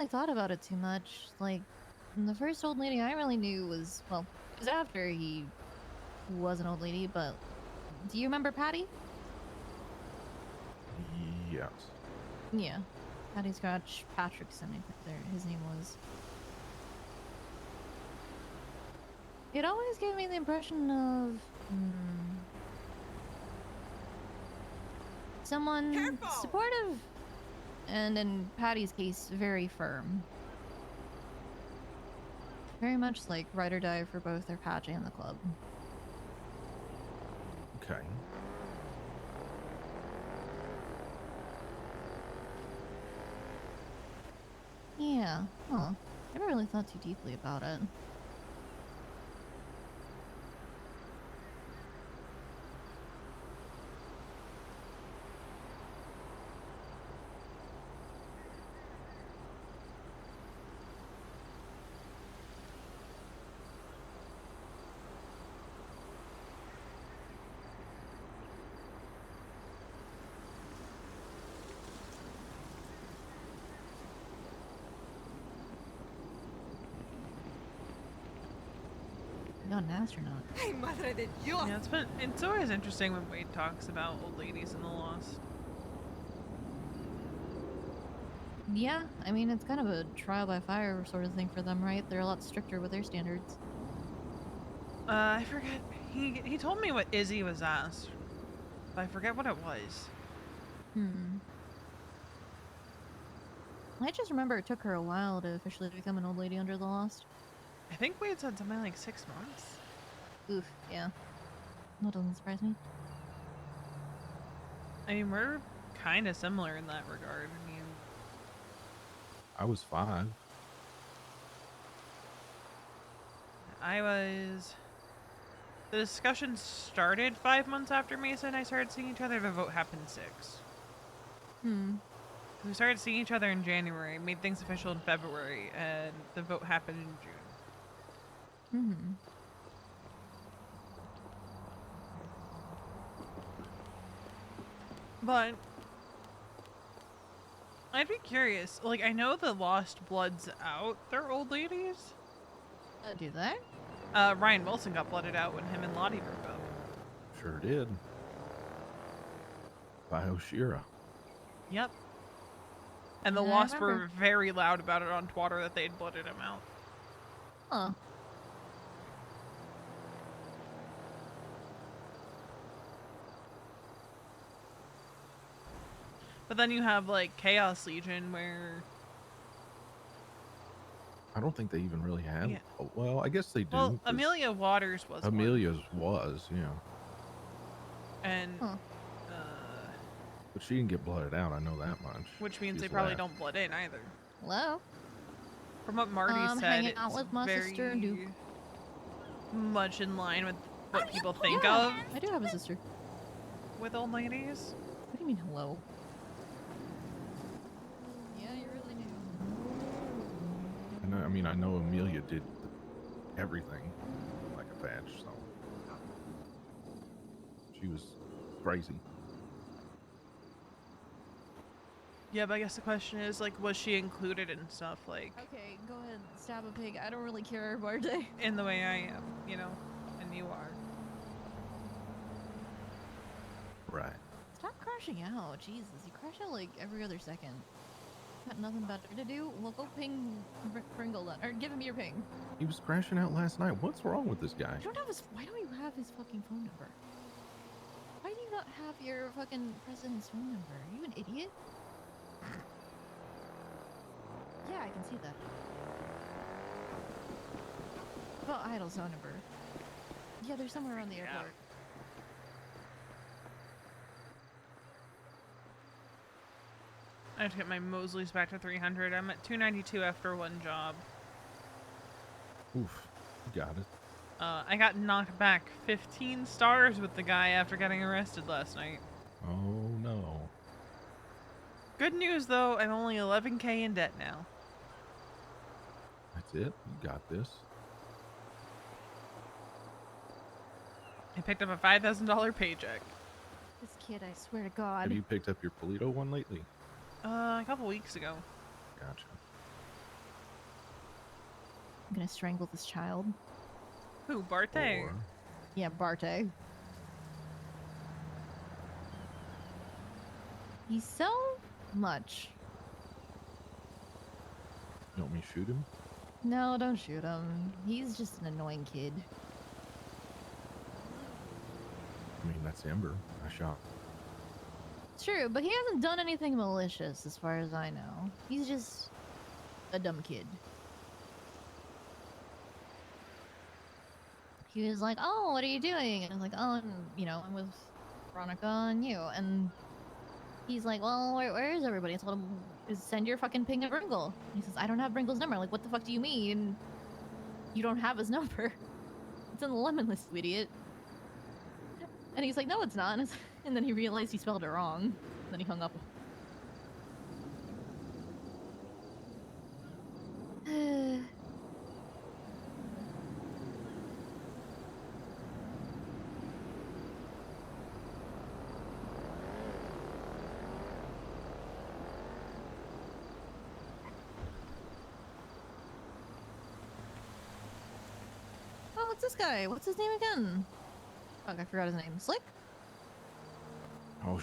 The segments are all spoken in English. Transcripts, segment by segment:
I thought about it too much. Like, the first old lady I really knew was, well, it was after he was an old lady, but do you remember Patty? Yes. Yeah. Patty Scratch Patrickson, I think his name was. It always gave me the impression of someone Careful! supportive and, in Patty's case, very firm. Very much like ride or die for both their patch and the club. Okay. Yeah, huh. I never really thought too deeply about it. Not an astronaut. Ay, madre de Dios! Yeah, it's always interesting when Wade talks about old ladies in the Lost. Yeah, I mean, it's kind of a trial by fire sort of thing for them, right? They're a lot stricter with their standards. I forget. He told me what Izzy was asked, but I forget what it was. I just remember it took her a while to officially become an old lady under the Lost. I think Wade said something like 6 months. Oof, yeah. That doesn't surprise me. I mean, we're kind of similar in that regard. I mean, I was 5. The discussion started 5 months after Mesa and I started seeing each other. The vote happened 6. We started seeing each other in January, made things official in February, and the vote happened in June. But I'd be curious. Like, I know the Lost Bloods out. They're old ladies. Do they? Ryan Wilson got blooded out when him and Lottie broke up. Sure did. By Oshira. Yep. And the Yeah, I Lost were remember. very loud about it on Twitter that they'd blooded him out. Huh. But then you have, like, Chaos Legion, where... I don't think they even really have. Yeah. Oh, well, I guess they do. Well, 'cause Amelia Waters was Amelia's was, yeah. And... Huh. But she didn't get blooded out, I know that much. Which means She's they probably left. don't blood in either. Hello? From what Marty said, hanging out it's with my very sister Duke. much in line with what people think Yeah, of I do have a sister. with old ladies. What do you mean, hello? Yeah, you really do. I know Amelia did everything like a badge, so she was crazy. Yeah, but I guess the question is, like, was she included in stuff, like... Okay, go ahead, stab a pig. I don't really care, Barday. In the way I am, you know? And you are. Right. Stop crashing out. Jesus, you crash out like every other second. Got nothing better to do? Well, go ping Pringle then. Or give him your ping. He was crashing out last night. What's wrong with this guy? Why don't you have his fucking phone number? Why do you not have your fucking president's phone number? Are you an idiot? Yeah, I can see that. Well, Idle's phone number. Yeah, they're somewhere around the airport. I have to get my Mosley's back to 300. I'm at 292 after one job. Oof. You got it. I got knocked back 15 stars with the guy after getting arrested last night. Oh, no. Good news, though, I'm only 11K in debt now. That's it? You got this. I picked up a $5,000 paycheck. This kid, I swear to God. Have you picked up your Polito one lately? A couple weeks ago. Gotcha. gonna strangle this child. Who, Barte? Or Yeah, Barte. He's so much. you want me to shoot him? No, don't shoot him. He's just an annoying kid. I mean, that's Ember. I shot. It's true, but he hasn't done anything malicious as far as I know. He's just a dumb kid. He was like, "Oh, what are you doing?" And I was like, "Oh, I'm with Veronica and you." And he's like, "Well, where is everybody?" I told him, "Send your fucking ping to Bringle." He says, "I don't have Bringle's number." I'm like, "What the fuck do you mean? You don't have his number? It's on the lemon list, you idiot." And he's like, "No, it's not." And then he realized he spelled it wrong. Then he hung up. Oh, what's this guy? What's his name again? Fuck, I forgot his name. Slick? Oh,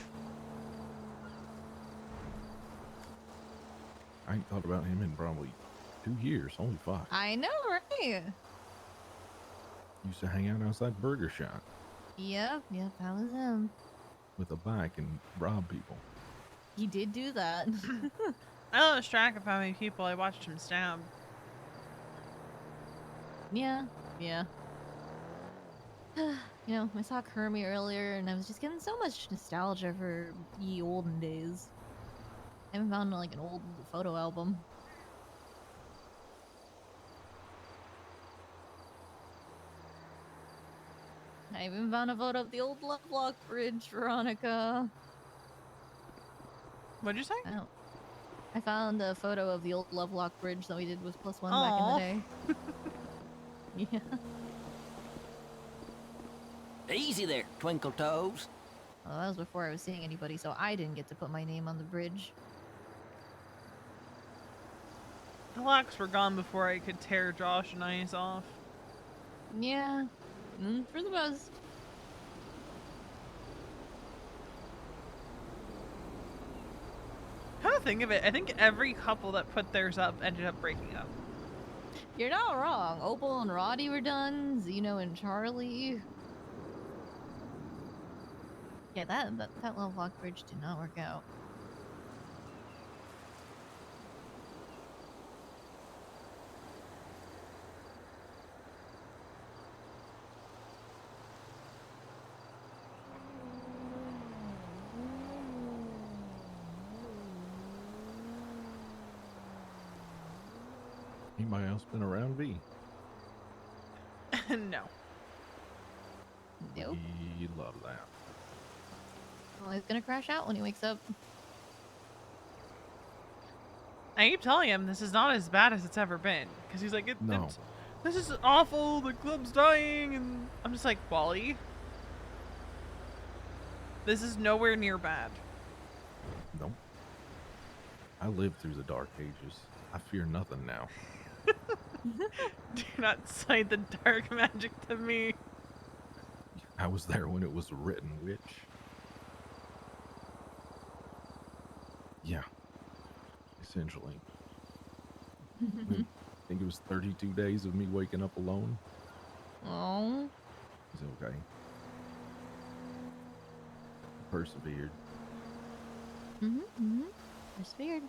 I ain't thought about him in probably 2 years. Holy fuck. I know, right? Used to hang out outside Burger Shot Yep, that was him. with a bike and rob people. He did do that. I lost track of how many people I watched him stab. Yeah. I saw Kermie earlier and I was just getting so much nostalgia for ye olden days. I haven't found like an old photo album. I even found a photo of the old Lovelock Bridge, Veronica. What'd you say? I found a photo of the old Lovelock Bridge that we did with +1 back in Aw. the day. Yeah. Easy there, Twinkle Toes. Well, that was before I was seeing anybody, so I didn't get to put my name on the bridge. The locks were gone before I could tear Josh and I's off. Yeah. For the best. Come to think of it, I think every couple that put theirs up ended up breaking up. You're not wrong. Opal and Roddy were done. Zeno and Charlie. Yeah, that Lovelock Bridge did not work out. Anybody else been around V? No. Nope. He love that. Well, he's gonna crash out when he wakes up. I keep telling him this is not as bad as it's ever been. Because he's like, No. this is awful, the club's dying, and I'm just like, Wally, this is nowhere near bad. Nope. I lived through the dark ages. I fear nothing now. Do not cite the dark magic to me. I was there when it was written, witch. Yeah. Essentially. I think it was 32 days of me waking up alone. Oh. It's okay. Persevered. Persevered.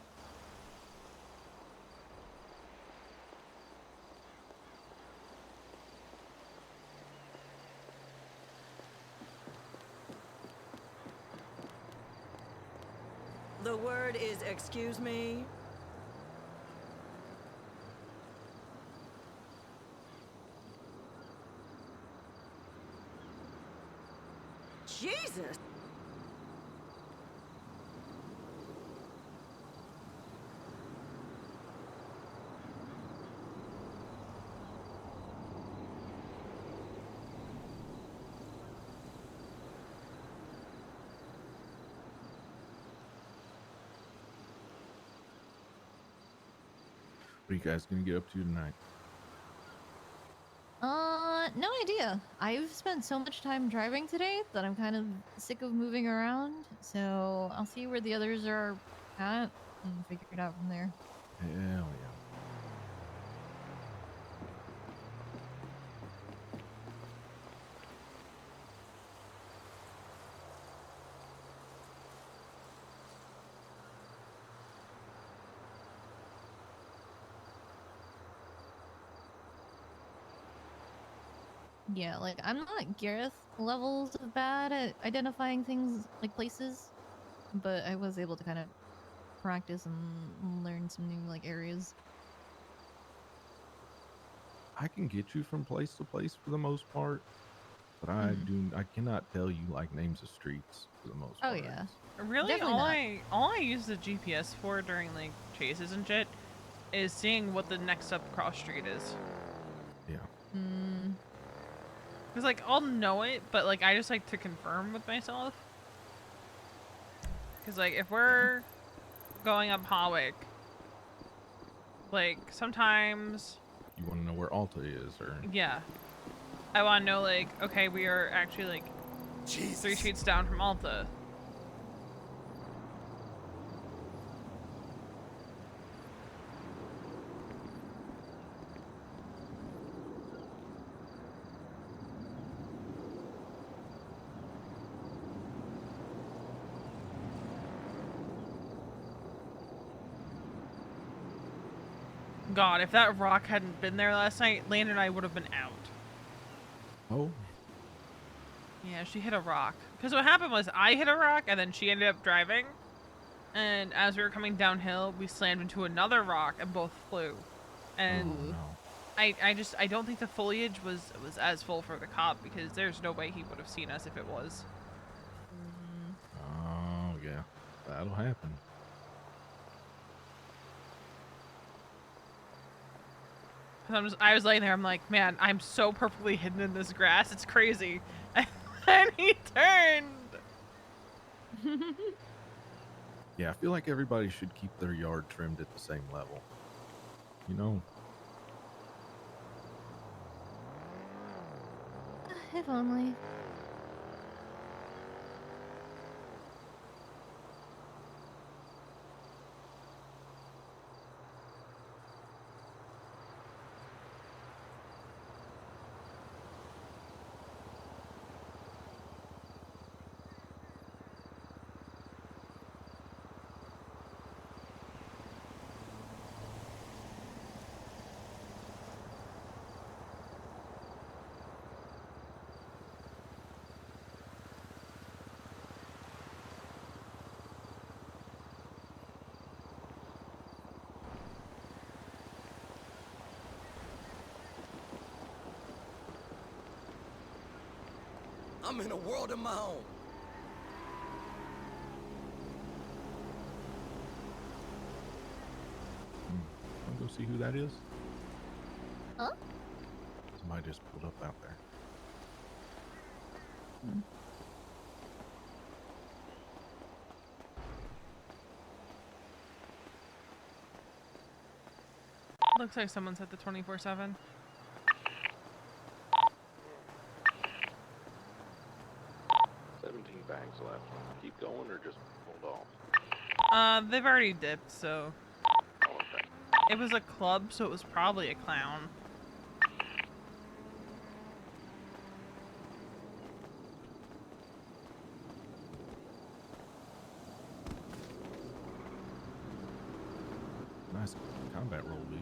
The word is excuse me. Jesus! What are you guys gonna get up to tonight? No idea. I've spent so much time driving today that I'm kind of sick of moving around. So I'll see where the others are at and figure it out from there. Hell yeah. Yeah, like I'm not Gareth levels of bad at identifying things like places, but I was able to kind of practice and learn some new like areas. I can get you from place to place for the most part, but Mhm. I cannot tell you like names of streets for the most Oh part. yeah. Really, Definitely all I use the GPS for during like chases and shit is seeing what the next up cross street is. Yeah. Mm. Cause like I'll know it, but like I just like to confirm with myself. Cause like if we're going up Hawick, like sometimes, You want to know where Alta is, or yeah, I want to know like okay, we are actually like 3 streets down from Alta. God, if that rock hadn't been there last night, Landon and I would have been out. oh, Yeah, she hit a rock. Because what happened was I hit a rock and then she ended up driving. And as we were coming downhill, we slammed into another rock and both flew. And oh no. I don't think the foliage was as full for the cop because there's no way he would have seen us if it was. Oh yeah, that'll happen. I was laying there, I'm like, man, I'm so perfectly hidden in this grass, it's crazy. And he turned. Yeah, I feel like everybody should keep their yard trimmed at the same level. You know, If only. I'm in a world of my own. wanna go see who that is? Huh? Somebody just pulled up out there. Looks like someone's at the 24/7. 17 bags left. Keep going or just hold off? They've already dipped, so Oh, okay. it was a club, so it was probably a clown. Nice combat roll, B.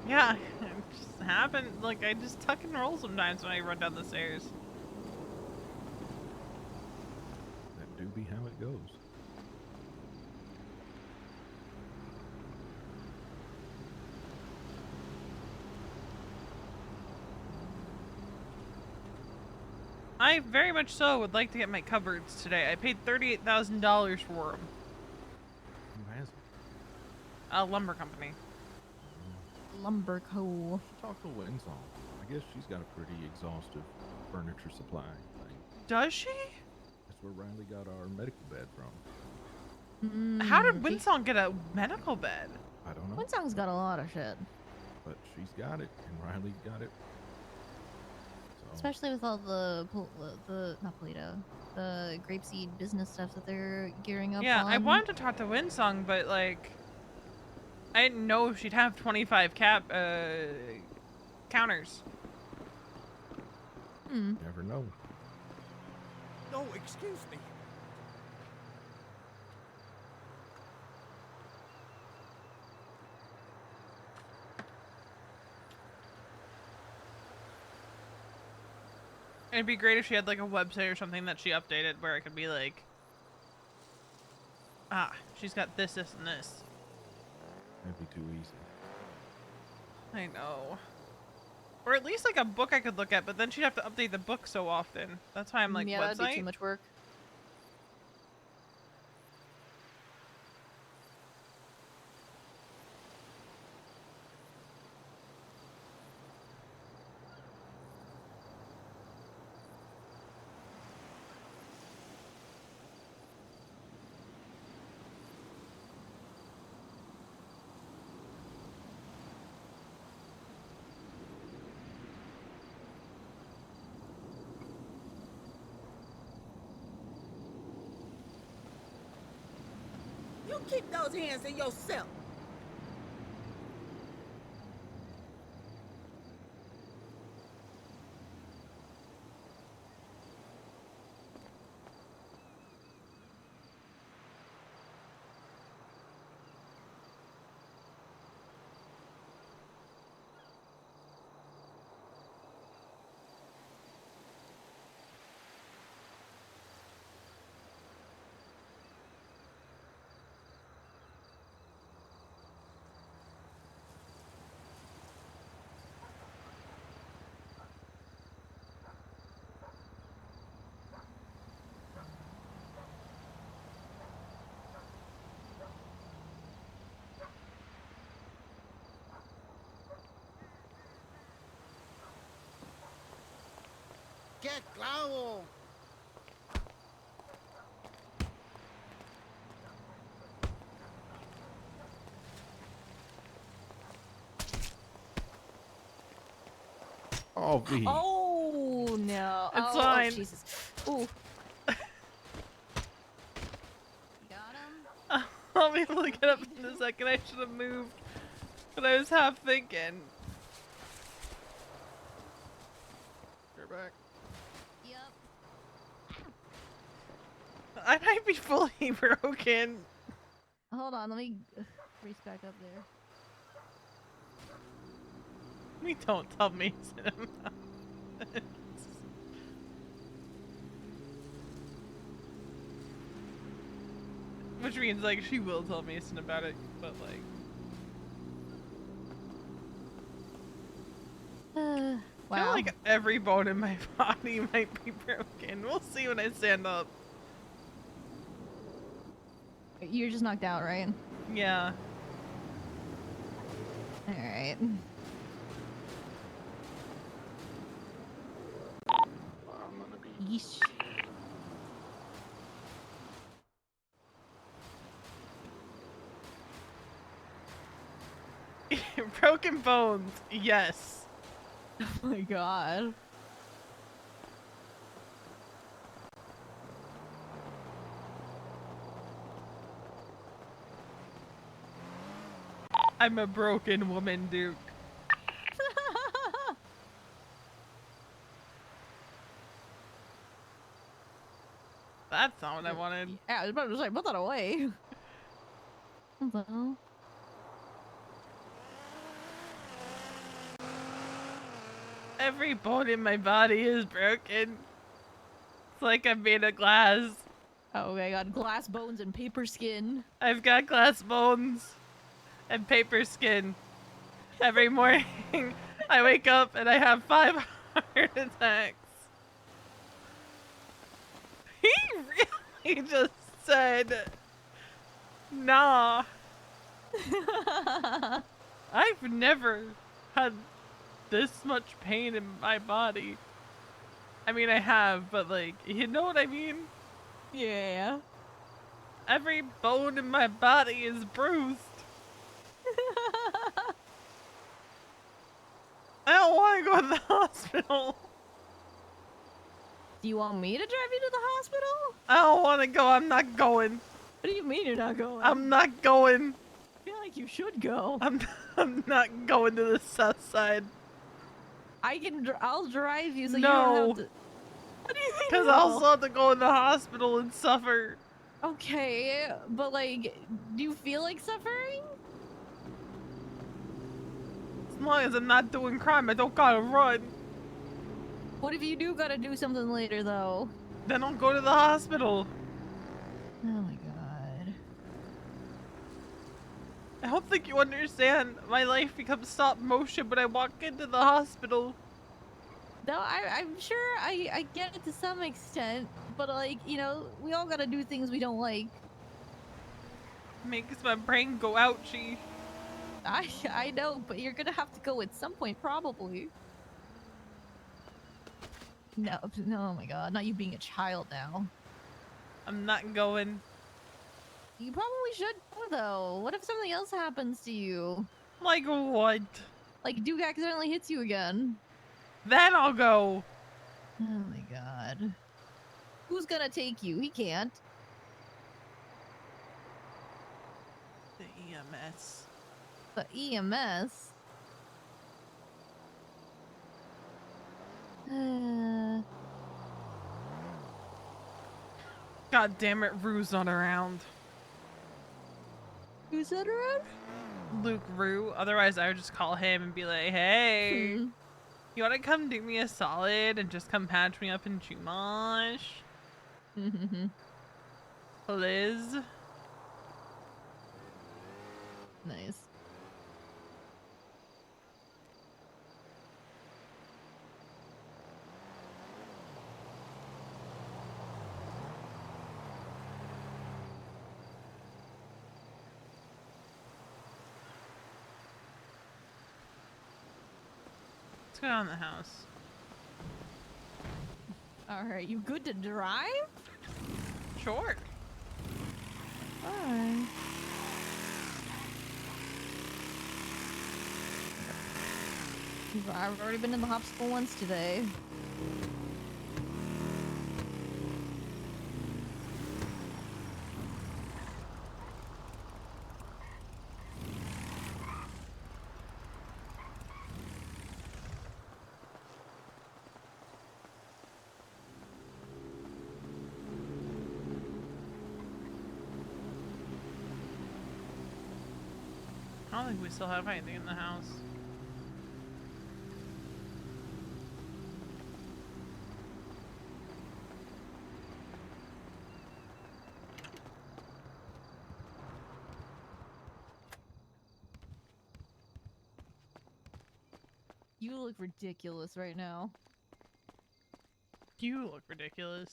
Yeah, it just happened. Like, I just tuck and roll sometimes when I run down the stairs. That do be how it goes. I very much so would like to get my cupboards today. I paid $38,000 for them. Who has it? A lumber company. Lumber Co. Talk to Winsong. I guess she's got a pretty exhaustive furniture supply thing. Does she? That's where Riley got our medical bed from. How did Winsong get a medical bed? I don't know, Winsong's got a lot of shit. but she's got it, and Riley got it Especially with all the not Polito, the grapeseed business stuff that they're gearing up Yeah, on. I wanted to talk to Winsong, but like, I didn't know she'd have 25 counters. Never know. No, excuse me. It'd be great if she had like a website or something that she updated where it could be like, ah, she's got this, this, and this. That'd be too easy. I know. Or at least like a book I could look at, but then she'd have to update the book so often. That's why I'm like, yeah, website? that'd be too much work. You keep those hands in yourself. ¡Qué clavo! Oh, V. Oh no! It's oh, fine. Oh, Jesus! Ooh. Got him. I'll be able to get up in a second. I should have moved. But I was half thinking. You're back. Yep. I might be fully broken. Hold on, let me race back up there. We don't tell Mason. Which means like she will tell Mason about it, but like I feel Wow. like every bone in my body might be broken. We'll see when I stand up. You're just knocked out, right? Yeah. All right. Yeesh. Broken bones, yes. Oh my god. I'm a broken woman, Duke. That's not what I wanted. Yeah, I was about to say, put that away. Hello. Every bone in my body is broken. It's like I'm made of glass. Oh, I got glass bones and paper skin. I've got glass bones and paper skin. Every morning I wake up and I have 5 heart attacks. He really just said, nah. I've never had this much pain in my body. I mean, I have, but like, you know what I mean? Yeah. Every bone in my body is bruised. I don't want to go to the hospital. Do you want me to drive you to the hospital? I don't want to go. I'm not going. What do you mean you're not going? I'm not going. I feel like you should go. I'm not going to the south side. I'll drive you so you No. don't have to. What do you mean? Because no? I'll still have to go in the hospital and suffer. Okay, but like, do you feel like suffering? As long as I'm not doing crime, I don't gotta run. What if you do gotta do something later, though? Then I'll go to the hospital. Oh my god. I don't think you understand. My life becomes stop motion when I walk into the hospital. No, I'm sure I get it to some extent, but like, you know, we all gotta do things we don't like. Makes my brain go ouchy. I know, but you're gonna have to go at some point, probably. No, oh my god, not you being a child now. I'm not going. You probably should go, though. What if something else happens to you? Like what? Like Duke accidentally hits you again. Then I'll go. Oh my god. Who's gonna take you? He can't. The EMS. The EMS? God damn it, Rue's not around. Who's that around? Luke Rue. Otherwise, I would just call him and be like, hey, Hmm. you want to come do me a solid and just come patch me up in Chumash? Please? Nice. Let's go down the house. Alright, you good to drive? Sure. Alright. I've already been in the hospital once today. I don't think we still have anything in the house. You look ridiculous right now. You look ridiculous.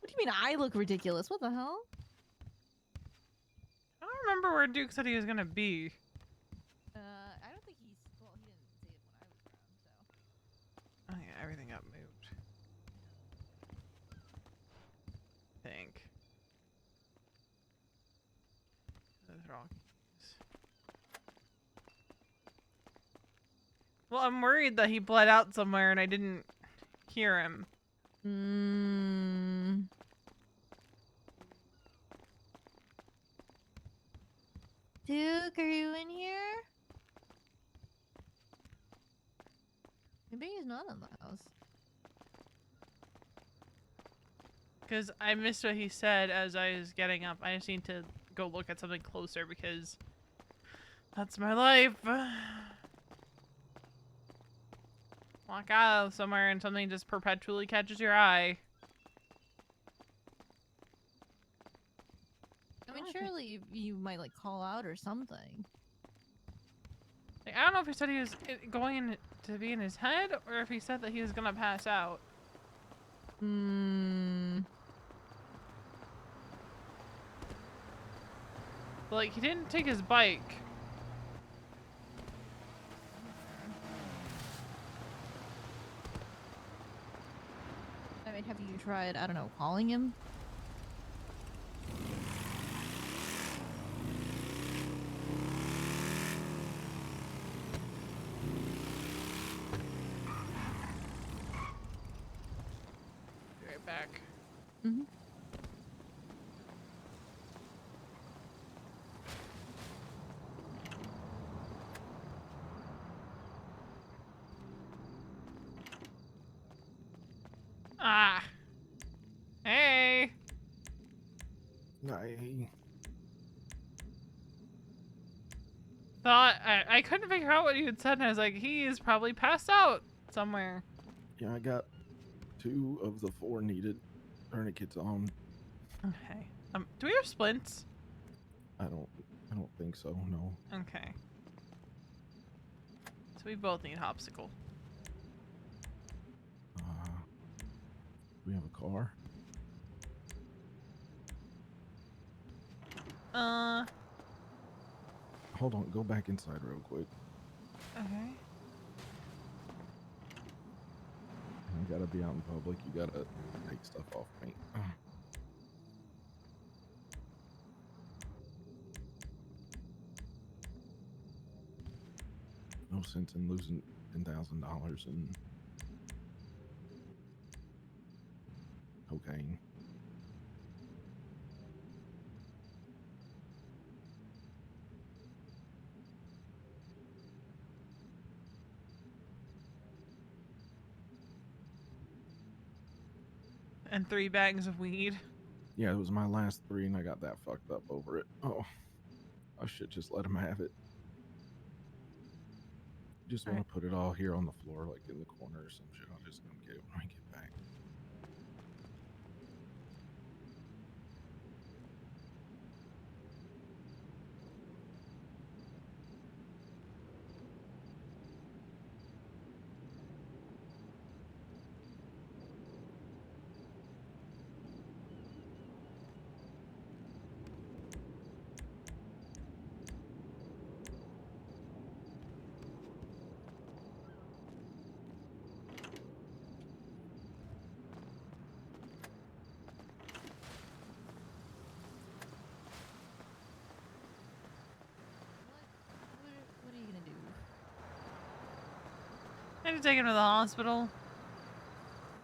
What do you mean I look ridiculous? What the hell? I don't remember where Duke said he was gonna be. I don't think he's... Well, he didn't say it when I was around, so... Oh yeah, everything got moved. I think. Those are all keys. Well, I'm worried that he bled out somewhere and I didn't hear him. Duke, are you in here? Maybe he's not in the house. Because I missed what he said as I was getting up. I just need to go look at something closer because that's my life. Walk out somewhere and something just perpetually catches your eye. I mean, surely you might, like, call out or something. Like, I don't know if he said he was going in to be in his head or if he said that he was gonna pass out. But, like, he didn't take his bike. I mean, have you tried, I don't know, calling him? Be right back. Mm-hmm. Ah. Hey. I, Thought I couldn't figure out what you had said, and I was like, he is probably passed out somewhere. yeah, I got 2 of the 4 needed tourniquets on. Okay. Do we have splints? I don't think so. No. Okay. So we both need hopsicle. We have a car. Hold on. Go back inside real quick. Okay. I gotta be out in public. You gotta take stuff off me. No sense in losing $10,000 in cocaine. And 3 bags of weed. Yeah, it was my last 3, and I got that fucked up over it. Oh, I should just let him have it. Just want to put it all here on the floor, like in the corner or some shit. I'll just come get it when I get back. What are you gonna do? I need to take him to the hospital.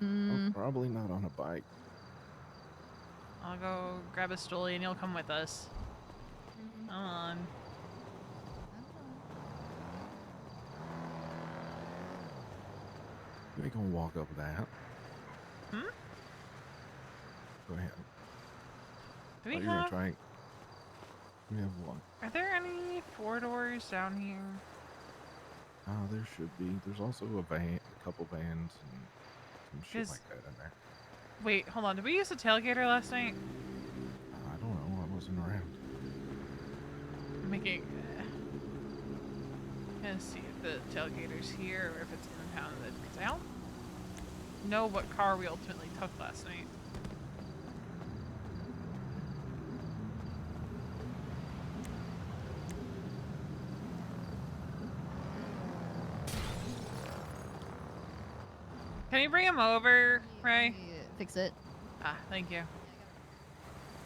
Oh, probably not on a bike. I'll go grab a stolly and you'll come with us. Come on. You ain't gonna walk up that. Hmm? Go ahead. Do we You're gonna have... try. We have one. Are there any 4 doors down here? There should be. There's also a van, a couple vans, and some shit like that in there. Wait, hold on. Did we use the tailgater last night? I don't know. I wasn't around. I'm making... gonna see if the tailgater's here or if it's impounded. Because I don't know what car we ultimately took last night. Can you bring him over, Ray? Fix it. Ah, thank you.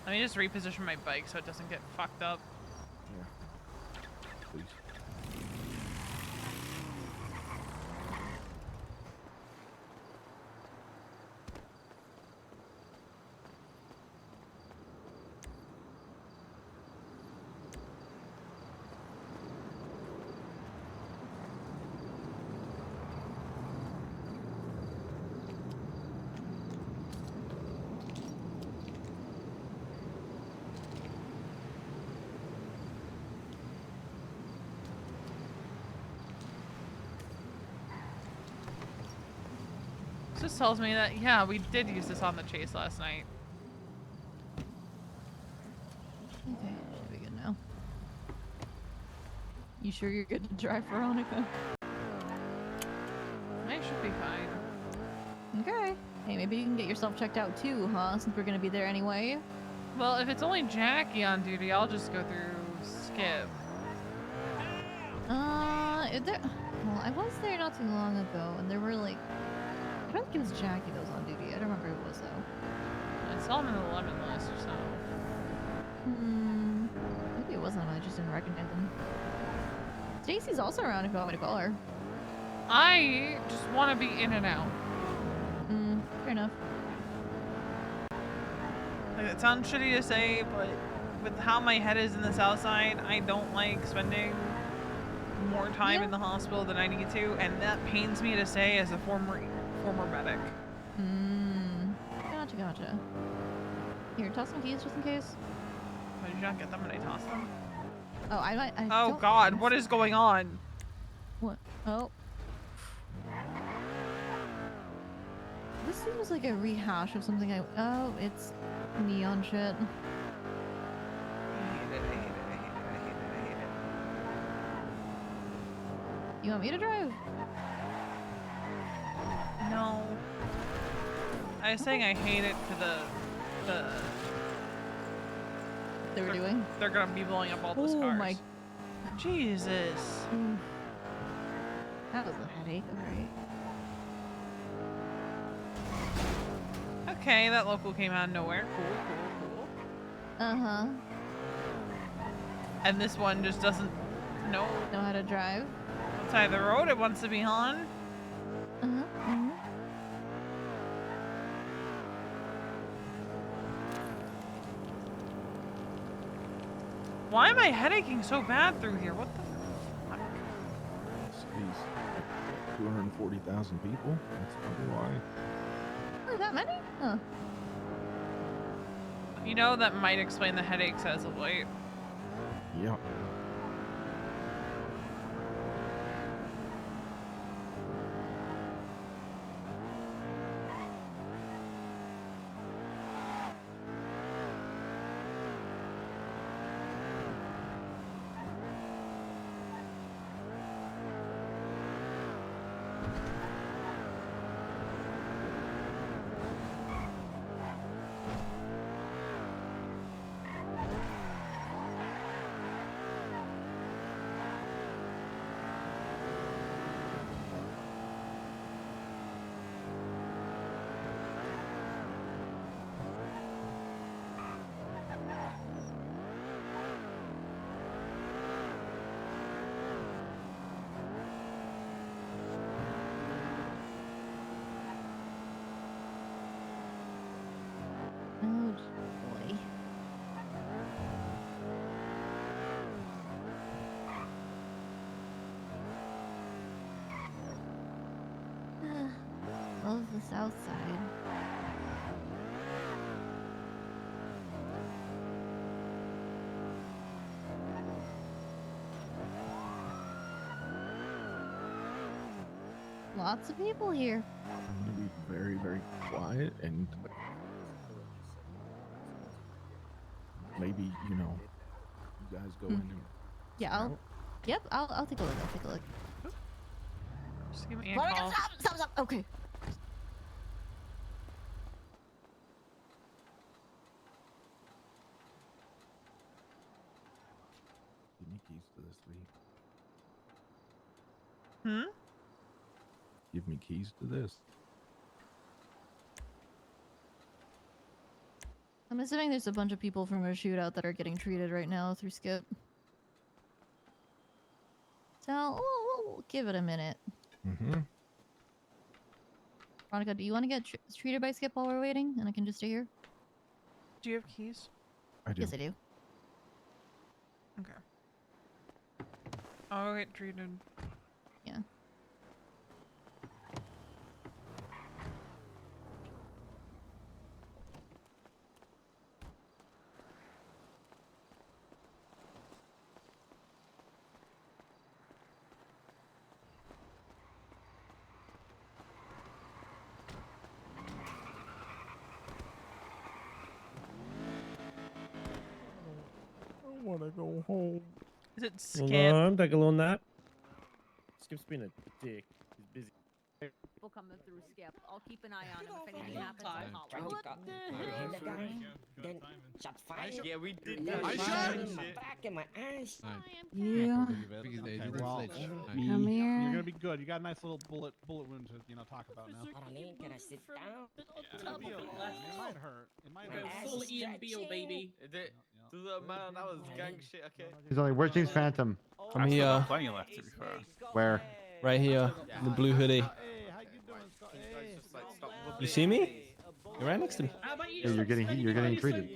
Let me just reposition my bike so it doesn't get fucked up. Yeah. Please. This tells me that, yeah, we did use this on the chase last night. Okay, should be good now. You sure you're good to drive, Veronica? I should be fine. Okay. Hey, maybe you can get yourself checked out too, huh? Since we're gonna be there anyway. Well, if it's only Jackie on duty, I'll just go through Skip. Well, I was there not too long ago, and there were like, I don't think it was Jackie that was on duty. I don't remember who it was though. I saw him in the 11 list or so. Maybe it wasn't. I just didn't recognize him. Stacy's also around if you want me to call her. I just want to be in and out. Fair enough. Like, it sounds shitty to say, but with how my head is in the south side, I don't like spending more time in the hospital than I need to, and that pains me to say as a former medic. Gotcha. Here, toss some keys just in case. Why did you not get them when I tossed them? Oh, I Oh don't God, what is going on? What? Oh. This seems like a rehash of something oh, it's neon shit. I hate it. You want me to drive? No. I was saying I hate it for the They were doing? They're gonna be blowing up all those cars. Oh my. Jesus. That was a headache, alright. Okay, that local came out of nowhere. Cool. Uh-huh. And this one just doesn't know how to drive. What side of the road it wants to be on. Why am I headaching so bad through here? What the fuck? City's 240,000 people. That's probably why. Oh, that many? Huh. You know, that might explain the headaches as of late. Yeah. Oh, boy. Love the south side. Lots of people here. I'm gonna be very, very quiet and maybe, you know, you guys go in and Yeah, I'll take a look. I'll take a look. Just give me a Veronica, call. stop. Okay. give me keys to this week. Give me keys to this. I'm assuming there's a bunch of people from a shootout that are getting treated right now through Skip. So we'll give it a minute. Veronica, do you want to get treated by Skip while we're waiting? And I can just stay here? Do you have keys? I do. Yes, I do. Okay. I'll get treated. Yeah. I want to go home. Is it Hold Skip? on, take a little nap. Skip's being a dick. He's busy. People coming through Skip. I'll keep an eye on him. If anything happens, I'll holler. What the hell? Then shot fire. Yeah, we did And that. then I fire shot. in my back and my eyes. Yeah. Well, Come here. you're gonna be good. You got a nice little bullet wound to talk about now. Honey, can I sit down? It might hurt. It might My hurt. ass is stretchy. Man, that was gang shit. Okay. He's only, where's James Phantom? I'm here. Plenty left, to be fair. Where? Right here. The blue hoodie. Hey, how you doing, Scott? Hey. You see me? You're right next to me. How about you Yeah, you're getting treated.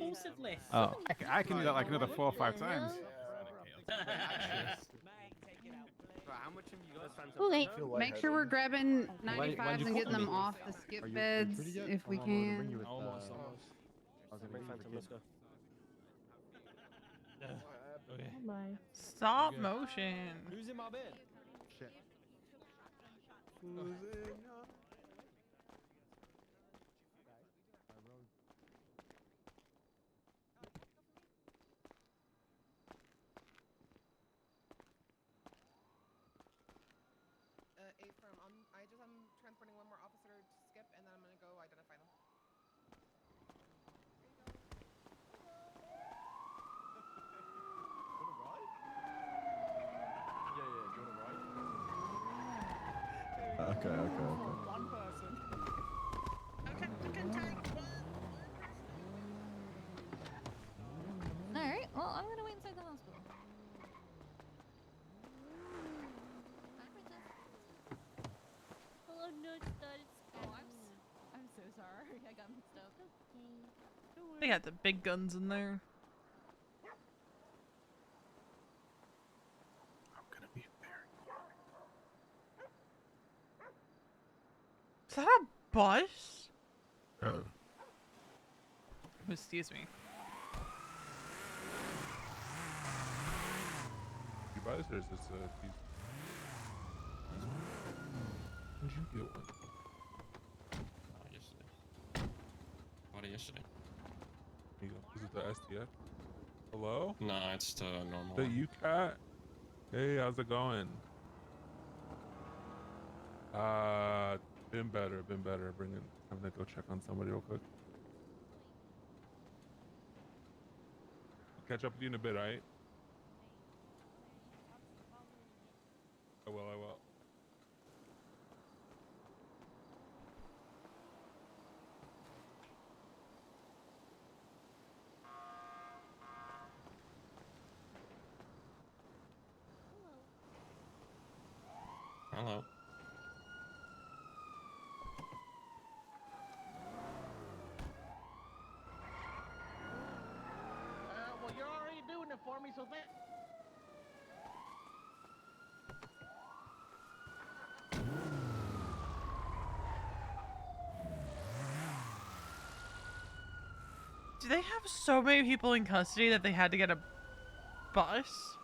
Oh. I can do that like another 4 or 5 times. How much have you got? Okay. Make sure we're grabbing Why 95s you and getting call me? them off the skip Are you beds treated yet? if we I'm gonna bring can. you with, Almost. I was gonna Bring bring you Phantom, with let's kid. go. Okay. Stop motion. Who's in my bed? Shit. A-firm, I'm transporting one more officer to skip, and then I'm gonna go identify them. Okay. One person. Alright, well, I'm gonna wait inside the hospital. Hi, princess. Hello, nuts. Oh, I'm so sorry. I got mixed up. They got the big guns in there. I'm gonna be very Is that a bus? quiet. Excuse me. You buy this or is this a piece? Where'd you get one? Yesterday. What yesterday? Here you go. Is it the STF? Hello? No, it's the normal The one. you cat? Hey, how's it going? Been better. I'm gonna go check on somebody real quick. Catch up with you in a bit, right? I will. Hello. Well, you're already doing it for me, so thank. Do they have so many people in custody that they had to get a bus?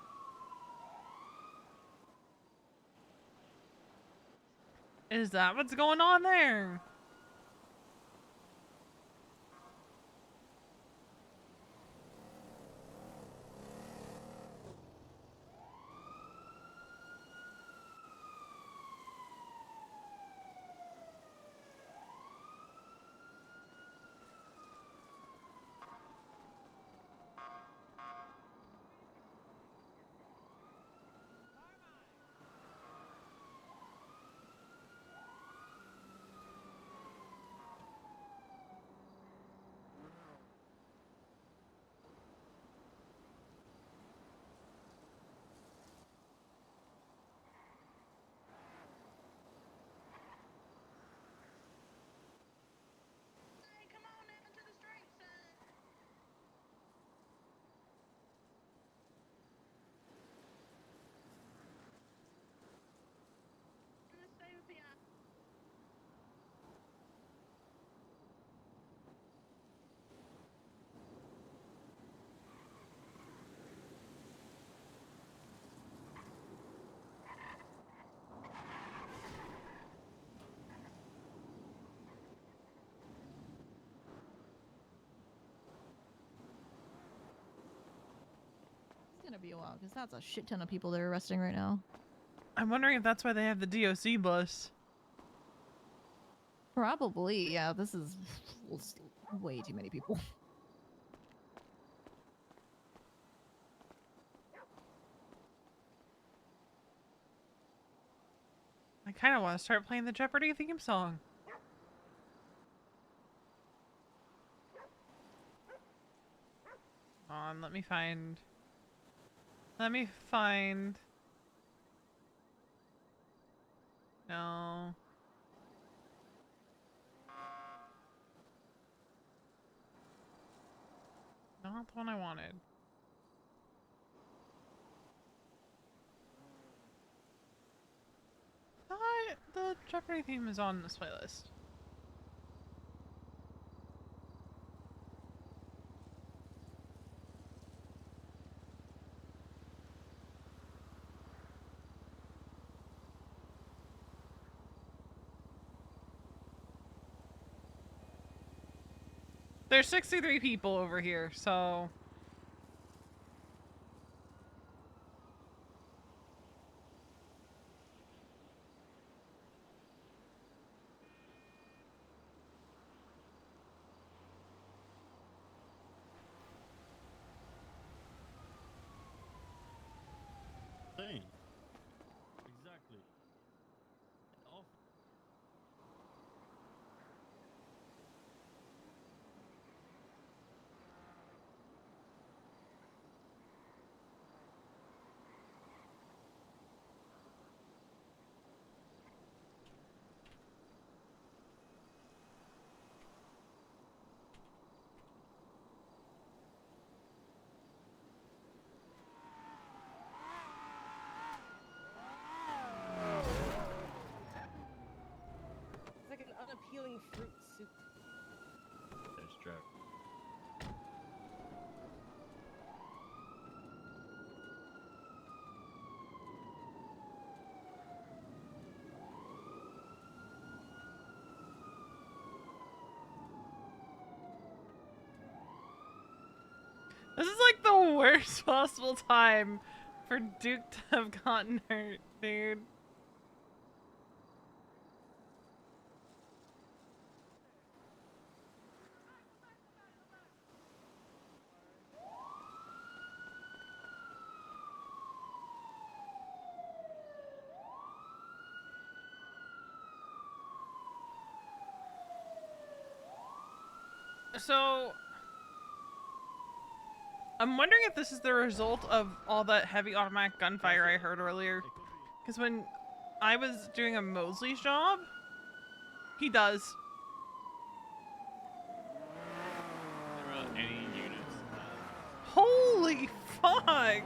Is that what's going on there? It's gonna be a while because that's a shit ton of people they're arresting right now. I'm wondering if that's why they have the DOC bus. Probably, yeah. This is way too many people. I kind of want to start playing the Jeopardy theme song. On, let me find. No. not the one I wanted. The Jeopardy theme is on this playlist. There's 63 people over here, so... Thing. Exactly. Off. It's like an unappealing fruit soup. There's Jack. This is like the worst possible time for Duke to have gotten hurt, dude. So, I'm wondering if this is the result of all that heavy automatic gunfire I heard earlier. Because when I was doing a Mosley's job, he does. There are any units. Holy fuck!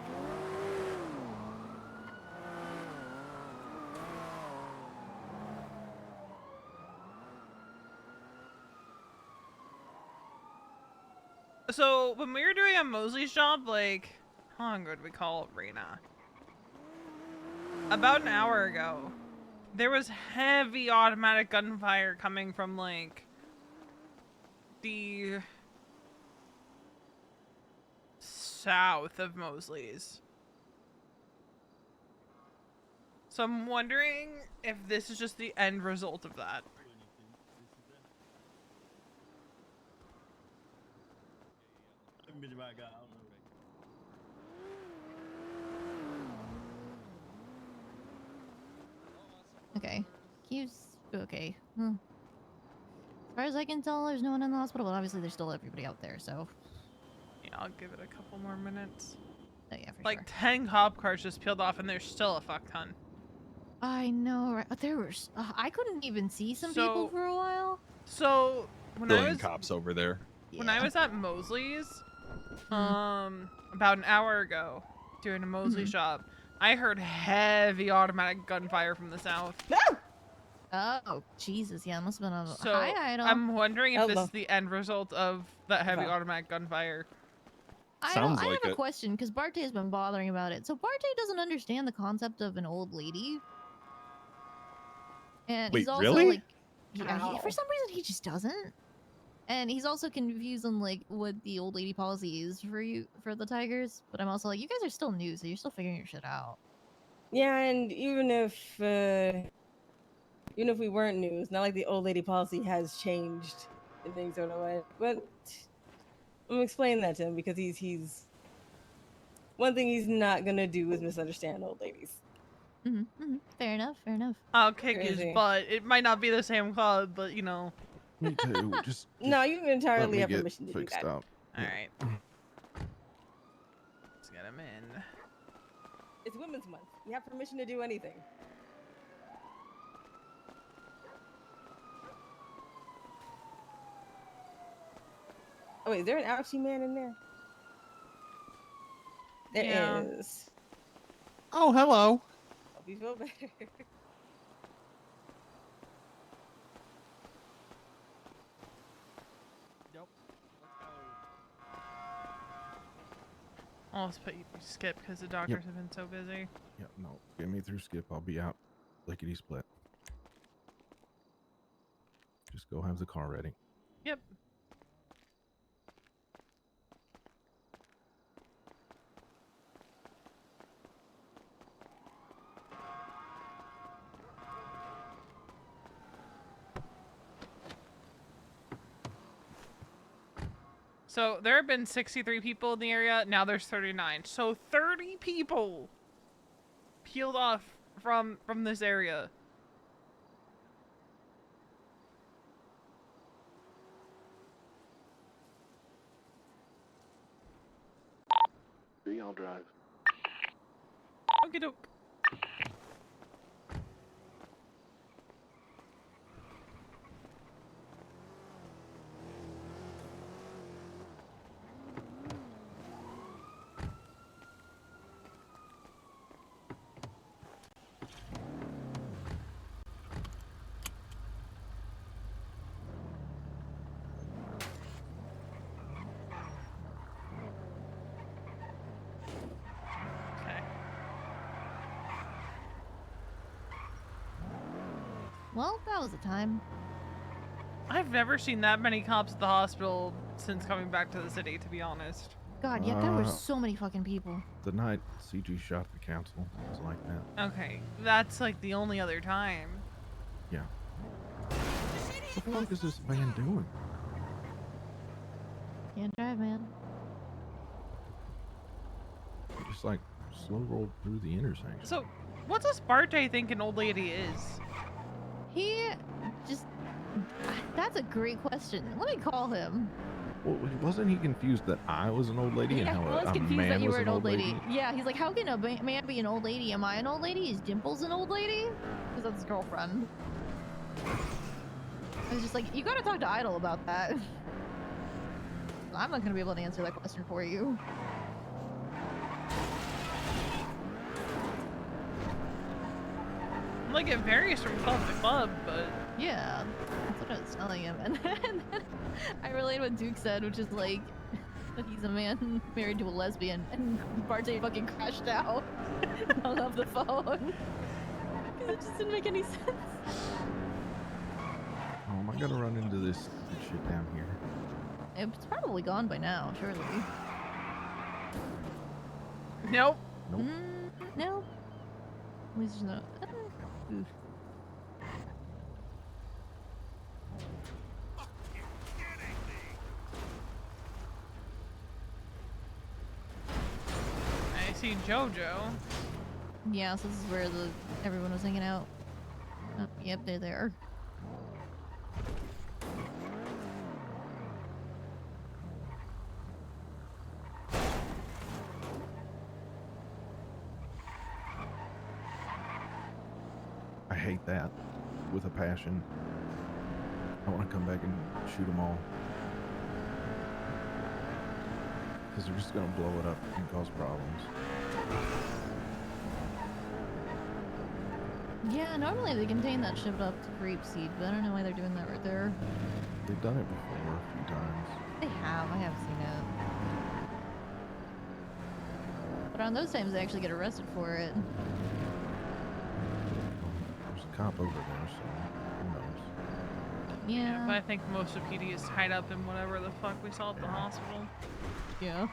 So, when we were doing a Mosley's job, like, how long ago did we call Reina? About an hour ago, there was heavy automatic gunfire coming from, like, the south of Mosley's. So I'm wondering if this is just the end result of that. Okay. Okay. As far as I can tell, there's no one in the hospital, but obviously there's still everybody out there, so... Yeah, I'll give it a couple more minutes. Oh, yeah, for like, sure. 10 cop cars just peeled off, and there's still a fuck ton. I know, right? There were... I couldn't even see some people for a while. So, when I was... cops over there. When I was at Mosley's, about an hour ago, doing a Mosley shop, I heard heavy automatic gunfire from the south. Oh, Jesus. Yeah, it must have been a So, high idol. I'm wondering if this is the end result of that heavy automatic gunfire. I have a question, because Barte has been bothering about it. So Barte doesn't understand the concept of an old lady. And Wait, he's also really? like... Yeah, for some reason, he just doesn't. And he's also confused on, like, what the old lady policy is for the Tigers. But I'm also like, you guys are still new, so you're still figuring your shit out. Yeah, and even if we weren't new, it's not like the old lady policy has changed in any sort of way. But I'm explaining that to him because he's one thing he's not gonna do is misunderstand old ladies. Fair enough. Fair enough. I'll kick his Crazy. butt. It might not be the same club, but you know. Me too. Just No, you entirely have get permission to do fixed that. up. Alright. Let's get him in. It's Women's Month. You have permission to do anything. Oh wait, is there an Ouchie man in there? There Yeah. is. Oh, hello. Hope you feel better. Nope. Let's go. I'll just put you through Skip because the doctors have been so busy. Yep, no. Get me through Skip. I'll be out. Lickety split. Just go have the car ready. Yep. So there have been 63 people in the area. Now there's 39. So 30 people peeled off from this area. I'll drive. Okie doke. Well, that was a time. I've never seen that many cops at the hospital since coming back to the city, to be honest. God, yeah, there were so many fucking people. The night CG shot the council, it was like that. Okay, that's like the only other time. Yeah. What the fuck is this man doing? Can't drive, man. Just like slow rolled through the intersection. So, what does Barte think an old lady is? He just... That's a great question. Let me call him. Well, wasn't he confused that I was an old lady and Yeah, how I was a confused man that you was were an old lady. lady? Yeah, he's like, how can a man be an old lady? Am I an old lady? Is Dimples an old lady? Because that's his girlfriend. I was just like, you gotta talk to Idol about that. I'm not gonna be able to answer that question for you. Like, it varies from club to club, but... Yeah, that's what I was telling him. And then I relayed what Duke said, which is like, that he's a man married to a lesbian, and Barte fucking crashed out and hung up the phone. It just didn't make any sense. Oh, am I gonna run into this shit down here? It's probably gone by now, surely. Nope. Nope. No. At least there's no... Oof. I see JoJo. Yeah, so this is where everyone was hanging out. Oh, yep, they're there. I hate that with a passion. I want to come back and shoot them all. Because they're just going to blow it up and cause problems. Yeah, normally they contain that shit up to grapeseed, but I don't know why they're doing that right there. They've done it before a few times. They have, I have seen it. But on those times they actually get arrested for it. There's a cop over there, so who knows? Yeah. But I think most of PD is tied up in whatever the fuck we saw at the hospital. Yeah.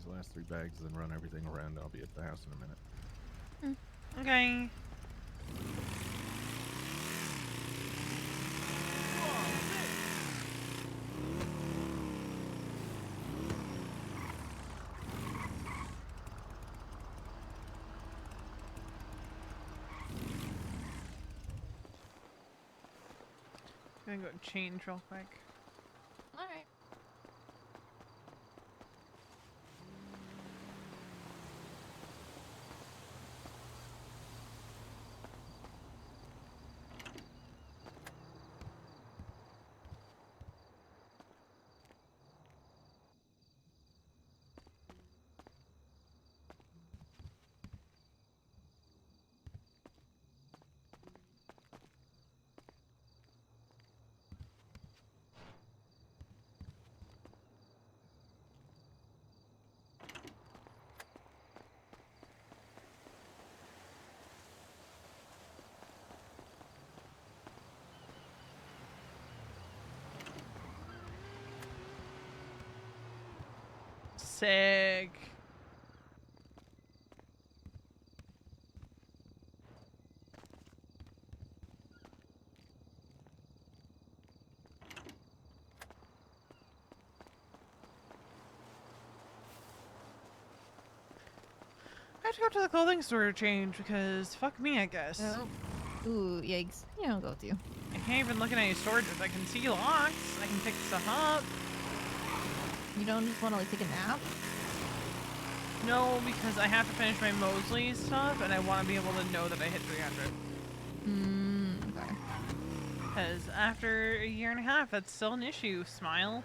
these last 3 bags, then run everything around. I'll be at the house in a minute. Okay. I'm gonna go change real quick. Alright. Sick. I have to go to the clothing store to change because fuck me, I guess. Oh. Ooh, yikes. You don't go to. I can't even look at any storages. I can see locks. I can pick stuff up. You don't just want to like take a nap? No, because I have to finish my Mosley stuff and I want to be able to know that I hit 300. Okay. Because after a year and a half, that's still an issue. Smile.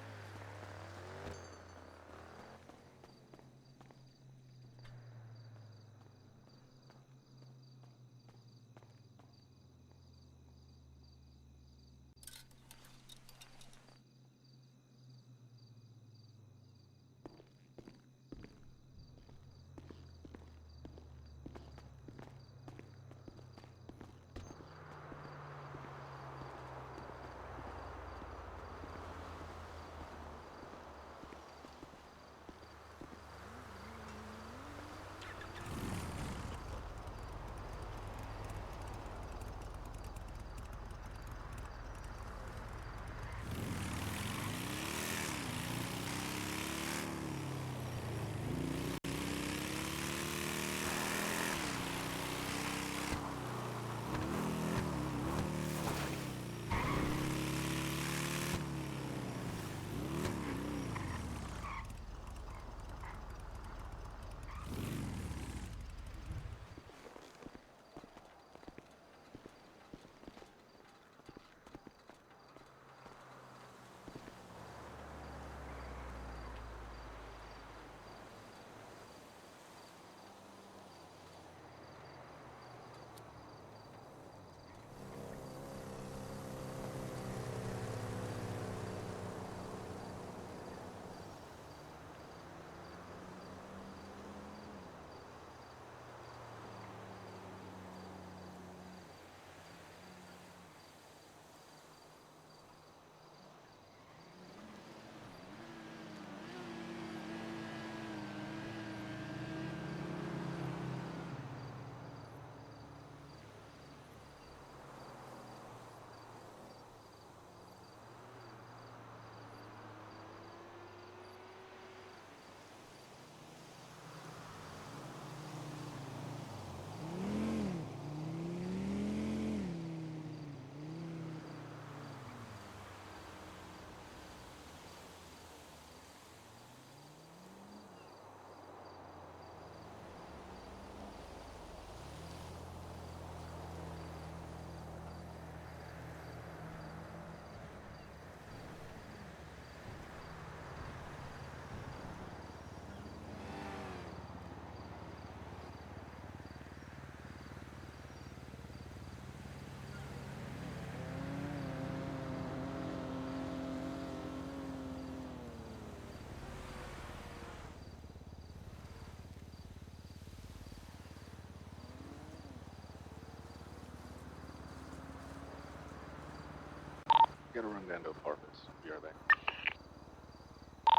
Gotta run down to apartments. Be right back.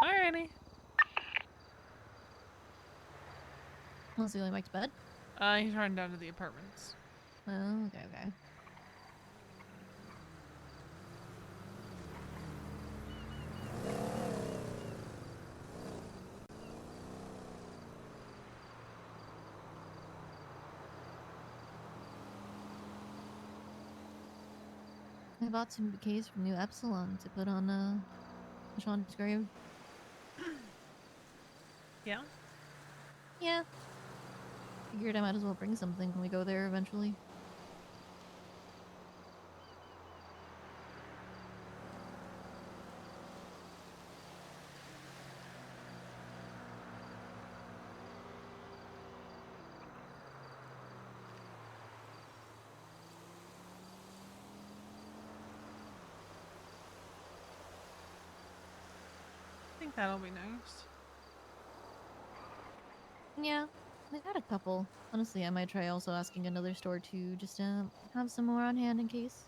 Alrighty. Was he going back to bed? He's running down to the apartments. Oh, okay. I bought some bouquets from New Epsilon to put on Sean's grave. Yeah? Yeah. Figured I might as well bring something when we go there eventually. I think that'll be nice. Yeah, I got a couple. Honestly, I might try also asking another store to just have some more on hand in case.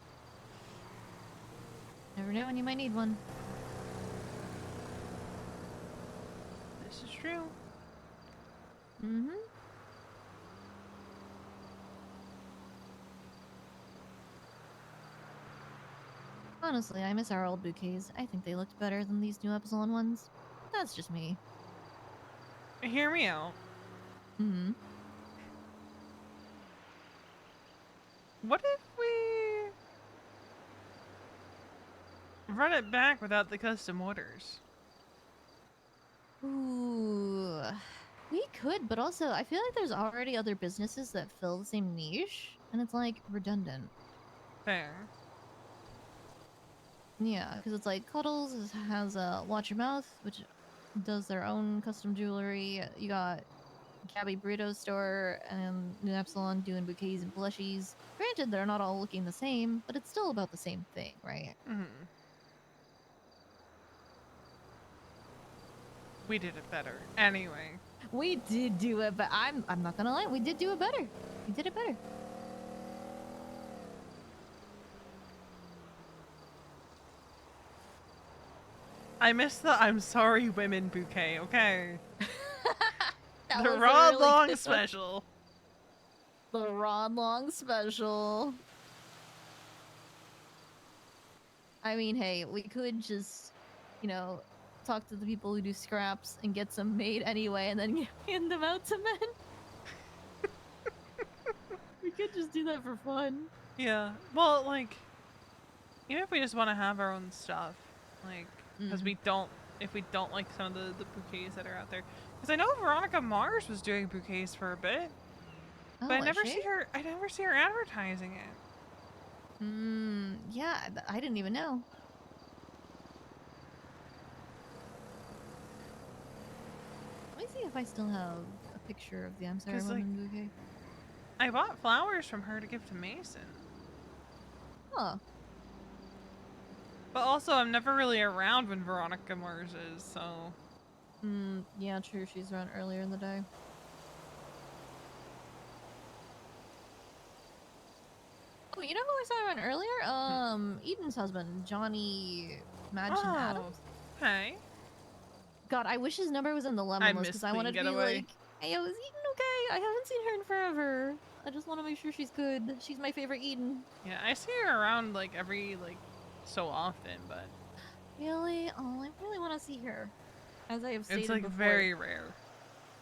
Never know when you might need one. This is true. Mm-hmm. Honestly, I miss our old bouquets. I think they looked better than these New Epsilon ones. That's just me. Hear me out. Mm-hmm. What if we run it back without the custom orders? Ooh. We could, but also I feel like there's already other businesses that fill the same niche, and it's like redundant. Fair. Yeah, because it's like Cuddles has a Watch Your Mouth, which does their own custom jewelry. You got Gabby Burrito Store and New Epsilon doing bouquets and plushies. Granted, they're not all looking the same, but it's still about the same thing, right? Mm-hmm. We did it better. Anyway. We did do it, but I'm not gonna lie, we did do it better. We did it better. I missed the I'm sorry women bouquet, okay? That The was a Raw really Long good one. special. The Rod Long special. I mean, hey, we could just, you know, talk to the people who do scraps and get some made anyway and then hand them out to men. We could just do that for fun. Yeah. Well, like, even if we just want to have our own stuff, like, because we don't, if we don't like some of the bouquets that are out there. Because I know Veronica Mars was doing bouquets for a bit. But I never see her advertising it. Yeah, I didn't even know. Let me see if I still have a picture of the I'm sorry woman bouquet. I bought flowers from her to give to Mason. Huh. But also, I'm never really around when Veronica Mars is, so... Yeah, true. She's around earlier in the day. Oh, you know who I saw around earlier? Eden's husband, Johnny Madgen Adams. Okay. God, I wish his number was in the lemon list because I wanted to be like, hey, is Eden okay? I haven't seen her in forever. I just want to make sure she's good. She's my favorite Eden. Yeah, I see her around, like, every, like, so often, but... Really? Oh, I really want to see her. As I have stated it's, like, before, very rare.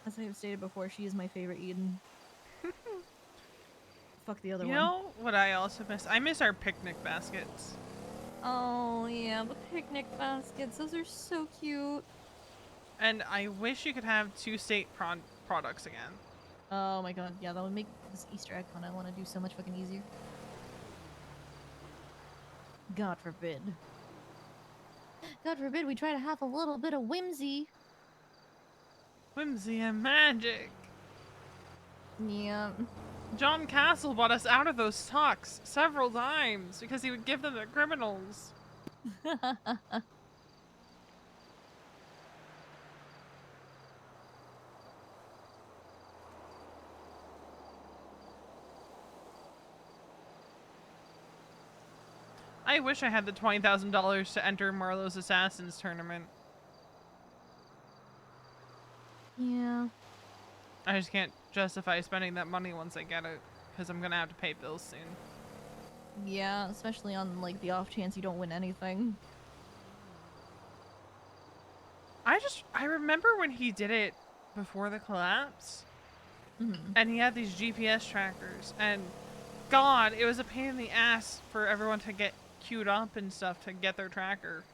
As I have stated before, she is my favorite Eden. Fuck the other You one. know what I also miss? I miss our picnic baskets. Oh, yeah, the picnic baskets. Those are so cute. And I wish you could have two state products again. Oh my god, yeah, that would make this Easter egg hunt I want to do so much fucking easier. God forbid. God forbid we try to have a little bit of whimsy. Whimsy and magic. Yeah. John Castle bought us out of those stocks several times because he would give them to criminals. I wish I had the $20,000 to enter Marlowe's Assassins tournament. Yeah. I just can't justify spending that money once I get it, because I'm gonna have to pay bills soon. Yeah, especially on like the off chance you don't win anything. I remember when he did it before the collapse, and he had these GPS trackers, and God, it was a pain in the ass for everyone to get queued up and stuff to get their tracker.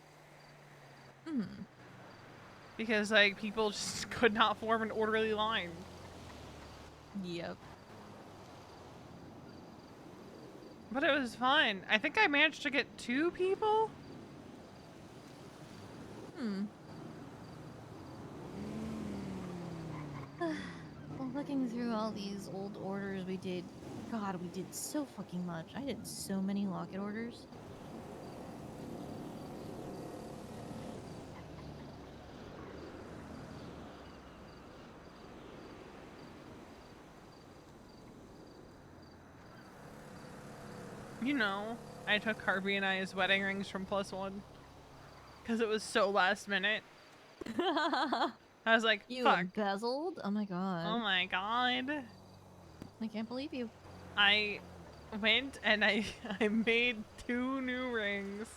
Because like people just could not form an orderly line. Yep. But it was fun. I think I managed to get 2 people. Well, looking through all these old orders we did, God, we did so fucking much. I did so many locket orders. You know, I took Harvey and I's wedding rings from +1 because it was so last minute. I was like, You fuck. embezzled? Oh my god. Oh my god. I can't believe you. I went and I made 2 new rings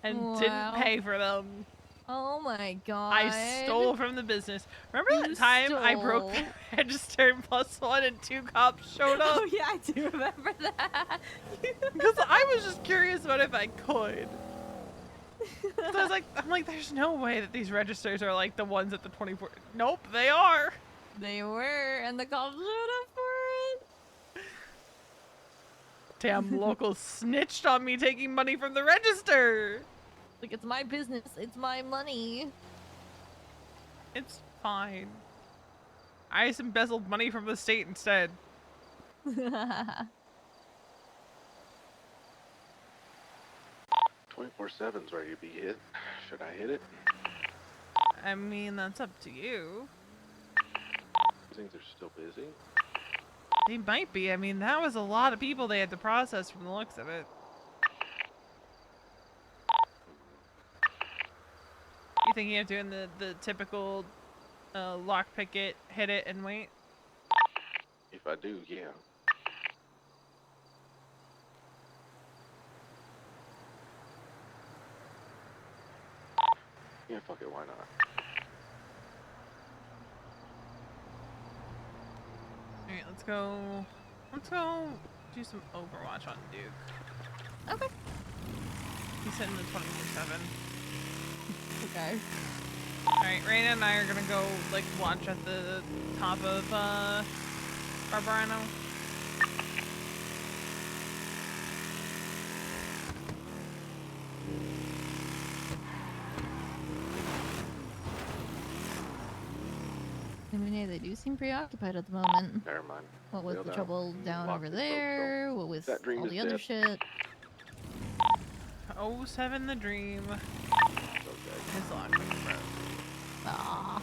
and didn't pay for them. Oh my god. I stole from the business. Remember that time I broke the register in +1 and 2 cops showed up? Oh yeah, I do remember that. Because I was just curious about if I could. So I was like, I'm like, there's no way that these registers are like the ones at the 24. Nope, they are. They were, and the cops showed up for it. Damn local snitched on me taking money from the register. Like, it's my business. It's my money. It's fine. I just embezzled money from the state instead. 24/7's ready to be hit. Should I hit it? I mean, that's up to you. Things are still busy. They might be. I mean, that was a lot of people they had to process from the looks of it. You thinking of doing the typical lockpick it, hit it, and wait? If I do, yeah. Yeah, fuck it, why not? Alright, let's go do some Overwatch on Duke. Okay. He's hitting the 24/7. Okay. Alright, Raina and I are gonna go, like, watch at the top of, Barbarino. I mean, yeah, they do seem preoccupied at the moment. Never mind. What with the Bailed out. trouble down Locked over it, folks, there, what with That dream all is the other dead. shit. 07 the dream. Okay. His lockpick broke. Aww.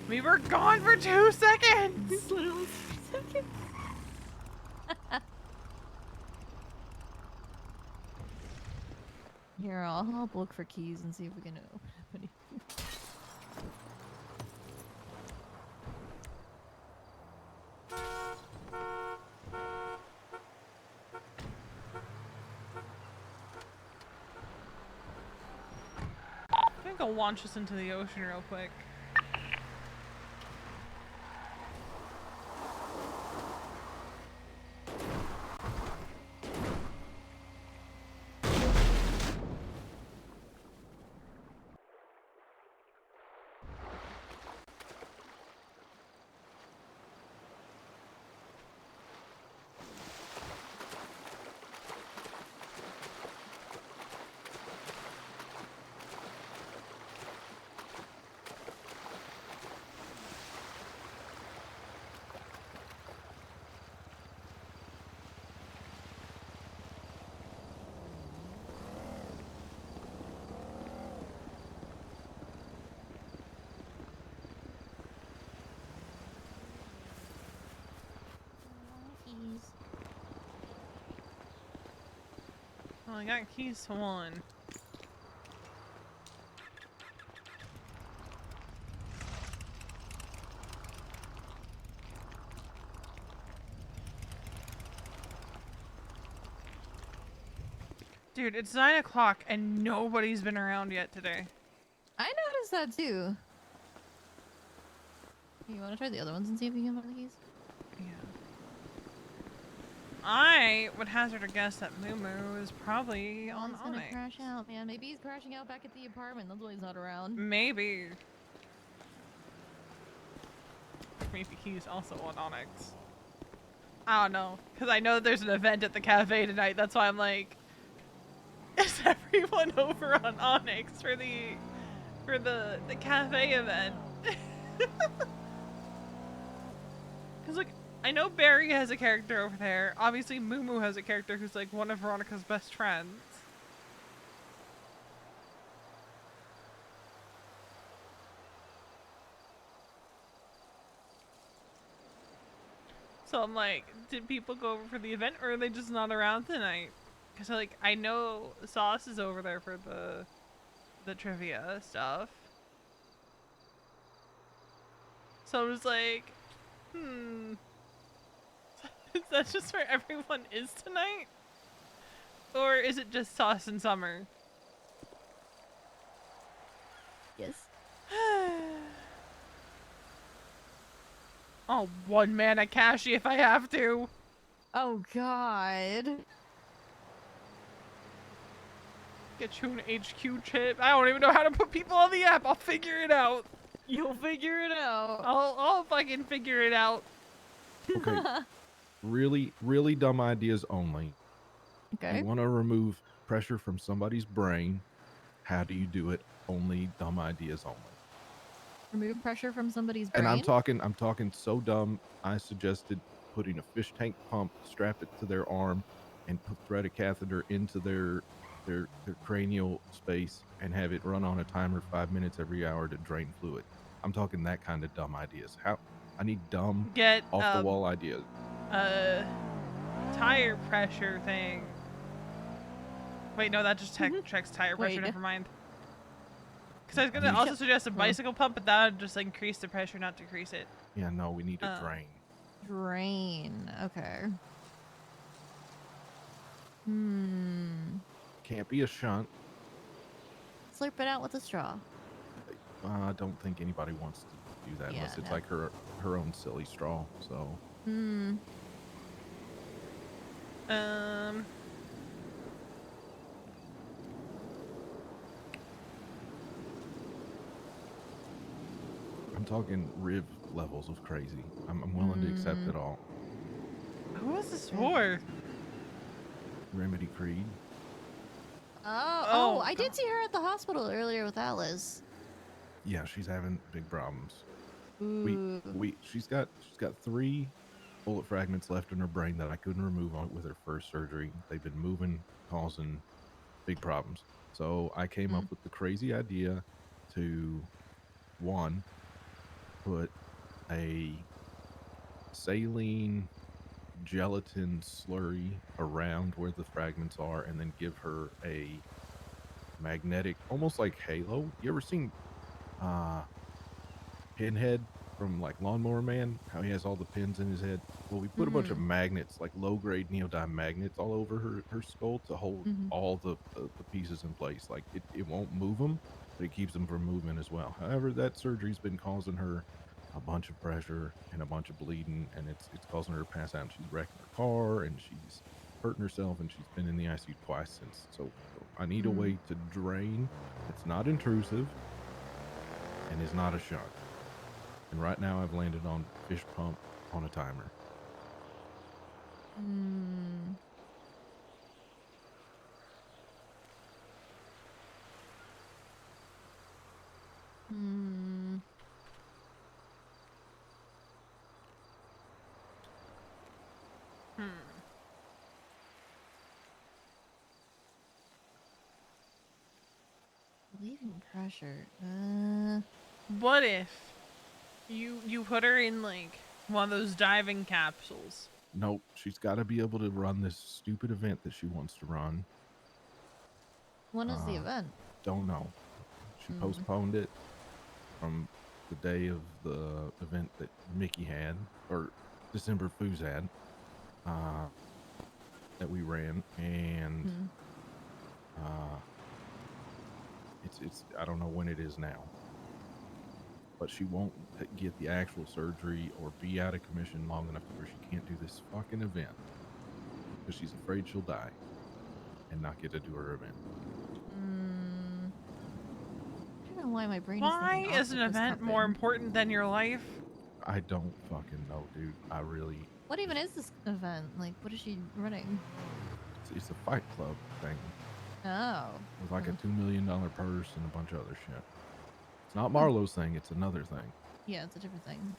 We were gone for 2 seconds! Literally 2 seconds. Here, I'll look for keys and see if we can open up any. I'm gonna go launch us into the ocean real quick. Well, I got keys to one. Dude, it's 9 o'clock and nobody's been around yet today. I noticed that too. You want to try the other ones and see if you can find the keys? Yeah. I would hazard a guess that Moo is probably on He's gonna Onyx. crash out, man. Maybe he's crashing out back at the apartment. That's why he's not around. Maybe. Maybe he's also on Onyx. I don't know, because I know there's an event at the cafe tonight. That's why I'm like, is everyone over on Onyx for the cafe event? Because like, I know Barry has a character over there. Obviously, Moo has a character who's like one of Veronica's best friends. So I'm like, did people go over for the event or are they just not around tonight? Because like, I know Sauce is over there for the trivia stuff. So I'm just like, is that just where everyone is tonight? Or is it just Sauce and Summer? Yes. Oh, one mana Kashi if I have to. Oh god. Get you an HQ chip. I don't even know how to put people on the app. I'll figure it out. You'll figure it out. I'll fucking figure it out. Okay. Really, really dumb ideas only. Okay. You want to remove pressure from somebody's brain. How do you do it? Only dumb ideas only. Remove pressure from somebody's brain. And I'm talking so dumb. I suggested putting a fish tank pump, strap it to their arm, and thread a catheter into their cranial space and have it run on a timer 5 minutes every hour to drain fluid. I'm talking that kind of dumb ideas. I need dumb, Get off the wall ideas. Tire pressure thing. Wait, no, that just checks tire pressure. Wait. Never mind. Because I was gonna also suggest a bicycle pump, but that would just increase the pressure, not decrease it. Yeah, no, we need a drain. Drain. Okay. Can't be a shunt. Slurp it out with a straw. I don't think anybody wants to do that unless it's no. like her own silly straw. So. I'm talking Riv levels of crazy. I'm willing to accept it all. Who was this for? Remedy Creed. Oh, I did see her at the hospital earlier with Alice. Yeah, she's having big problems. Ooh. She's got 3 bullet fragments left in her brain that I couldn't remove with her first surgery. They've been moving, causing big problems. So I came up with the crazy idea to, one, put a saline gelatin slurry around where the fragments are and then give her a magnetic, almost like halo. You ever seen Pinhead from like Lawnmower Man, how he has all the pins in his head? Well, we put a bunch of magnets, like low-grade neodyme magnets, all over her skull to hold all the pieces in place. Like it won't move them, but it keeps them from moving as well. However, that surgery's been causing her a bunch of pressure and a bunch of bleeding, and it's causing her to pass out, and she's wrecking her car, and she's hurting herself, and she's been in the ICU twice since. So I need a way to drain. It's not intrusive and is not a shock. And right now I've landed on fish pump on a timer. Relieving pressure. What if you put her in like one of those diving capsules? Nope, she's got to be able to run this stupid event that she wants to run. When is the event? Don't know. She postponed it from the day of the event that Mickey had, or December Foos had, that we ran, and it's I don't know when it is now, but she won't get the actual surgery or be out of commission long enough to where she can't do this fucking event because she's afraid she'll die and not get to do her event. I don't know why my brain Why is is an event more important than your life? I don't fucking know, dude. I really. What even is this event? Like, what is she running? It's a fight club thing. Oh. With like a $2 million purse and a bunch of other shit. It's not Marlowe's thing, it's another thing. Yeah, it's a different thing.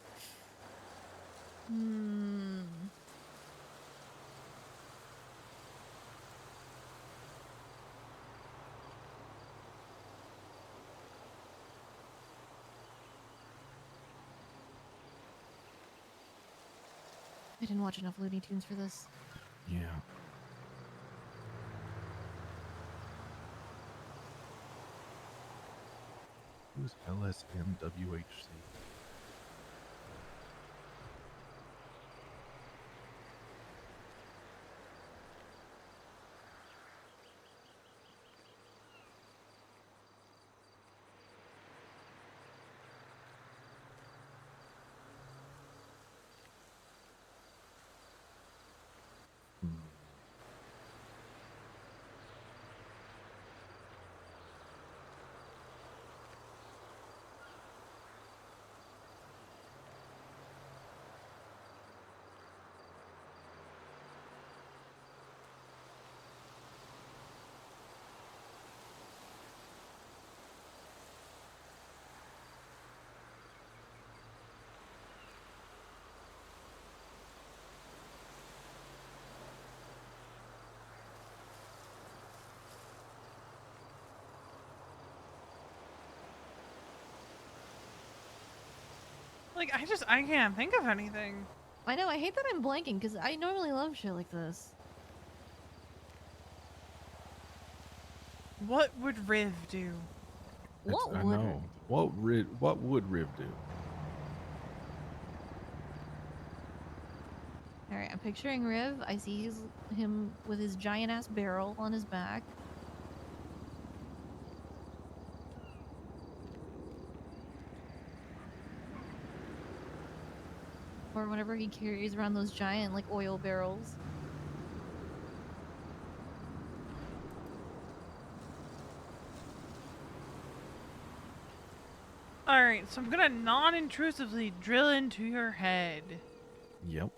I didn't watch enough Looney Tunes for this. Yeah. Who's LSMWHC? Like, I can't think of anything. I know, I hate that I'm blanking because I normally love shit like this. What would Riv do? What I would know. What would Riv do? Alright, I'm picturing Riv. I see him with his giant ass barrel on his back. Or whenever he carries around those giant, like, oil barrels. Alright, so I'm gonna non-intrusively drill into your head. Yep.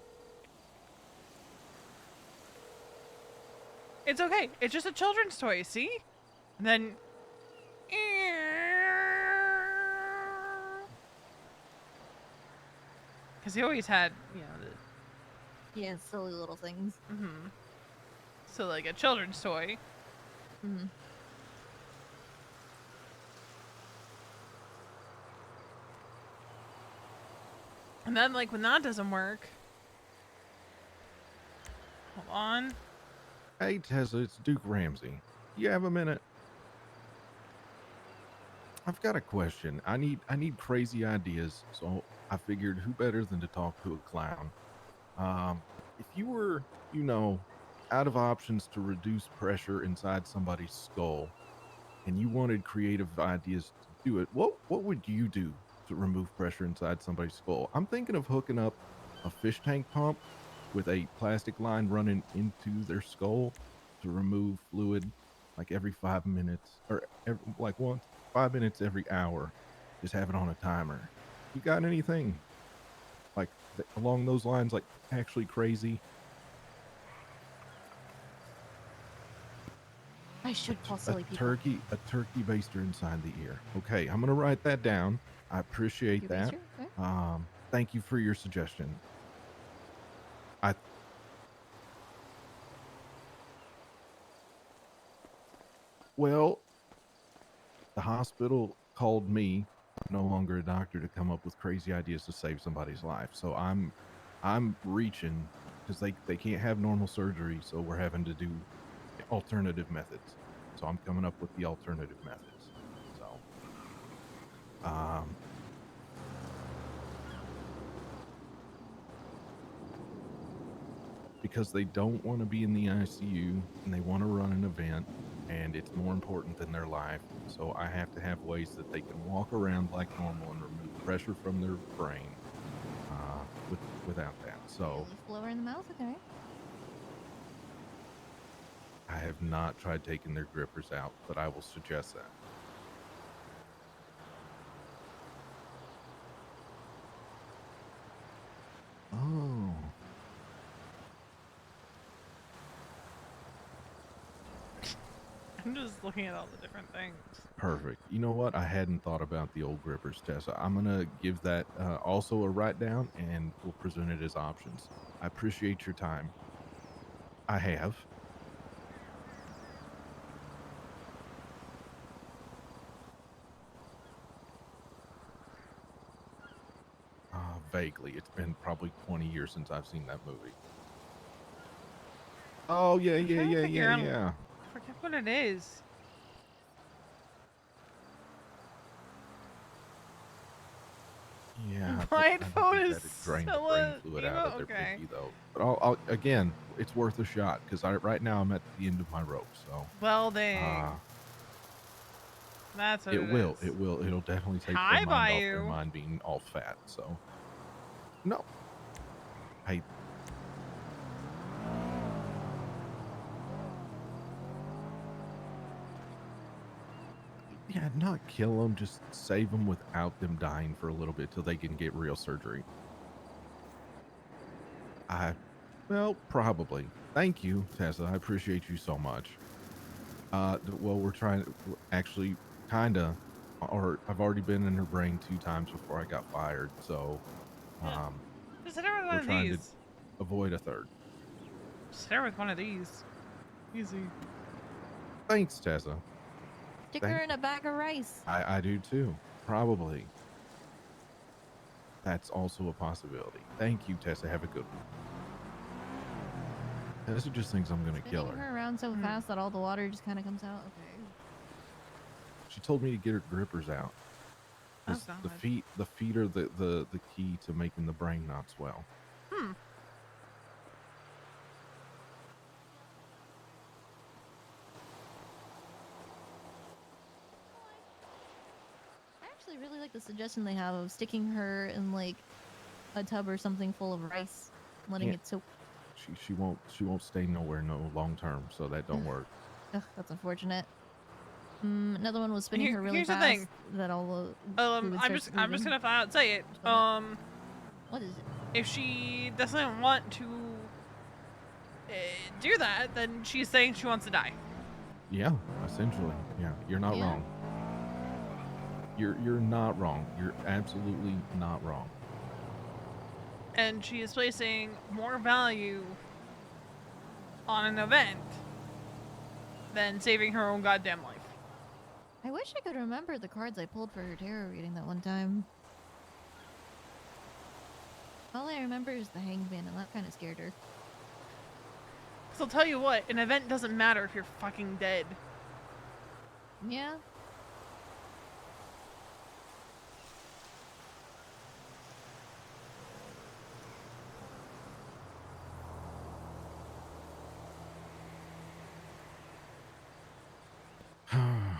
It's okay. It's just a children's toy, see? And then... Because he always had, you know, the... Yeah, silly little things. So, like, a children's toy. And then, like, when that doesn't work... Hold on. Hey, Tessa, it's Duke Ramsey. You have a minute? I've got a question. I need crazy ideas, so I figured who better than to talk to a clown. If you were, you know, out of options to reduce pressure inside somebody's skull, and you wanted creative ideas to do it, what would you do to remove pressure inside somebody's skull? I'm thinking of hooking up a fish tank pump with a plastic line running into their skull to remove fluid like every 5 minutes, or like 5 minutes every hour. Just have it on a timer. You got anything like along those lines, like actually crazy? I should call silly people. A turkey baster inside the ear. Okay, I'm gonna write that down. I appreciate that. Okay. Thank you for your suggestion. Well, the hospital called me, no longer a doctor, to come up with crazy ideas to save somebody's life. So I'm reaching because they can't have normal surgery, so we're having to do alternative methods. So I'm coming up with the alternative methods. So, because they don't want to be in the ICU and they want to run an event, and it's more important than their life. So I have to have ways that they can walk around like normal and remove pressure from their brain without that. So Leaf blower in the mouth, okay. I have not tried taking their grippers out, but I will suggest that. Oh. I'm just looking at all the different things. Perfect. You know what? I hadn't thought about the old grippers, Tessa. I'm going to give that also a write down, and we'll present it as options. I appreciate your time. I have. Vaguely. It's been probably 20 years since I've seen that movie. Oh, yeah. I forget what it is. Yeah. My phone is drained the still brain a fluid out of their okay. picky, though. But I'll again, it's worth a shot because right now I'm at the end of my rope. So welding. That's what it will. is. It'll definitely take Hi, their mind off Bayou. their mind being all fat. So no. Yeah, not kill them, just save them without them dying for a little bit till they can get real surgery. Well, probably. Thank you, Tessa. I appreciate you so much. Well, we're trying to actually kinda, or I've already been in her brain 2 times before I got fired, so Just hit her with one we're of trying to these. avoid a third. Just hit her with one of these. Easy. Thanks, Tessa. Stick her in a bag of rice. I do too. Probably. That's also a possibility. Thank you, Tessa. Have a good one. Tessa just thinks I'm gonna kill Spinning her. her around so fast that all the water just kind of comes out. Okay. She told me to get her grippers out. Oh, The feet are the key to making the brain not swell. I actually really like the suggestion they have of sticking her in like a tub or something full of rice, letting it soak. She won't stay nowhere long term, so that don't work. Ugh, that's unfortunate. Another one was spinning her really here's fast. The thing. That all the I'm just gonna flat out say it. What is it? If she doesn't want to do that, then she's saying she wants to die. Yeah, essentially. Yeah, you're not wrong. You're not wrong. You're absolutely not wrong. And she is placing more value on an event than saving her own goddamn life. I wish I could remember the cards I pulled for her tarot reading that one time. All I remember is the Hanged Man, and that kind of scared her. So I'll tell you what, an event doesn't matter if you're fucking dead. Yeah.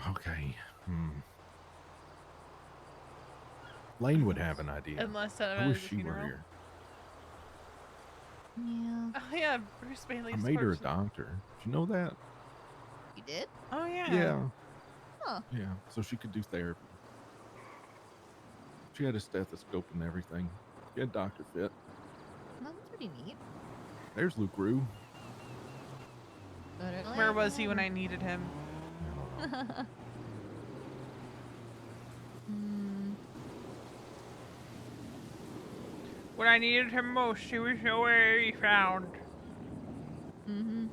Okay. Lane would have an idea. Unless I wish she were here. Yeah. Oh yeah, Bruce Bailey. I made her a doctor. Did you know that? You did? Oh yeah. Yeah. Huh. Yeah, so she could do therapy. She had a stethoscope and everything. She had Dr. Fit. That's pretty neat. There's Luke Rue. Where was he when I needed him? When I needed him most, he was nowhere to be found. Mm-hmm.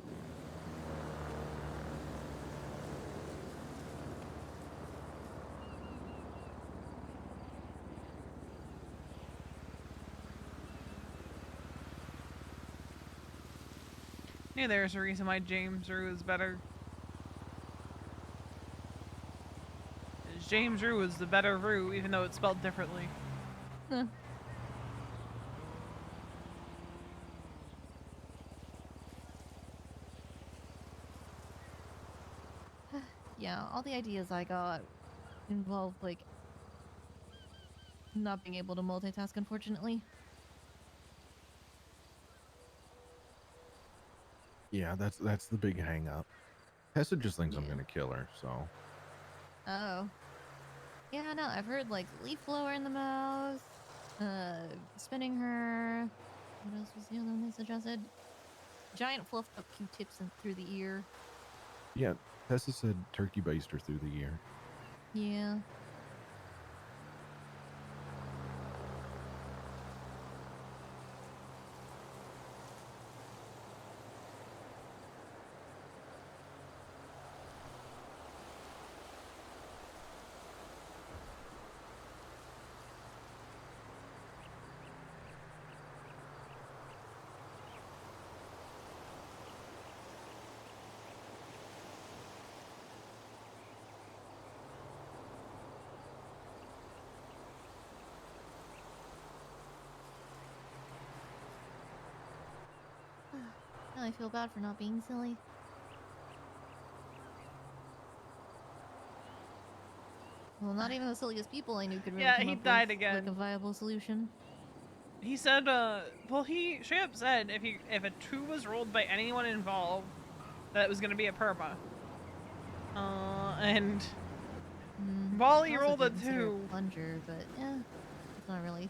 Knew there's a reason why James Rue is better. advantage. James Rue is the better Rue, even though it's spelled differently. Huh. Yeah, all the ideas I got involved, like, not being able to multitask, unfortunately. Yeah, that's the big hang up. Tessa just thinks I'm Yeah. gonna kill her, so. Oh. Yeah, no, I've heard, like, leaf blower in the mouth, spinning her. What else was the other one they suggested? Giant fluffed up Q-tips through the ear. Yeah, Tessa said turkey baster through the ear. Yeah. Now I feel bad for not being silly. Well, not even the silliest people I knew could really Yeah, come he up died with, again. like, a viable solution. He said, well, he straight up said if a 2 was rolled by anyone involved, that it was gonna be a perma. And while he Also rolled a could consider 2, plunger, but yeah, it's not really.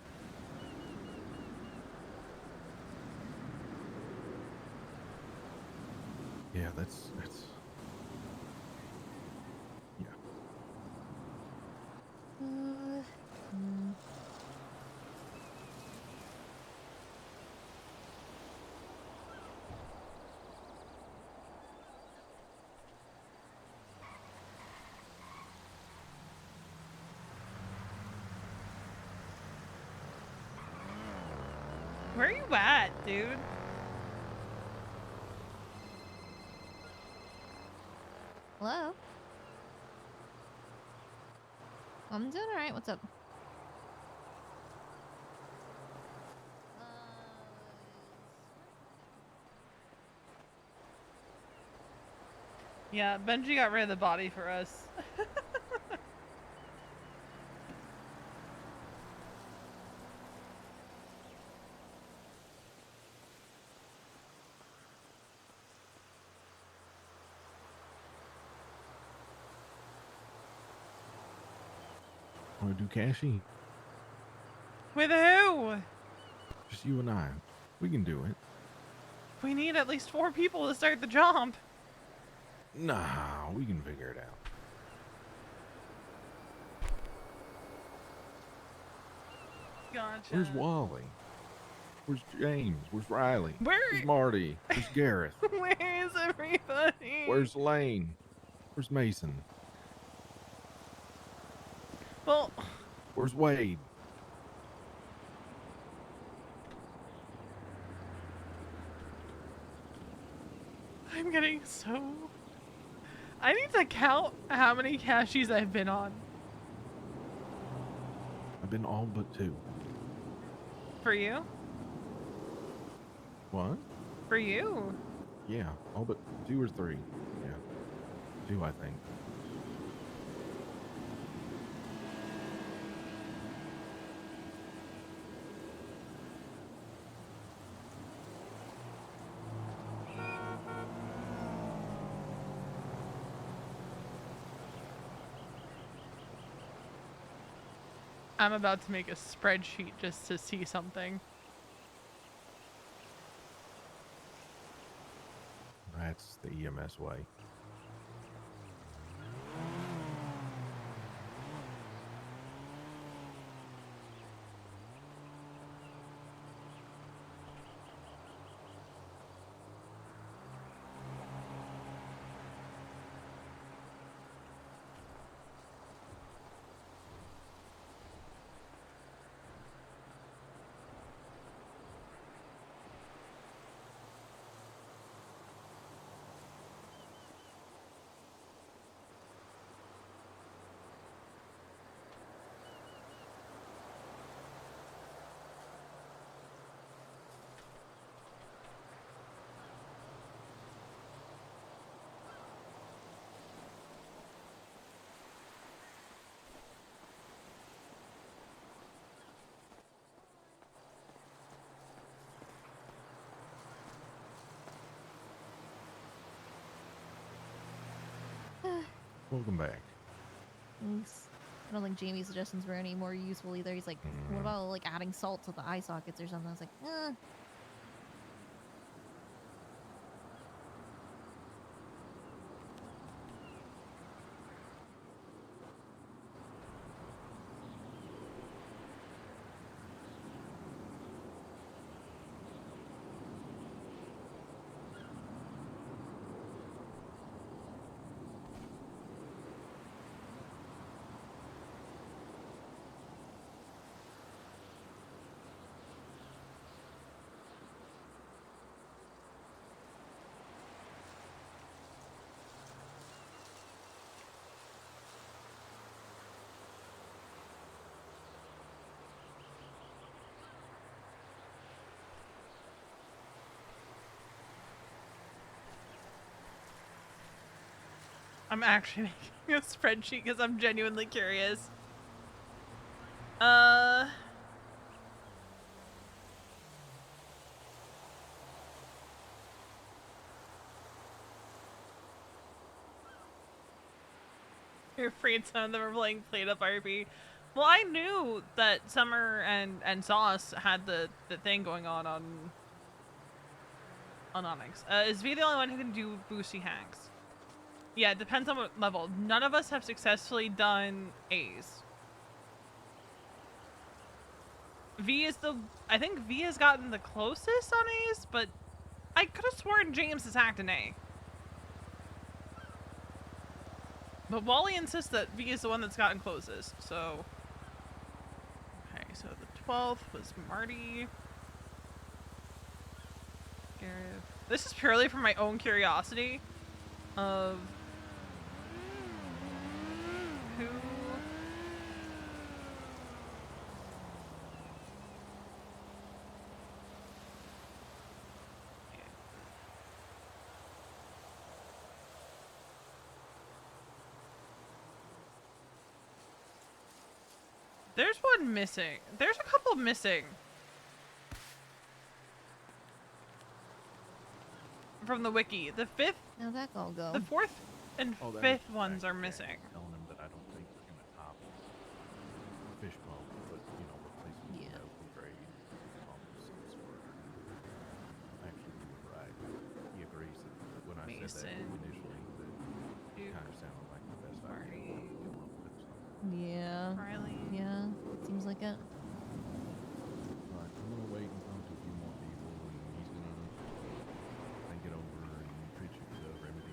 Yeah, that's yeah. where are you at, dude? Hello? I'm doing alright, what's up? Yeah, Benji got rid of the body for us. Wanna do cashy? With who? Just you and I. We can do it. We need at least 4 people to start the jump. Nah, we can figure it out. Gotcha. Where's Wally? Where's James? Where's Riley? Where's Marty? Where's Gareth? Where's everybody? Where's Lane? Where's Mason? Well, where's Wade? I'm getting so... I need to count how many cashies I've been on. I've been all but 2. For you? What? For you? Yeah, all but 2 or 3. Yeah, 2 I think. I'm about to make a spreadsheet just to see something. That's the EMS way. Welcome back. Thanks. I don't think Jamie's suggestions were any more useful either. He's like, what about like adding salt to the eye sockets or something? I was like, I'm actually making a spreadsheet because I'm genuinely curious. You're afraid some of them are playing Play-Doh Barbie. Well, I knew that Summer and Sauce had the thing going on Onyx. Is V the only one who can do boosty hacks? Yeah, it depends on what level. None of us have successfully done A's. I think V has gotten the closest on A's, but I could have sworn James has hacked an A. But Wally insists that V is the one that's gotten closest, so... Okay, so the 12th was Marty. Gareth. This is purely from my own curiosity of who... There's one missing. There's a couple missing. From the wiki. The 5th... how'd that all go? The 4th and Oh, that 5th was ones are back missing. Telling him that I don't think we're gonna top fish pump, but you know, replacement with open grade pump of some sort. Actually, you were right. He agrees that when I said that initially, that it kind of sounded like the best idea. Yeah. Riley. Yeah. Seems like it. Alright, I'm gonna wait and talk to a few more people, and he's gonna think it over and pitch it to Remedy.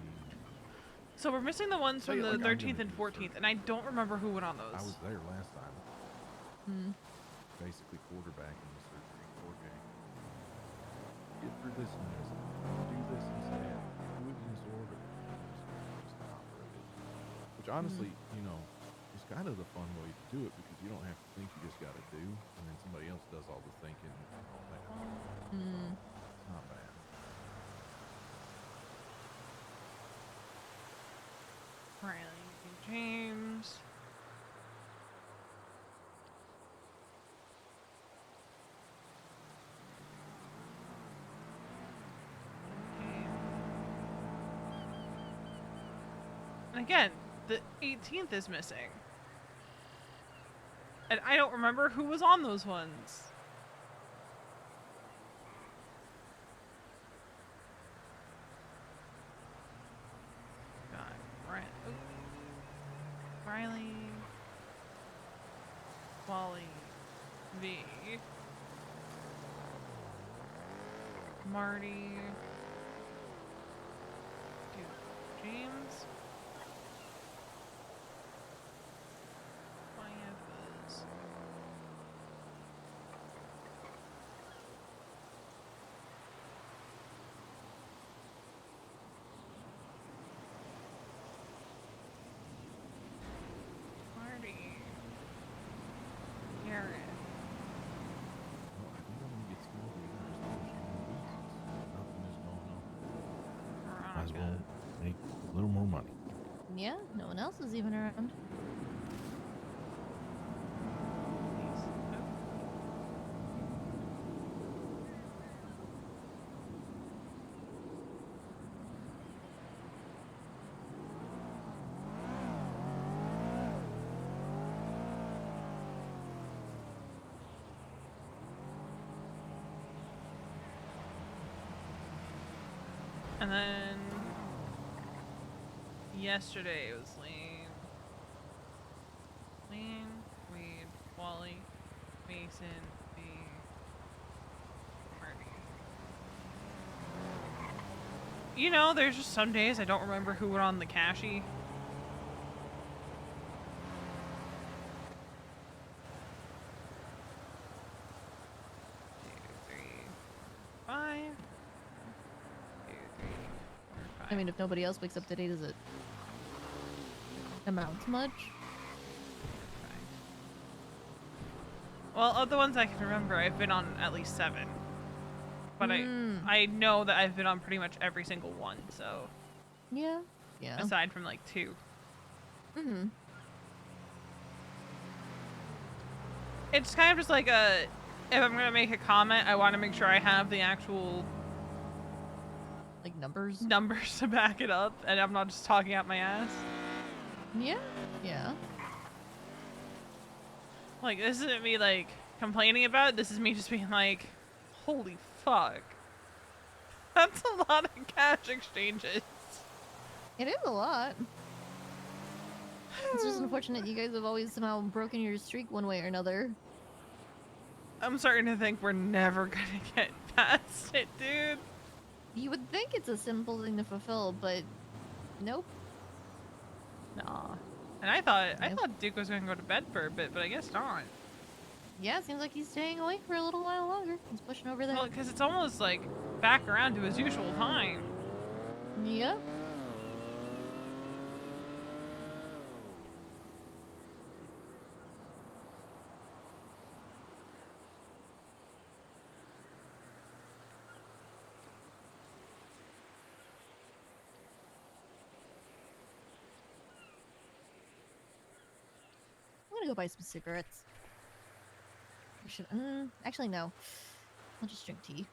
So we're missing the ones from the Like, 13th and 14th, and I don't remember who went on those. I was there last time. Basically quarterbacking the surgery, coordinating. Get through this and this. Do this instead. Do it in this order. Just operate it. Which honestly, you know, is kind of the fun way to do it because you don't have to think, you just got to do, and then somebody else does all the thinking and all that. It's not bad. Riley, James. And again, the 18th is missing. And I don't remember who was on those ones. Riley, Wally, V, Marty, James, Caiaphas, Marty, Garrett. Well, I think I'm gonna get smoother and just push you in weeks. Nothing is going on. Might as well make a little more money. Yeah, no one else is even around. And then yesterday it was Lean, Weed, Wally, Mason, B, Marty. You know, there's just some days I don't remember who went on the cashy. I mean, if nobody else wakes up today, does it amount to much? Well, of the ones I can remember, I've been on at least 7. But I know that I've been on pretty much every single one, so... Yeah. Aside from, like, 2. Mm-hmm. It's kind of just like a... If I'm gonna make a comment, I want to make sure I have the actual... Like, numbers? Numbers to back it up, and I'm not just talking out my ass. Yeah. Yeah. Like, this isn't me, like, complaining about it. This is me just being like, holy fuck. That's a lot of cash exchanges. It is a lot. It's just unfortunate you guys have always somehow broken your streak one way or another. I'm starting to think we're never gonna get past it, dude. You would think it's a simple thing to fulfill, but nope. Nah. And I thought Duke was gonna go to bed for a bit, but I guess not. Yeah, it seems like he's staying awake for a little while longer. He's pushing over there. Well, because it's almost like back around to his usual time. Yep. I'm gonna go buy some cigarettes. I should, actually no. I'll just drink tea.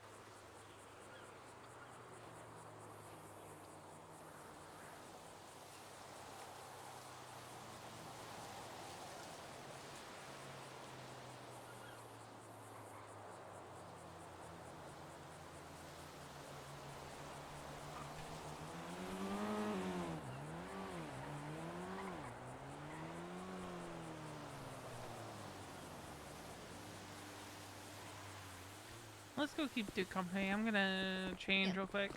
Let's go keep Duke company. I'm gonna change real quick.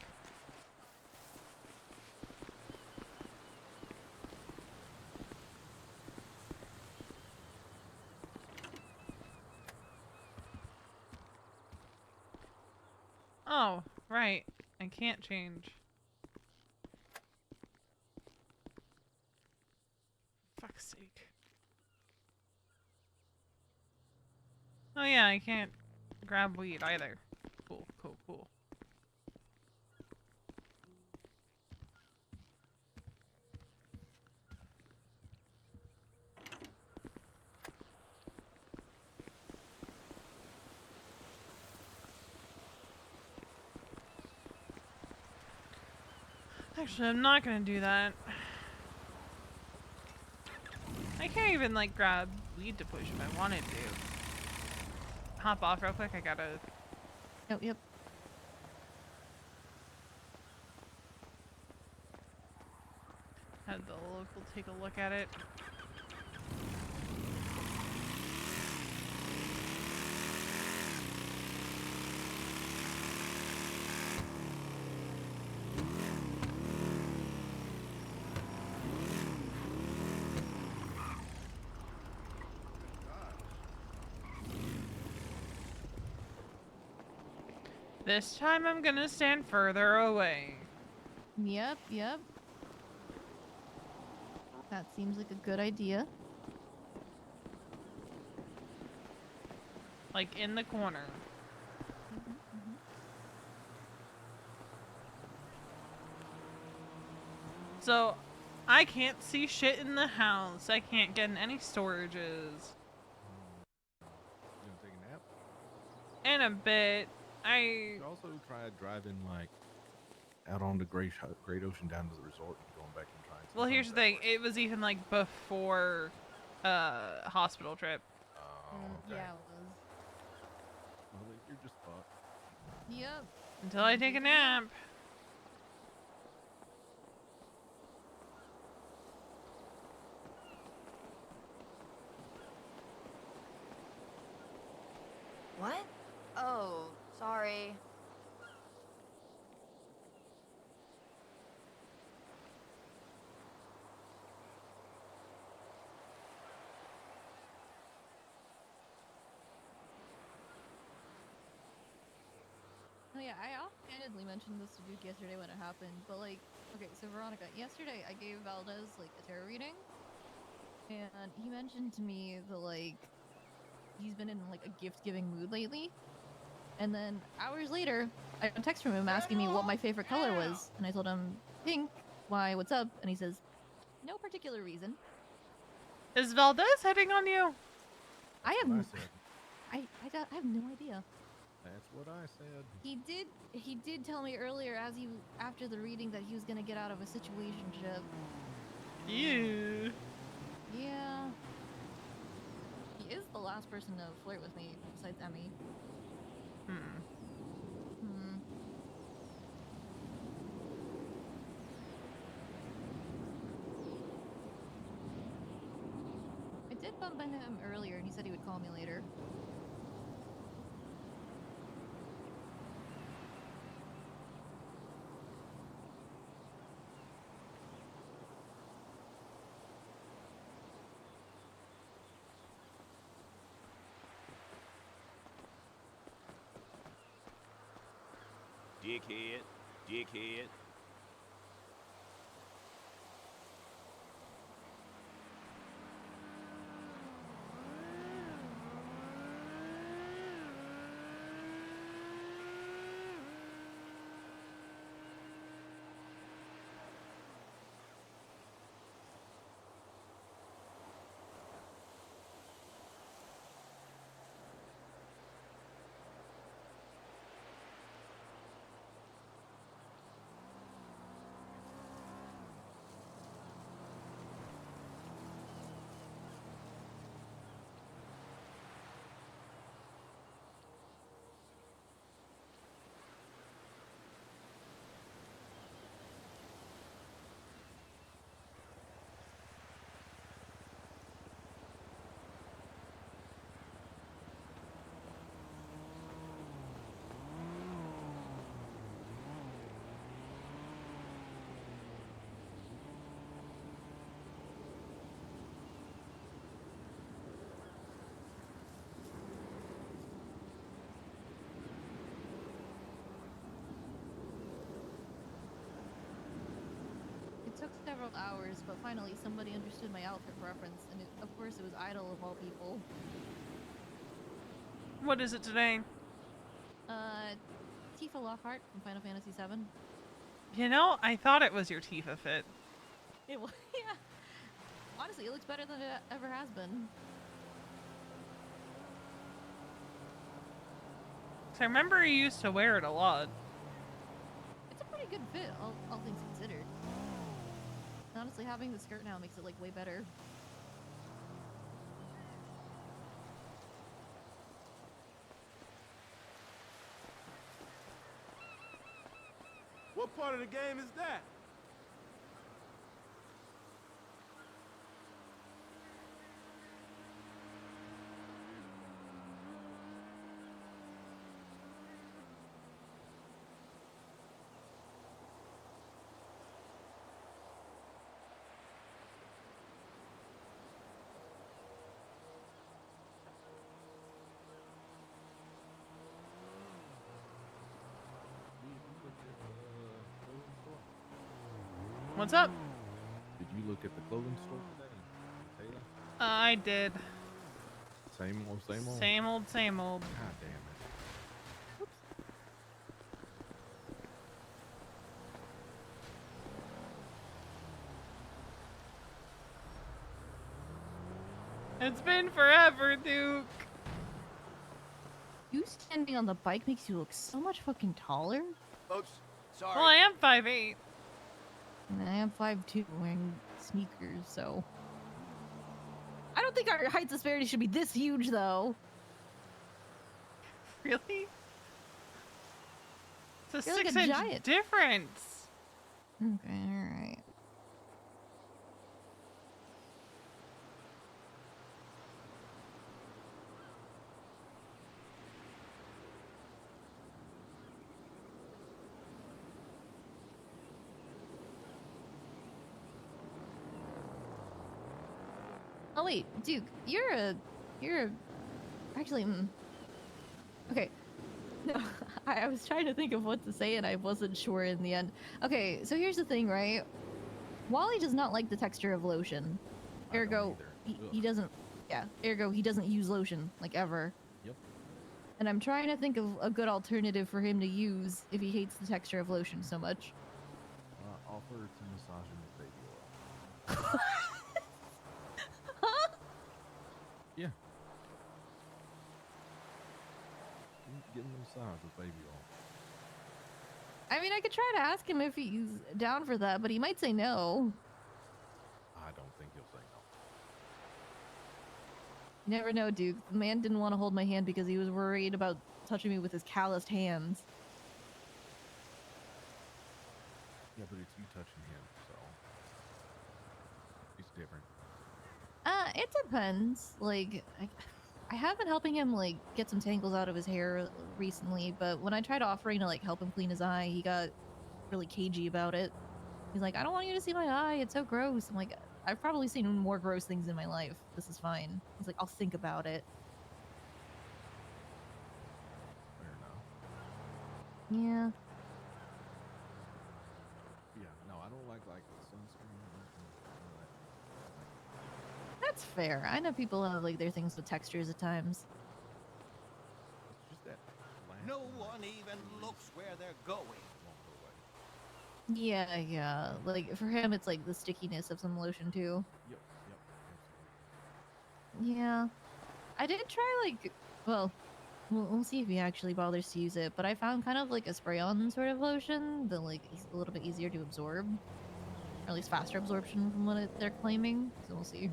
Oh, right. I can't change. Fuck's sake. Oh yeah, I can't grab weed either. Cool, cool, cool. Actually, I'm not gonna do that. I can't even, like, grab weed to push if I wanted to. Hop off real quick, I gotta... Oh, yep. Have the local take a look at it. This time I'm gonna stand further away. Yep, yep. That seems like a good idea. Like in the corner. So, I can't see shit in the house. I can't get in any storages. You gonna take a nap? In a bit. You could also try driving like out on the Great Ocean down to the resort and going back and trying. Well, here's the thing. It was even like before hospital trip. Oh, Yeah, okay. it was. Well, you're just fucked. Yep. Until I take a nap. Yeah, I offhandedly mentioned this to Duke yesterday when it happened, but like, okay, so Veronica, yesterday I gave Valdez like a tarot reading, and he mentioned to me that like he's been in like a gift-giving mood lately, and then hours later I got a text from him asking me what my favorite color was, and I told him pink. Why? What's up? And he says, no particular reason. Is Valdez hitting on you? I What I have, said. I have no idea. That's what I said. He did tell me earlier after the reading that he was gonna get out of a situationship. Ew. Yeah. He is the last person to flirt with me besides Emmy. I did bump into him earlier and he said he would call me later. Dickhead. Dickhead. It took several hours, but finally somebody understood my outfit preference, and of course it was Idol of all people. What is it today? Tifa Lockhart from Final Fantasy VII. You know, I thought it was your Tifa fit. It was, yeah. Honestly, it looks better than it ever has been. So I remember you used to wear it a lot. It's a pretty good fit, all things considered. Honestly, having the skirt now makes it like way better. What part of the game is that? What's up? Did you look at the clothing store today, Taylor? I did. Same old, same old? Same old, same old. God damn it. It's been forever, Duke. You standing on the bike makes you look so much fucking taller. Oops, sorry. Well, I am 5'8". And I am 5'2", wearing sneakers, so... I don't think our height disparity should be this huge, though. Really? It's a You're like a 6-inch giant. difference. Okay, alright. Oh wait, Duke, you're a... Actually, okay. No, I was trying to think of what to say and I wasn't sure in the end. Okay, so here's the thing, right? Wally does not like the texture of lotion. Ergo, he doesn't. Yeah, ergo, he doesn't use lotion, like, ever. Yep. And I'm trying to think of a good alternative for him to use if he hates the texture of lotion so much. Offer to massage him with baby oil. Yeah. Give him a massage with baby oil. I mean, I could try to ask him if he's down for that, but he might say no. I don't think he'll say no. You never know, Duke. The man didn't want to hold my hand because he was worried about touching me with his calloused hands. Yeah, but it's you touching him, so it's different. It depends. Like, I have been helping him, like, get some tangles out of his hair recently, but when I tried offering to, like, help him clean his eye, he got really cagey about it. He's like, I don't want you to see my eye. It's so gross. I'm like, I've probably seen more gross things in my life. This is fine. He's like, I'll think about it. Fair enough. Yeah. Yeah, no, I don't like sunscreen or anything like that. That's fair. I know people have, like, their things with textures at times. It's just that No one even looks where they're going. Yeah, yeah. Like, for him, it's like the stickiness of some lotion, too. Yep. Yeah. I did try, like, well, we'll see if he actually bothers to use it, but I found kind of like a spray-on sort of lotion that, like, is a little bit easier to absorb. Or at least faster absorption from what they're claiming, so we'll see.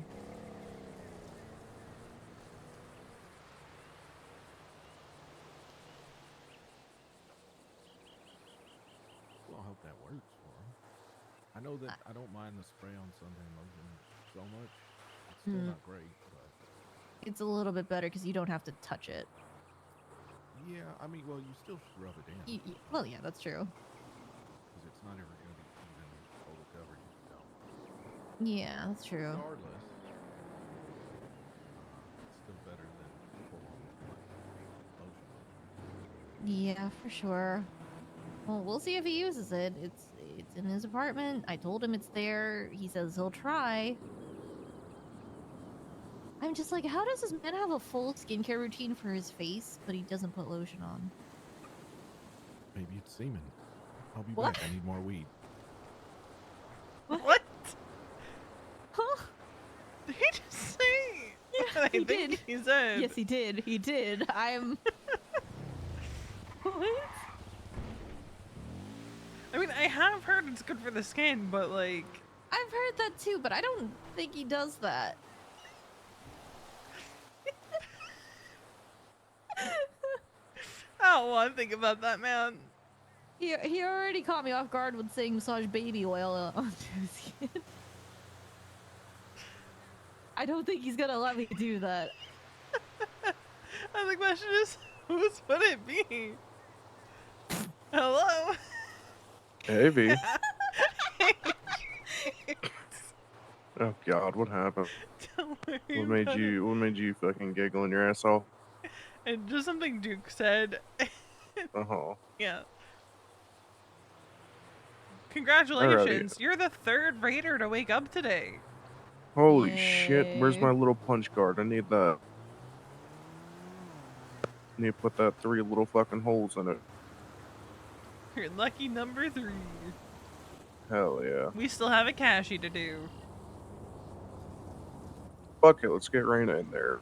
Well, I hope that works for him. I know that I don't mind the spray-on suntan lotion so much. It's still not great, but It's a little bit better because you don't have to touch it. yeah, I mean, well, you still rub it in. Well, yeah, that's true. Because it's not ever going to be even total coverage if you don't. Yeah, that's true. Regardless, it's still better than full-on lotion. Yeah, for sure. Well, we'll see if he uses it. It's in his apartment. I told him it's there. He says he'll try. I'm just like, how does this man have a full skincare routine for his face, but he doesn't put lotion on? Maybe it's semen. I'll be What? back. I need more weed. What? Huh? Did he just say? Yeah, I he think did. He said. Yes, he did. He did. I'm... What? I mean, I have heard it's good for the skin, but like... I've heard that too, but I don't think he does that. I don't want to think about that, man. He already caught me off guard with saying massage baby oil onto his skin. I don't think he's gonna let me do that. And the question is, whose would it be? Hello? Hey, V. Oh God, what happened? Don't worry What made about you? What made you fucking giggling your ass off? And just something Duke said. Yeah. Congratulations, you're the third raider to wake up today. Holy shit! Where's my little punch card? I need that. Need to put that 3 little fucking holes in it. You're lucky number 3. Hell yeah. We still have a cashy to do. Fuck it, let's get Raina in there.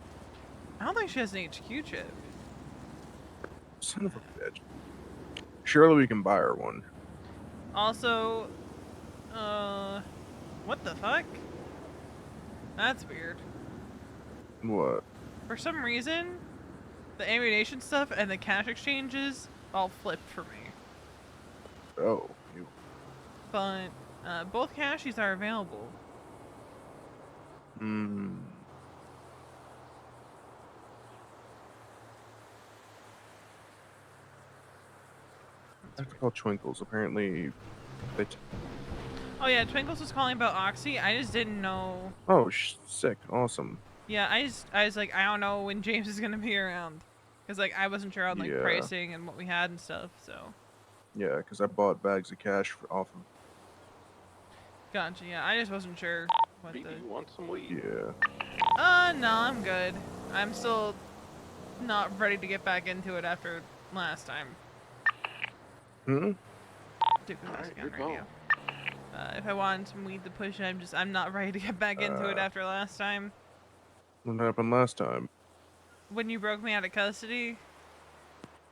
I don't think she has an HQ chip. Son of a bitch. Surely we can buy her one. Also, what the fuck? That's weird. What? For some reason, the ammunition stuff and the cash exchanges all flipped for me. Oh, you. But, both cashies are available. Hmm. I have to call Twinkles. Apparently, they. Oh yeah, Twinkles was calling about Oxy. I just didn't know. Oh, sick. Awesome. Yeah, I was like, I don't know when James is gonna be around. Because like I wasn't sure on like Yeah. pricing and what we had and stuff. So. Yeah, because I bought bags of cash off of. Gotcha. Yeah, I just wasn't sure what Maybe the. you want some weed? Yeah. No, I'm good. I'm still not ready to get back into it after last time. Hmm. Duke was Alright, asking on your radio. If I wanted some weed to push, I'm not ready to get back into it after last time. What happened last time? When you broke me out of custody.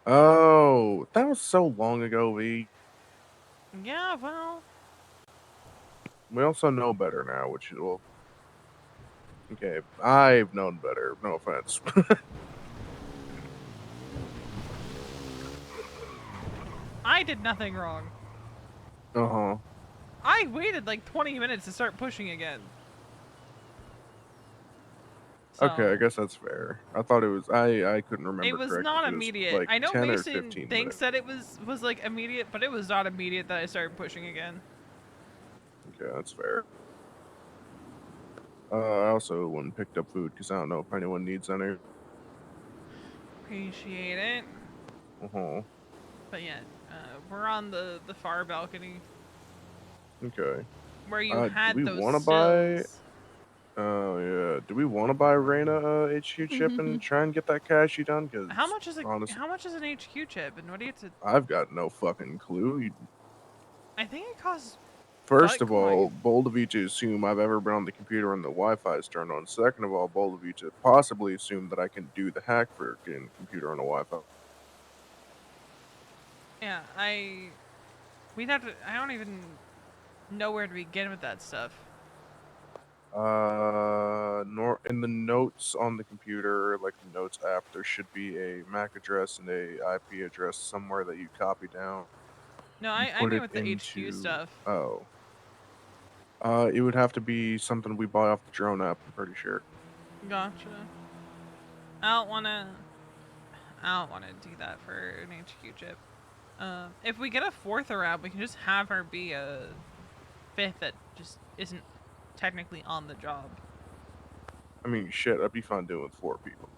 Oh, that was so long ago, V. Yeah, well. We also know better now, which is, well... Okay, I've known better. No offense. I did nothing wrong. Uh-huh. I waited like 20 minutes to start pushing again. So, Okay, I guess that's fair. I thought it was... I couldn't remember it was correctly. not It was immediate. like I know 10 or Mason 15 thinks minutes. that it was like immediate, but it was not immediate that I started pushing again. Okay, that's fair. I also went and picked up food because I don't know if anyone needs any. Appreciate it. Uh-huh. But yeah, we're on the far balcony Okay. where you do had we those want to buy... stills. Oh, yeah. Do we want to buy Reyna HQ chip and try and get that cashy done? Because How much is honestly, how much is an HQ chip, and what do you have to? I've got no fucking clue. I think it costs. First of all, bold of you to assume I've ever been on the computer and the Wi-Fi is turned on. Second of all, bold of you to possibly assume that I can do the hack for getting the computer on the Wi-Fi. Yeah, we'd have to. I don't even know where to begin with that stuff. In the notes on the computer, like the notes app, there should be a MAC address and a IP address somewhere that you copy down. No, I put mean it with the HQ into... stuff. Oh. It would have to be something we buy off the drone app, I'm pretty sure. Gotcha. I don't wanna do that for an HQ chip. If we get a fourth around, we can just have her be a fifth that just isn't technically on the job. I mean, shit, I'd be fine doing with 4 people.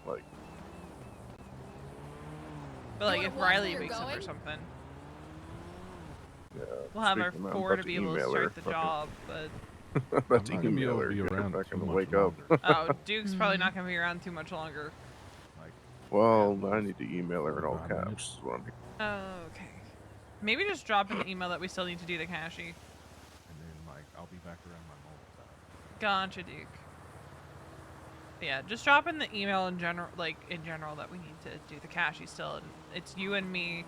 Like... But like if Riley wakes up or something. Yeah, We'll have our speaking of, I'm 4 about to be able to email start her, the fucking- job, but... I'm about to I'm not gonna be email able her, to be get her around back too in the much wake up. Oh, Duke's probably not gonna be around too much longer. Well, I need to email her in all caps. Is what I'm... Okay. Maybe just drop an email that we still need to do the cashy. And then, like, I'll be back around my mobile time. Gotcha, Duke. Yeah, just drop in the email in general, that we need to do the cashy still. And it's you and me,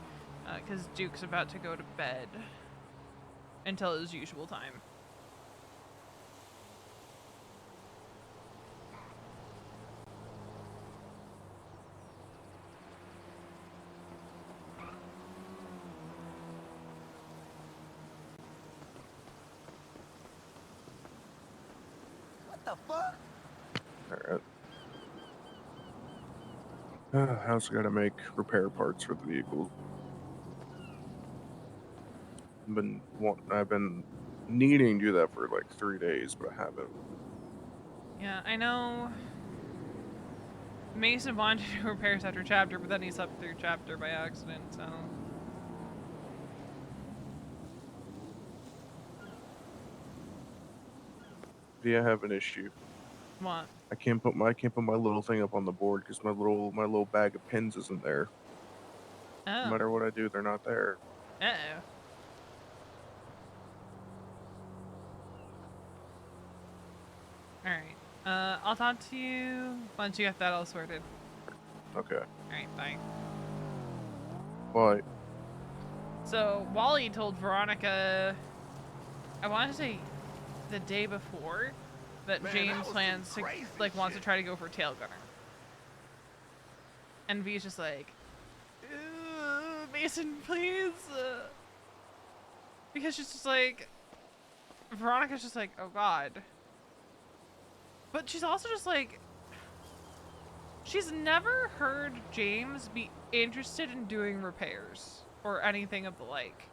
because Duke's about to go to bed until his usual time. What the fuck? Alright. I also gotta make repair parts for the vehicle. I've been needing to do that for like 3 days, but I haven't. Yeah, I know Mason wanted to do repairs after chapter, but then he slept through chapter by accident, so... Yeah, I have an issue. What? I can't put my little thing up on the board because my little bag of pins isn't there. Oh. No matter what I do, they're not there. Uh-oh. Alright. I'll talk to you once you get that all sorted. Okay. Alright, bye. Bye. So, Wally told Veronica, I want to say the day before, that Man, James that was plans some to, crazy wants to shit. try to go for tail gunner. And V's just like, Mason, please. Because she's just like, Veronica's just like, oh god. But she's also just like, she's never heard James be interested in doing repairs or anything of the like.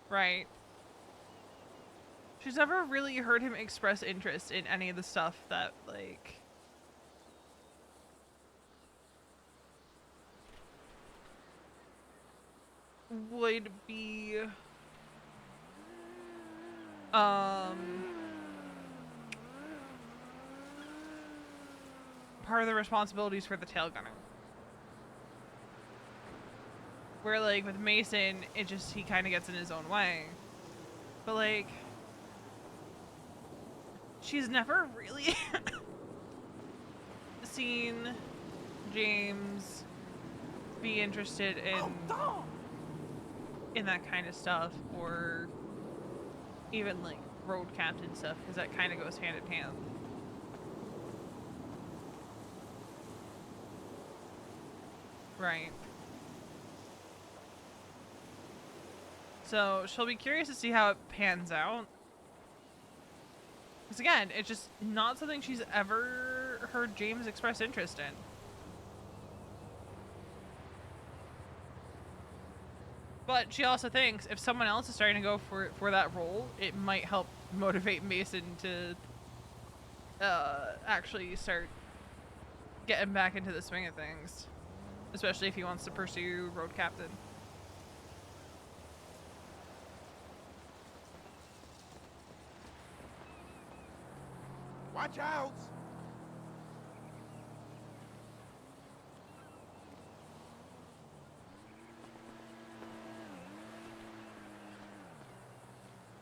Right? She's never really heard him express interest in any of the stuff that, like, would be part of the responsibilities for the tail gunner. Where like with Mason, he kind of gets in his own way. But like, she's never really seen James be interested in that kind of stuff, or even like road captain stuff, because that kind of goes hand in hand. Right. So she'll be curious to see how it pans out. Because again, it's just not something she's ever heard James express interest in. But she also thinks if someone else is starting to go for that role, it might help motivate Mason to actually start getting back into the swing of things. Especially if he wants to pursue road captain. Watch out!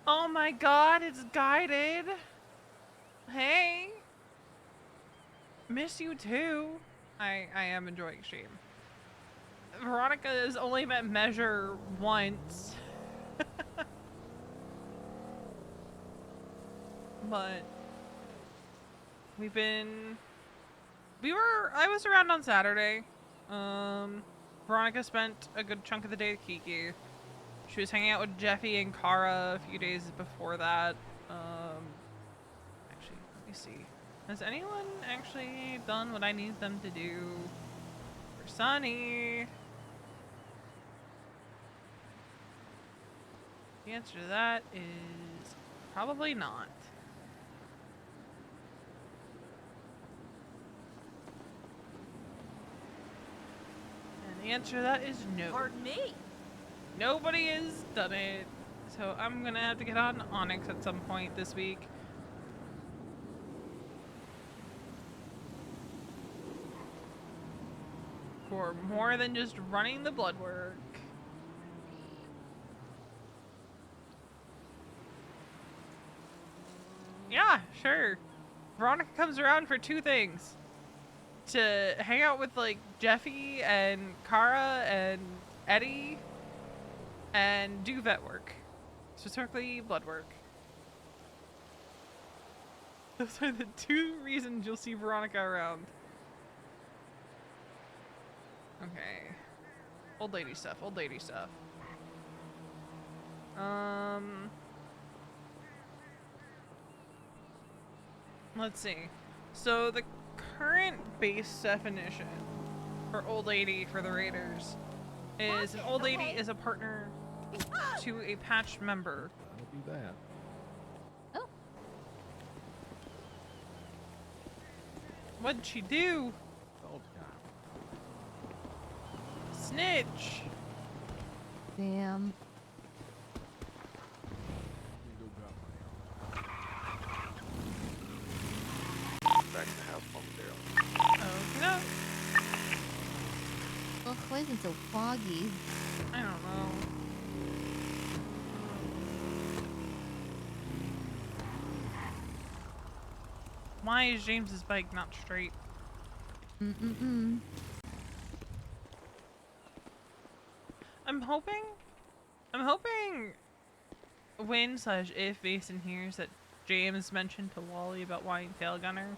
Oh my god, it's guided. Hey. Miss you too. I am enjoying stream. Veronica has only met Measure once. But I was around on Saturday. Veronica spent a good chunk of the day with Kiki. She was hanging out with Jeffy and Kara a few days before that. Actually, let me see. Has anyone actually done what I need them to do for Sunny? The answer to that is probably not. And the answer to that is no. Pardon me? Nobody has done it. So I'm gonna have to get on Onyx at some point this week. For more than just running the blood work. Yeah, sure. Veronica comes around for two things. To hang out with like Jeffy and Kara and Eddie and do vet work. Specifically blood work. Those are the two reasons you'll see Veronica around. Okay. Old lady stuff, old lady stuff. Let's see. So the current base definition for old lady for the Raiders is an old lady is a partner to a patched member. I'll do that. Oh. What'd she do? Dog time. Snitch. Damn. Back to house momentarily. Okay, no. Ugh, why is it so foggy? I don't know. Why is James's bike not straight? Mm-mm-mm. I'm hoping when/if Mason hears that James mentioned to Wally about wanting tail gunner,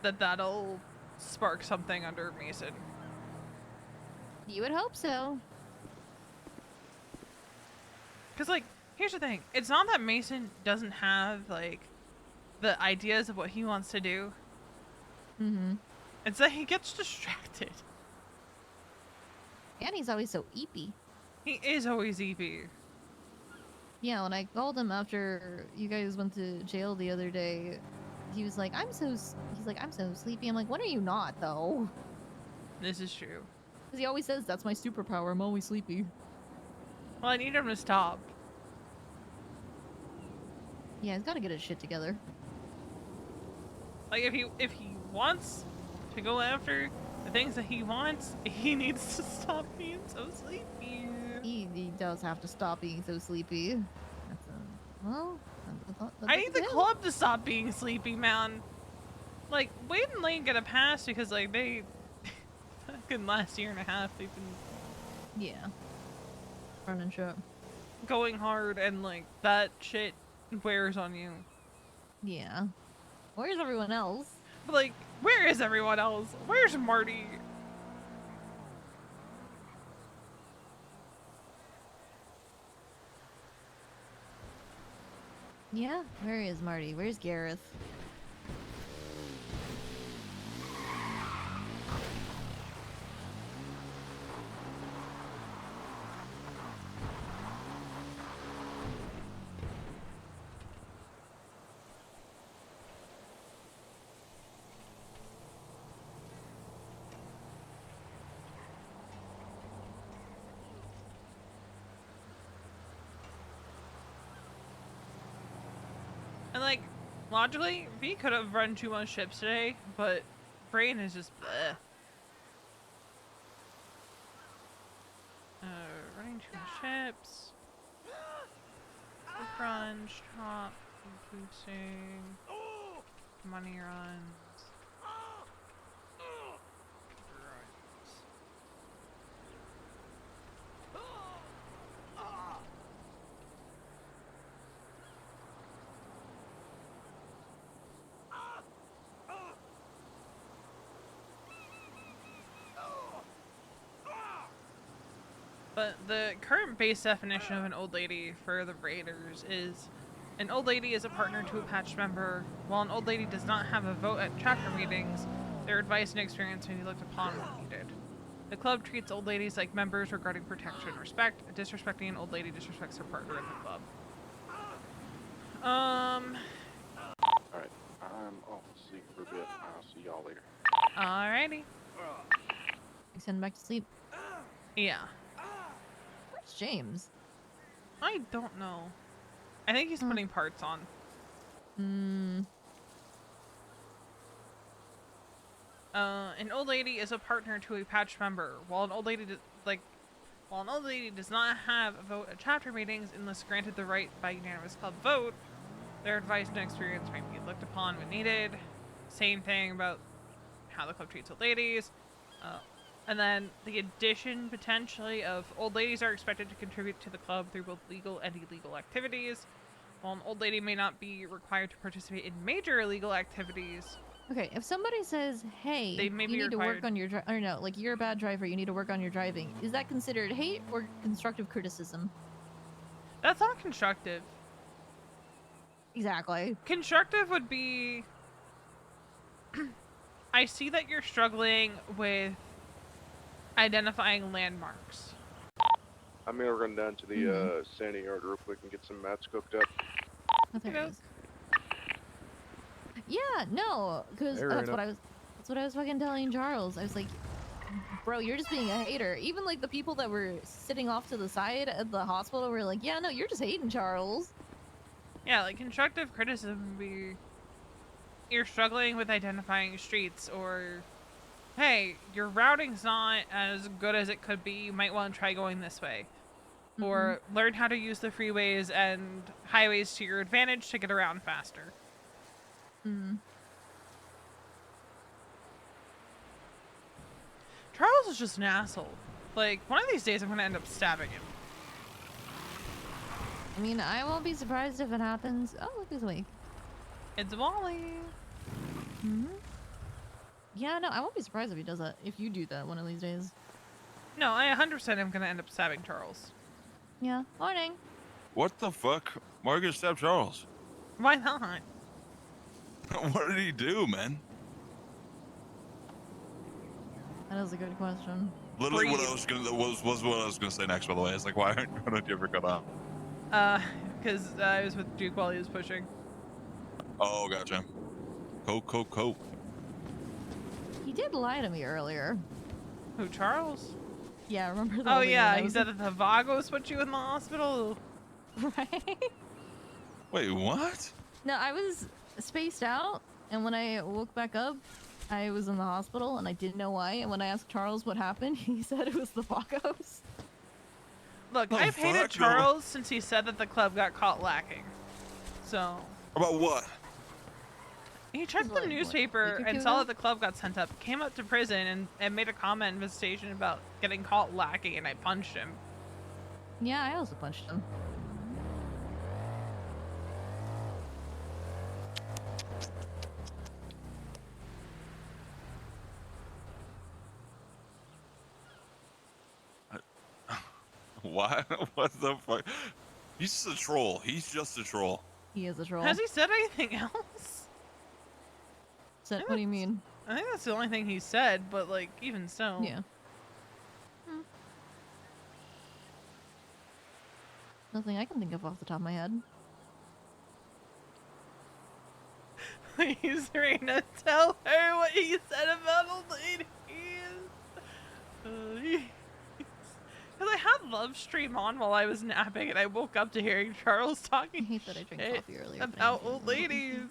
that'll spark something under Mason. You would hope so. Cause like, here's the thing. It's not that Mason doesn't have like the ideas of what he wants to do. Mm-hmm. It's that he gets distracted. And he's always so eepy. He is always eepy. Yeah, when I called him after you guys went to jail the other day, he was like, I'm so sleepy. I'm like, when are you not, though? This is true. Because he always says, that's my superpower, I'm always sleepy. Well, I need him to stop. Yeah, he's gotta get his shit together. Like, if he wants to go after the things that he wants, he needs to stop being so sleepy. He does have to stop being so sleepy. That's well, that's I need the him. club to stop being sleepy, man. Like, Wade and Lane get a pass because, like, they fucking last year and a half they've been running shit, going hard, and like that shit wears on you. Yeah. Where's everyone else? But like, where is everyone else? Where's Marty? Yeah, where is Marty? Where's Gareth? And like, logically, V could have run 2 more ships today, but brain is just bleh. Running 2 ships. Crunch, top, boosting, money runs. But the current base definition of an old lady for the Raiders is an old lady is a partner to a patch member. While an old lady does not have a vote at chapter meetings, their advice and experience may be looked upon when needed. The club treats old ladies like members regarding protection and respect. Disrespecting an old lady disrespects her partner in the club. Alright, I'm off to sleep for a bit. I'll see y'all later. Alrighty. Send him back to sleep. Yeah. Where's James? I don't know. I think he's putting parts on. An old lady is a partner to a patch member. While an old lady does not have a vote at chapter meetings unless granted the right by unanimous club vote, their advice and experience may be looked upon when needed. Same thing about how the club treats old ladies. And then the addition, potentially, of old ladies are expected to contribute to the club through both legal and illegal activities. While an old lady may not be required to participate in major illegal activities. Okay, if somebody says, hey, They may you be need to work required- on your or no, like you're a bad driver, you need to work on your driving, is that considered hate or constructive criticism? That's not constructive. Exactly. Constructive would be... I see that you're struggling with identifying landmarks. I'm gonna run down to the sanding yard real quick and get some mats cooked up. Oh, there it is. Yeah, no, because that's what I was fucking telling Charles. I was like, bro, you're just being a hater. Even like the people that were sitting off to the side at the hospital were like, yeah, no, you're just hating Charles. Yeah, like constructive criticism would be you're struggling with identifying streets, or hey, your routing's not as good as it could be, you might want to try going this way. Or learn how to use the freeways and highways to your advantage to get around faster. Charles is just an asshole. Like, one of these days I'm gonna end up stabbing him. I mean, I won't be surprised if it happens. Oh, look, he's awake. It's Wally. Yeah, no, I won't be surprised if he does that. If you do that one of these days. No, I 100% am gonna end up stabbing Charles. Yeah. Morning. What the fuck? Margaret stabbed Charles. Why not? What did he do, man? That is a good question. Literally, what I was gonna was what I was gonna say next. By the way, it's like, why don't you ever cut out? Because I was with Duke while he was pushing. Oh, gotcha. Cope. He did lie to me earlier. Who, Charles? Yeah, remember the Oh old lady yeah, when I he was- said that the vagos put you in the hospital. Right? Wait, what? No, I was spaced out, and when I woke back up, I was in the hospital, and I didn't know why. And when I asked Charles what happened, he said it was the Vagos. Look, Oh, I've hated fuck, no. Charles since he said that the club got caught lacking. So About what? he checked the newspaper and saw that the club got sent up, came up to prison, and made a comment in visitation about getting caught lacking, and I punched him. Yeah, I also punched him. Why? What the fuck? He's just a troll. He's just a troll. He is a troll. Has he said anything else? What do you mean? I think that's the only thing he said, but like, even so. Yeah. Nothing I can think of off the top of my head. Please, Reina, tell her what he said about old ladies. Because I had Love Stream on while I was napping, and I woke up to hearing Charles talking I hate that I drank shit coffee earlier. about old ladies.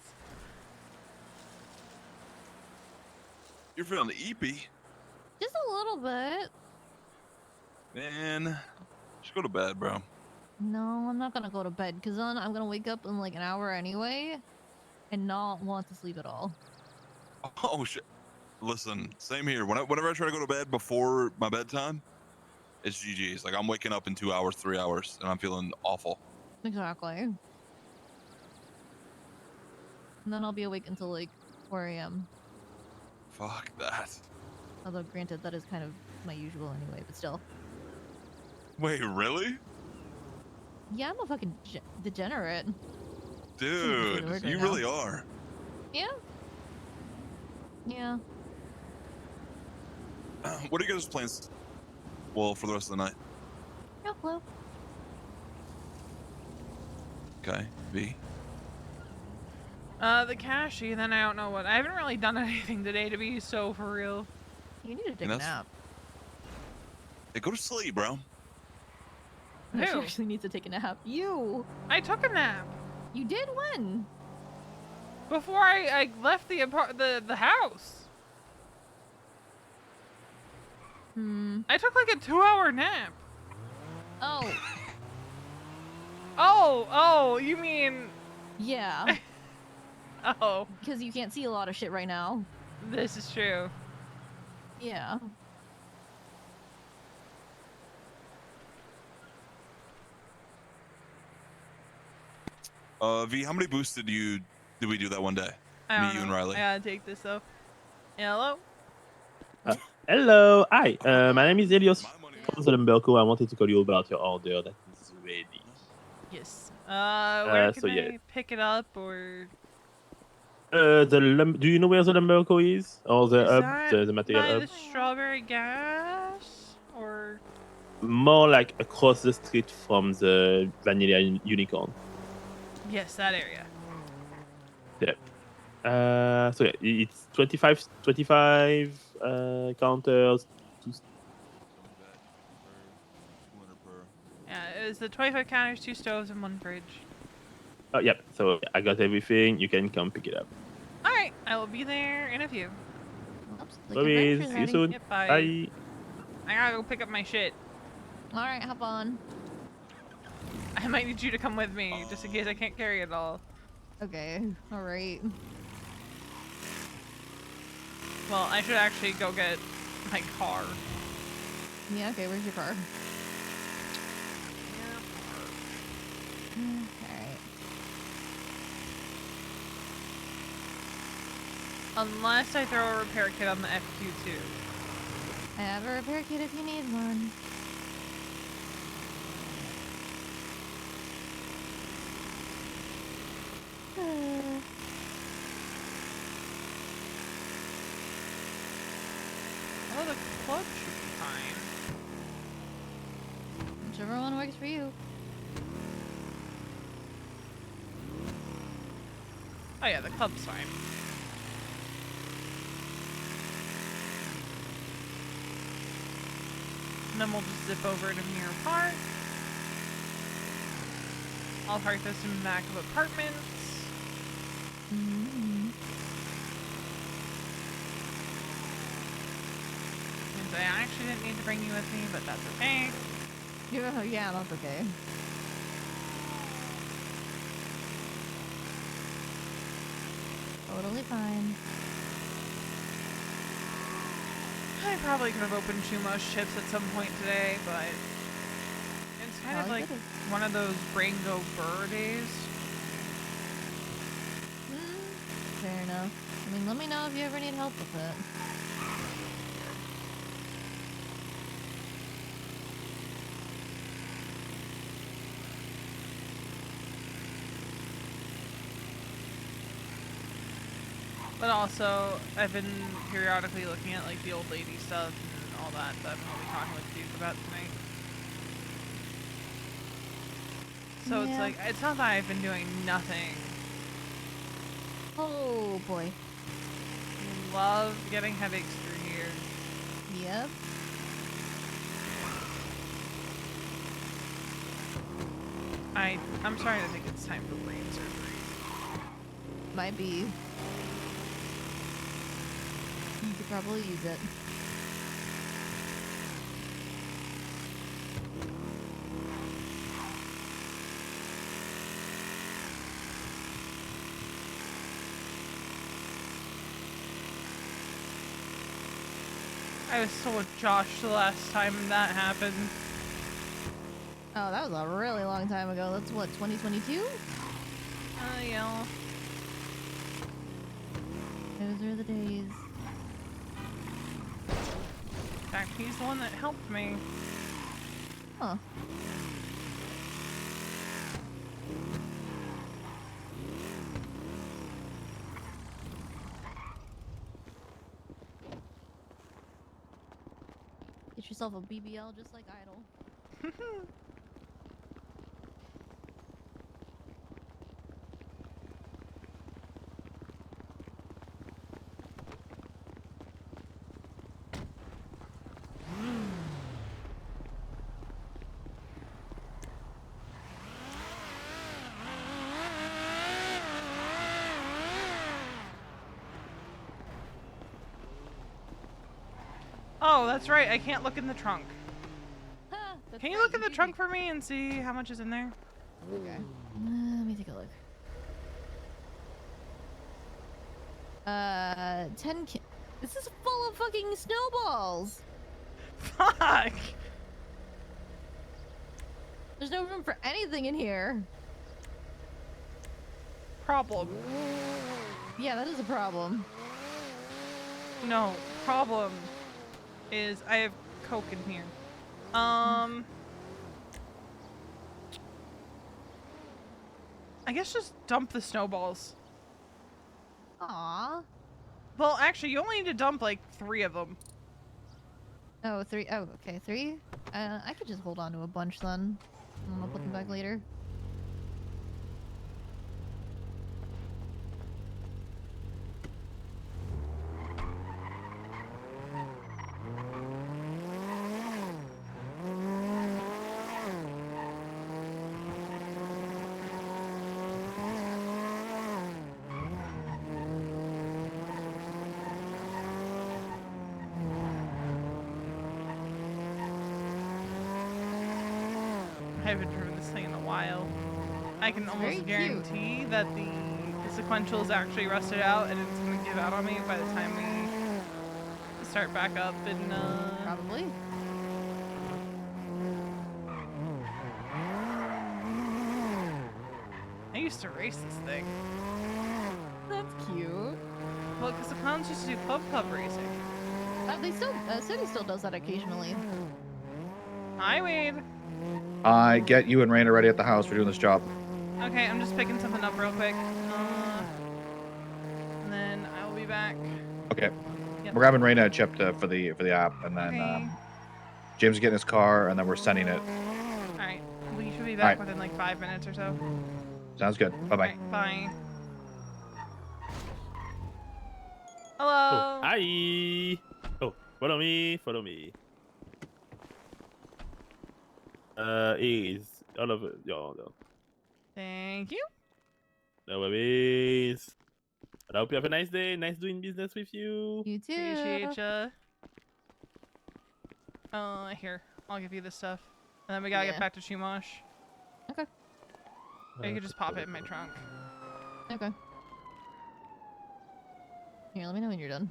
You're feeling eepy. Just a little bit. Man, just go to bed, bro. No, I'm not gonna go to bed, because then I'm gonna wake up in like an hour anyway, and not want to sleep at all. Oh, shit. Listen, same here. Whenever I try to go to bed before my bedtime, it's GG's. Like, I'm waking up in 2 hours, 3 hours, and I'm feeling awful. Exactly. And then I'll be awake until like 4 a.m. Fuck that. Although, granted, that is kind of my usual anyway, but still. Wait, really? Yeah, I'm a fucking degenerate. Dude, Right you now. really are. Yeah. Yeah. What are you guys' plans? Well, for the rest of the night. Yeah, hello. Okay, V. The cashy, then I don't know what. I haven't really done anything today, to be so for real. You need to take a nap. Hey, go to sleep, bro. No, she Who? actually needs to take a nap. You! I took a nap. You did when? Before I left the house. I took like a 2-hour nap. Oh. Oh, you mean... Yeah. Oh. Because you can't see a lot of shit right now. This is true. Yeah. V, how many boosts did we do that one day? I Me, don't you, and know. Riley. I gotta take this though. Hello? Hello, hi. My name is Elios Zelenberko. I wanted to call you about your order that is ready. Yes. Where can so I yeah. pick it up or... Do you know where the Lumberco is? Or the Is hub, that the material by hub? the strawberry gas? Or... More like across the street from the Vanilla Unicorn. Yes, that area. Yeah. So yeah, it's 25 counters. Yeah, it was the 25 counters, 2 stoves, and 1 fridge. Oh, yep. So I got everything. You can come pick it up. Alright, I will be there in a few. Louise, see you soon. Yep, bye. Bye. I gotta go pick up my shit. Alright, hop on. I might need you to come with me, just in case I can't carry it all. Okay, alright. Well, I should actually go get my car. Yeah, okay, where's your car? Alright. Unless I throw a repair kit on the FQ2. I have a repair kit if you need one. Oh, the club should be fine. Whichever one works for you. Oh yeah, the club's fine. And then we'll just zip over to Mirror Park. I'll park this in the back of apartments. And I actually didn't need to bring you with me, but that's okay. Yeah, that's okay. Totally fine. I probably could have opened Shumo's chips at some point today, but it's kind of like one of those brain go burr days. Fair enough. I mean, let me know if you ever need help with it. But also, I've been periodically looking at like the old lady stuff and all that that I'm really talking with Duke about tonight. So it's like, it's not that I've been doing nothing. Oh boy. Love getting headaches through here. Yep. I'm starting to think it's time for brain surgery. Might be. You could probably use it. I was so with Josh the last time that happened. Oh, that was a really long time ago. That's what, 2022? Yeah. Those are the days. In fact, he's the one that helped me. Huh. Get yourself a BBL just like Idol. Oh, that's right. I can't look in the trunk. That's Can you right, look in the trunk for me and see how much is in there? Okay. Let me take a look. 10 This is full of fucking snowballs! Fuck! There's no room for anything in here. Problem. Yeah, that is a problem. No, problem is I have Coke in here. I guess just dump the snowballs. Aww. Well, actually, you only need to dump like 3 of them. Oh, 3. Oh, okay, 3? I could just hold on to a bunch then. And I'll put them back later. I haven't driven this thing in a while. I can It's almost very guarantee that the sequential is actually rusted out and it's gonna give out on me by the time we start back up and Probably. I used to race this thing. That's cute. Well, because the clowns used to do club racing. They still, City still does that occasionally. Hi, Wade. Get you and Raina ready at the house. We're doing this job. Okay, I'm just picking something up real quick. And then I will be back. Okay. Yep. We're grabbing Raina a chip for the app, and then Okay. James is getting his car, and then we're sending it. Alright. We should be back within like 5 minutes or so. Sounds good. Bye bye. Alright, bye. Hello. Oh, hi. Oh, follow me. Follow me. Ease. All of it. Yo. Thank you. No worries. I hope you have a nice day. Nice doing business with you. You too. Appreciate ya. Here. I'll give you this stuff. And then we gotta get back to Chumash. Okay. Or you could just pop it in my trunk. Okay. Here, let me know when you're done.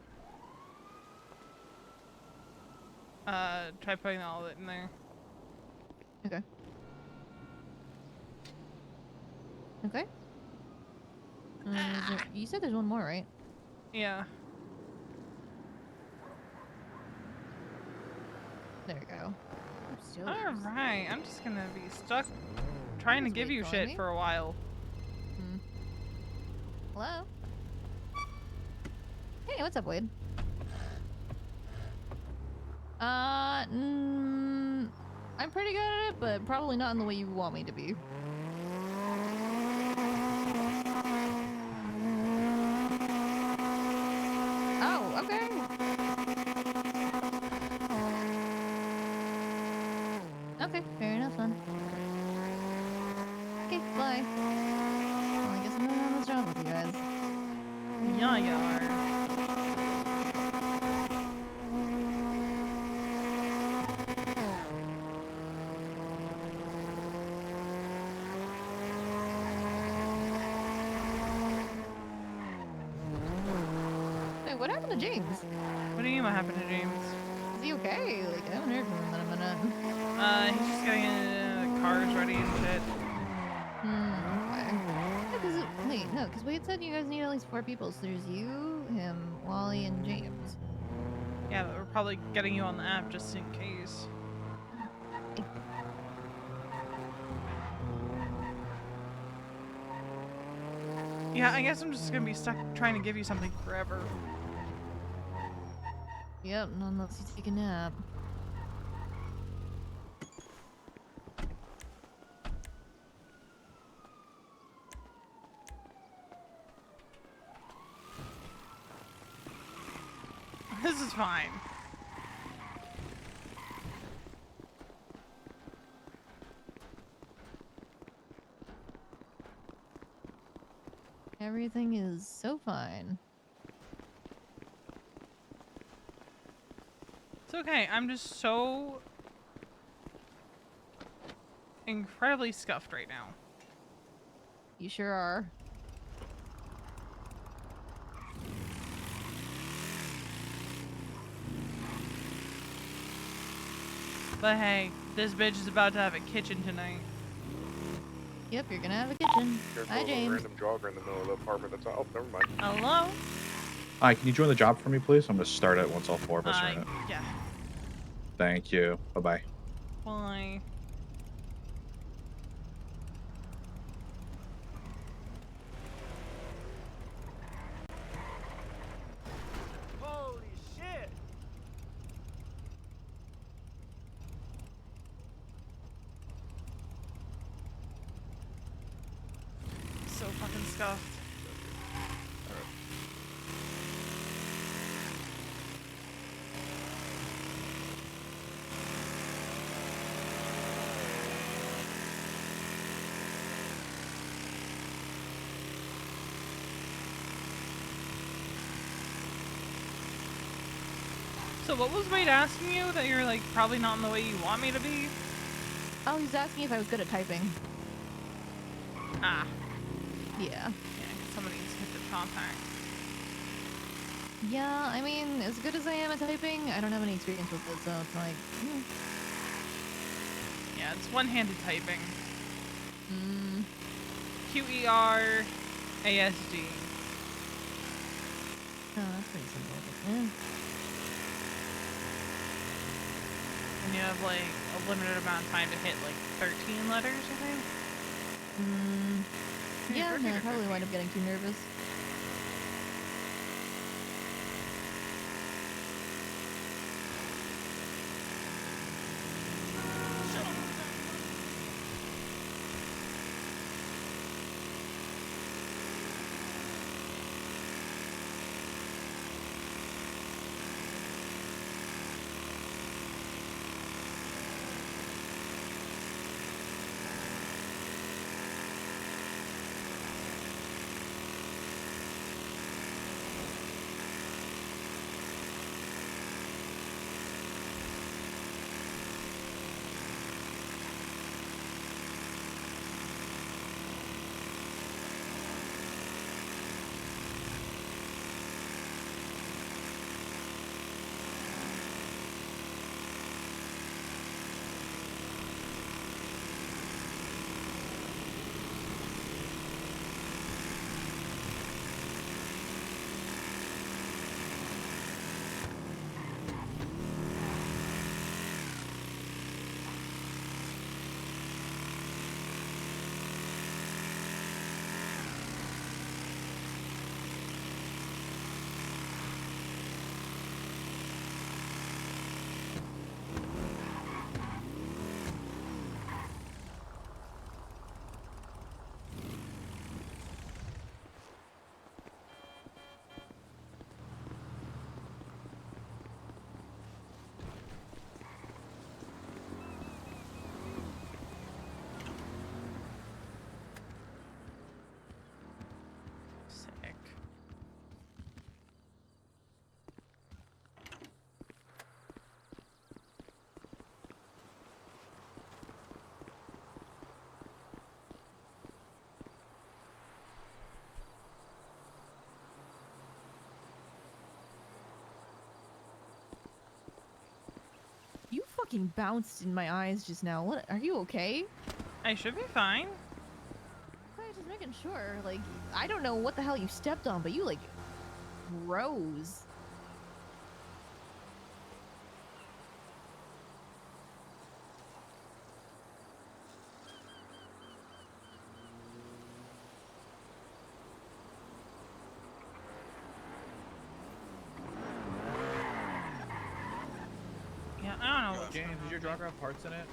Try putting all of it in there. Okay. Okay. You said there's one more, right? Yeah. There we go. Alright, I'm just gonna be stuck trying to give you shit for a while. Hello? Hey, what's up, Wade? I'm pretty good at it, but probably not in the way you want me to be. Oh, okay. Okay, fair enough then. Okay, bye. Well, I guess I'm not on this job with you guys. Yeah, you are. Wait, what happened to James? What do you mean what happened to James? Is he okay? Like, I haven't heard from him in a minute. He's just getting the cars ready and shit. Okay. Yeah, wait, no, because Wade said you guys need at least 4 people, so there's you, him, Wally, and James. Yeah, but we're probably getting you on the app just in case. Yeah, I guess I'm just gonna be stuck trying to give you something forever. Yep, not unless you take a nap. This is fine. Everything is so fine. It's okay, I'm just so incredibly scuffed right now. You sure are. But hey, this bitch is about to have a kitchen tonight. Yep, you're gonna have a kitchen. Hi, James. Random jogger in the middle of the apartment. That's all. Never mind. Hello? Hi, can you join the job for me, please? I'm gonna start it once all 4 of us are in it. Yeah. Thank you. Bye-bye. Bye. Holy shit! So fucking scuffed. So what was Wade asking you that you're like probably not in the way you want me to be? Oh, he's asking if I was good at typing. Ah. Yeah. Yeah, somebody needs to hit the compact. Yeah, I mean, as good as I am at typing, I don't have any experience with it, so it's like, Yeah, it's one-handed typing. Mm. QER ASD. Oh, that's pretty simple. Yeah. And you have like a limited amount of time to hit like 13 letters, I think. Yeah, no, I probably wind up getting too nervous. fucking bounced in my eyes just now. What? Are you okay? I should be fine. Okay, just making sure. Like, I don't know what the hell you stepped on, but you like rose. Yeah, I don't know. James, does your truck have parts in it?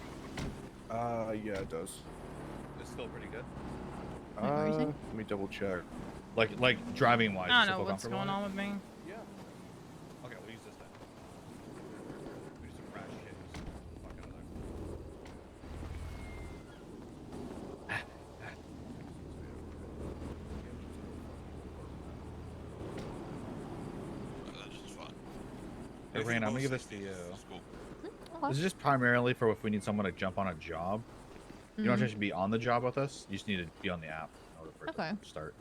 Yeah, it does. It's still pretty good. Let me double check. Like driving wise. I don't know what's going on with me. Yeah. Okay, we'll use this then. We just crash shit. Fuck out of there. Hey, Rain, I'm gonna give this to you. Okay. This is just primarily for if we need someone to jump on a job. You don't have to be on the job with us. You just need to be on the app in order for it to start.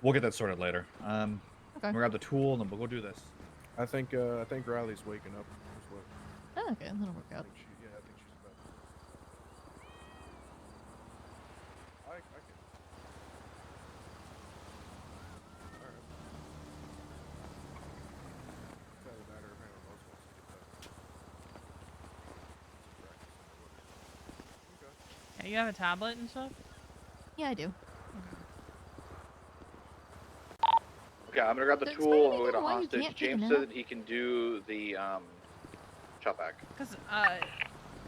We'll get that sorted later. Okay. We'll grab the tool and then we'll go do this. I think Riley's waking up as well. Oh, okay, that'll work out. I think she's about. I can. All right. It's not a matter of anyone else wants to get that. Yeah, you have a tablet and stuff? Yeah, I do. Okay, I'm gonna grab the Does tool and anybody we'll get a know why you hostage. can't take a James nap? said that he can do the chop back. Because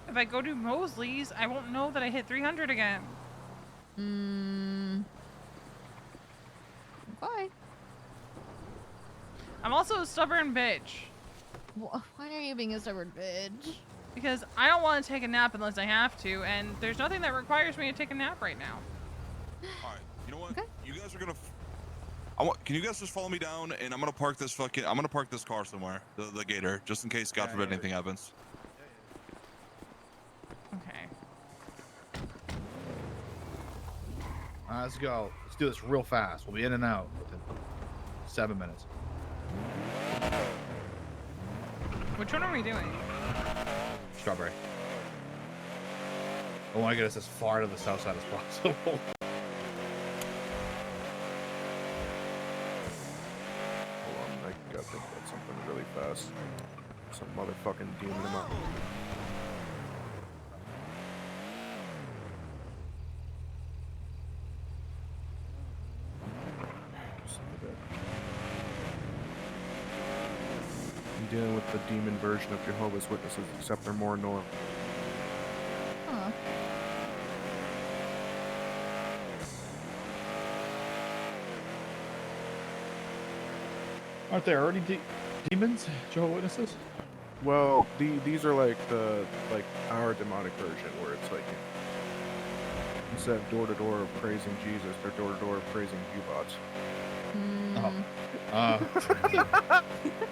if I go to Mosley's, I won't know that I hit 300 again. Okay. I'm also a stubborn bitch. Why are you being a stubborn bitch? Because I don't want to take a nap unless I have to, and there's nothing that requires me to take a nap right now. All right, you know what? Okay. You guys are gonna. Can you guys just follow me down, and I'm gonna park this car somewhere, the Gator, just in case, God forbid, anything happens. Okay. Let's go. Let's do this real fast. We'll be in and out within 7 minutes. Which one are we doing? Strawberry. I want to get us as far to the south side as possible. Hold on, I gotta think about something really fast. Some motherfucking demon in my. I'm dealing with the demon version of Jehovah's Witnesses, except they're more normal. Huh. Aren't there already demons, Jehovah's Witnesses? Well, these are like our demonic version, where it's like instead of door to door praising Jesus, they're door to door praising U-bots.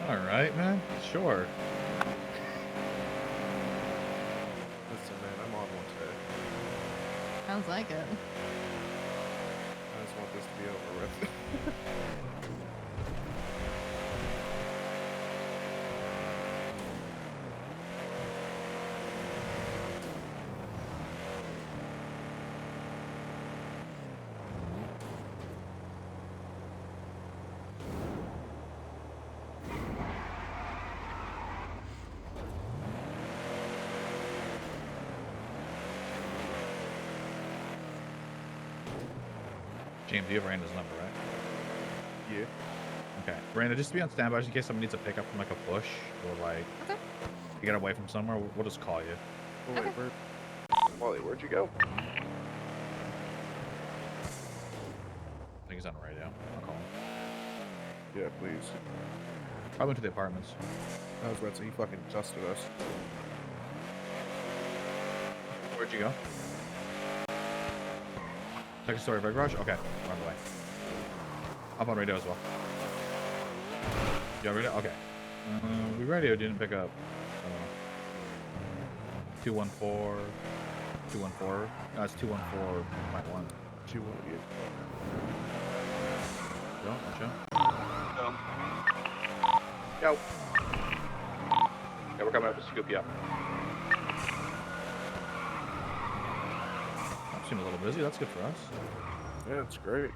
All right, man. Sure. Listen, man, I'm on one today. Sounds like it. I just want this to be over with. James, you have Randa's number, right? Yeah. Okay. Randa, just be on standby just in case someone needs a pickup from like a bush or like you get away from somewhere. We'll just call you. Oh, wait, Wally, where'd you go? I think he's on the radio. I'll call him. Yeah, please. I went to the apartments. I was about to say, he fucking dusted us. Where'd you go? Second story of our garage? Okay, run away. Up on radio as well. You have radio? Okay. We radio didn't pick up. 214. 214. No, it's 214.1. 218. Go, watch out. Go. we're coming up to scoop you up. That seems a little busy. That's good for us. Yeah, it's great.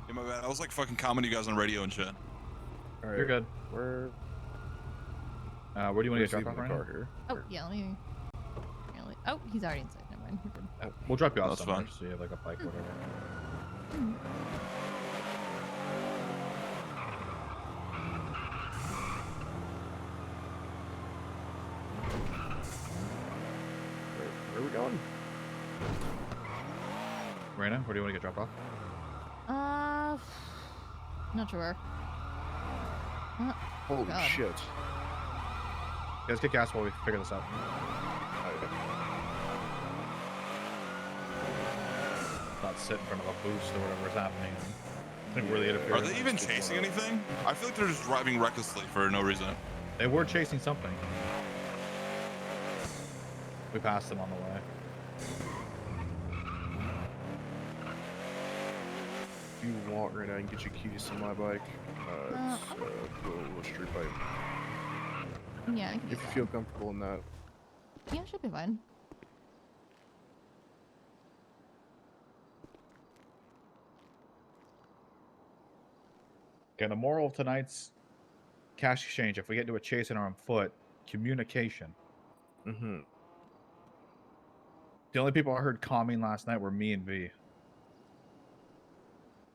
Yeah, my bad. I was like fucking commenting you guys on radio and shit. All right, You're good. Where do you want to get dropped off right now? here? Oh, yeah, let me... Oh, he's already inside. Never mind. You're good. We'll drop you off That's somewhere fine. so you have like a bike or whatever. Where are we going? Marina, where do you want to get dropped off? Not sure. Holy God. shit. You guys kick ass while we figure this out. Not sit in front of a boost or whatever is happening. I think we're the interference. Are they even chasing anything? I feel like they're just driving recklessly for no reason. They were chasing something. We passed them on the way. If you want right now, I can get you keys to my bike. It's a little street bike. Yeah, I can do If you that. feel comfortable in that. Yeah, should be fine. Okay, the moral of tonight's cash exchange, if we get into a chase and are on foot, communication. Mm-hmm. The only people I heard calming last night were me and V.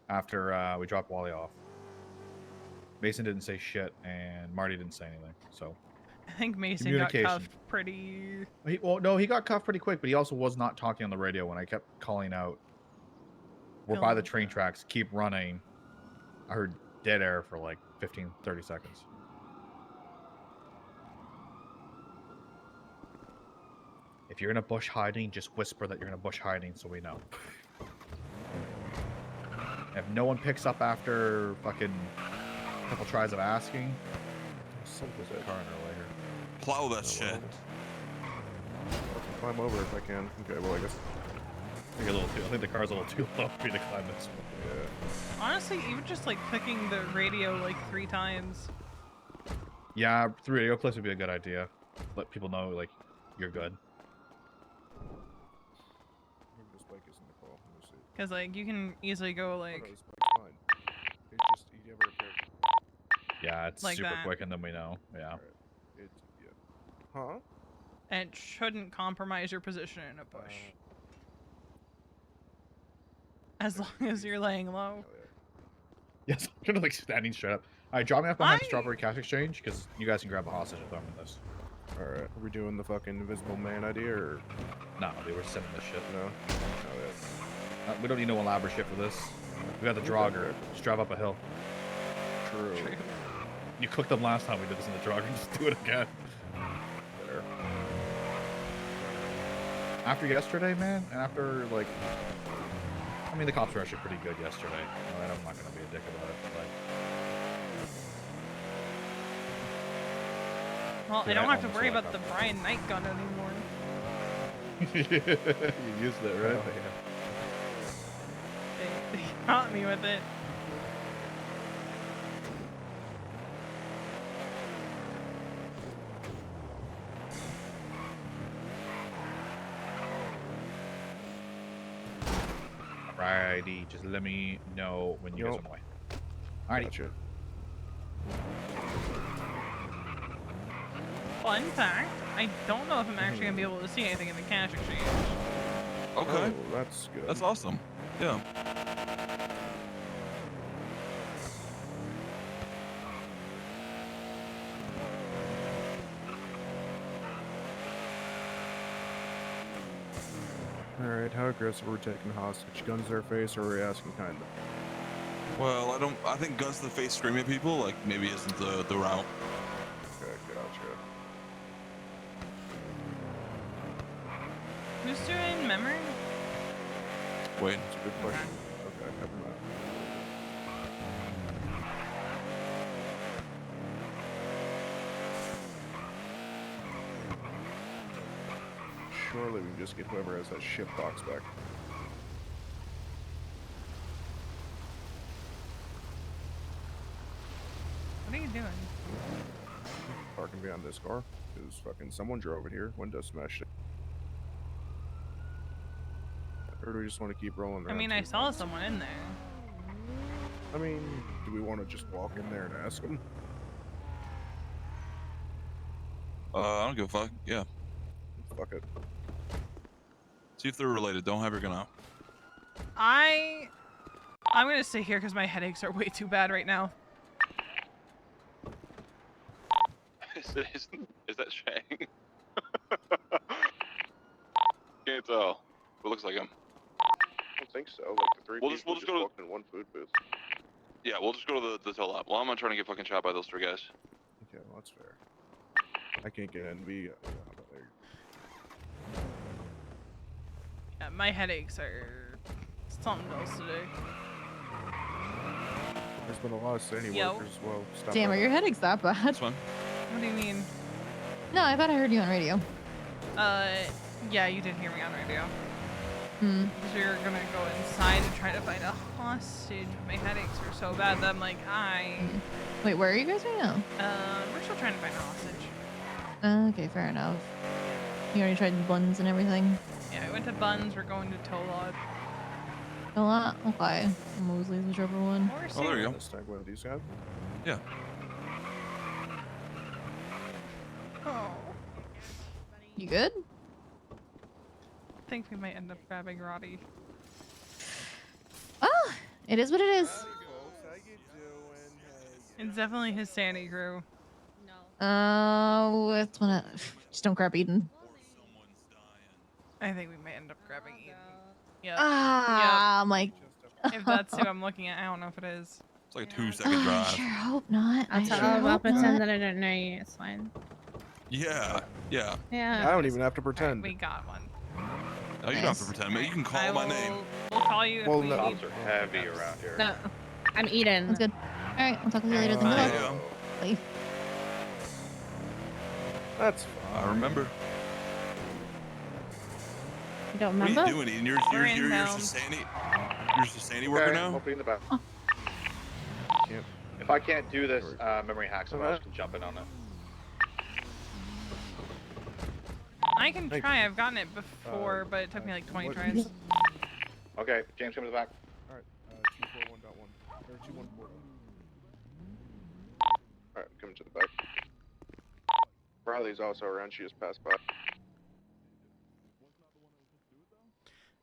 After we dropped Wally off. Mason didn't say shit, and Marty didn't say anything, so... I think Mason got cuffed pretty... No, he got cuffed pretty quick, but he also was not talking on the radio when I kept calling out. We're by the train tracks, keep running. I heard dead air for like 15, 30 seconds. If you're in a bush hiding, just whisper that you're in a bush hiding so we know. If no one picks up after fucking a couple tries of asking, Simple there's a car in our way here. Plow that shit. Climb over if I can. Okay, well, I guess. I think the car's a little too low for me to climb this one. Yeah. Honestly, even just like clicking the radio like 3 times. Yeah, 3 radio clips would be a good idea. Let people know, like, you're good. Maybe this bike isn't the call. Let me see. Because like you can easily go like... Oh, no, this bike's fine. It's just, you never repair. Yeah, it's Like super that. quick and then we know. Yeah. Alright. It's, yeah. Huh? And it shouldn't compromise your position in a bush. As long as you're laying low. Yes, I'm kind of like standing straight up. Alright, drop me off behind Strawberry Cash Exchange, because you guys can grab a hostage if I'm in this. Alright, are we doing the fucking invisible man idea, or? No, they were sending this shit. No? We don't need no elaborate shit for this. We got the Draugr. Just drive up a hill. True. You cooked them last time we did this in the Draugr, just do it again. There. After yesterday, man, and after, like... I mean, the cops were actually pretty good yesterday. Alright, I'm not gonna be a dick about it, but, like... Well, Yeah, I don't have to almost worry like about the Brian Knight gun anymore. You used it, right? Oh, yeah. They caught me with it. Alrighty, just let me know when you guys are on the way. Alrighty. Gotcha. Fun fact, I don't know if I'm actually going to be able to see anything in the cash exchange. Okay. Oh, that's good. That's awesome. Yeah. Alright, how aggressive are we taking hostage? Guns to their face, or are we asking kind of? Well, I think guns to the face screaming at people, like, maybe isn't the route. Okay, gotcha. Who's doing memory? Wait. That's a good question. Okay, never mind. Surely we can just get whoever has that ship box back. What are you doing? Park gonna be on this car. Because fucking someone drove it here. Window smashed it. Or do we just want to keep rolling I around? mean, I saw someone in there. I mean, do we want to just walk in there and ask them? I don't give a fuck. Yeah. Fuck it. See if they're related. Don't have your gun out. I'm gonna stay here because my headaches are way too bad right now. Is that Shang? Can't tell. It looks like him. I don't think so. Like the three We'll people just just go to- walked in one food booth. Yeah, we'll just go to the tow lab. Well, I'm not trying to get fucking shot by those 3 guys. Okay, well, that's fair. I can't get in. Yeah, my headaches are something else today. There's been a lot of sandy Yo. workers as well. Stop Damn, by are your headaches that bad? That's fine. What do you mean? No, I thought I heard you on radio. Yeah, you did hear me on radio. Hmm. Because we were gonna go inside and try to find a hostage. My headaches were so bad that I'm like, Wait, where are you guys right now? We're still trying to find a hostage. Okay, fair enough. You already tried the buns and everything? Yeah, we went to Buns. We're going to Tolod. A lot? Okay. Mosley's whichever one. Oh, there you go. Let's take one of these guys. Yeah. Oh. You good? I think we might end up grabbing Roddy. Oh, it is what it is. It's definitely his Sandy crew. It's one of... Just don't grab Eden. I think we may end up grabbing Eden. Yeah. Ah, Mike. If that's who I'm looking at, I don't know if it is. It's like a 2-second drive. I sure hope not. I'll pretend that I don't know you. It's fine. Yeah. Yeah. Yeah. I don't even have to pretend. We got one. Oh, you don't have to pretend. You can call my name. We'll call you if Well, we no. need. Are heavy around here. No, I'm Eden. That's good. All right, we'll talk to you later. Then. Bye. Good luck. Bye. That's I remember. You don't What remember? are you doing, Eden? You're just a Sandy worker now? Opening the back. Can't. If I can't do this memory hack, someone else can jump in on it. I can try. I've gotten it before, but it took me like 20 tries. Okay, James, come to the back. All right, 241.1 or 214. All right, coming to the back. Riley's also around. She just passed by.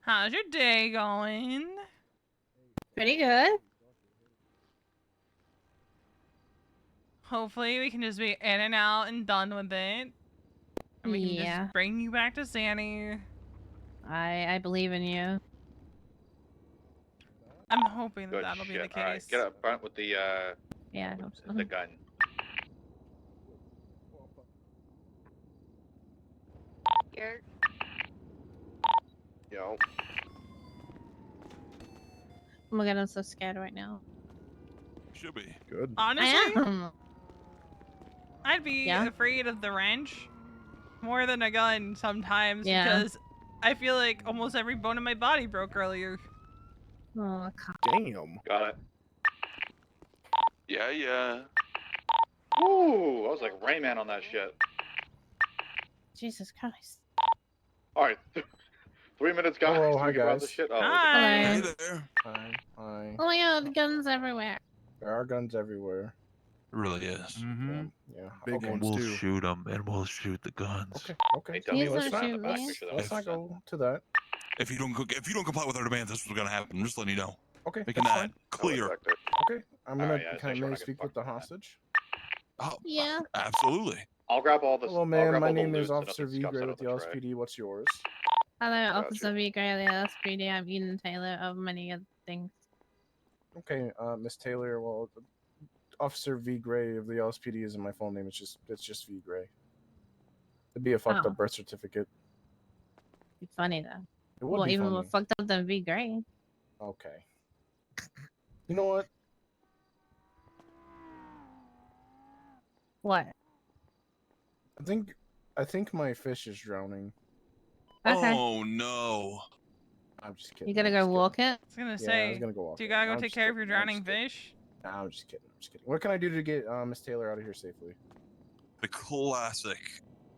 How's your day going? Pretty good. Hopefully we can just be in and out and done with it. And we can just bring you back to Sandy. I believe in you. I'm hoping that Good that'll be shit. the case. All right, get up front with the Yeah, I hope so. the gun. Garrett. Yo. Oh my god, I'm so scared right now. Should be. Good. Honestly, I am. I'd be Yeah? afraid of the wrench more than a gun sometimes Yeah. because I feel like almost every bone in my body broke earlier. Oh god. Damn. Got it. Yeah, yeah. Ooh, I was like Rain Man on that shit. Jesus Christ. All right, 3 minutes, guys. Hello, till hi, we get around guys. this shit. Oh, Hi. Hey there. Hi. Hi. Oh my god, guns everywhere. There are guns everywhere. It really is. Mm-hmm. Yeah. Big Okay. ones We'll too. shoot them, and we'll shoot the guns. Okay. Okay. Hey, dummy, Please let's don't not, shoot back, me. make sure that Let's not go to that. If you don't comply with our demands, that's what's gonna happen. I'm just letting you know. Okay. Making that's that fine. clear. Okay. I'm gonna. Alright, yeah, can I make sure I maybe get speak with fucked the with that. hostage? Oh, Yeah. absolutely. I'll grab all this. Hello, I'll ma'am. grab My all the name is loot so Officer nothing V. scuffs Gray out with of the tray. LSPD. What's yours? Hello, Officer V. Gray, LSPD. I'm Eden Taylor of many other things. Okay, Miss Taylor. Well, Officer V. Gray of the LSPD isn't my full name. It's just V. Gray. It'd be a fucked Oh. up birth certificate. It's funny though. It would Well, be even funny. more fucked up than V. Gray. Okay. You know what? What? I think my fish is drowning. Okay. Oh no. I'm just kidding. You gotta I'm go just walk it? I was gonna Yeah, I say, was gonna go walk do you it. gotta go I'm take just care of kidding. your I'm drowning just kidding. fish? Nah, I'm just kidding. I'm just kidding. What can I do to get Miss Taylor out of here safely? The classic.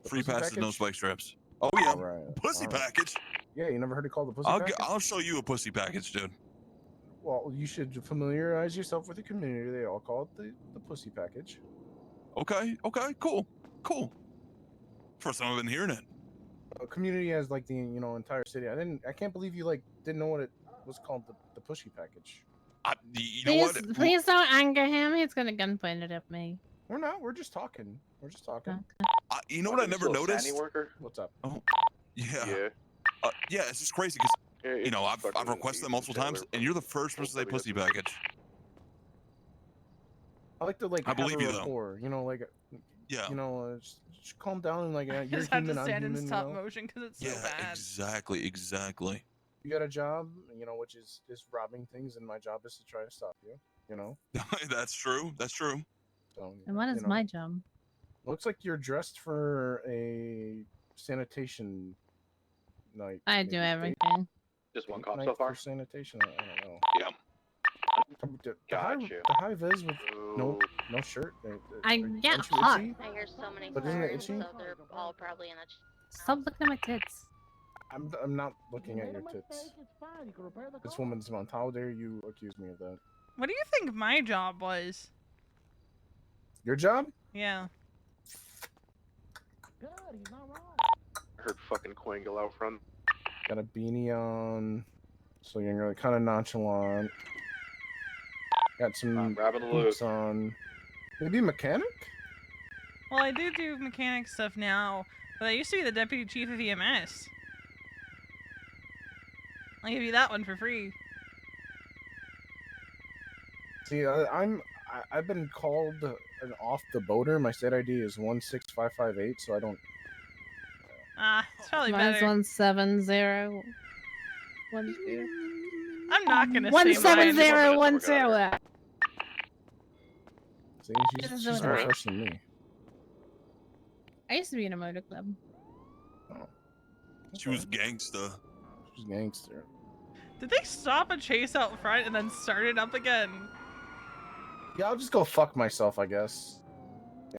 The Free pussy passes, no package? spike strips. Oh yeah, Alright, pussy alright. package. Yeah, you never heard it called the pussy I'll package? I'll show you a pussy package, dude. Well, you should familiarize yourself with the community. They all call it the pussy package. Okay, cool. First time I've been hearing it. A community has like the entire city. I can't believe you didn't know what it was called, the pussy package. You know what? Please don't anger him. He's gonna gunpoint it at me. We're not. We're just talking. You know what I never noticed? What's up? Oh, yeah. Yeah, it's just crazy because I've requested them multiple times, and you're the first person to say pussy package. I like to I believe you, though. rapport, Yeah. Just calm down and I you're just have human, to I'm stand in human. stop motion because it's so bad. Exactly. You got a job, which is robbing things, and my job is to try to stop you. That's true. So, And what is my job? Looks like you're dressed for a sanitation night. I do maybe everything. Just one date cop night so far? for sanitation. I don't know. Yeah. Got you. The high vis with no shirt. I get aren't you hot. itchy? I hear so many But isn't it sirens, itchy? so they're all probably in the. Stop looking at my tits. I'm not looking at your tits. This woman's month. How dare you accuse me of that? What do you think my job was? Your job? Yeah. I heard fucking Quangle out front. Got a beanie on, so you're kind of nonchalant. Got some grabbing the boots loot. on. Maybe a mechanic? Well, I do mechanic stuff now, but I used to be the deputy chief of EMS. I'll give you that one for free. See, I've been called an off-the-boater. My state ID is 16558, so I don't. Ah, it's probably Mine's better. 17012. I'm not gonna say 17012. See, she's more fresh than me. I used to be in a motor club. She was gangsta. She's gangster. Did they stop a chase out front and then start it up again? Yeah, I'll just go fuck myself, I guess.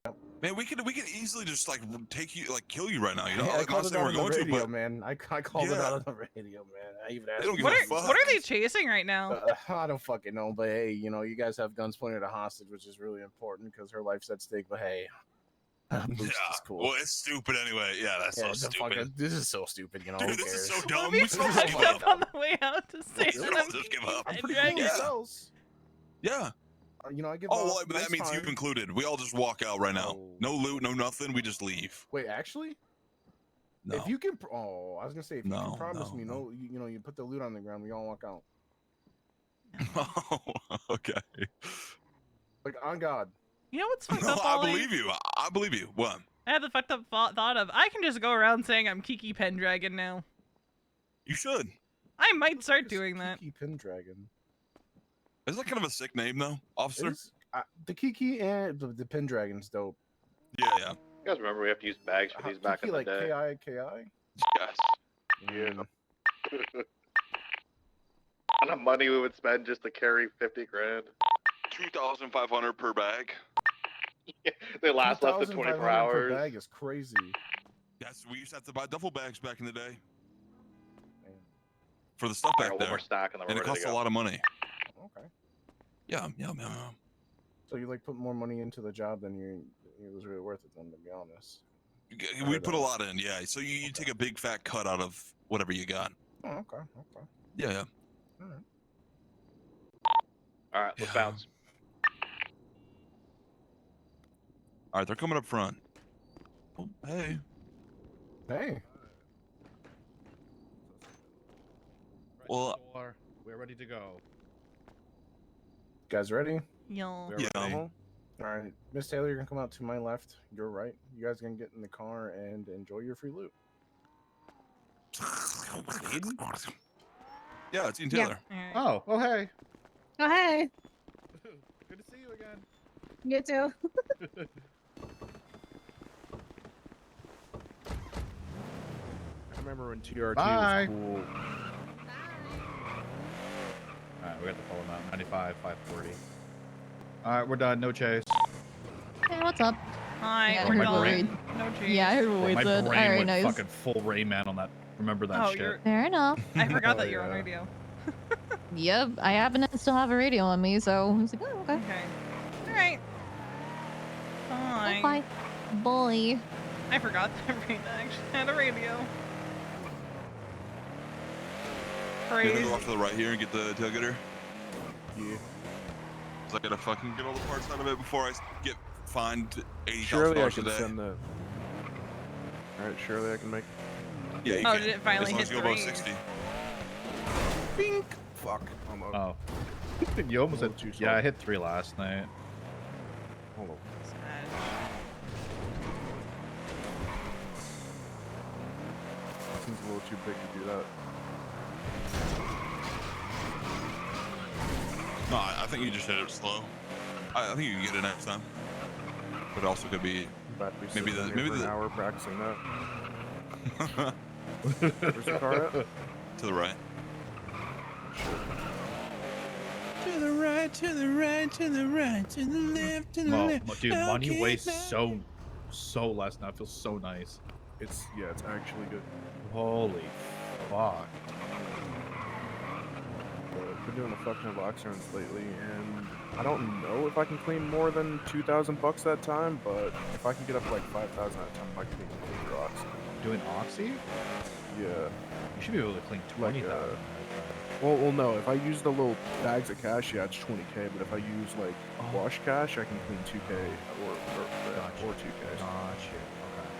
Yeah. Man, we could easily just take you, kill you right now. You know, Hey, I like, called not it saying out we're on the going to, radio, but man. I called it out on the radio, man. I even asked. They don't give What a fuck. are they chasing right now? I don't fucking know, but hey, you guys have guns pointed at a hostage, which is really important because her life's at stake. But hey, Boost is cool. Well, it's stupid anyway. Yeah, that's so it's a stupid. this is so stupid, Dude, who this is cares? so dumb. We We still just backed up on the way out to say We'll that I'm just give up. I'm pretty dragging. cool yourselves. Yeah. I give. Oh, off well, but nice that means you time. included. We all just walk out right now. No loot, no nothing. We just leave. Wait, actually, No. if you can, I was gonna say if you No, can promise no, me, you put the loot on the ground, we all walk out. Oh, okay. Like on God. You know what's fucked No, up, I Ollie? believe you. I believe you. What? I had the fucked up thought of I can just go around saying I'm Kiki Pendragon now. You should. I might start doing that. Kiki Pendragon. Isn't that kind of a sick name, though, officer? The Kiki and the Pendragon's dope. Yeah, yeah. You guys remember we have to use bags for these back in Kiki the like day? K-I-K-I? Yes. Yeah. How much money we would spend just to carry 50 grand? 2,500 per bag. They last less than 2,500 24 hours. per bag is crazy. Yes, we used to have to buy duffel bags back in the day. For the stuff I back got one there. more stack and then we're And it ready to costs a go. lot of money. Okay. Yeah. So you put more money into the job than it was really worth it then, to be honest. We put a lot in, yeah. So you take a big fat cut out of whatever you got. Oh, okay. Yeah. All right. All right, let's bounce. All right, they're coming up front. Oh, hey. Hey. Well, We're ready to go. Guys ready? Yo. Yeah. All right, Miss Taylor, you're gonna come out to my left. You're right. You guys gonna get in the car and enjoy your free loot. Yeah, it's Ian Taylor. Oh, hey. Oh, hey. Good to see you again. You too. I remember when TRT Bye. was cool. Alright, we got the full amount. 95, 540. Alright, we're done. No chase. Hey, what's up? Hi, Yeah, I we're heard done. Wade. No cheese. Yeah, I heard what Bro, Wade my said. brain Alright, went nice. fucking full Rayman on that. Remember that Oh, shit. you're... Fair enough. I forgot Oh, that you're on yeah. radio. Yep, I happen to still have a radio on me, so I was like, oh, okay. Okay. Alright. Fine. Bye. Boy. I forgot that Rayna actually had a radio. You're gonna Crazy. go off to the right here and get the tailgater? Yeah. So I gotta fucking get all the parts out of it before I get fined $80,000 Surely I a can day. send that. Alright, surely I can make. Yeah, you Oh, can. did it finally as long hit as you go above 3? 60. Bink! Fuck. I'm up. Oh. You almost A hit little too Yeah, I slow. hit 3 last night. Hold on. Seems a little too big to do that. No, I think you just hit it slow. I think you can get it next time. But it also could be About to be maybe sitting the here for an hour practicing that. Where's the car at? To the right. To the right, to the right, to the right, to the left, to the left. Dude, money Okay, weighs now. so less now. It feels so nice. It's actually good. Holy fuck. I've been doing a fuck ton of box runs lately, and I don't know if I can clean more than $2,000 that time, but if I can get up to like 5,000 at a time, I can clean the rocks. Doing Oxy? Yeah. You should be able to clean 20,000. Well, no. If I use the little bags of cash, yeah, it's 20K. But if I use like wash cash, I can clean 2K or 2K. Gotcha. Okay.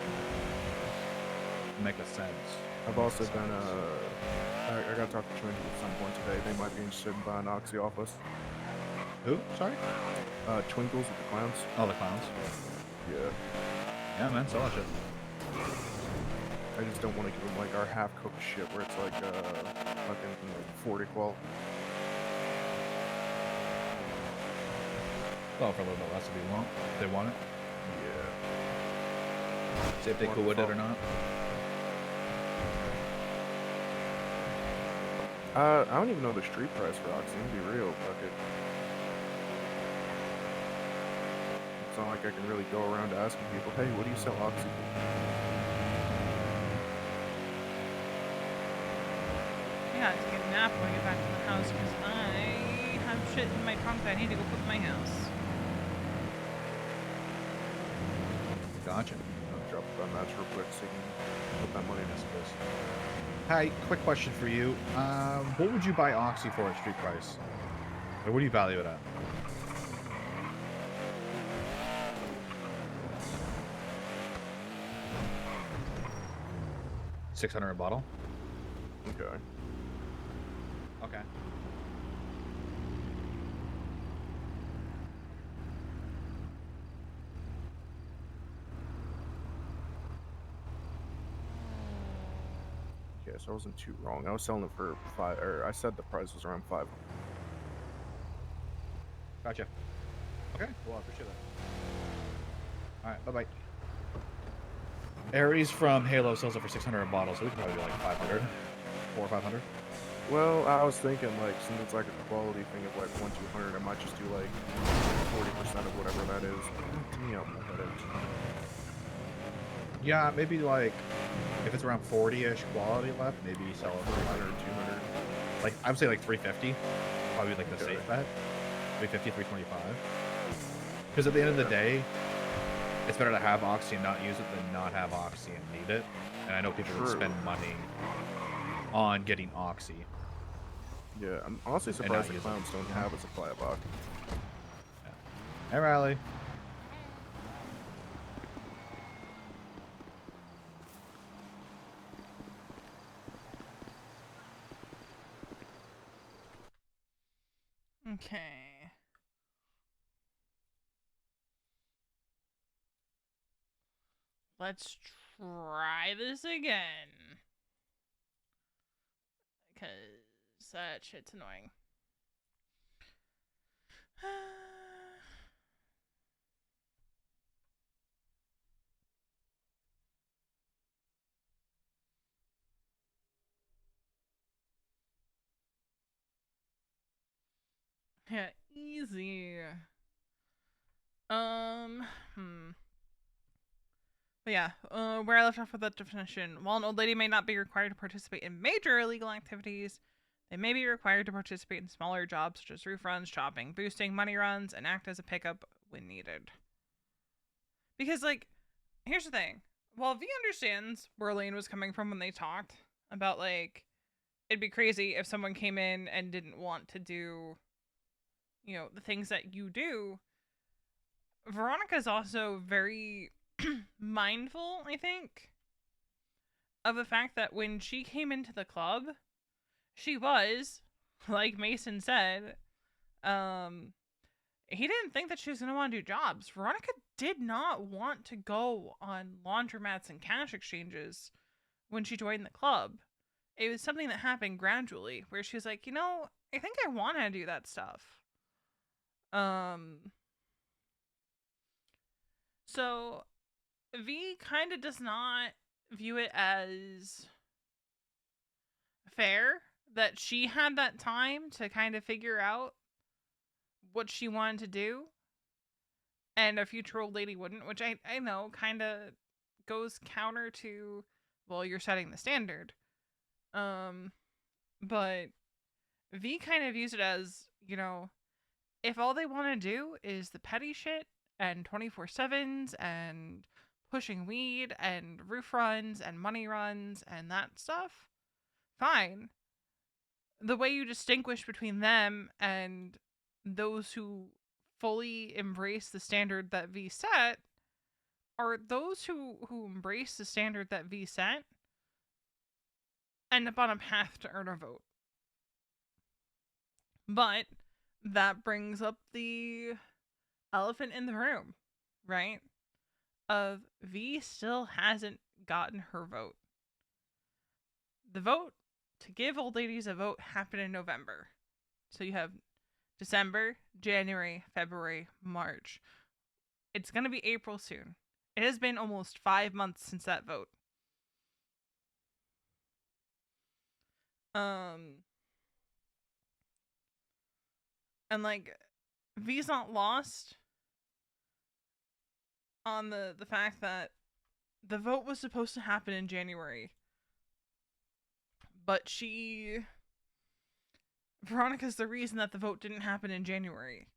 Makes sense. I've also been I got to talk to Twinkle at some point today. They might be interested in buying Oxy off us. Who? Sorry? Twinkles with the clowns. Oh, the clowns. Yeah. Yeah, man, sell that shit. I just don't want to give them like our half-cooked shit where it's like fucking like 40 qual. Well, for a little bit less if you want. If they want it. Yeah. See if they cool with it or not. I don't even know the street price for Oxy, to be real. Fuck it. It's not like I can really go around asking people, hey, what do you sell Oxy for? Yeah, to get a nap when I get back to the house because I have shit in my trunk that I need to go put in my house. Gotcha. I'll drop that match real quick so you can put that money in this place. Hi, quick question for you. What would you buy Oxy for at street price? Or what do you value it at? $600 a bottle? Okay. Okay. Yeah, so I wasn't too wrong. I was selling it for I said the price was around 5. Gotcha. Okay, well, I appreciate that. Alright, bye-bye. Ares from Halo sells it for 600 a bottle, so we can probably do like 500. 400 or 500. Well, I was thinking, like, since it's like a quality thing of like 1-200, I might just do like 40% of whatever that is. Damn, that is. Yeah, maybe like, if it's around 40-ish quality left, maybe sell it for 300, 200. Like, I would say like 350. Probably like the Okay. safe bet. 350, 325. Because at the end of the day, it's better to have Oxy and not use it than not have Oxy and need it. And I know people would True. spend money on getting Oxy. Yeah, I'm honestly And not surprised the use it. clowns don't have a supply of Oxy. Hey, Riley. Okay. Let's try this again. Because that shit's annoying. Yeah, easy. Hmm. But yeah, where I left off with that definition, while an old lady may not be required to participate in major illegal activities, they may be required to participate in smaller jobs such as roof runs, shopping, boosting, money runs, and act as a pickup when needed. Because, like, here's the thing. While V understands where Lane was coming from when they talked about, like, it'd be crazy if someone came in and didn't want to do, you know, the things that you do, Veronica's also very mindful, I think, of the fact that when she came into the club, she was, like Mason said, he didn't think that she was going to want to do jobs. Veronica did not want to go on laundromats and cash exchanges when she joined the club. It was something that happened gradually, where she was like, you know, I think I want to do that stuff. So V kind of does not view it as fair that she had that time to kind of figure out what she wanted to do and a future old lady wouldn't, which I know kind of goes counter to, well, you're setting the standard. But V kind of views it as, you know, if all they want to do is the petty shit and 24/7s and pushing weed and roof runs and money runs and that stuff, fine. The way you distinguish between them and those who fully embrace the standard that V set are those who embrace the standard that V set end up on a path to earn a vote. But that brings up the elephant in the room, right? Of V still hasn't gotten her vote. The vote to give old ladies a vote happened in November. So you have December, January, February, March. It's going to be April soon. It has been almost 5 months since that vote. And like, V's not lost on the fact that the vote was supposed to happen in January. But Veronica's the reason that the vote didn't happen in January.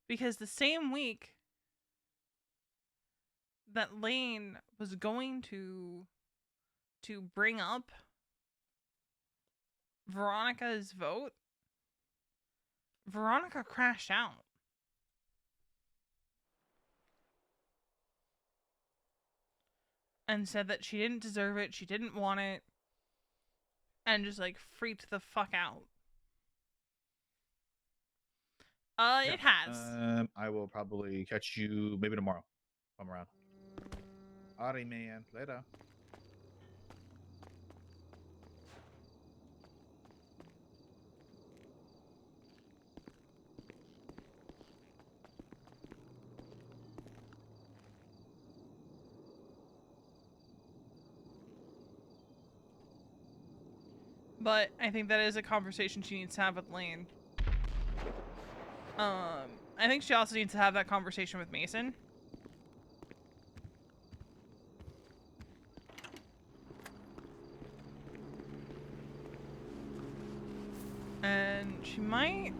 Because the same week that Lane was going to bring up Veronica's vote, Veronica crashed out. And said that she didn't deserve it, she didn't want it, and just like freaked the fuck out. It has. I will probably catch you maybe tomorrow. If I'm around. Alright, man. Later. But I think that is a conversation she needs to have with Lane. I think she also needs to have that conversation with Mason. And she might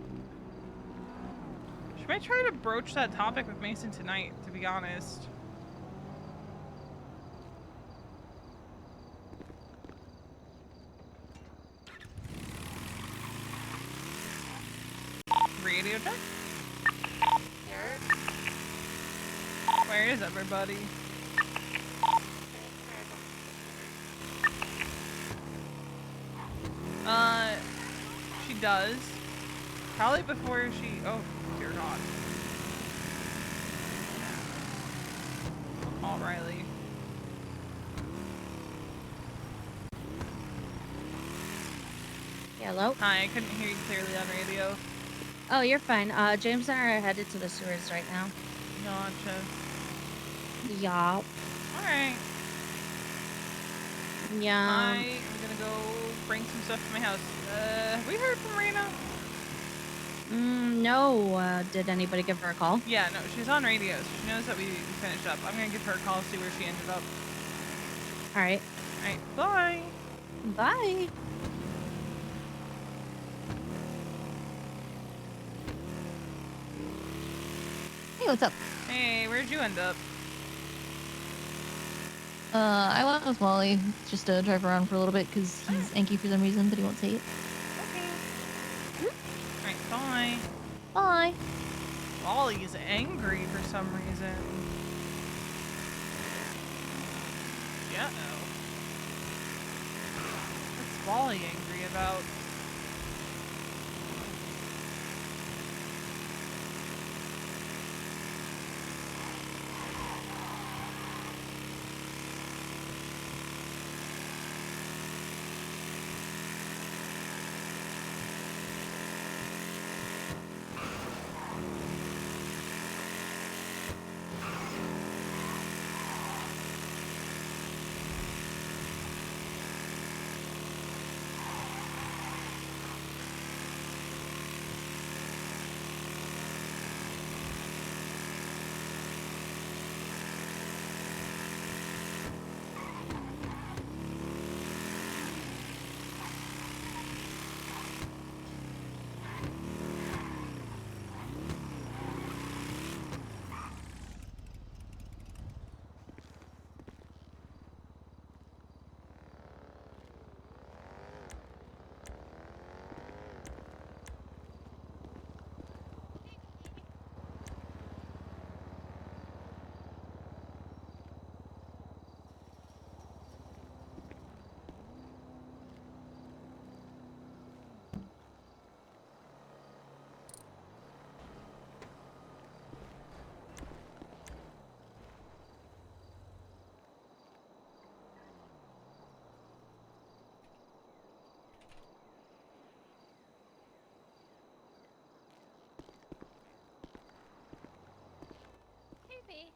try to broach that topic with Mason tonight, to be honest. Radio check? Where is everybody? She does. Probably before she... Oh, dear God. I'll call Riley. Hello? Hi, I couldn't hear you clearly on radio. Oh, you're fine. James and I are headed to the sewers right now. Gotcha. Yup. Alright. Yeah. I'm gonna go bring some stuff to my house. Have we heard from Rena? No. Did anybody give her a call? Yeah, no, she's on radio, so she knows that we finished up. I'm gonna give her a call, see where she ended up. All right. All right, bye. Bye. Hey, what's up? Hey, where'd you end up? I went with Wally just to drive around for a little bit because he's anky for some reason, but he won't say it. Alright, bye. Bye. Wally's angry for some reason. Uh-oh. What's Wally angry about? Hey,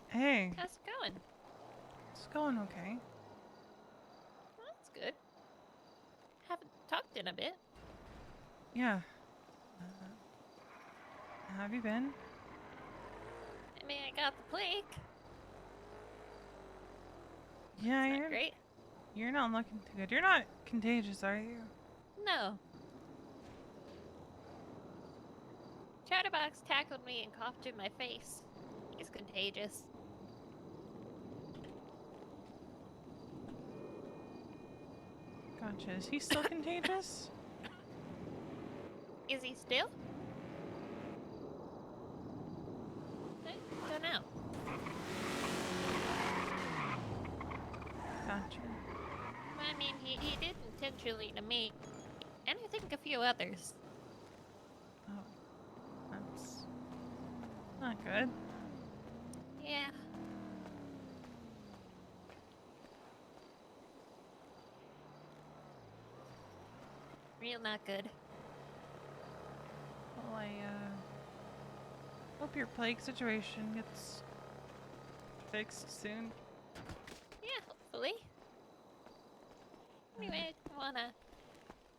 Hey, how's it going? it's going okay. Well, that's good. Haven't talked in a bit. Yeah. How have you been? I mean, I got the plague. Yeah, It's not great. you're not looking too good. You're not contagious, are you? No. Chatterbox tackled me and coughed in my face. He's contagious. Gotcha. Is he still contagious? Is he still? I don't know. Gotcha. I mean, he did intentionally to me, and I think a few others. Oh, that's not good. Yeah. Real not good. Well, I hope your plague situation gets fixed soon. Yeah, hopefully. Anyway, I wanna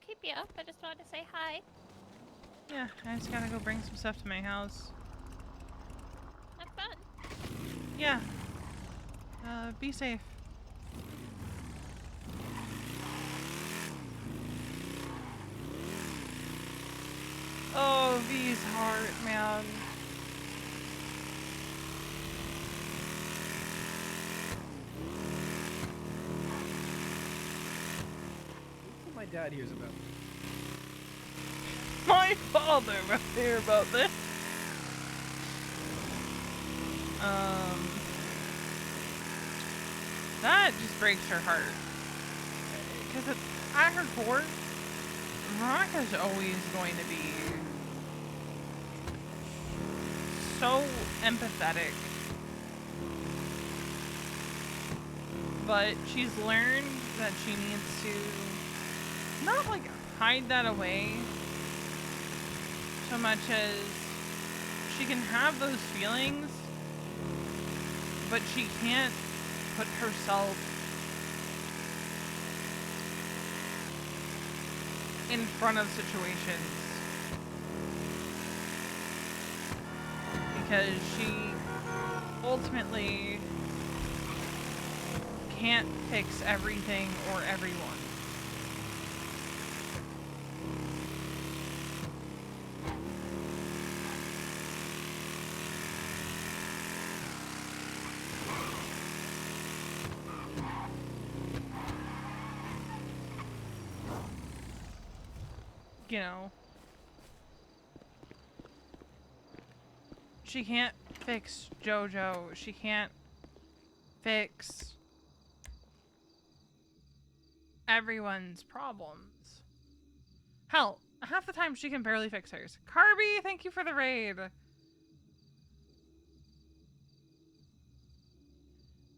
keep you up. I just wanted to say hi. Yeah, I just gotta go bring some stuff to my house. Have fun. Yeah. Be safe. Oh, V's heart, man. What my dad hears about me. My father will hear about this. That just breaks her heart. Because at her core, Veronica's always going to be so empathetic. But she's learned that she needs to not like hide that away so much as she can have those feelings, but she can't put herself in front of situations because she ultimately can't fix everything or everyone. You know, she can't fix JoJo. She can't fix everyone's problems. Hell, half the time she can barely fix hers. Carby, thank you for the raid.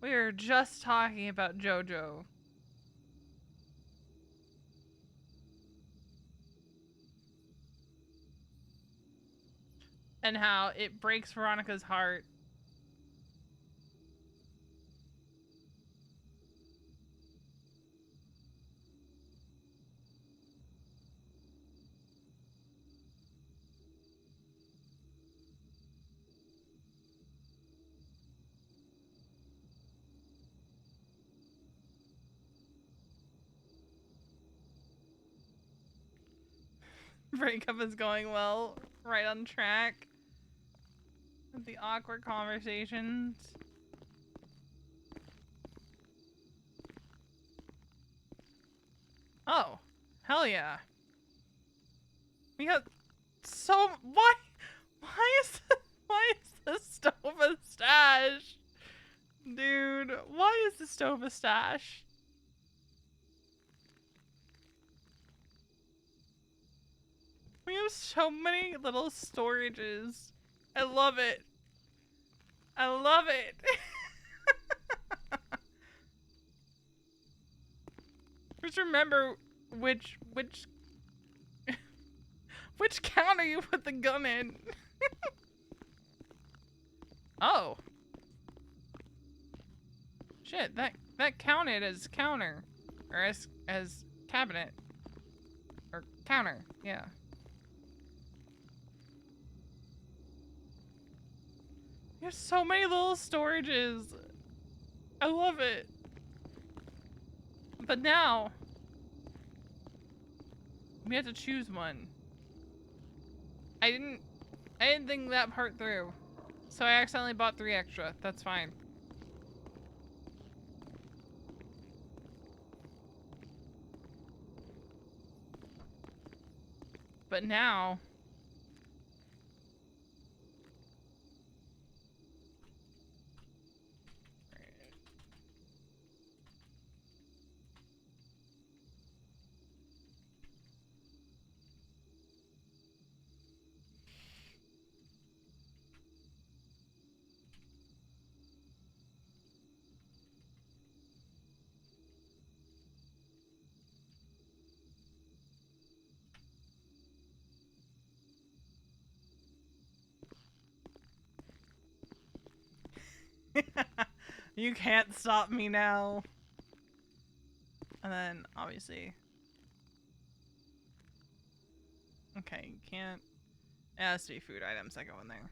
We were just talking about JoJo. And how it breaks Veronica's heart. Breakup is going well. Right on track. With the awkward conversations. Oh, hell yeah. We got so why is the stove a stash? Dude, why is the stove a stash? We have so many little storages. I love it. I love it. Just remember which counter you put the gun in. Oh. Shit, that counted as counter. Or as cabinet. Or counter, yeah. There's so many little storages. I love it. But now we have to choose one. I didn't think that part through. So I accidentally bought 3 extra. That's fine. But now you can't stop me now. And then obviously. Okay, you can't. It has to be food items that go in there.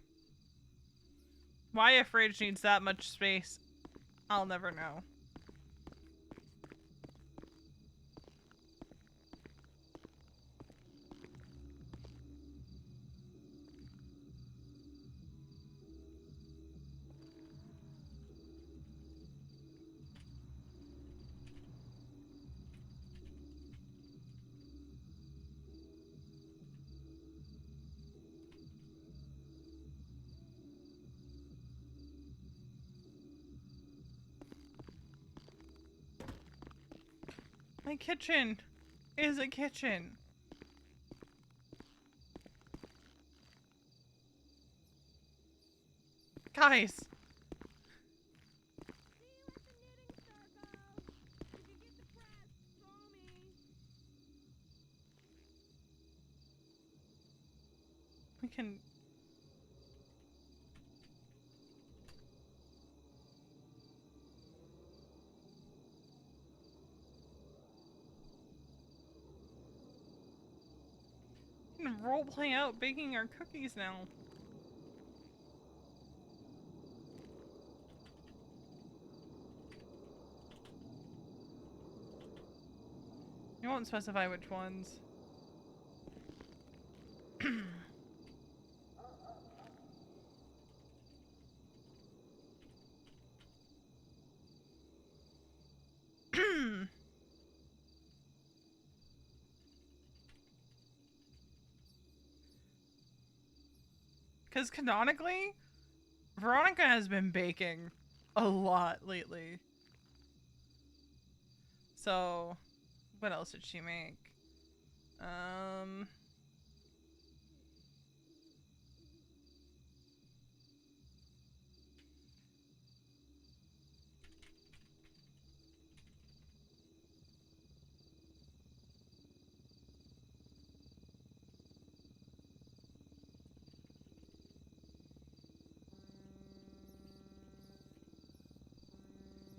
Why a fridge needs that much space, I'll never know. My kitchen is a kitchen. Guys. We can... We can roleplay out baking our cookies now. don't specify which ones. Because canonically, Veronica has been baking a lot lately. So, what else did she make?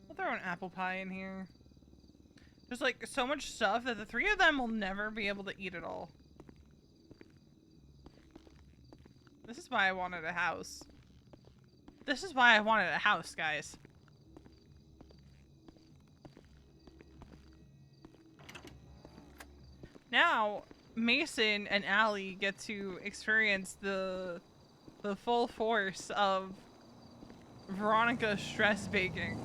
We'll throw an apple pie in here. There's like so much stuff that the three of them will never be able to eat it all. This is why I wanted a house. This is why I wanted a house, guys. Now, Mason and Allie get to experience the full force of Veronica stress baking.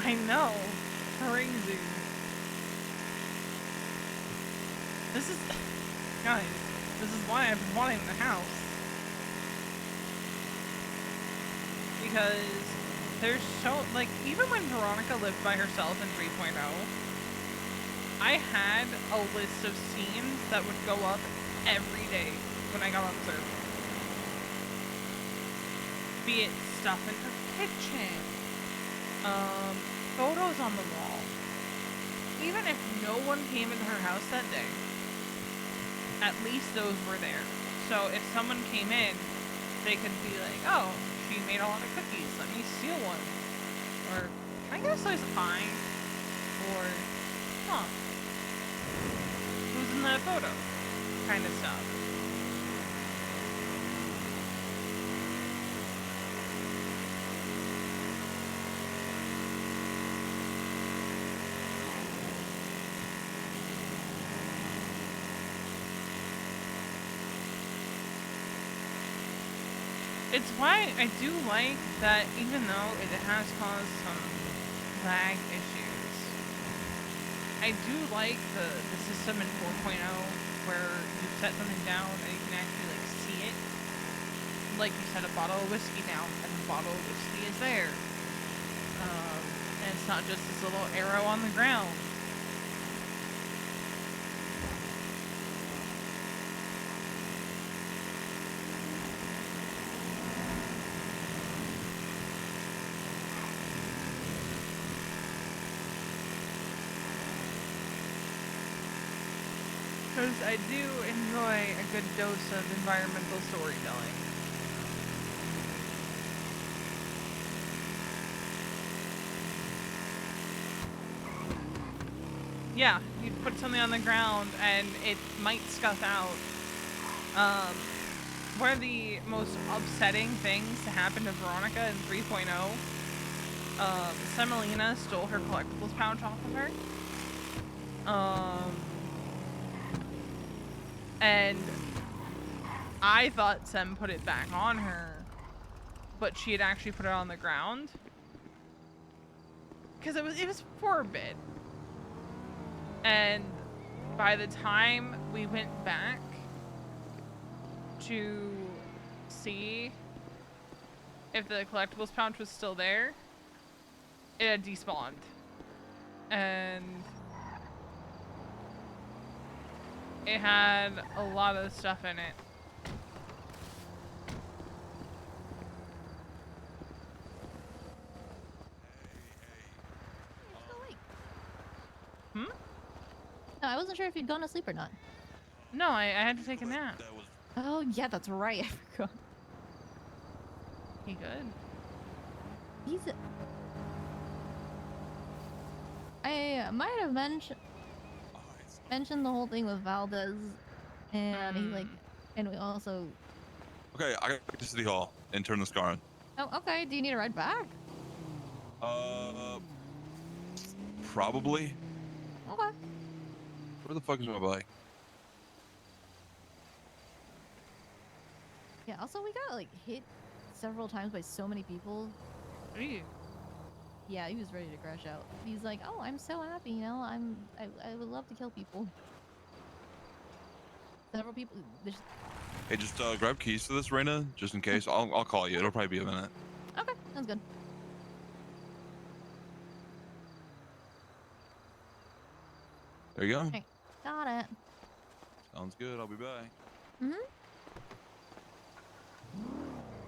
I know. Crazy. This is... Guys, this is why I've been wanting the house. Because there's so... Like, even when Veronica lived by herself in 3.0, I had a list of scenes that would go up every day when I got on the server. Be it stuff in her kitchen. Photos on the wall. Even if no one came into her house that day, at least those were there. So if someone came in, they could be like, oh, she made a lot of cookies, let me steal one. Or, can I get a slice of pie? Or, huh, who's in that photo? Kind of stuff. It's why I do like that, even though it has caused some lag issues, I do like the system in 4.0 where you set something down and you can actually like see it. Like you set a bottle of whiskey down and the bottle of whiskey is there. And it's not just this little arrow on the ground. Because I do enjoy a good dose of environmental storytelling. Yeah, you put something on the ground and it might scuff out. One of the most upsetting things to happen to Veronica in 3.0, Semolina stole her collectibles pouch off of her. And I thought Sem put it back on her, but she had actually put it on the ground. Because it was for a bit. And by the time we went back to see if the collectibles pouch was still there, it had despawned. And it had a lot of stuff in it. Hmm? No, I wasn't sure if you'd gone to sleep or not. No, I had to take a nap. That was Oh yeah, that's right. I forgot. He good? He's. I might have mentioned the whole thing with Valdez, and he like, and we also. Okay, I got to City Hall and turn this car on. Oh, okay. Do you need a ride back? Probably. Okay. Where the fuck is my bike? Yeah. Also, we got like hit several times by so many people. Yeah, he was ready to crash out. He's like, "Oh, I'm so happy, you know. I would love to kill people." Several people. Hey, just grab keys to this, Reina, just in case. I'll call you. It'll probably be a minute. Okay, sounds good. There you go. Okay, got it. Sounds good. I'll be back. Mhm.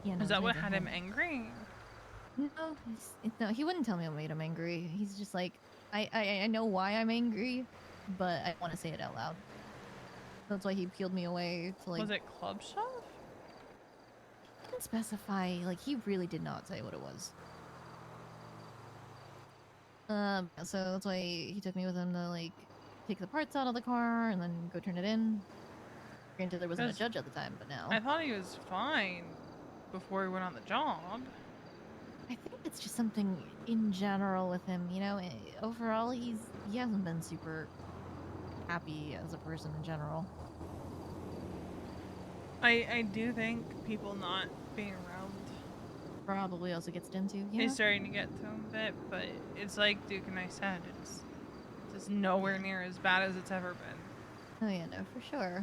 Yeah, Is that what had him angry? No, he wouldn't tell me what made him angry. He's just like, I know why I'm angry, but I want to say it out loud. That's why he peeled me away to like. Was it club stuff? He didn't specify. Like he really did not say what it was. So that's why he took me with him to like take the parts out of the car and then go turn it in. Granted, there wasn't a judge at the time, but now. I thought he was fine before he went on the job. I think it's just something in general with him, you know. Overall, he hasn't been super happy as a person in general. I do think people not being around probably also gets to him too. Yeah. is starting to get to him a bit, but it's like Duke and I said, it's just nowhere near as bad as it's ever been. Oh yeah, no, for sure.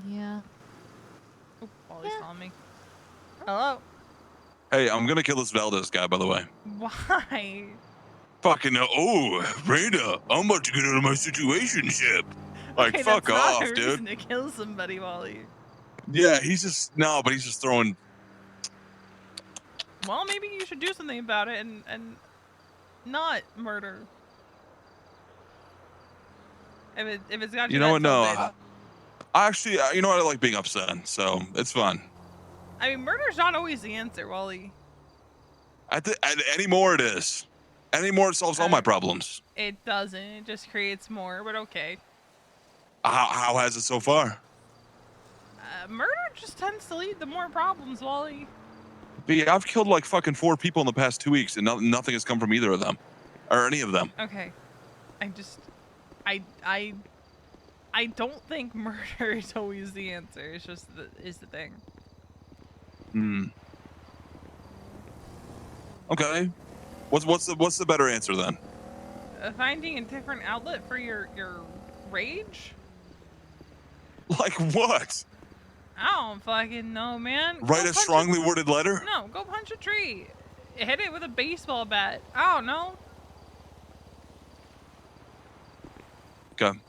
Yeah. Oh, Wally's calling me. Hello. Hey, I'm gonna kill this Valdez guy, by the way. Why? Fucking Reina, I'm about to get out of my situationship. Like, Okay, fuck that's not off, a dude. reason to kill somebody, Wally. Yeah, he's just but he's just throwing. Well, maybe you should do something about it and not murder. If it's got you, You know what? that No, tilted. I actually, you know what? I like being upset, so it's fun. I mean, murder's not always the answer, Wally. Anymore it is. Anymore it solves all my problems. It doesn't. It just creates more, but okay. How has it so far? Murder just tends to lead to more problems, Wally. But yeah, I've killed like fucking 4 people in the past 2 weeks, and nothing has come from either of them, or any of them. Okay. I don't think murder is always the answer. It's just is the thing. Hmm. Okay. What's the better answer then? Finding a different outlet for your rage? Like what? I don't fucking know, man. Write a strongly worded letter? No, go punch a tree. Hit it with a baseball bat. I don't know. Okay.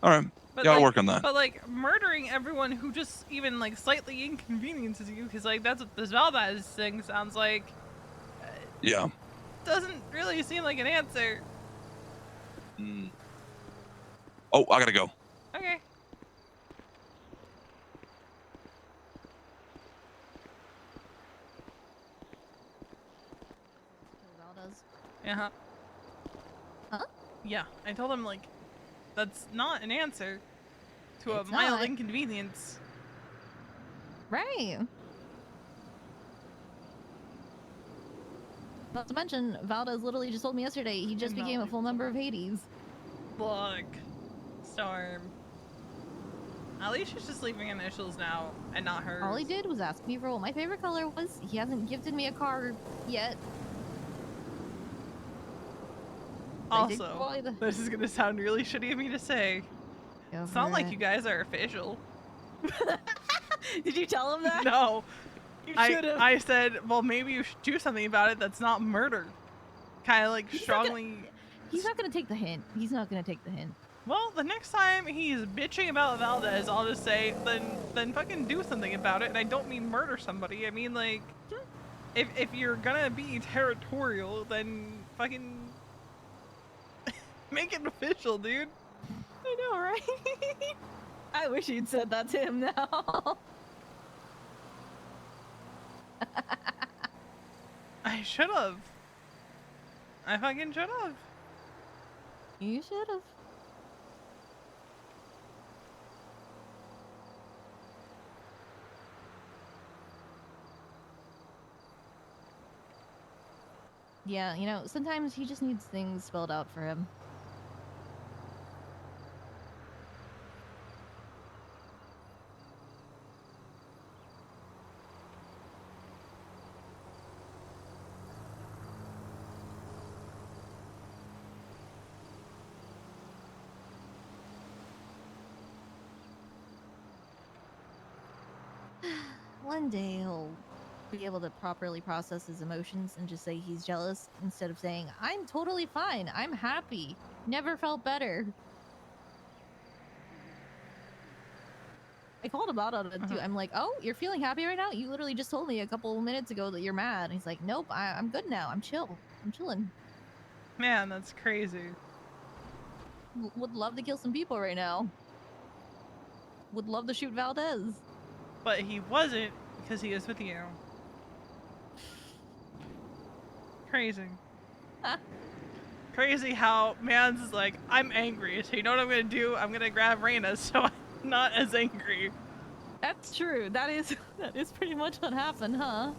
All right. But yeah, I'll like, work on that. But like murdering everyone who just even like slightly inconveniences you, because like that's what this Valdez thing sounds like. Yeah. Doesn't really seem like an answer. Mm. Oh, I gotta go. Okay. Yeah. Huh? Yeah, I told him like that's not an answer to It's a mild not. inconvenience. Right. Not to mention, Valdez literally just told me yesterday he just became a full member of Hades. Look, Storm. At least she's just leaving initials now and not hers. All he did was ask me for what my favorite color was. He hasn't gifted me a car yet. Also, this is gonna sound really shitty of me to say. It's not like you guys are official. Did you tell him that? No. You should've. I said, well, maybe you should do something about it that's not murder. Kind of like strongly. He's not gonna take the hint. He's not gonna take the hint. Well, the next time he's bitching about Valdez, I'll just say, then fucking do something about it. And I don't mean murder somebody. I mean like, if you're gonna be territorial, then fucking make it official, dude. I know, right? I wish you'd said that to him now. I should have. I fucking should have. You should have. Yeah, you know, sometimes he just needs things spelled out for him. One day he'll be able to properly process his emotions and just say he's jealous instead of saying, I'm totally fine, I'm happy, never felt better. I called him out on it too. I'm like, oh, you're feeling happy right now? You literally just told me a couple minutes ago that you're mad. And he's like, nope, I'm good now. I'm chill. I'm chilling. Man, that's crazy. Would love to kill some people right now. Would love to shoot Valdez. But he wasn't because he is with you. Crazy. Crazy how man's is like, I'm angry, so you know what I'm gonna do? I'm gonna grab Raina so I'm not as angry. That's true. That is pretty much what happened, huh?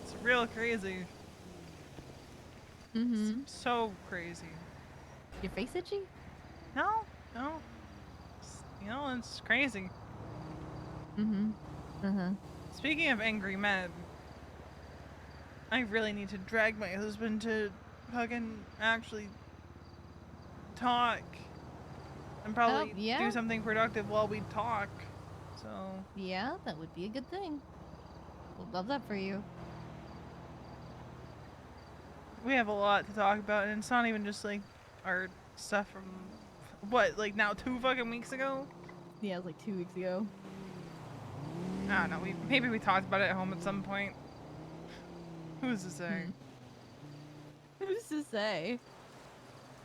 It's real crazy. Mm-hmm. So crazy. Your face itchy? No. You know, it's crazy. Mm-hmm. Uh-huh. Speaking of angry men, I really need to drag my husband to fucking actually talk and probably do something productive while we talk. So yeah, that would be a good thing. Would love that for you. we have a lot to talk about, and it's not even just like our stuff from what, like now 2 fucking weeks ago? Yeah, it was like 2 weeks ago. I don't know. Maybe we talked about it at home at some point. Who's to say? Who's to say?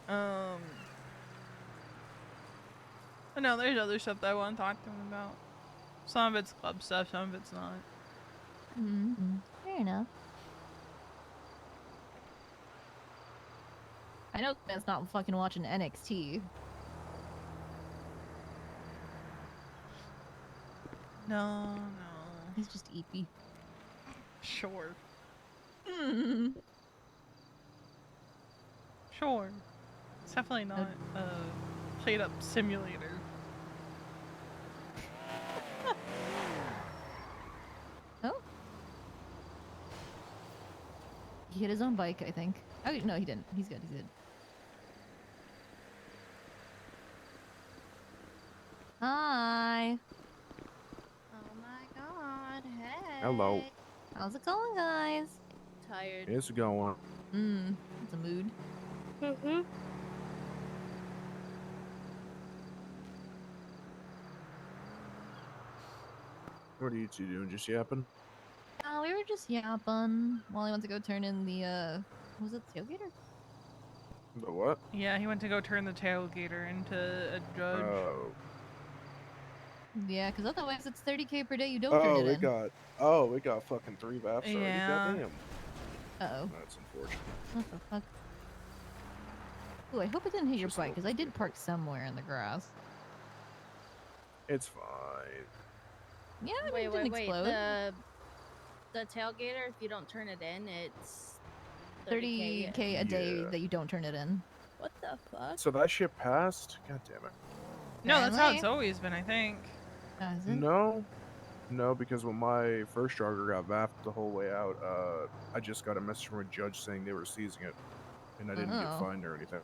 But no, there's other stuff that I want to talk to him about. Some of it's club stuff, some of it's not. Mm-hmm. Fair enough. I know that's not fucking watching NXT. No. He's just eepy. Sure. Mm. Sure. It's definitely not a played up simulator. Oh. He hit his own bike, I think. Oh, no, he didn't. He's good. He's good. Hi. Oh my god, hey. Hello. How's it going, guys? Tired. It's going. It's a mood. Mm-hmm. What are you two doing? Just yapping? We were just yapping while he went to go turn in the, was it the tailgater? The what? Yeah, he went to go turn the tailgater into a judge. Oh. Yeah, because otherwise it's 30K per day you don't turn it in. We got fucking 3 VAPs already. Yeah. Goddamn. Uh-oh. That's unfortunate. What the fuck? Ooh, I hope it didn't hit your bike, because I did park somewhere in the grass. It's fine. Yeah, I mean, it didn't explode. The tailgater, if you don't turn it in, it's 30K a day that you don't turn it in. What the fuck? So that shit passed? God damn it. No, that's how it's always been, I think. Is it? No, because when my first charger got VAP'd the whole way out, I just got a message from a judge saying they were seizing it, and I didn't get fined or anything.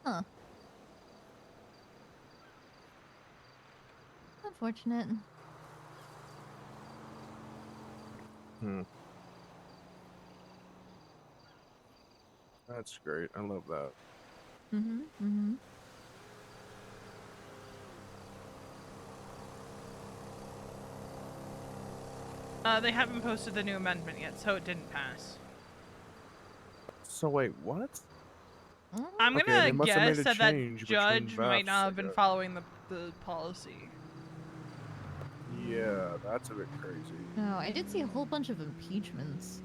Huh. Unfortunate. That's great. I love that. Mm-hmm. They haven't posted the new amendment yet, so it didn't pass. So wait, what? I'm Okay, gonna they must have made guess a that change judge between might VAPs, not I have been guess. following the policy. Yeah, that's a bit crazy. No, I did see a whole bunch of impeachments.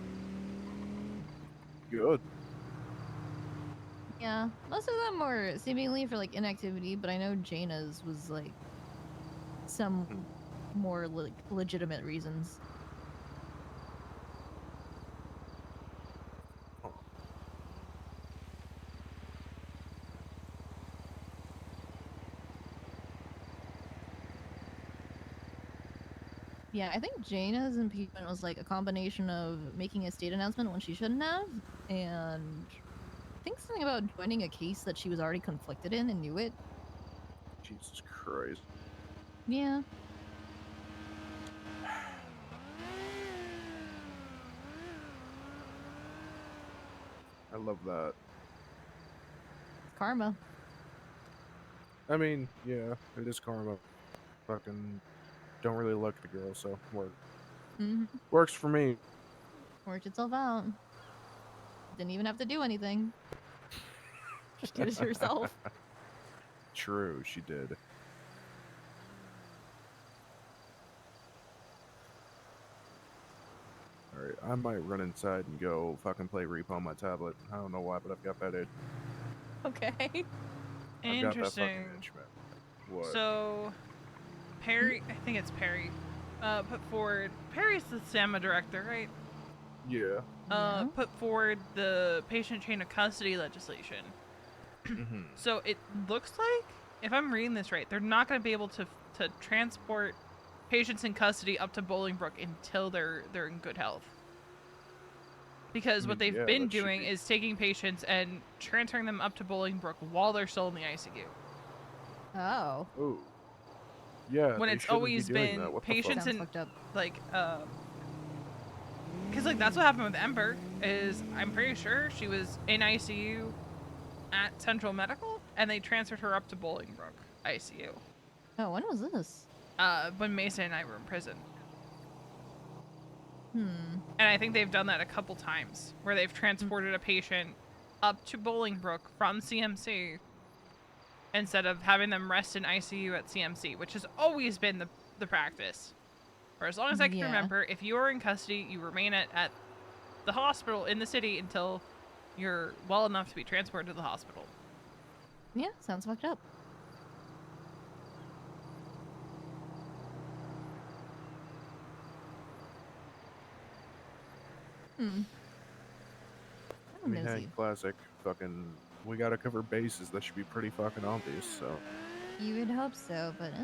Good. Yeah, most of them were seemingly for like inactivity, but I know Jaina's was like some more like legitimate reasons. Yeah, I think Jaina's impeachment was like a combination of making a state announcement when she shouldn't have, and I think something about joining a case that she was already conflicted in and knew it. Jesus Christ. Yeah. I love that. Karma. I mean, yeah, it is karma. Fucking don't really like the girl, so works for me. Worked itself out. Didn't even have to do anything. Just did it herself. True, she did. Alright, I might run inside and go fucking play Repo on my tablet. I don't know why, but I've got that itch. Okay. I've got that fucking Interesting. itch, man. What? So, Perry, I think it's Perry, put forward. Perry's the SAMA director, right? Yeah. Put forward the patient chain of custody legislation. So it looks like, if I'm reading this right, they're not going to be able to transport patients in custody up to Bolingbrook until they're in good health. Because what they've been doing is taking patients and transferring them up to Bolingbrook while they're still in the ICU. Oh. Ooh. Yeah. When they it's shouldn't always be doing been that. What the patients fuck? in like because like that's what happened with Ember. Is I'm pretty sure she was in ICU at Central Medical, and they transferred her up to Bolingbrook ICU. Oh, when was this? When Mason and I were in prison. Hmm. And I think they've done that a couple times, where they've transported a patient up to Bolingbrook from CMC instead of having them rest in ICU at CMC, which has always been the practice. For as long as I can remember, if you are in custody, you remain at the hospital in the city until you're well enough to be transported to the hospital. Yeah, sounds fucked up. I mean, hey, classic. Fucking, we gotta cover bases. That should be pretty fucking obvious, so. You would hope so, but I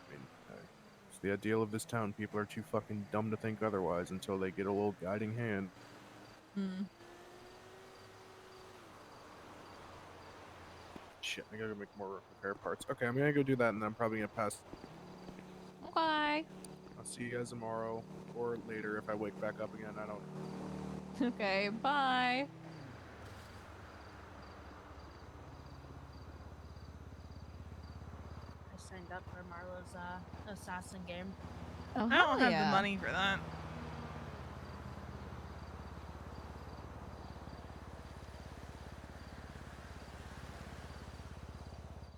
mean, it's the ideal of this town. People are too fucking dumb to think otherwise until they get a little guiding hand. Shit, I gotta go make more repair parts. Okay, I'm gonna go do that, and then I'm probably gonna pass. Okay. I'll see you guys tomorrow, or later if I wake back up again. I don't know. Okay, bye. I signed up for Marlo's assassin game. Oh, I don't have the money for that.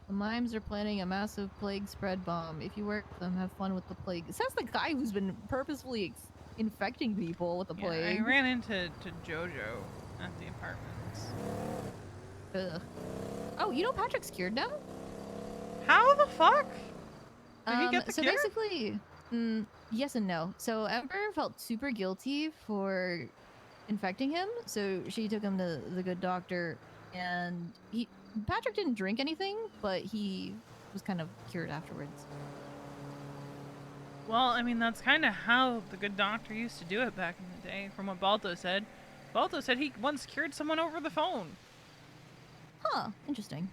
The mimes are planning a massive plague spread bomb. If you work with them, have fun with the plague. It says the guy who's been purposefully infecting people with the plague. I ran into Jojo at the apartments. Ugh. Oh, you know Patrick's cured now? How the fuck? Did he get the so cure? basically, yes and no. So Ember felt super guilty for infecting him, so she took him to the good doctor, and Patrick didn't drink anything, but he was kind of cured afterwards. Well, I mean, that's kind of how the good doctor used to do it back in the day, from what Balto said. Balto said he once cured someone over the phone. Huh, interesting.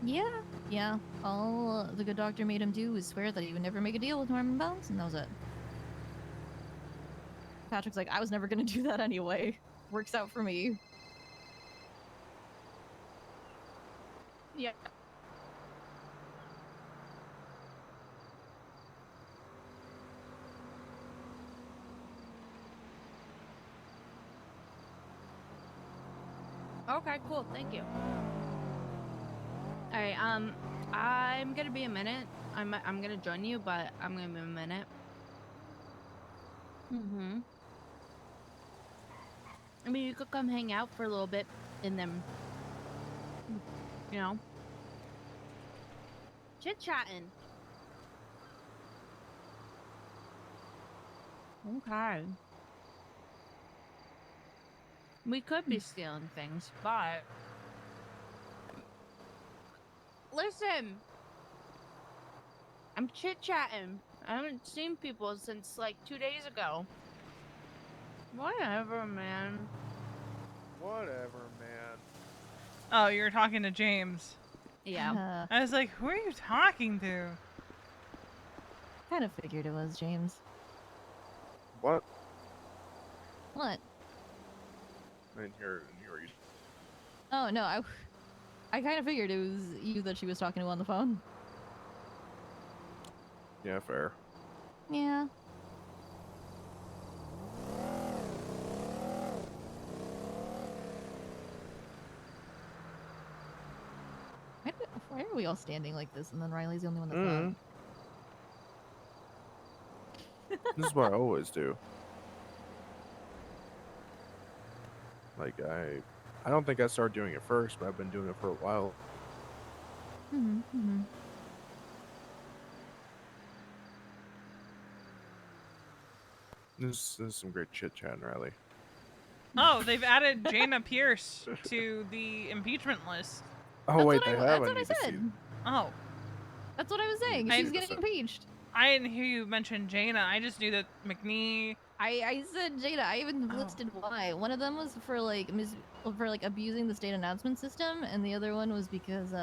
Yeah. All the good doctor made him do was swear that he would never make a deal with Norman Bounce, and that was it. Patrick's like, I was never gonna do that anyway. Works out for me. Yeah. Okay, cool. Thank you. All right. I'm gonna be a minute. I'm gonna join you, but I'm gonna be a minute. Mm-hmm. I mean, you could come hang out for a little bit, and then, you know, chit-chatting. Okay. We could be stealing things, but listen, I'm chit-chatting. I haven't seen people since like 2 days ago. Whatever, man. Whatever, man. Oh, you're talking to James. Yeah. I was like, who are you talking to? Kind of figured it was James. What? What? I didn't hear you. Oh no, I kind of figured it was you that she was talking to on the phone. Yeah, fair. Yeah. Why are we all standing like this and then Riley's the only one that's not? This is what I always do. Like, I don't think I started doing it first, but I've been doing it for a while. This is some great chit chat, Riley. Oh, they've added Jaina Pierce to the impeachment list. Oh wait, they have. That's what I said. Oh. That's what I was saying. She's getting impeached. I didn't hear you mention Jaina. I just knew that McNee. I said Jada. I even listed why. One of them was for like abusing the state announcement system, and the other one was because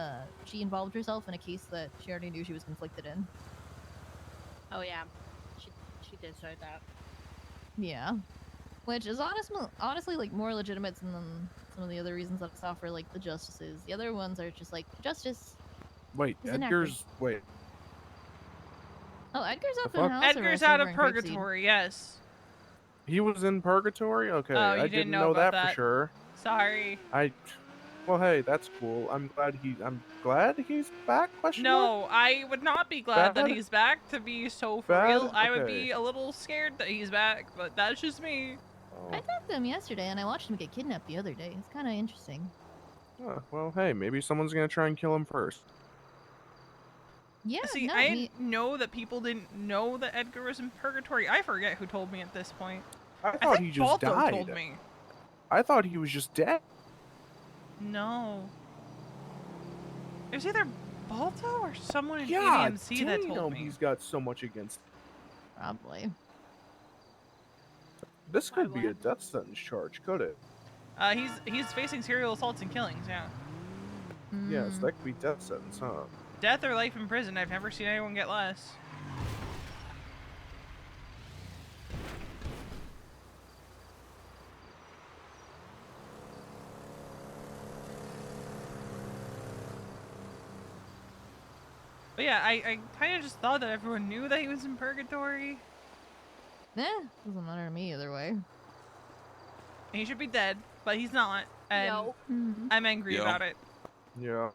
she involved herself in a case that she already knew she was conflicted in. Oh yeah, she did say that. Yeah, which is honestly like more legitimate than some of the other reasons that I saw for like the justices. The other ones are just like justice. Wait, He's an Edgar's wait. Oh, Edgar's up The in fuck? house Edgar's arrest out over of in Grapeseed. purgatory, yes. He was in purgatory? Okay, Oh, you I didn't didn't know know about that for that. sure. Sorry. Well, hey, that's cool. I'm glad he's back. Question mark? No, I would not be glad that Bad? he's back, to be so for Bad? real. I would Okay. be a little scared that he's back, but that's just me. I talked to him yesterday, and I watched him get kidnapped the other day. It's kind of interesting. Well, hey, maybe someone's gonna try and kill him first. Yeah, See, no, I didn't know that people didn't know that Edgar was in purgatory. I forget who told me at this point. I thought he think just Balto died. told me. I thought he was just dead. No. It was either Balto or someone in God ADMC that told me. he's got so much against. Probably. This could be a death sentence charge, could it? He's facing serial assaults and killings, yeah. Yes, that could be death sentence, huh? Death or life in prison. I've never seen anyone get less. But yeah, I kind of just thought that everyone knew that he was in purgatory. Doesn't matter to me either way. He should be dead, but he's not. And No. I'm angry about it. Yeah.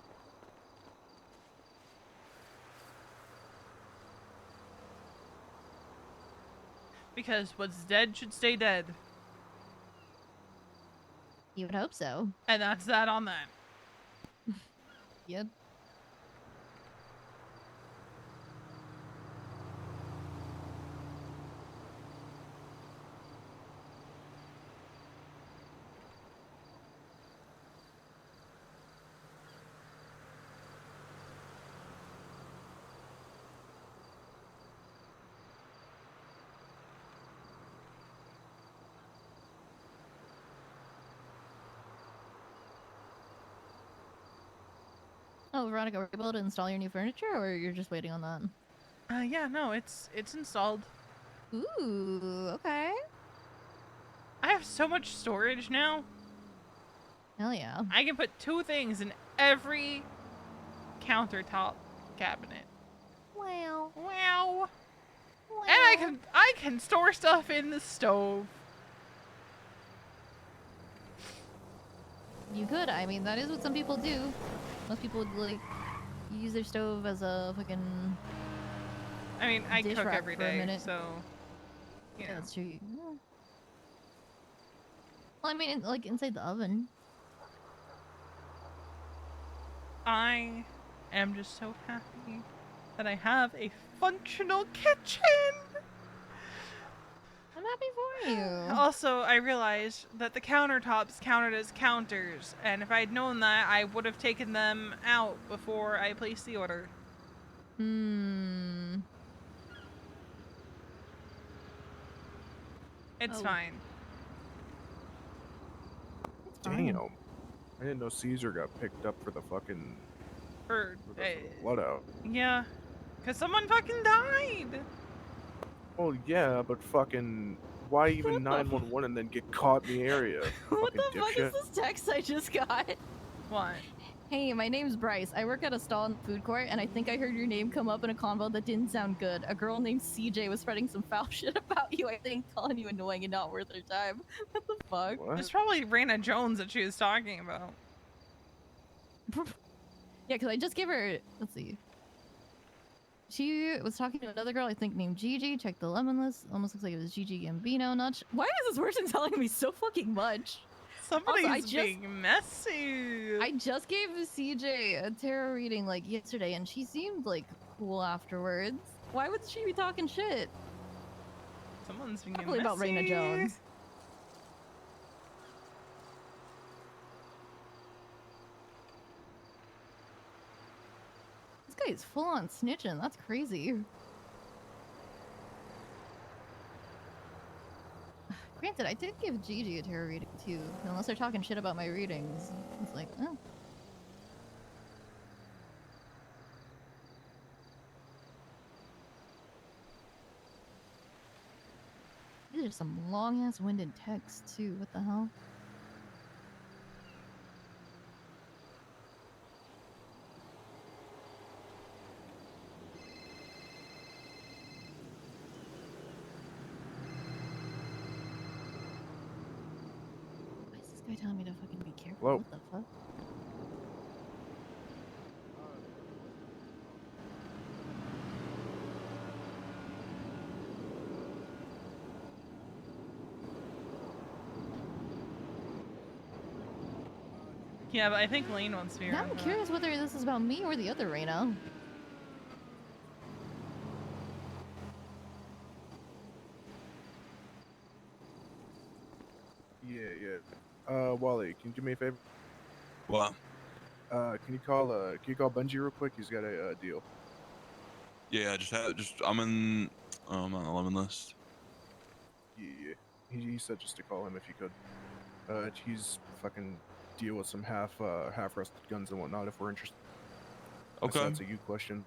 Because what's dead should stay dead. You would hope so. And that's that on that. Yep. Oh, Veronica, were you able to install your new furniture, or you're just waiting on that? Yeah, no, it's installed. Ooh, okay. I have so much storage now. Hell yeah. I can put 2 things in every countertop cabinet. Wow. Wow. And I can store stuff in the stove. You could. I mean, that is what some people do. Most people would like use their stove as a fucking. I mean, I dish cook rack every for a day, minute. so. Yeah, that's true. Yeah. Well, I mean, like inside the oven. I am just so happy that I have a functional kitchen. I'm happy for you. Also, I realized that the countertops counted as counters, and if I'd known that, I would have taken them out before I placed the order. Hmm. It's Oh. fine. It's fine. Damn. I didn't know Caesar got picked up for the fucking For the blood out. yeah, because someone fucking died. Well, yeah, but fucking why even 911 and then get caught in the area? What the Fucking fuck is dipshit. this text I just got? What? Hey, my name's Bryce. I work at a stall in the food court, and I think I heard your name come up in a convo that didn't sound good. A girl named CJ was spreading some foul shit about you. I think calling you annoying and not worth her time. What the fuck? It's probably Raina Jones that she was talking about. Yeah, because I just gave her. Let's see. She was talking to another girl, I think named Gigi. Check the lemon list. Almost looks like it was Gigi Gambino. Why is this person telling me so fucking much? Somebody's being messy. I just gave CJ a tarot reading like yesterday, and she seemed like cool afterwards. Why would she be talking shit? Someone's being Probably messy. about Raina Jones. This guy is full on snitching. That's crazy. Granted, I did give Gigi a tarot reading too. Unless they're talking shit about my readings. It's like, oh. These are some long ass winded texts too. What the hell? Why is this guy telling me to fucking be careful? Hello? What the fuck? Yeah, but I think Lane wants to be Now around I'm that. curious whether this is about me or the other Raina. Yeah. Wally, can you do me a favor? What? Can you call Bungie real quick? He's got a deal. Yeah, I'm in on the lemon list. Yeah. He said just to call him if you could. He's fucking deal with some half rusted guns and whatnot if we're interested. Okay. So that's a you question.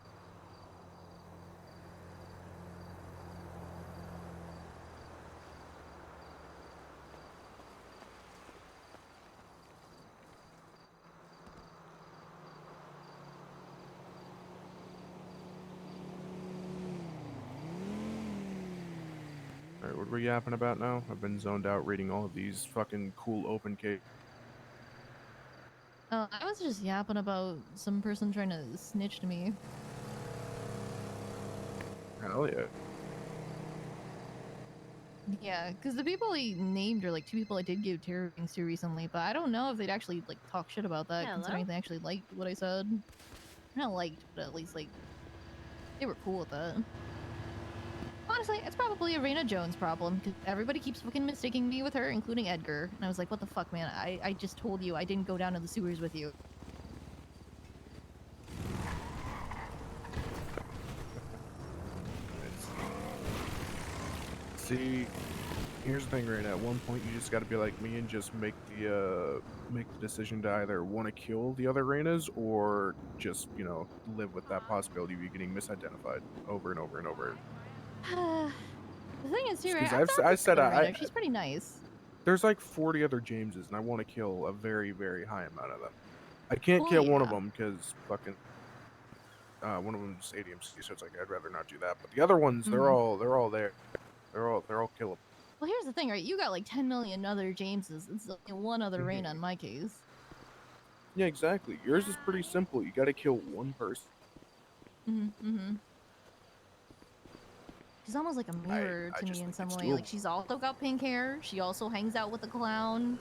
Alright, what were you yapping about now? I've been zoned out reading all of these fucking cool open case. I was just yapping about some person trying to snitch to me. Hell yeah. Yeah, because the people he named are like two people I did give tarot readings to recently, but I don't know if they'd actually like talk shit about that, considering they actually liked what I said. Not liked, but at least like they were cool with that. Honestly, it's probably a Raina Jones problem, because everybody keeps fucking mistaking me with her, including Edgar. And I was like, what the fuck, man? I just told you I didn't go down to the sewers with you. See, here's the thing, right? At one point, you just got to be like me and just make the decision to either want to kill the other Rainas or just, you know, live with that possibility of you getting misidentified over and over and over. The thing is, too, right? Because I said she's pretty nice. There's like 40 other Jameses, and I want to kill a very, very high amount of them. I can't kill one of them because fucking one of them's ADMC, so it's like I'd rather not do that. But the other ones, they're all there. They're all killable. Well, here's the thing, right? You got like 10 million other Jameses. It's only one other Raina in my case. Yeah, exactly. Yours is pretty simple. You got to kill one person. She's almost like a mirror I to just me in think some it's way. Like doable. she's also got pink hair. She also hangs out with the clown.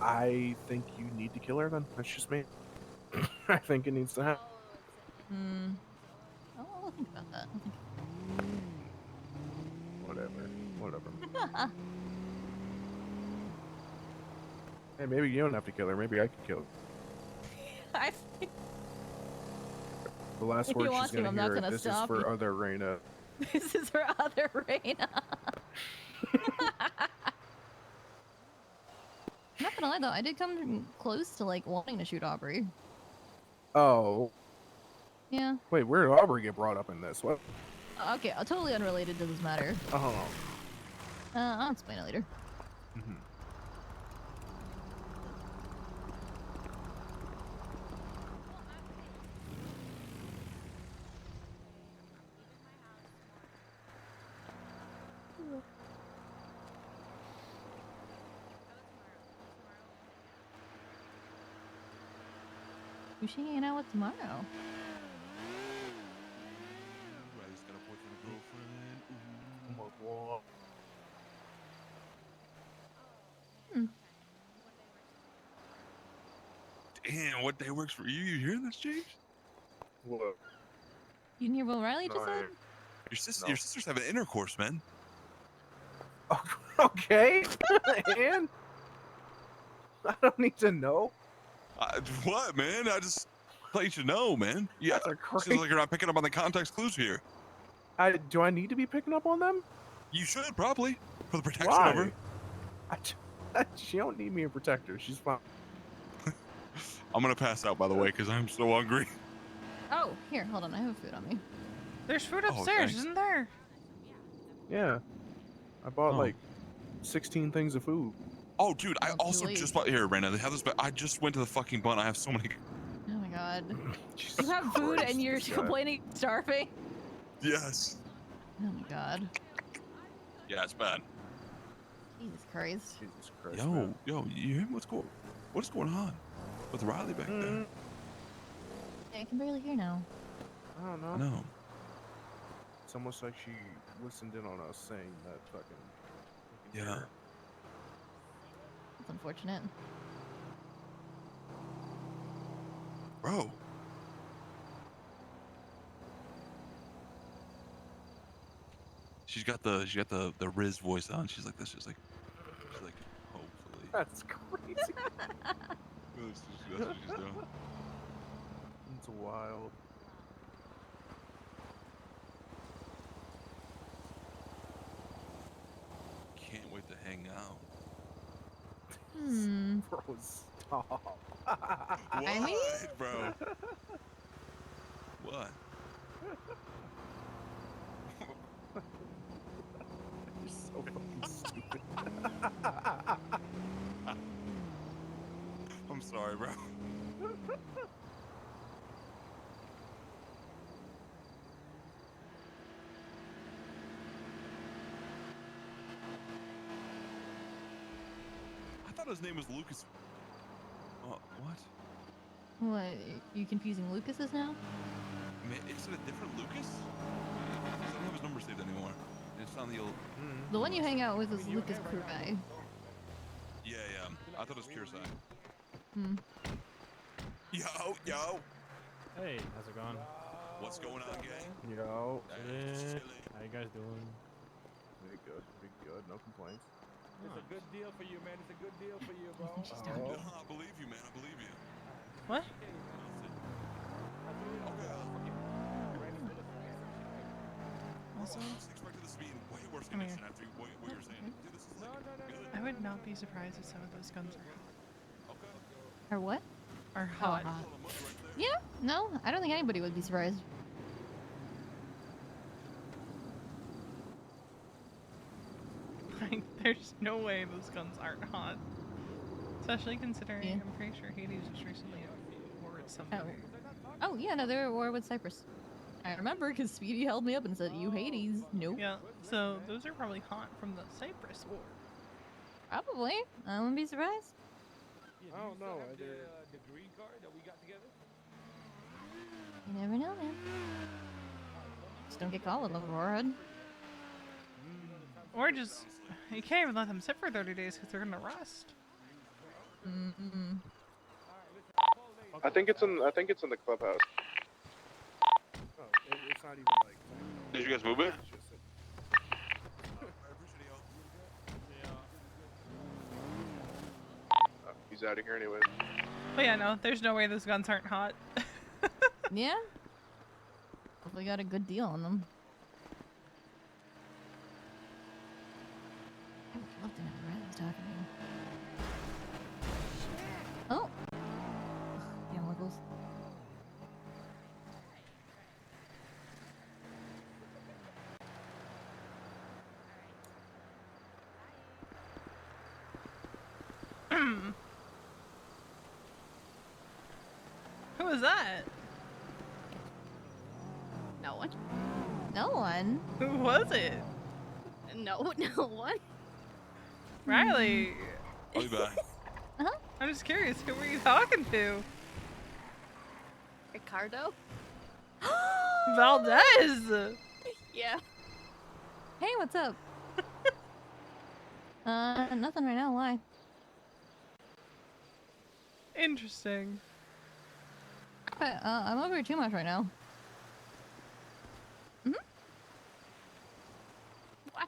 I think you need to kill her then. That's just me. I think it needs to happen. Hmm. Oh, I'll think about that. I'll think Whatever. Hey, maybe you don't have to kill her. Maybe I could kill her. I The last If word you she's want to, gonna I'm not hear. gonna This is stop for you. other Reina. This is for other Reina. Not gonna lie though, I did come close to like wanting to shoot Aubrey. Oh. Yeah. Wait, where did Aubrey get brought up in this? What? Okay, totally unrelated to this matter. Oh. I'll explain it later. Who's she hanging out with tomorrow? Riley's got a boyfriend and girlfriend. Oh my god. Damn, what day works for you? You hearing this, James? What? You didn't hear what Riley just said? Your sister's having intercourse, man. Okay. And I don't need to know. What, man? I just thought you should know, man. Yeah, seems like you're not picking up on the context clues here. Do I need to be picking up on them? You should probably for the protection Why? of her. She don't need me a protector. She's fine. I'm gonna pass out, by the way, because I'm so hungry. Oh, here, hold on, I have food on me. There's food Oh, upstairs, thanks. isn't there? Yeah. I bought like 16 things of food. Oh, dude, I too also late. just bought here, Reina. They have this, but I just went to the fucking bun. I have so many. Oh my god. You have food and you're complaining starving? Yes. Oh my god. Yeah, it's bad. Jesus Christ. Jesus Christ. Yo, you hear what's going on with Riley back there? I can barely hear now. I don't know. I know. It's almost like she listened in on us saying that fucking. Yeah. That's unfortunate. Bro. She's got the Riz voice on. She's like this. She's like hopefully. That's crazy. That's what she's doing. It's wild. Can't wait to hang out. Bro, stop. I mean, What, bro? What? You're so fucking stupid. I'm sorry, bro. I thought his name was Lucas. What? what? You confusing Lucas's now? Man, is it a different Lucas? I don't have his number saved anymore. It's on the old. The one you hang out with is Lucas Kurai. Yeah. I thought it was Kursai. Yo. Hey, how's it going? What's going on, gang? Yo. How you guys doing? Pretty good. No complaints. It's a good deal for you, man. It's a good deal for you, bro. No, I believe you, man. I believe you. What? Also, I was expecting this to be in way worse Come here. condition after what you were saying. Dude, this is like good. I would not be surprised if some of those guns are Or what? hot. Yeah, no, I don't think anybody would be surprised. Like, there's no way those guns aren't hot. Especially considering I'm pretty sure Hades was recently at war with somebody. Oh, yeah, no, they were at war with Cyprus. I remember because Speedy held me up and said, you Hades. Nope. Yeah, so those are probably hot from the Cyprus war. Probably. I wouldn't be surprised. Yeah, I don't know. the green card that we got together. You never know, man. Just don't get caught with a forehead. Or just, you can't even let them sit for 30 days because they're gonna rust. Mm-mm. I think it's in the clubhouse. Oh, it's not even like. Did you guys move it? It's just he's out of here anyway. But yeah, no, there's no way those guns aren't hot. Yeah. Hopefully got a good deal on them. I would love to know what Riley's talking to. Oh. Yeah, Wiggles. Who was that? No one. No one. Who was it? No one. Riley. I'll be back. I'm just curious, who were you talking to? Ricardo? Valdez! Yeah. Hey, what's up? Nothing right now. Why? Interesting. But, I'm over here too much right now.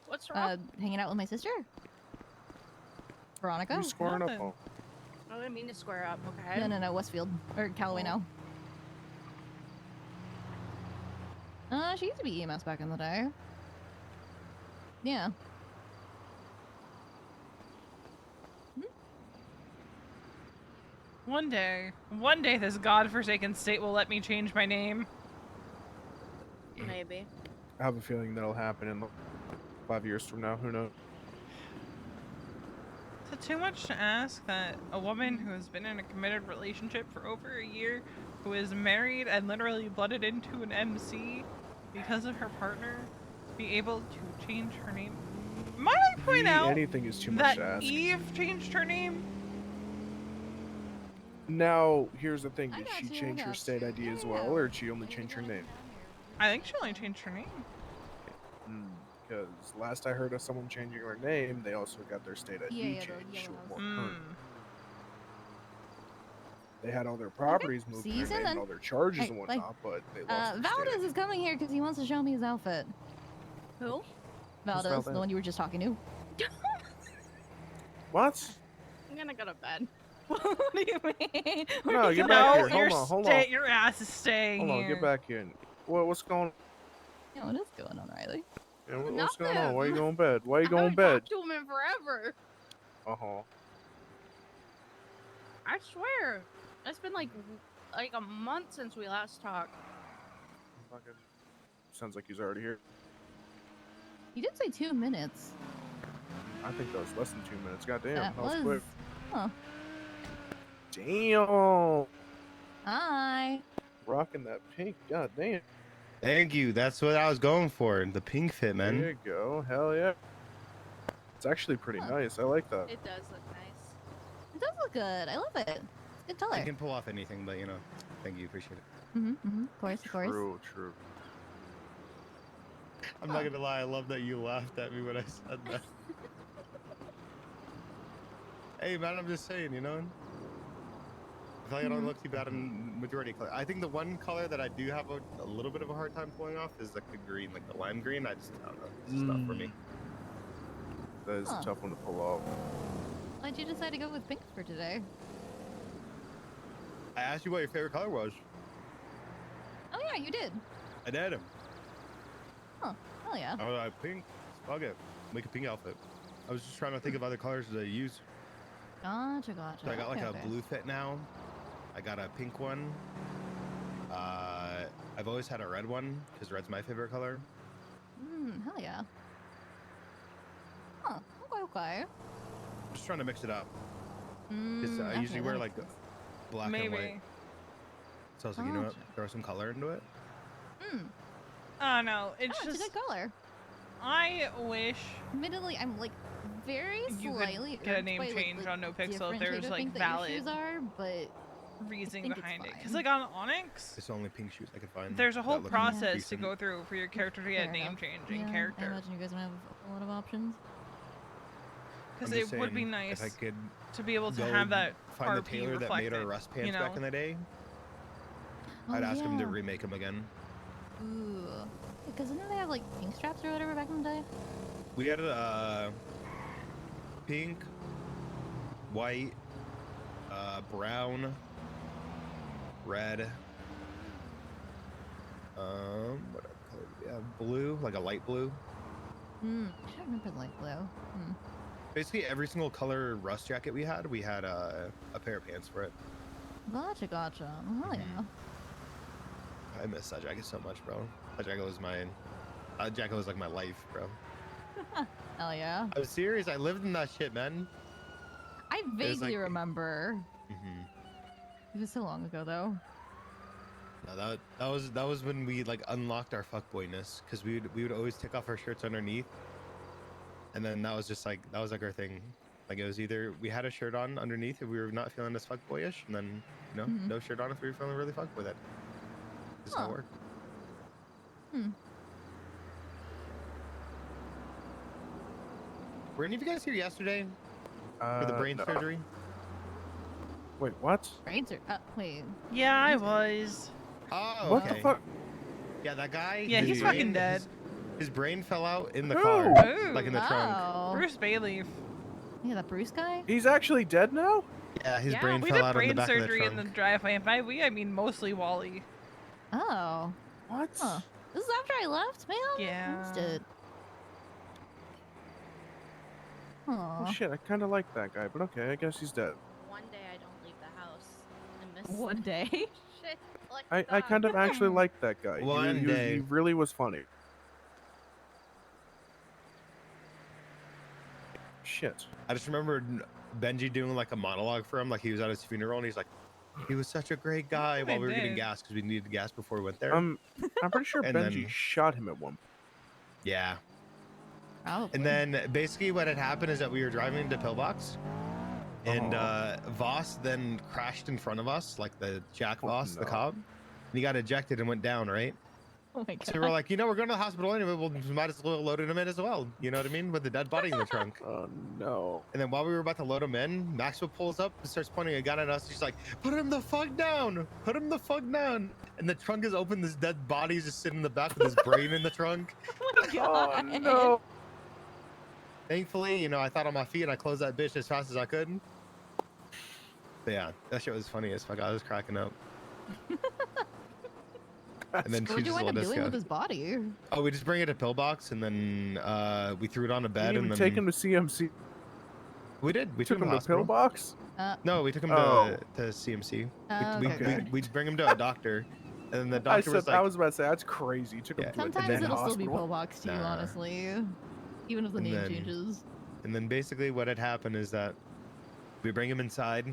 What's wrong? Hanging out with my sister. Veronica. Who's squaring up on? I didn't mean to square up, okay? No, Westfield. Or Calaway now. She used to be EMS back in the day. Yeah. One day this godforsaken state will let me change my name. Maybe. I have a feeling that'll happen in 5 years from now. Who knows? Is it too much to ask that a woman who has been in a committed relationship for over a year, who is married and literally blooded into an MC because of her partner, be able to change her name? Might I point out anything is too much that to ask. Eve changed her name? Now, here's the thing. Did she change her state ID as well, or did she only change her name? I think she only changed her name. Because last I heard of someone changing their name, they also got their state ID changed to a more current. They had all their properties moved to their name and all their charges and whatnot, but they lost their state Valdez is coming here because he wants to show me his outfit. Who? Valdez, Valdez? the one you were just talking to. What? I'm gonna go to bed. What do you mean? No, get back here. No, Hold on. your ass is staying Hold on, here. get back here. What's going on? Yeah, what is going on, Riley? Yeah, what's going on? Why are you going to bed? Why are you going to bed? To him in forever. Uh-huh. I swear. It's been like a month since we last talked. Fucking sounds like he's already here. You did say 2 minutes. I think that was less than 2 minutes. Goddamn, That that was was... quick. Huh. Damn. Hi. Rocking that pink. Goddamn. Thank you. That's what I was going for. The pink fit, man. There you go. Hell yeah. It's actually pretty nice. I like that. It does look nice. It does look good. I love it. It's a good color. I can pull off anything, but you know, thank you. Appreciate it. Of course, of course. True. I'm not gonna lie. I love that you laughed at me when I said that. Hey, man, I'm just saying, you know. I feel like I don't look too bad in majority color. I think the one color that I do have a little bit of a hard time pulling off is like the green, like the lime green. I don't know. It's just not for me. That is a tough one to pull off. Why'd you decide to go with pink for today? I asked you what your favorite color was. Oh yeah, you did. I did. Oh, hell yeah. I was like, pink. Fuck it. Make a pink outfit. I was just trying to think of other colors to use. Gotcha. So I got like Okay. a blue fit now. I got a pink one. I've always had a red one because red's my favorite color. Hell yeah. Huh, okay. I'm just trying to mix it up. 'Cause I Okay, usually that wear makes like black and white. So I was like, you know what? Throw some color into it. Oh no, it's It's just a good color. I wish. Admittedly, I'm like very You slightly could get a irked name by, change on NoPixel if different there's shade of like pink that your valid shoes are, but reasoning think it's behind it. Because fine. like on Onyx, It's the only pink shoes I could find. there's a whole that look process to decent. go through for your character to get Fair name enough. changing Yeah, I character. imagine you guys don't have a lot of options. Because I'm just it would be saying, nice if I could to be able to go have that find the RP tailor that reflected, made our Rust pants you know? back in the day. Oh, I'd ask him to yeah. remake them again. Ooh. Because didn't they have like pink straps or whatever back in the day? We had pink, white, brown, red. What other color did we have? Blue, like a light blue. I don't remember light blue. Basically, every single color Rust jacket we had a pair of pants for it. Gotcha. Oh yeah. I miss that jacket so much, bro. That jacket was like my life, bro. Hell yeah. I was serious. I lived in that shit, man. I vaguely like- remember. It was so long ago though. No, that was when we like unlocked our fuckboyness, because we would always take off our shirts underneath, and then that was our thing. Like it was either we had a shirt on underneath if we were not feeling as fuckboyish, and then no shirt on if we were feeling really fuck with it. This is how it worked. Were any of you guys here yesterday for the brain No. surgery? Wait, what? Brain surgery. Wait. Yeah, I was. Oh, What okay. the fuck? Yeah, that guy. Yeah, his he's brain- fucking dead. His brain fell out in the Who? car, Ooh. like in the trunk. Oh. Bruce Bailey. Yeah, that Bruce guy? He's actually dead now? Yeah, his Yeah, brain we fell did out in the brain back of the surgery in trunk. the driveway, and by we I mean mostly Wally. Oh. What? Huh. This is after I left, man? Yeah. Missed it. Oh Aw. shit, I kind of like that guy, but okay, I guess he's dead. One day I don't leave the house. I miss One day? Shit. Like I kind of actually like that guy. One He day. really was funny. Shit. I just remember Benji doing like a monologue for him, like he was at his funeral, and he's like, "He was such a great guy," while we were getting did. gas because we needed gas before we went there. I'm pretty sure And Benji then- shot him at one. Yeah. Probably. And then basically what had happened is that we were driving into Pillbox, and Voss then crashed in front of us, like the Jack Voss, the no. cop, and he got ejected and went down, right? Oh my god. So we're like, we're going to the hospital anyway. Well, we might as well load him in as well. You know what I mean? With the dead body in the trunk. Oh no. And then while we were about to load him in, Maxwell pulls up and starts pointing a gun at us. He's like, "Put him the fuck down! Put him the fuck down!" And the trunk is open. This dead body is just sitting in the back with his brain in the trunk. Oh my god. Oh no. Thankfully, I thought on my feet and I closed that bitch as fast as I could. But yeah, that shit was funny as fuck. I was cracking up. And then What did you just end up let us doing go. with his body? Oh, we just bring it to Pillbox, and then we threw it on a bed, Didn't and even then take him to CMC. we did. We Took took him him to to hospital. Pillbox. No, we took him Oh. to CMC. Okay. We bring him to a doctor, and then the I doctor said was like, I was about to say that's crazy. You took him Yeah. to a Sometimes dead it'll still be hospital. pillbox to you, Nah. honestly. Even if the And name then- changes. And then basically what had happened is that we bring him inside.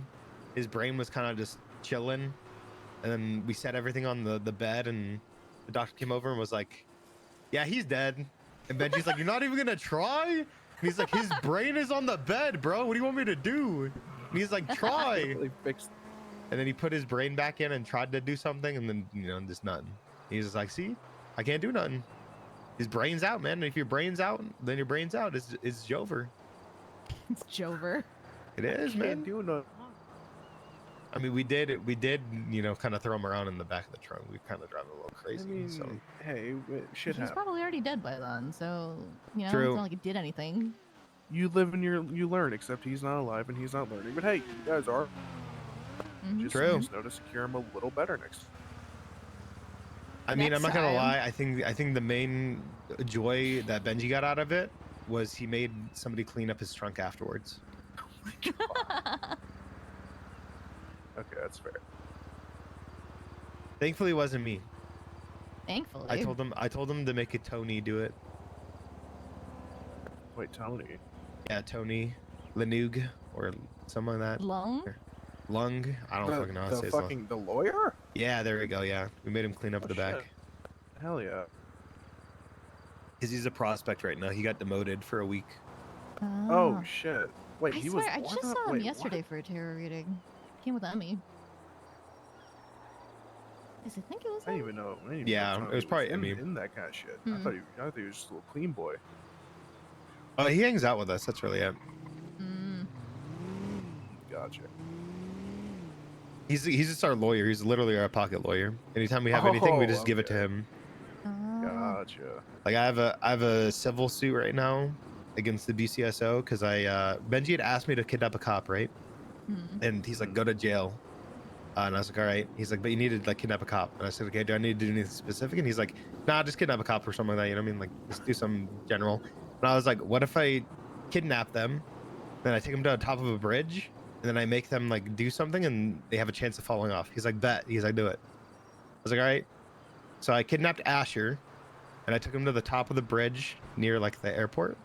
His brain was kind of just chilling, and then we set everything on the bed, and the doctor came over and was like, "Yeah, he's dead." And Benji's like, "You're not even gonna try?" And he's like, "His brain is on the bed, bro. What do you want me to do?" And he's like, "Try." They fixed. And then he put his brain back in and tried to do something, and then just nothing. He's just like, "See, I can't do nothing. His brain's out, man. And if your brain's out, then your brain's out. It's over." It's Jover. It is, man. Can't do nothing. I mean, we did, kind of throw him around in the back of the trunk. We kind of drive a little crazy. I mean, so hey, shit He's happens. probably already dead by then, so, it's True. not like it did anything. You live and you learn. Except he's not alive and he's not learning. But hey, you guys are. Just True. Just know to secure him a little better next. I mean, I'm Next not gonna time. lie. I think the main joy that Benji got out of it was he made somebody clean up his trunk afterwards. Okay, that's fair. Thankfully, it wasn't me. Thankfully. I told him to make it Tony do it. Wait, Tony. Yeah, Tony Lanug or something like that. Lung? Lung. I don't fucking know how to say his last- the lawyer. Yeah, there we go. Yeah, we made him clean up Oh, the back. shit. Hell yeah. Because he's a prospect right now. He got demoted for a week. Oh shit! Wait, I he swear, was I more just than- saw him wait, yesterday what? for a tarot reading. Came with Emmy. I think it was I didn't him. even know. I didn't even Yeah, know it was he probably Emmy. in that kind of shit. Hmm. I thought he was just a little clean boy. Oh, he hangs out with us. That's really it. Gotcha. He's just our lawyer. He's literally our pocket lawyer. Anytime we have anything, we just give it to okay. him. Gotcha. Like I have a civil suit right now against the BCSO because Benji had asked me to kidnap a cop, right? And he's like, go to jail. And I was like, all right. He's like, but you need to like kidnap a cop. And I said, okay, do I need to do anything specific? And he's like, nah, just kidnap a cop or something like that. You know what I mean? Like, just do some general. And I was like, what if I kidnap them, then I take them to the top of a bridge, and then I make them like do something, and they have a chance of falling off? He's like, bet. He's like, do it. I was like, all right. So I kidnapped Asher, and I took him to the top of the bridge near like the airport.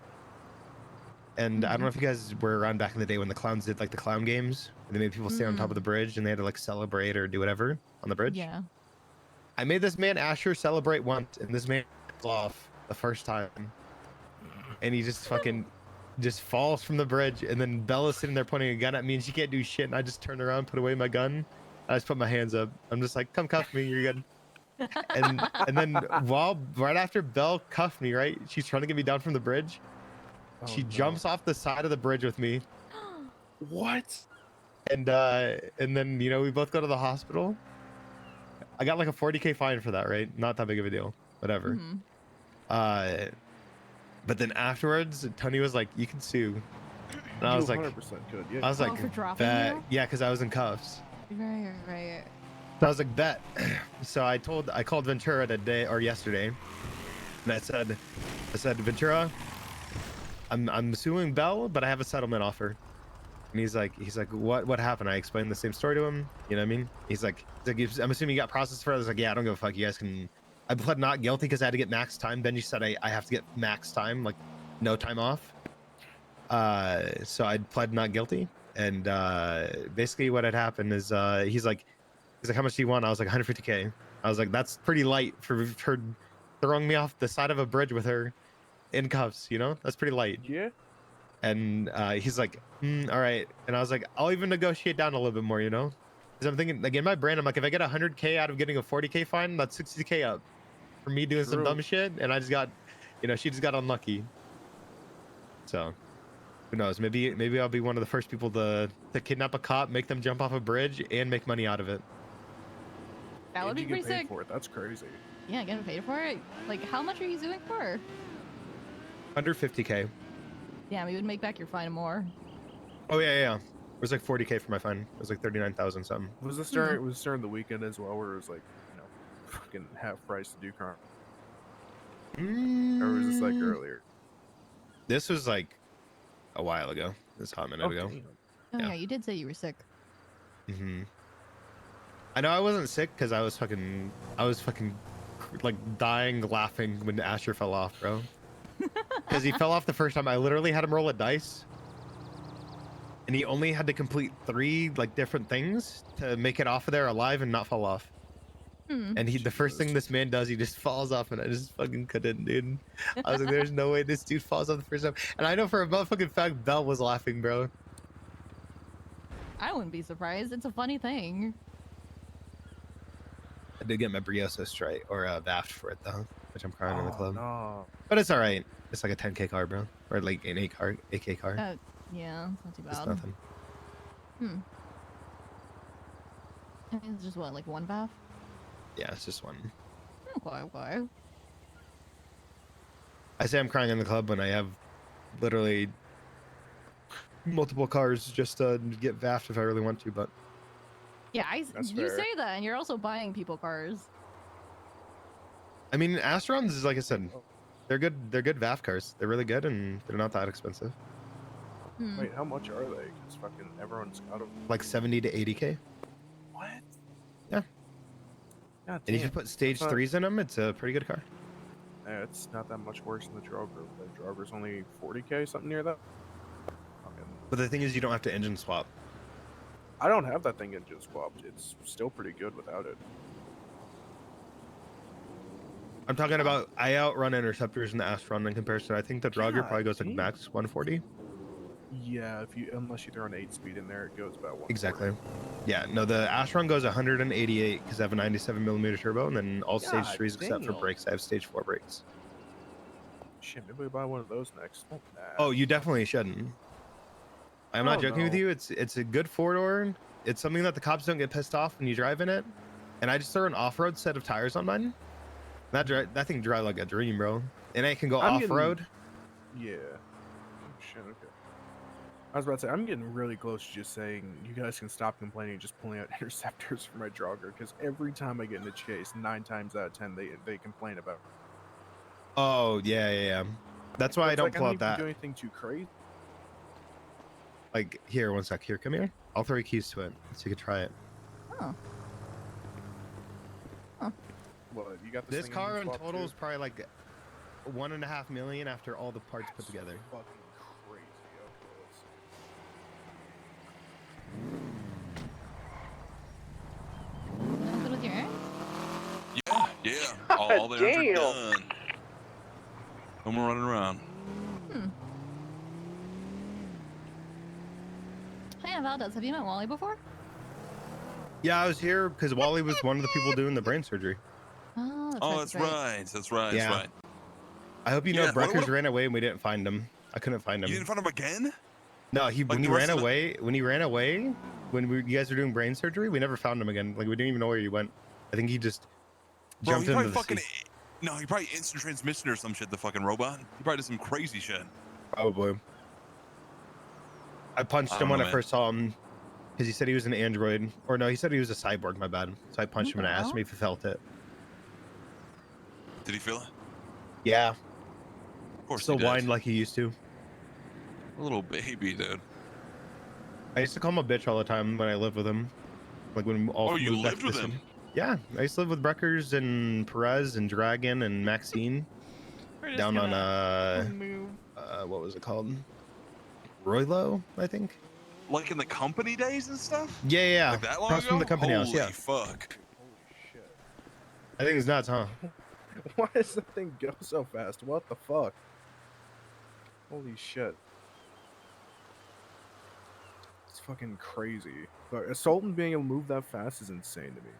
And I don't know if you guys were around back in the day when the clowns did like the clown games, and they made people stay on top of the bridge, and they had to like celebrate or do whatever on the bridge. Yeah. I made this man Asher celebrate once, and this man falls off the first time, and he just fucking just falls from the bridge. And then Bella's sitting there pointing a gun at me, and she can't do shit. And I just turned around, put away my gun, I just put my hands up. I'm just like, come cuff me, you're good. And then right after Belle cuffed me, right, she's trying to get me down from the bridge. She jumps off the side of the bridge with me. What? And then we both go to the hospital. I got like a 40K fine for that, right? Not that big of a deal. Whatever. But then afterwards, Tony was like, "You can sue," and I was like, 100% could. Yeah. I was like, for dropping bet. you? Yeah, because I was in cuffs. Right. So I was like, bet. So I called Ventura yesterday, and I said, Ventura, I'm suing Bell, but I have a settlement offer. And he's like, what happened? I explained the same story to him. You know what I mean? He's like, I'm assuming you got processed for it. I was like, yeah, I don't give a fuck. You guys can. I pled not guilty because I had to get max time. Benji said I have to get max time, like no time off. So I pled not guilty. And basically what had happened is he's like, how much do you want? I was like, 150K. I was like, that's pretty light for her throwing me off the side of a bridge with her in cuffs. That's pretty light. Yeah. And he's like, all right. And I was like, I'll even negotiate down a little bit more, because I'm thinking, like, in my brain, I'm like, if I get 100K out of getting a 40K fine, that's 60K up for me doing some dumb shit. And I just got, she just got unlucky. So who knows? Maybe I'll be one of the first people to kidnap a cop, make them jump off a bridge, and make money out of it. That would be pretty sick. For it. That's crazy. Yeah, getting paid for it. Like, how much are you suing for? Under 50K. Yeah, we would make back your fine and more. Oh yeah. It was like 40K for my fine. It was like 39,000 something. Was this during the weekend as well, where it was like, fucking half price to do crime? Or was this like earlier? This was like a while ago. This hot minute ago. Oh yeah, you did say you were sick. I know I wasn't sick because I was fucking like dying laughing when Asher fell off, bro. Because he fell off the first time. I literally had him roll a dice, and he only had to complete 3 like different things to make it off of there alive and not fall off. And the first thing this man does, he just falls off, and I just fucking couldn't, dude. I was like, there's no way this dude falls off the first time. And I know for a motherfucking fact Belle was laughing, bro. I wouldn't be surprised. It's a funny thing. I did get my Brioso straight or VAFT for it though, which I'm crying in the club. No. But it's all right. It's like a 10K car, bro, or like an AK car. Yeah, it's not too bad. It's nothing. I mean, it's just what, like 1 bath? Yeah, it's just 1. Okay. I say I'm crying in the club when I have literally multiple cars just to get VAFT if I really want to, but. Yeah, you say that, and you're also buying people cars. I mean, Astrons is, like I said, they're good. They're good VAF cars. They're really good, and they're not that expensive. Wait, how much are they? Because fucking everyone's got them. Like 70 to 80K. What? Yeah. God, and if you put stage 3s in them, it's a pretty good car. Yeah, it's not that much worse than the Drover. The Drover's only 40K, something near that. But the thing is, you don't have to engine swap. I don't have that thing engine swapped. It's still pretty good without it. I'm talking about I outrun interceptors in the Astron in comparison. I think the Drogger probably goes like damn. max 140. Yeah, unless you throw an 8-speed in there, it goes about 140. Exactly. Yeah, no, the Astron goes 188 because I have a 97mm turbo, and then all stage God 3s except for damn. brakes, I have stage 4 brakes. Shit, maybe we buy one of those next. Nah. Oh, you definitely shouldn't. I'm not Oh, joking with no. you. It's a good 4-door. It's something that the cops don't get pissed off when you drive in it. And I just throw an off-road set of tires on mine. That thing drive like a dream, bro. And I can go off-road. Yeah. Oh, shit, okay. I was about to say, I'm getting really close to just saying, you guys can stop complaining and just pulling out interceptors for my jogger, because every time I get in a chase, 9 times out of 10, they complain about it. Oh, yeah. That's why I don't pull out that. I don't do anything too crazy. Like, here, one sec. Here, come here. I'll throw you keys to it so you can try it. Oh. What, you got This thing car in swap total too? is probably like 1.5 million after all the parts put together. Fucking crazy. Good with your errands? Yeah. All the errands are done. No more running around. Hey, Valdez, have you met Wally before? Yeah, I was here because Wally was one of the people doing the brain surgery. Oh, That's right. Yeah. I hope you know Breckers ran away and we didn't find him. I couldn't find him. You didn't find him again? No, Like when he the rest ran of the- away, when you guys were doing brain surgery, we never found him again. Like we didn't even know where he went. I think he just Bro, jumped he into probably the sea. fucking. No, he probably instant transmission or some shit. The fucking robot. He probably did some crazy shit. Probably. I punched I him don't when know, I man. first saw him because he said he was an android. Or no, he said he was a cyborg. My bad. So I punched him and I asked him if he felt it. Did he feel it? Yeah. Of course Still he did. whined like he used to. A little baby, dude. I used to call him a bitch all the time when I lived with him. Like when we all Oh, you moved back lived to the with him? city. Yeah, I used to live with Breckers and Perez and Dragon and Maxine down on what was it called? Roylo, I think. Like in the company days and stuff? Yeah. Like that long Across ago? from the company Holy house. Yeah. fuck. I think it's nuts, huh? Why does the thing go so fast? What the fuck? Holy shit. It's fucking crazy. But a Sultan being able to move that fast is insane to me.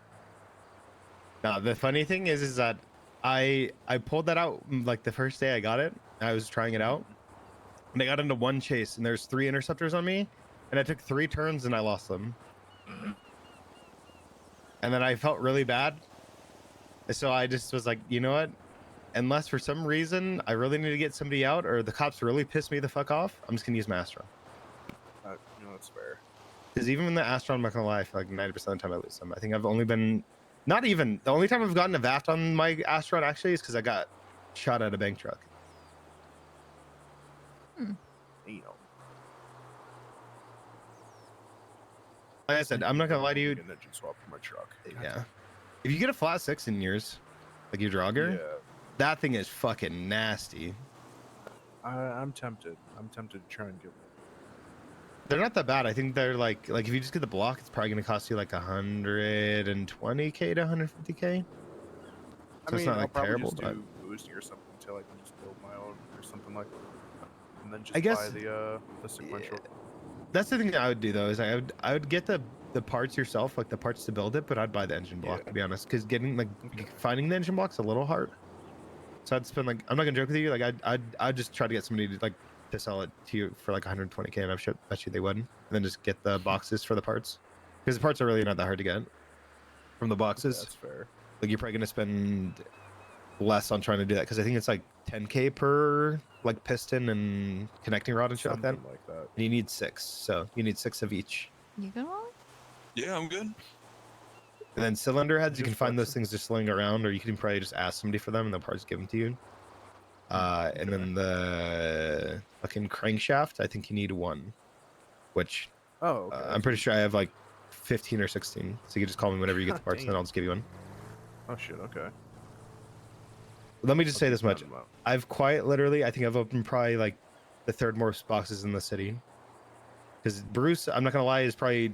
Now the funny thing is that I pulled that out like the first day I got it. I was trying it out, and I got into one chase, and there's 3 interceptors on me, and I took 3 turns and I lost them. And then I felt really bad, so I just was like, you know what? Unless for some reason I really need to get somebody out, or the cops really piss me the fuck off, I'm just gonna use my Astron. That's fair. Because even in the Astron, I'm not gonna lie, I feel like 90% of the time I lose them. I think I've only been, not even, the only time I've gotten a VAFT on my Astron actually is because I got shot at a bank truck. Like I said, I'm not gonna lie to you. An engine swap for my truck. Yeah. If you get a flat 6 in yours, like your jogger, that thing is fucking nasty. I'm tempted. I'm tempted to try and get one. They're not that bad. I think they're like if you just get the block, it's probably gonna cost you like 120k to 150k. So I mean, it's not I'll like probably terrible, just but do boosting or something until I can just build my own or something like that. And then just I guess- buy the sequential. that's the thing that I would do though, is I would get the parts yourself, like the parts to build it, but I'd buy the engine block to be honest, because getting finding the engine block's a little hard. So I'd spend I'm not gonna joke with you, like I'd just try to get somebody to sell it to you for like 120k, and I bet you they would, and then just get the boxes for the parts, because the parts are really not that hard to get from the boxes. That's fair. Like you're probably gonna spend less on trying to do that, because I think it's like 10k per like piston and connecting rod and shit like that. Something like that. And you need 6, so you need 6 of each. You good, Wally? Yeah, I'm good. And then cylinder heads, you can find those things just laying around, or you can probably just ask somebody for them and they'll probably just give them to you. And then the fucking crankshaft, I think you need 1, which I'm pretty sure I have like 15 or 16. So you can just call me whenever you get the parts, and then I'll just give you one. Oh shit, okay. Let me just say this much. them out. I've quite literally, I think I've opened probably like the 3rd most boxes in the city. Because Bruce, I'm not going to lie, is probably,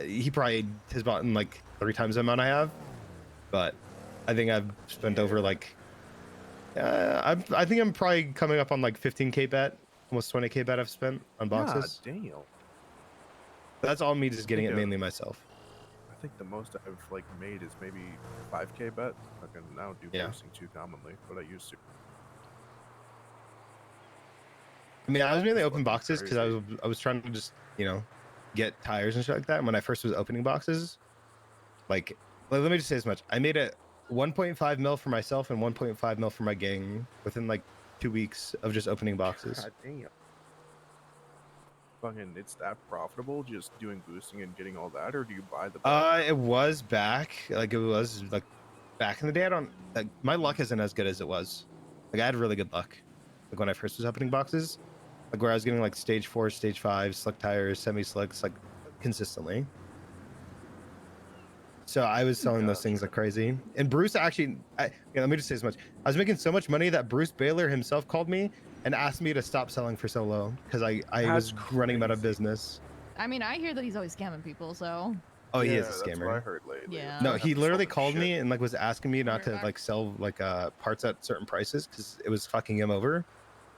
he probably has bought in like 3 times the amount I have. But I think I've spent over like, I think I'm probably coming up on like 15k bet almost 20K bet I've spent on God boxes. damn. That's all me just getting it think, mainly myself. I think the most I've like made is maybe 5K bet. Fucking I don't do Yeah. boosting too commonly, but I used to. I mean, I was mainly It's open fucking boxes because crazy. I was trying to just get tires and shit like that. And when I first was opening boxes, like let me just say as much. I made a 1.5 mil for myself and 1.5 mil for my gang within like 2 weeks of just opening boxes. God damn. Fucking, it's that profitable just doing boosting and getting all that, or do you buy the bet? It was back like it was like back in the day. I don't like my luck isn't as good as it was. Like I had really good luck like when I first was opening boxes, like where I was getting like stage 4, stage 5 slick tires, semi slicks like consistently. So I was selling those things like crazy. And Bruce actually, let me just say as much. I was making so much money that Bruce Baylor himself called me and asked me to stop selling for so low because I was running him out of business. I mean, I hear that he's always scamming people, so. Oh, he Yeah, is a that's what I scammer. heard lately. Yeah. No, I he haven't literally sold him called shit. me and like was asking me not to Back. like sell like parts at certain prices because it was fucking him over.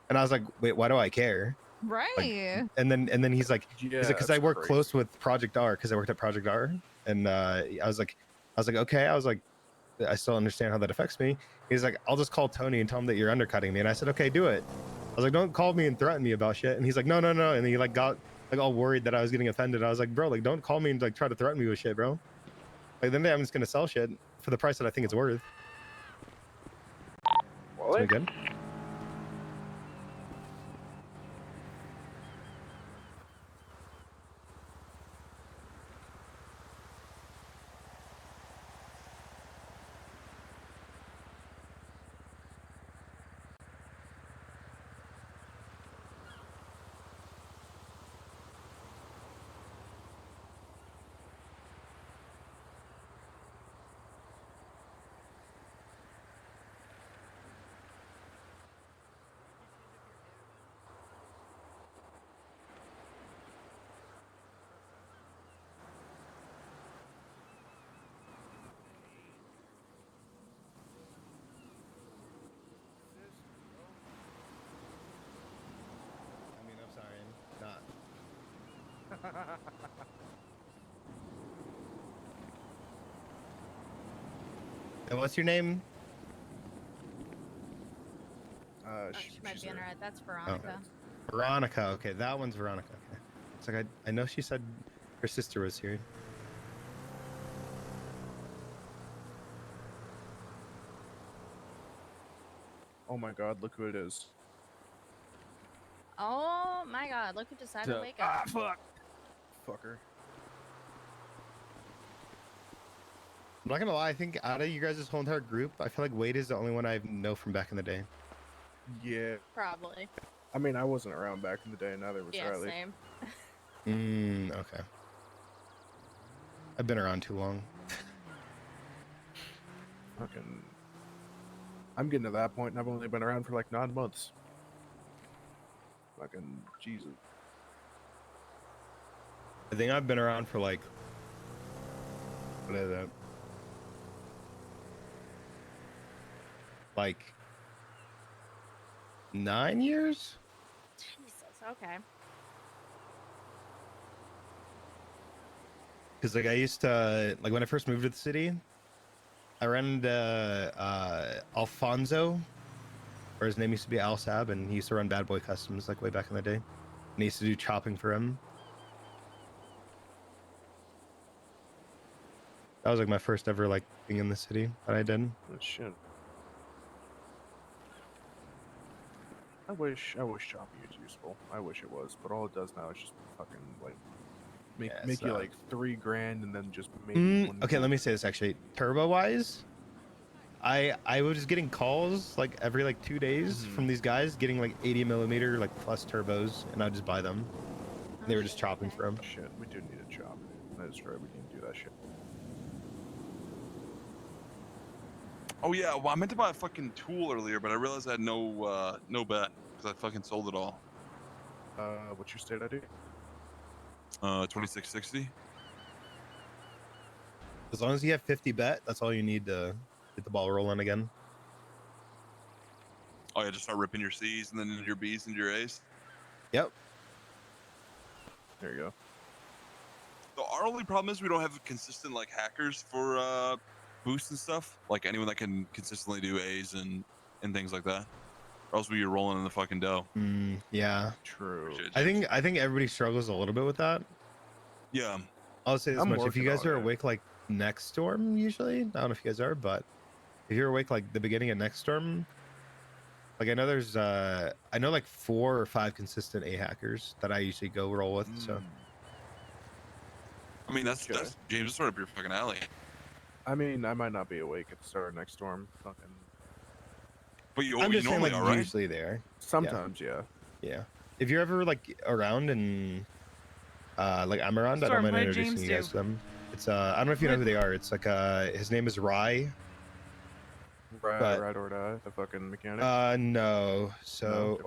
And I was like, wait, why do I care? Right. Like, and then he's like because I work close with Project R because I worked at Project R, and I was like okay, I was like I still understand how that affects me. He's like, I'll just call Tony and tell him that you're undercutting me, and I said, okay, do it. I was like, don't call me and threaten me about shit. And he's like, no, and he like got like all worried that I was getting offended. I was like, bro, like don't call me and like try to threaten me with shit, bro. Like then I'm just gonna sell shit for the price that I think it's worth. Well, So good. I mean, I'm sorry, not. And what's your name? She might be on her head. That's Oh, Veronica. Veronica. Okay, that one's Veronica. Okay. It's like I know she said her sister was here. Oh my god, look who it is. Oh my god, look who decided to wake up. Fuck. Fucker. I'm not gonna lie, I think out of you guys' whole entire group, I feel like Wade is the only one I know from back in the day. Yeah. Probably. I mean, I wasn't around back in the day, neither was Yeah, Riley. same. Okay. I've been around too long. Fucking. I'm getting to that point, and I've only been around for like 9 months. Fucking Jesus. I think I've been around for like what is that? Like 9 years? Jesus, okay. Because like I used to like when I first moved to the city, I ran into Alfonso, or his name used to be Al Sab, and he used to run Bad Boy Customs like way back in the day. And he used to do chopping for him. That was like my first ever like thing in the city that I did. Oh, shit. I wish chopping is useful. I wish it was, but all it does now is just fucking like make you like $3,000 and then just maybe Okay, let me say this actually. Turbo wise, I was getting calls like every like 2 days from these guys getting like 80 millimeter like plus turbos, and I'd just buy them. They were just chopping for them. Shit, we do need a chop. That is right. We need to do that shit. Oh yeah, well I meant to buy a fucking tool earlier, but I realized I had no bet because I fucking sold it all. What's your state ID? 2660. As long as you have 50 bet, that's all you need to get the ball rolling again. Oh yeah, just start ripping your C's and then into your B's and your A's. Yep. There you go. So our only problem is we don't have consistent like hackers for boosts and stuff. Like anyone that can consistently do A's and things like that. Or else we're rolling in the fucking dough. Yeah. True. I think everybody struggles a little bit with that. Yeah. I'll say this I'm much: if you working guys on are it. awake like next storm, usually I don't know if you guys are, but if you're awake like the beginning of next storm, like I know there's I know like 4 or 5 consistent A hackers that I usually go roll with. So I mean that's James, that's right up your fucking alley. I mean, I might not be awake at the start of next storm. Fucking. But you, I'm you just saying, normally like are, right? usually there. Sometimes, yeah. Yeah. If you're ever like around and like I'm around, I don't Storm, mind what did introducing James you guys do? to them. It's I don't know if you know who they are. It's like his name is Rye. But Right or die, the fucking mechanic. no. So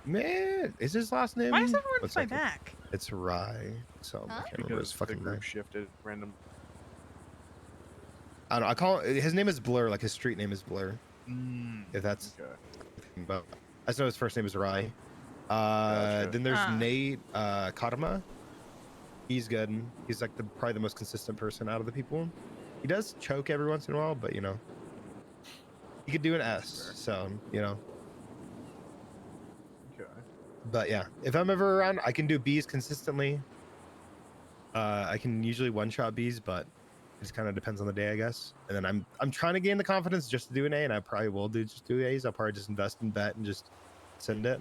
man, is his last name? Why is everyone One to my second. back? It's Rye. So I can't remember his Because the fucking group name. shifted random. I don't know. I call his name is Blur. Like his street name is Blur. If that's okay. But I just know his first name is Rye. Gotcha. Then there's Nate Karma. He's good. He's like probably the most consistent person out of the people. He does choke every once in a while, but you know, he could do an S. So you know. Okay. But yeah, if I'm ever around, I can do Bs consistently. I can usually one-shot Bs, but it just kind of depends on the day, I guess. And then I'm trying to gain the confidence just to do an A, and I probably will just do A's. I'll probably just invest in bet and just send it.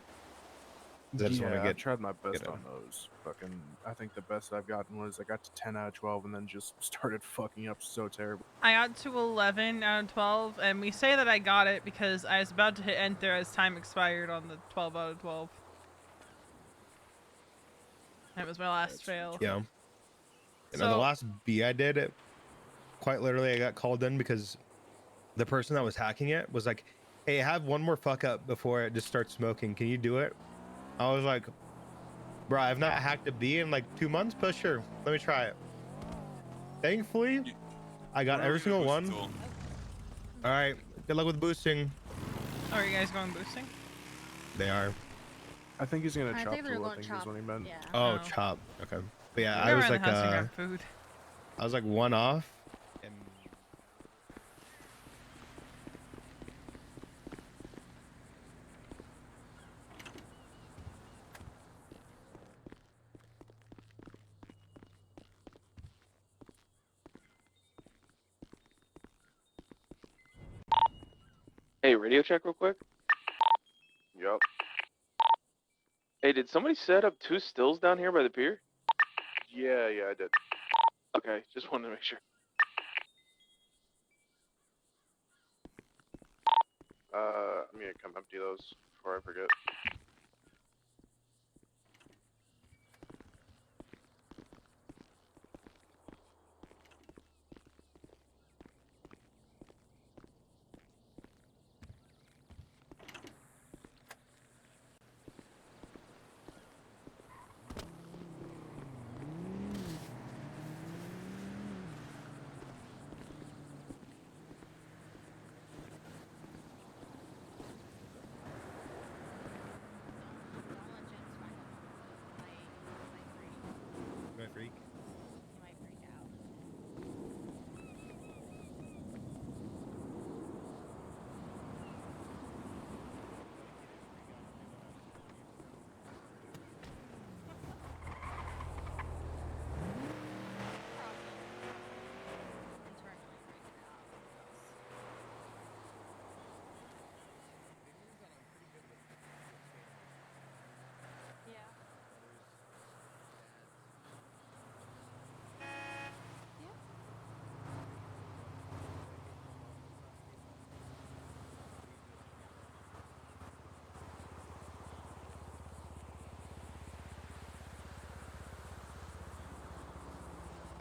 I just want to I've get tried my best it. on those. Fucking, I think the best I've gotten was I got to 10 out of 12 and then just started fucking up so terrible. I got to 11 out of 12, and we say that I got it because I was about to hit enter as time expired on the 12 out of 12. That was my last fail. Yeah. And So, on the last B I did, quite literally, I got called in because the person that was hacking it was like, "Hey, have one more fuck up before it just starts smoking. Can you do it?" I was like, "Bro, I've not hacked a B in like 2 months, but sure, let me try it." Thankfully, I got every single one. All right, good luck with boosting. oh, are you guys going boosting? They are. I think he's gonna I chop think they're tool, I going think chop. is what he meant. Yeah. Oh, chop. Okay. But yeah, Go I was around the like, house and grab food. I was like 1 off. And Hey, radio check real quick. Yup. Hey, did somebody set up 2 stills down here by the pier? Yeah, I did. Okay, just wanted to make sure. I'm gonna come empty those before I forget. my freak.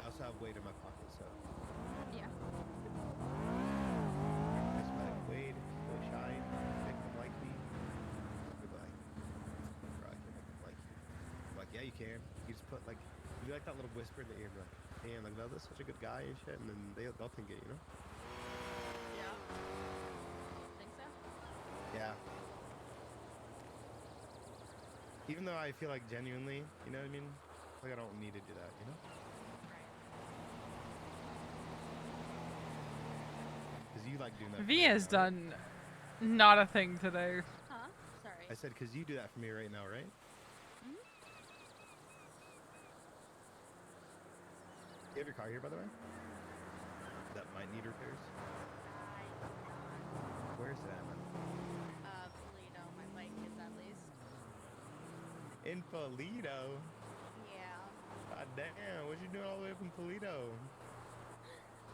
I also have weight in my pocket, so. Yeah. That's my Wade, go shy, make them like me. They'll be like, "Bro, I can't make them like you." I'm like, yeah, you can. You just put like, you do like that little whisper in the ear, and be like, damn, like, Velda's such a good guy and shit, and then they'll think it, you know? Yeah. Think so? Yeah. Even though I feel like genuinely, you know what I mean? Like I don't need to do that, you know? Because you like doing that. V has done not a thing today. Huh? Sorry. I said because you do that for me right now, right? Mhm. You have your car here, by the way? That might need repairs. Where's it at, man? Polito, my bike is at least. In Polito. Yeah. God damn, what you doing all the way up in Polito?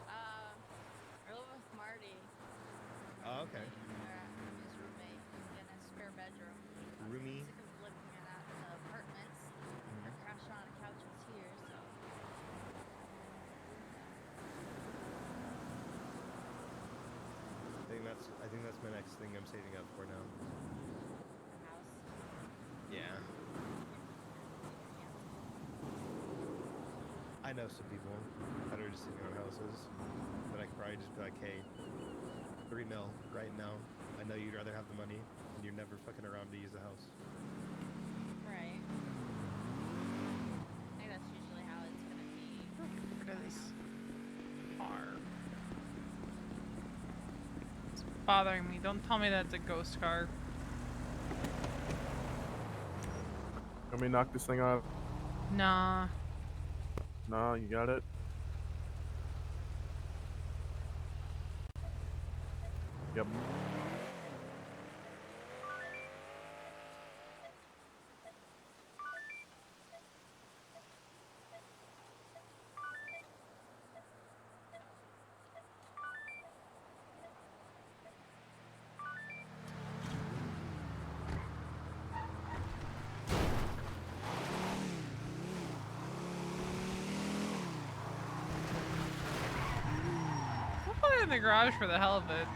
I live with Marty. Oh, okay. I'm his roommate in a spare bedroom. Roomie. I'm sick of living in apartments. Or crashing on couches here, so. I think that's my next thing I'm saving up for now. House. Yeah. I know some people that are just sitting on houses that I could probably just be like, hey, 3 mil right now. I know you'd rather have the money and you're never fucking around to use the house. Right. I think that's usually how it's gonna be. What is this car? It's bothering me. Don't tell me that's a ghost car. Let me knock this thing off. Nah. No, you got it. Yep. I'll put it in the garage for the hell of it.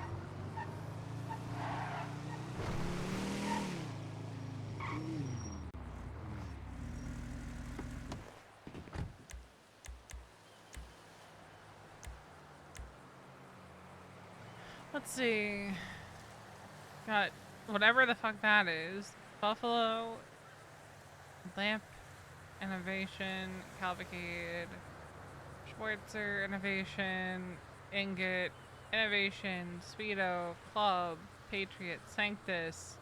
Let's see. Got whatever the fuck that is. Buffalo, Lamp, Innovation, Cavalcade, Schweitzer, Innovation, Ingot, Innovation, Speedo, Club, Patriot, Sanctus,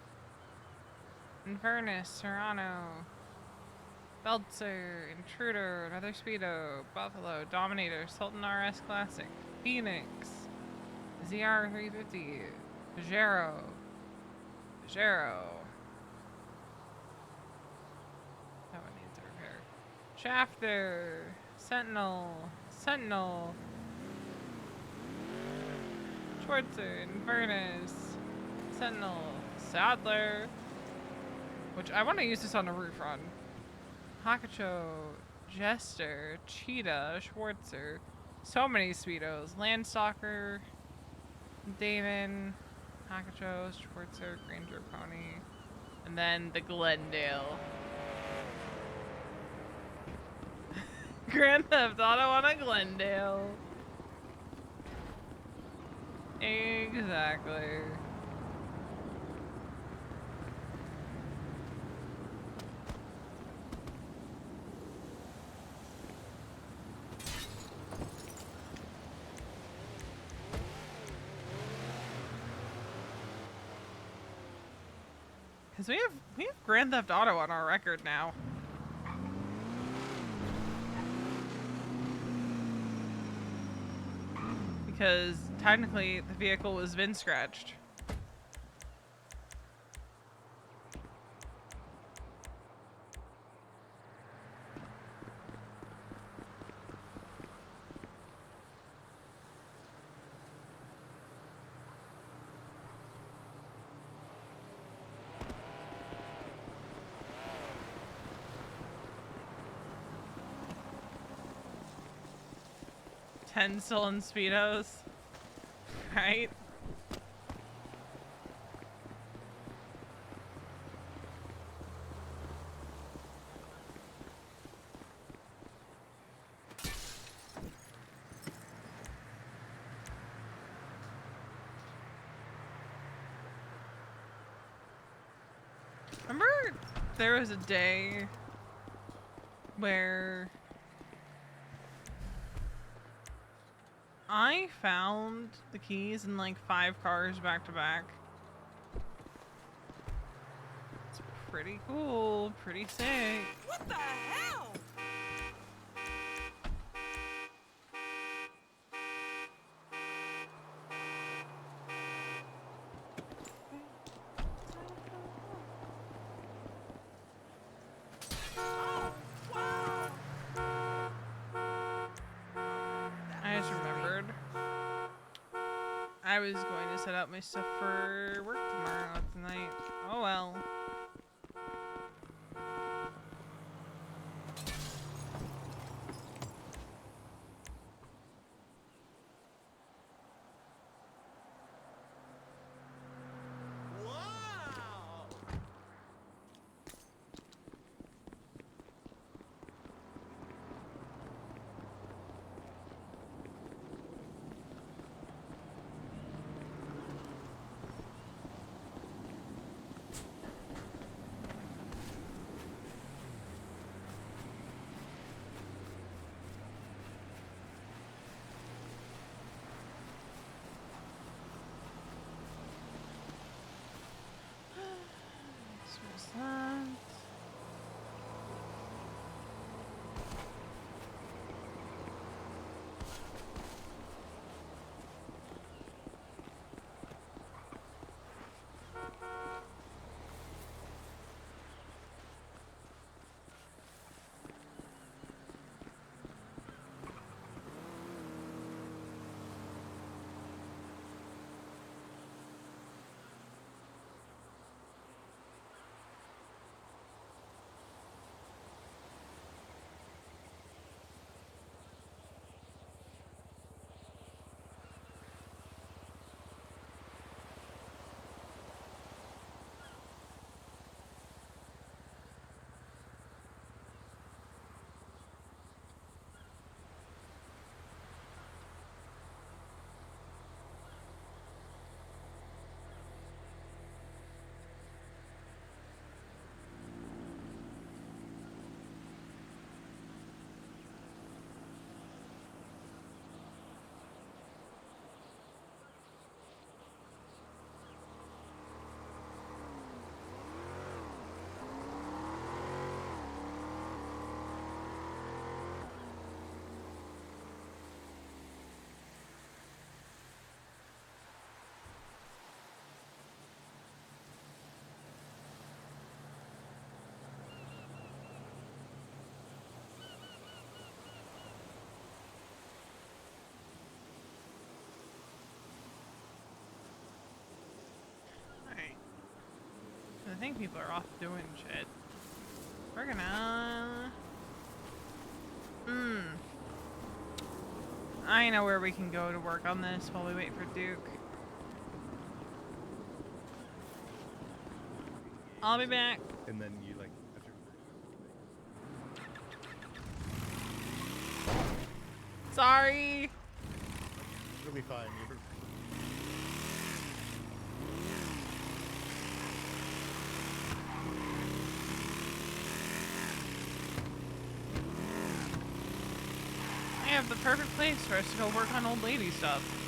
Inverness, Serrano, Belzer, Intruder, another Speedo, Buffalo, Dominator, Sultan RS Classic, Phoenix, ZR350, Pajero, that one needs a repair. Shafter, Sentinel, Schwarzer, Inverness, Sentinel, Sadler, which I want to use this on a roof run. Hakacho, Jester, Cheetah, Schwarzer, so many Speedos, Landstalker, Damon, Hakacho, Schwarzer, Granger Pony, and then the Glendale. Grand Theft Auto on a Glendale. Exactly. Because we have Grand Theft Auto on our record now. Because technically the vehicle was VIN scratched. Still in Speedos, right? Remember there was a day where I found the keys in like 5 cars back to back. It's pretty cool, pretty sick. What the hell? I just remembered I was going to set up my stuff for work tomorrow tonight. Oh well. I think people are off doing shit. We're gonna... I know where we can go to work on this while we wait for Duke. I'll be back. And then you like. Sorry. It'll be fine. I have the perfect place for us to go work on old lady stuff.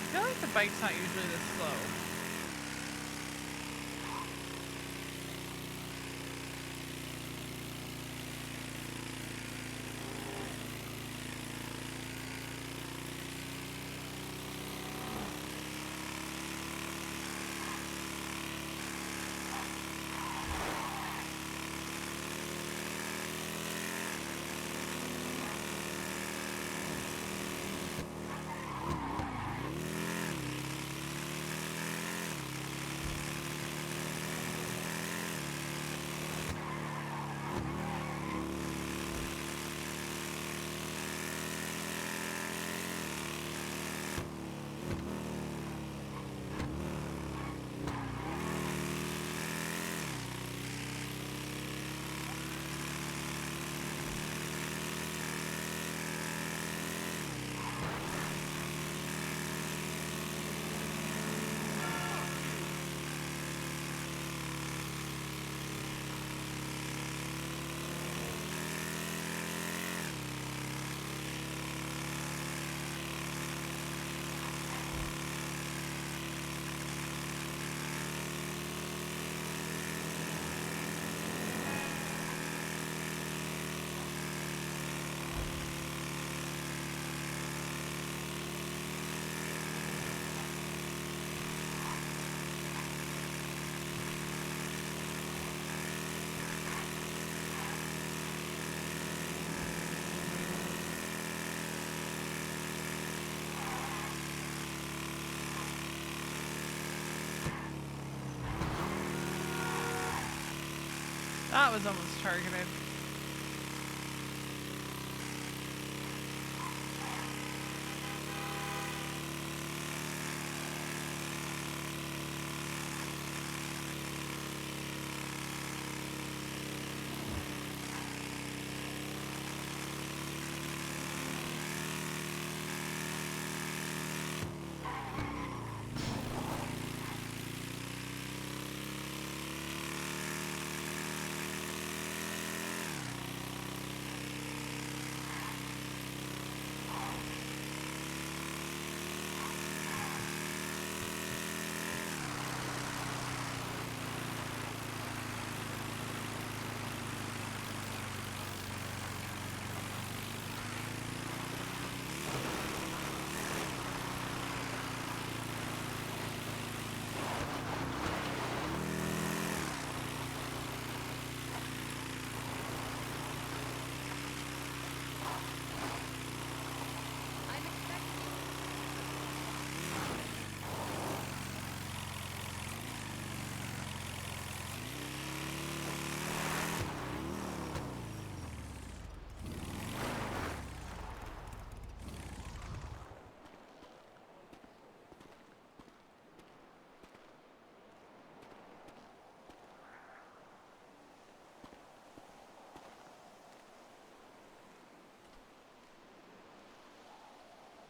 I feel like the bike's not usually this slow. That was almost targeted.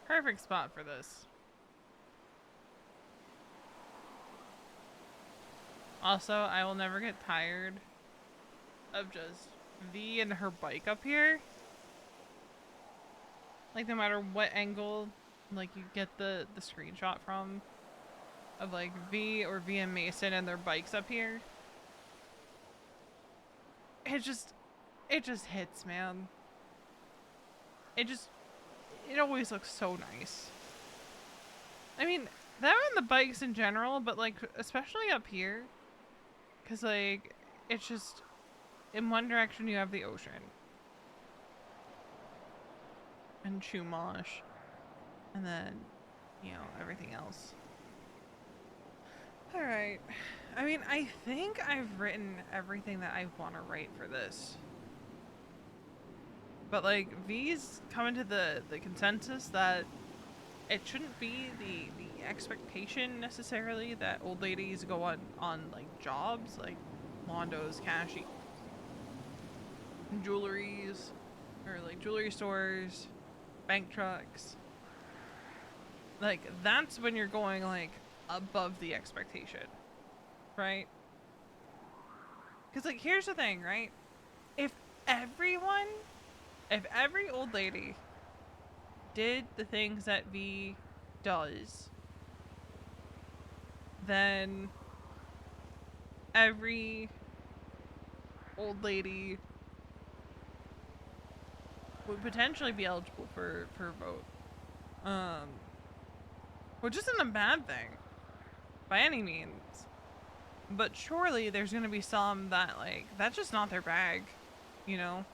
Perfect spot for this. Also, I will never get tired of just V and her bike up here. Like, no matter what angle, like, you get the screenshot from, of, like, V or V and Mason and their bikes up here. It just hits, man. It always looks so nice. I mean, that and the bikes in general, but, like, especially up here. Because, like, it's just, in one direction you have the ocean. And Chumash. And then, you know, everything else. Alright. I mean, I think I've written everything that I want to write for this. But, like, V's coming to the consensus that it shouldn't be the expectation necessarily that old ladies go on like jobs like Londo's, Cashy, jewelries, or like jewelry stores, bank trucks. Like, that's when you're going like above the expectation, right? Because, like, here's the thing, right? If every old lady did the things that V does, then every old lady would potentially be eligible for a vote. Which isn't a bad thing by any means. But surely there's gonna be some that, like, that's just not their bag, you know?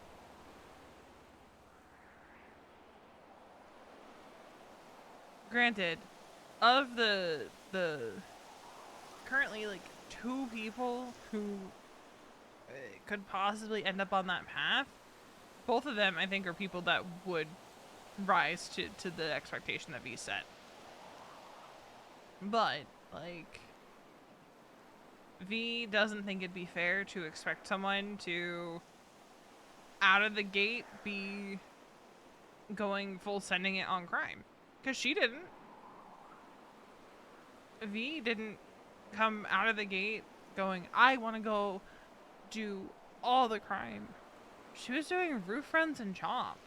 Granted, of the currently, like, 2 people who could possibly end up on that path, both of them, I think, are people that would rise to the expectation that V set. But, like, V doesn't think it'd be fair to expect someone to, out of the gate, be going full sending it on crime. Because she didn't. V didn't come out of the gate going, I want to go do all the crime. She was doing roof runs and chop.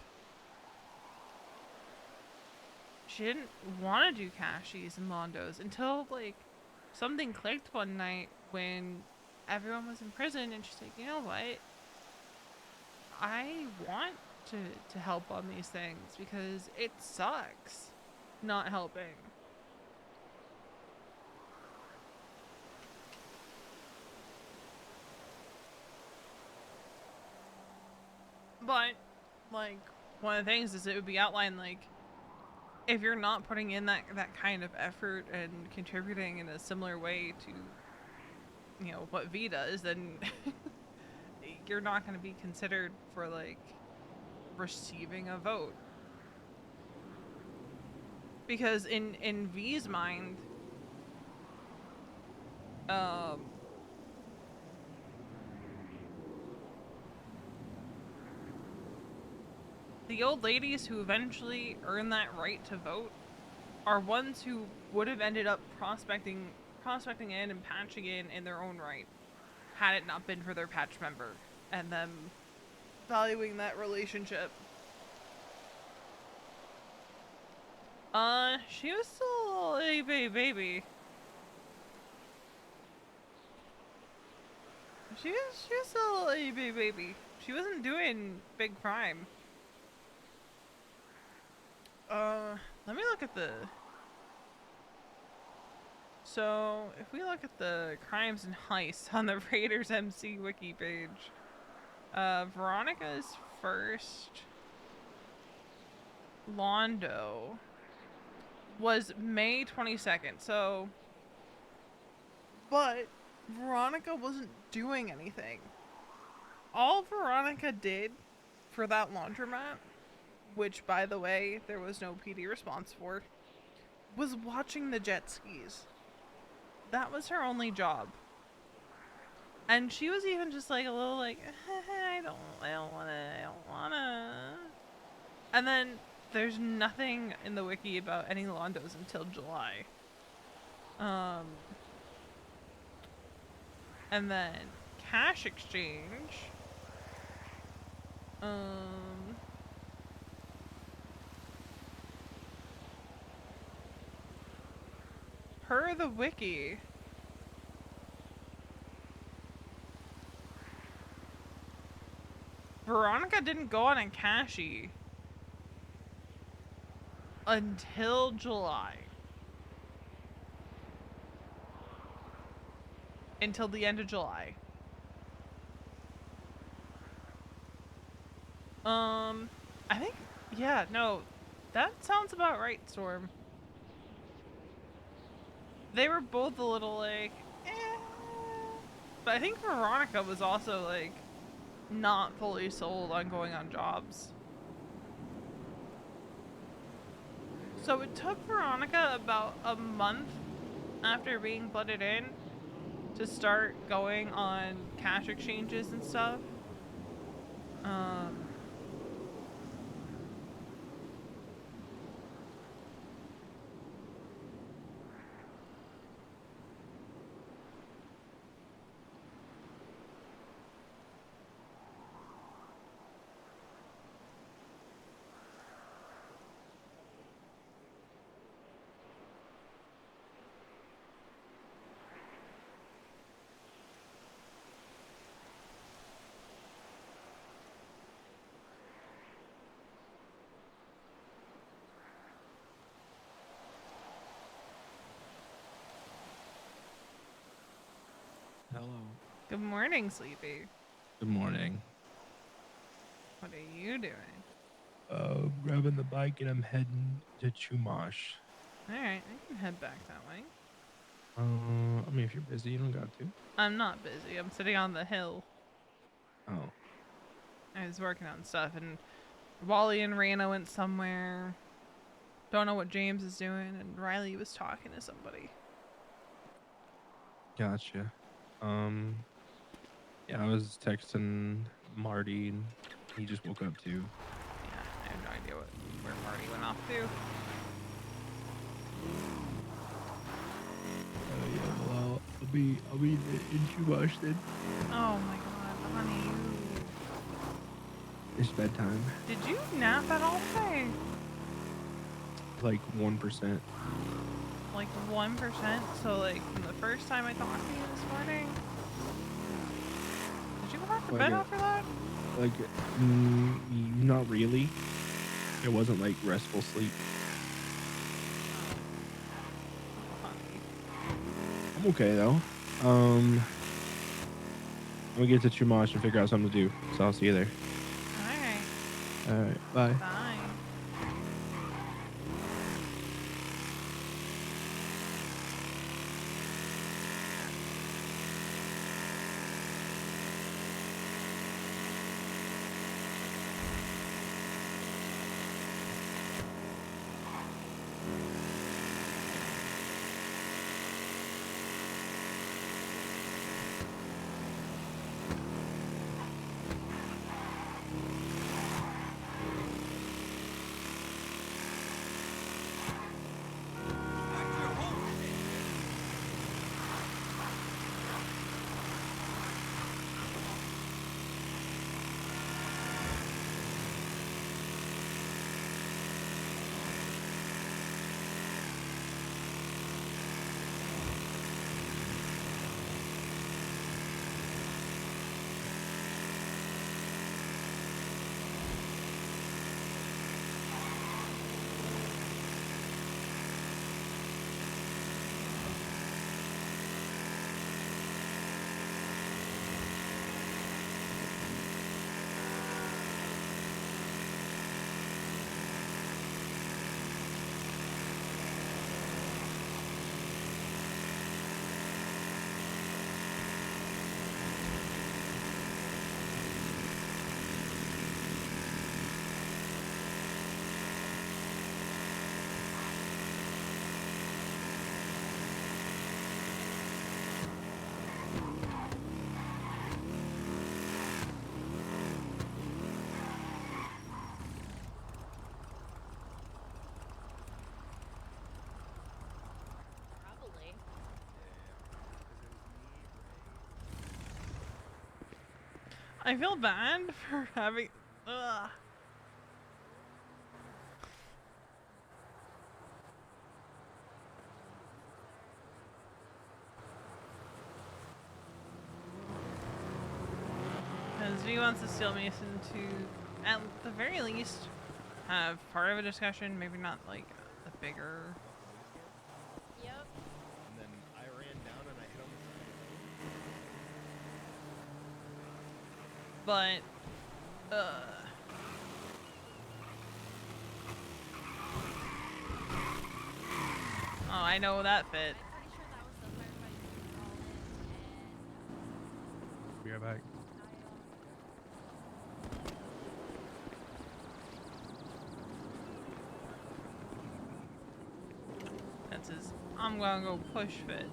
She didn't want to do cashies and Londos until, like, something clicked one night when everyone was in prison, and she's like, you know what? I want to help on these things because it sucks not helping. But, like, one of the things is it would be outlined, like, if you're not putting in that kind of effort and contributing in a similar way to, you know, what V does, then you're not going to be considered for like receiving a vote. Because in V's mind, the old ladies who eventually earn that right to vote are ones who would have ended up prospecting in and patching in their own right, had it not been for their patch member and them valuing that relationship. She was still a baby. She was still a baby. She wasn't doing big crime. Let me look at the... So, if we look at the crimes and heists on the Raiders MC wiki page, Veronica's first Londo was May 22nd, so... But Veronica wasn't doing anything. All Veronica did for that laundromat, which, by the way, there was no PD response for, was watching the jet skis. That was her only job. And she was even just like a little like, I don't wanna. And then there's nothing in the wiki about any Londos until July. And then cash exchange. Per the wiki, Veronica didn't go on a cashy until July. Until the end of July. I think, yeah, no, that sounds about right, Storm. They were both a little like, eh. But I think Veronica was also like, not fully sold on going on jobs. So it took Veronica about a month after being blooded in to start going on cash exchanges and stuff. Hello. Good morning, Sleepy. Good morning. What are you doing? Grabbing the bike and I'm heading to Chumash. Alright, I can head back that way. I mean, if you're busy, you don't got to. I'm not busy. I'm sitting on the hill. Oh. I was working on stuff, and Wally and Raina went somewhere. Don't know what James is doing, and Riley was talking to somebody. Gotcha. Yeah, I was texting Marty, and he just woke up too. Yeah, I have no idea where Marty went off to. Yeah, well, I'll be in Chumash then. Oh my god, honey. It's bedtime. Did you nap at all today? Like 1%. Like 1%? So like from the first time I talked to you this morning? Did you go back to bed after that? Like, not really. It wasn't like restful sleep. I'm okay though. I'm gonna get to Chumash and figure out something to do. So I'll see you there. Alright, bye. Bye. I feel bad for having. Ugh. Because V wants to steal Mason to, at the very least, have part of a discussion, maybe not like a bigger. Yep. And then I ran down and I hit on the But, oh, I know that fit. Be right back. That's his. I'm gonna go push fit.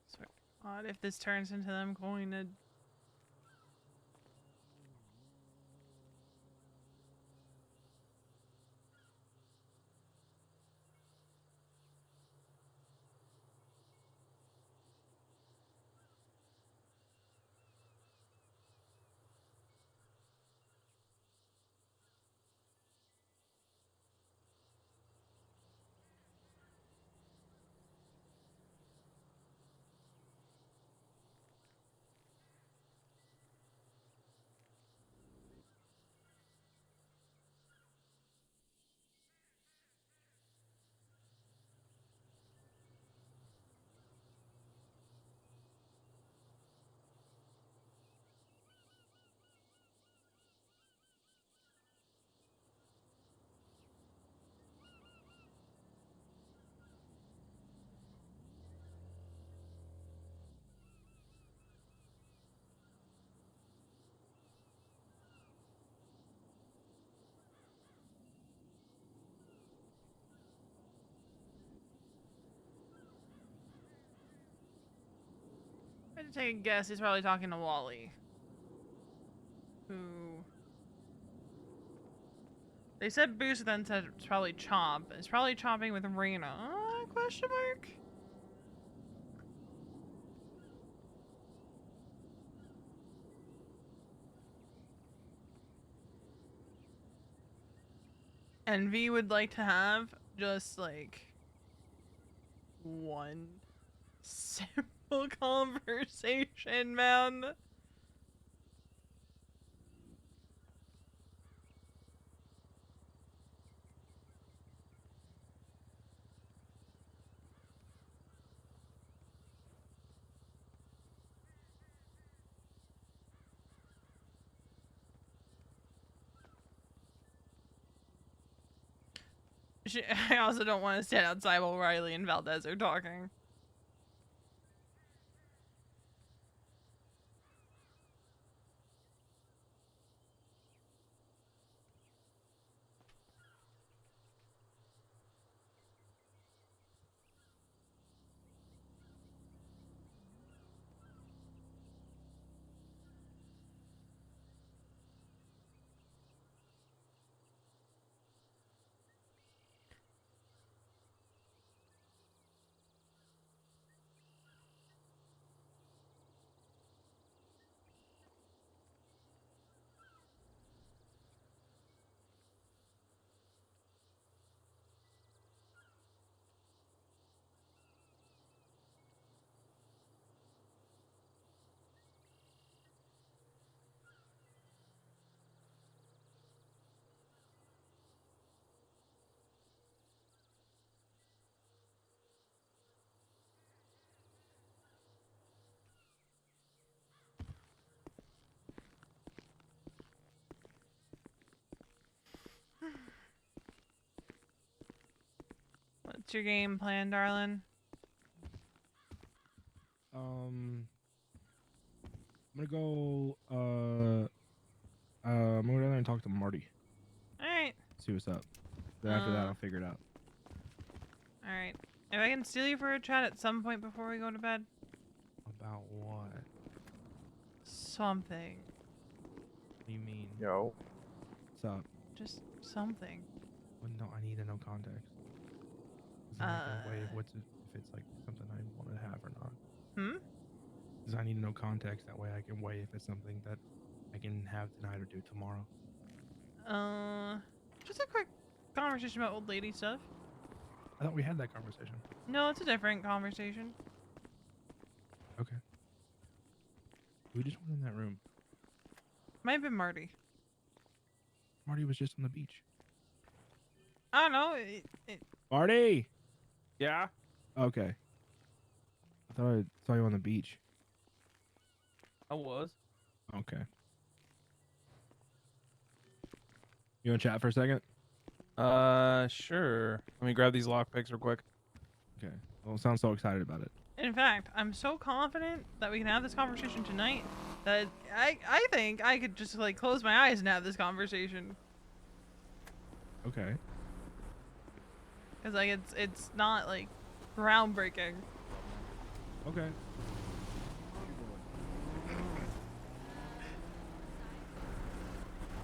So odd if this turns into them going to. I had to take a guess. He's probably talking to Wally. Who. They said Boost, then said it's probably Chomp. It's probably chopping with Rena. Question mark? And V would like to have just like one simple conversation, man. I also don't want to stand outside while Riley and Valdez are talking. What's your game plan, darling? I'm gonna go. I'm gonna go down there and talk to Marty. All right. See what's up. Then after that, I'll figure it out. All right. If I can steal you for a chat at some point before we go to bed. About what? Something. What do you mean? Yo. What's up? Just something. Well, no, I need to know context. Is there a way of what's it, if it's like something I want to have or not? Hmm? Because I need to know context. That way I can weigh if it's something that I can have tonight or do tomorrow. Just a quick conversation about old lady stuff. I thought we had that conversation. No, it's a different conversation. Okay. We just went in that room. Might have been Marty. Marty was just on the beach. I don't know. Marty! Yeah? Okay. I thought I saw you on the beach. I was. Okay. You want to chat for a second? Sure. Let me grab these lockpicks real quick. Okay. Well, it sounds so excited about it. In fact, I'm so confident that we can have this conversation tonight that I think I could just like close my eyes and have this conversation. Okay. Cause like it's not like groundbreaking. Okay.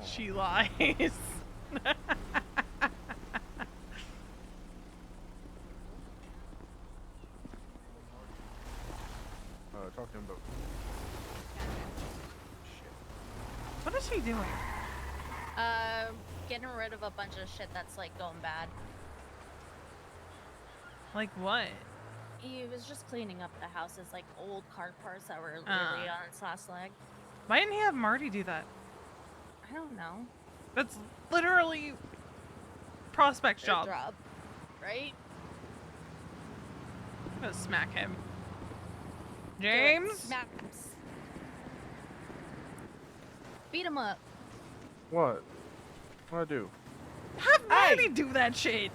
She lies. Talk to him about. What is he doing? Getting rid of a bunch of shit that's like going bad. Like what? He was just cleaning up the houses, like old car parts that were literally on its last leg. Why didn't he have Marty do that? I don't know. That's literally prospect's job. Right? I'm gonna smack him. James? Smack. Beat him up. What? What'd I do? Have Marty do that shit.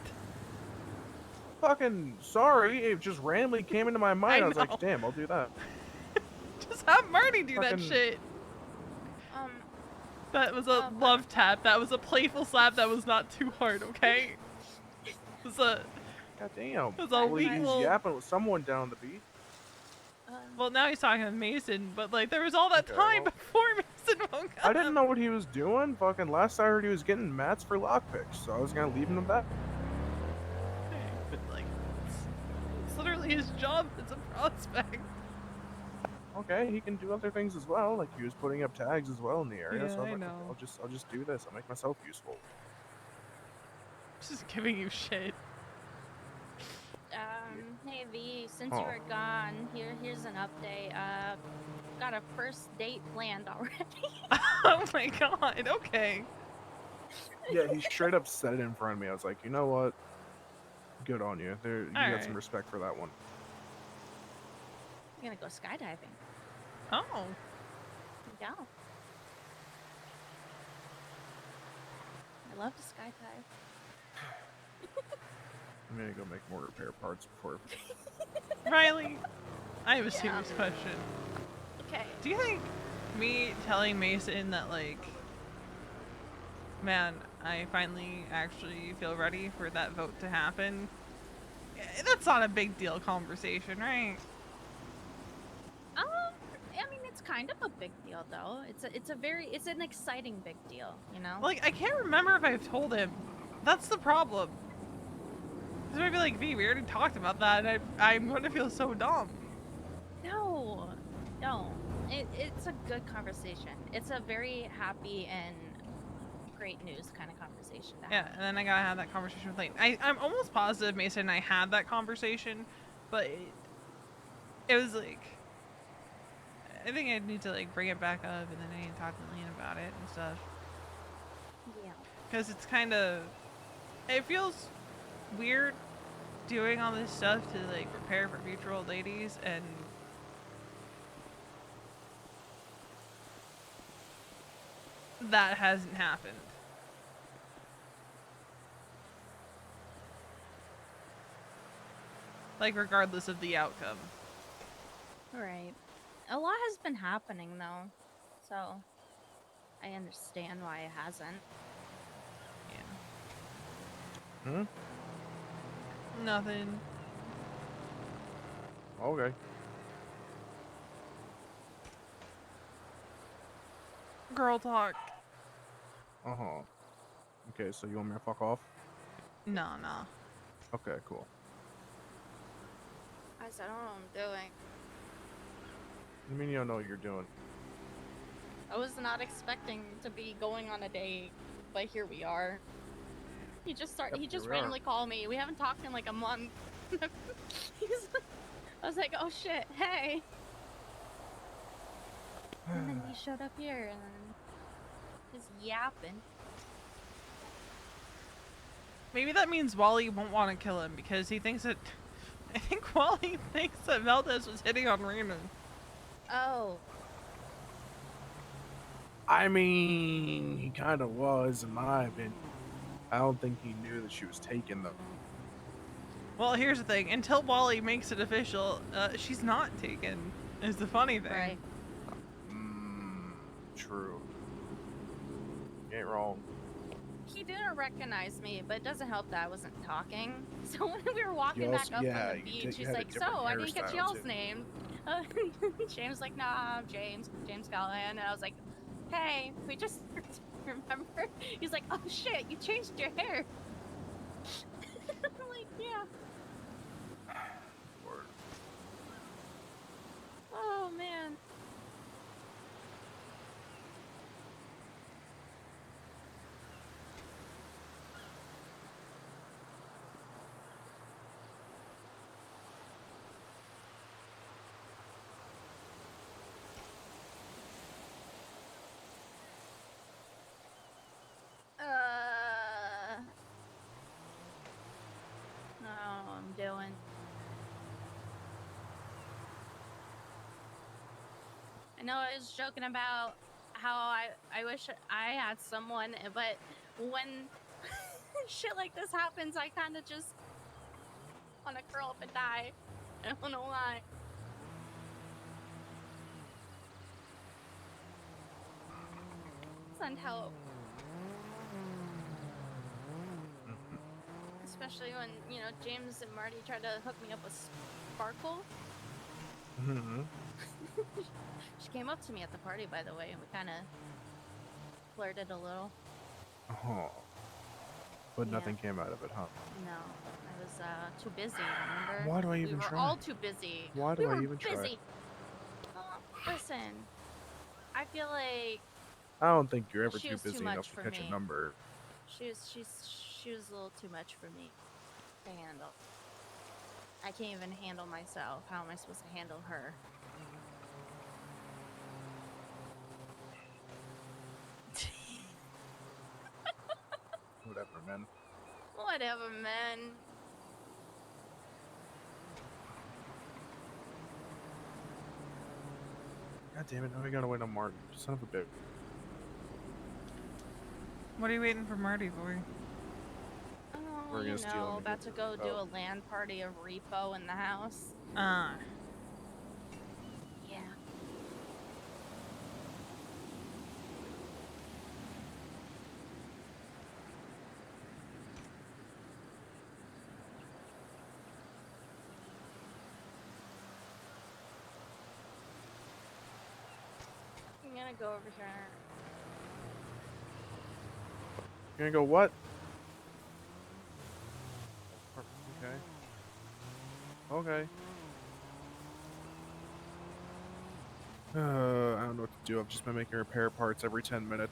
Fucking sorry. It just randomly came into my mind. I was know. like, damn, I'll do that. Just have Marty do that Fucking- shit. That was a love tap. That was a playful slap. That was not too hard, okay? It was a... God damn. It was a Well, weak he's little... yapping with someone down the beach. Well, now he's talking to Mason, but like there was all that Okay, time well- before Mason woke up. I didn't know what he was doing. Fucking last I heard he was getting mats for lockpicks, so I was gonna leave him that. But like, it's literally his job as a prospect. Okay, he can do other things as well. Like he was putting up tags as well in the area. Yeah, so I was I like, know. okay, I'll just do this. I'll make myself useful. Just giving you shit. Hey V, since you were gone, here's an update. Got a first date planned already. Oh my god, okay. Yeah, he straight up said it in front of me. I was like, you know what? Good on you. You got some Alright. respect for that one. I'm gonna go skydiving. Oh. Yeah. I love to skydive. I'm gonna go make more repair parts before. Riley, I have a serious question. Okay. Do you think me telling Mason that like, man, I finally actually feel ready for that vote to happen, that's not a big deal conversation, right? I mean, it's kind of a big deal though. It's an exciting big deal, you know? Like, I can't remember if I've told him. That's the problem. Because maybe like, V, we already talked about that, and I'm going to feel so dumb. No. It's a good conversation. It's a very happy and great news kind of conversation to have. Yeah, and then I gotta have that conversation with Lane. I'm almost positive Mason and I had that conversation, but it was like, I think I need to like bring it back up, and then I need to talk to Lane about it and stuff. Yeah. Because it's kind of, it feels weird doing all this stuff to like prepare for future old ladies, and that hasn't happened. like regardless of the outcome. Right. A lot has been happening though, so I understand why it hasn't. Hmm? Nothing. Okay. Girl talk. Uh-huh. Okay, so you want me to fuck off? No. Okay, cool. I said, I don't know what I'm doing. I mean, you don't know what you're doing. I was not expecting to be going on a date, but here we are. He just Yep, he just here we are. randomly called me. We haven't talked in like a month. I was like, oh shit, hey. And then he showed up here and then just yapping. Maybe that means Wally won't want to kill him because he thinks that. I think Wally thinks that Valdez was hitting on Raymond. Oh. I mean, he kind of was, in my opinion. I don't think he knew that she was taken, though. Well, here's the thing. Until Wally makes it official, she's not taken. Is the funny thing. Right. True. You ain't wrong. He didn't recognize me, but it doesn't help that I wasn't talking. So when we were walking You back also- up yeah, from the you beach, did- you he's had a like, so, different I didn't catch hairstyle, y'all's too. name. James like, nah, I'm James Calaway. And I was like, hey, we just remember? He's like, oh shit, you changed your hair. I'm like, yeah. Oh man. Oh, I'm doing. I know I was joking about how I wish I had someone, but when shit like this happens, I kind of just want to curl up and die. I don't know why. Send help. Especially when, you know, James and Marty tried to hook me up with Sparkle. Mm-hmm. She came up to me at the party, by the way, and we kind of flirted a little. Oh. But Yeah. nothing came out of it, huh? No, I was too busy, remember? Why do I We even were try? all too busy. Why do we I were even try? busy. Listen, I feel like I don't think you're ever she too was too busy much enough to for catch me. a number. She was a little too much for me to handle. I can't even handle myself. How am I supposed to handle her? Whatever, man. Whatever, man. God damn it, now we gotta wait on Martin. Son of a bitch. What are you waiting for Marty for? Oh, We're you gonna steal know, him about to again. go do Oh. a land party of repo in the house. Yeah. I'm gonna go over here. You're gonna go what? Okay. Okay. I don't know what to do. I've just been making repair parts every 10 minutes.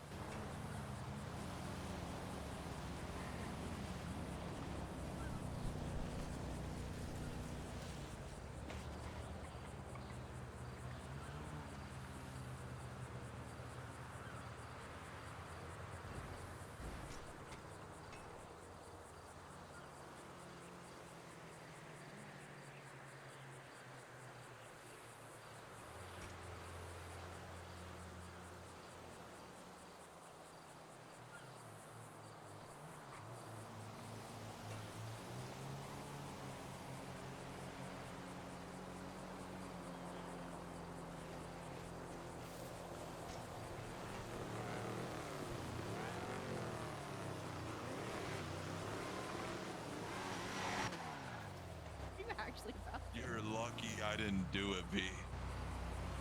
You're lucky I didn't do it, V.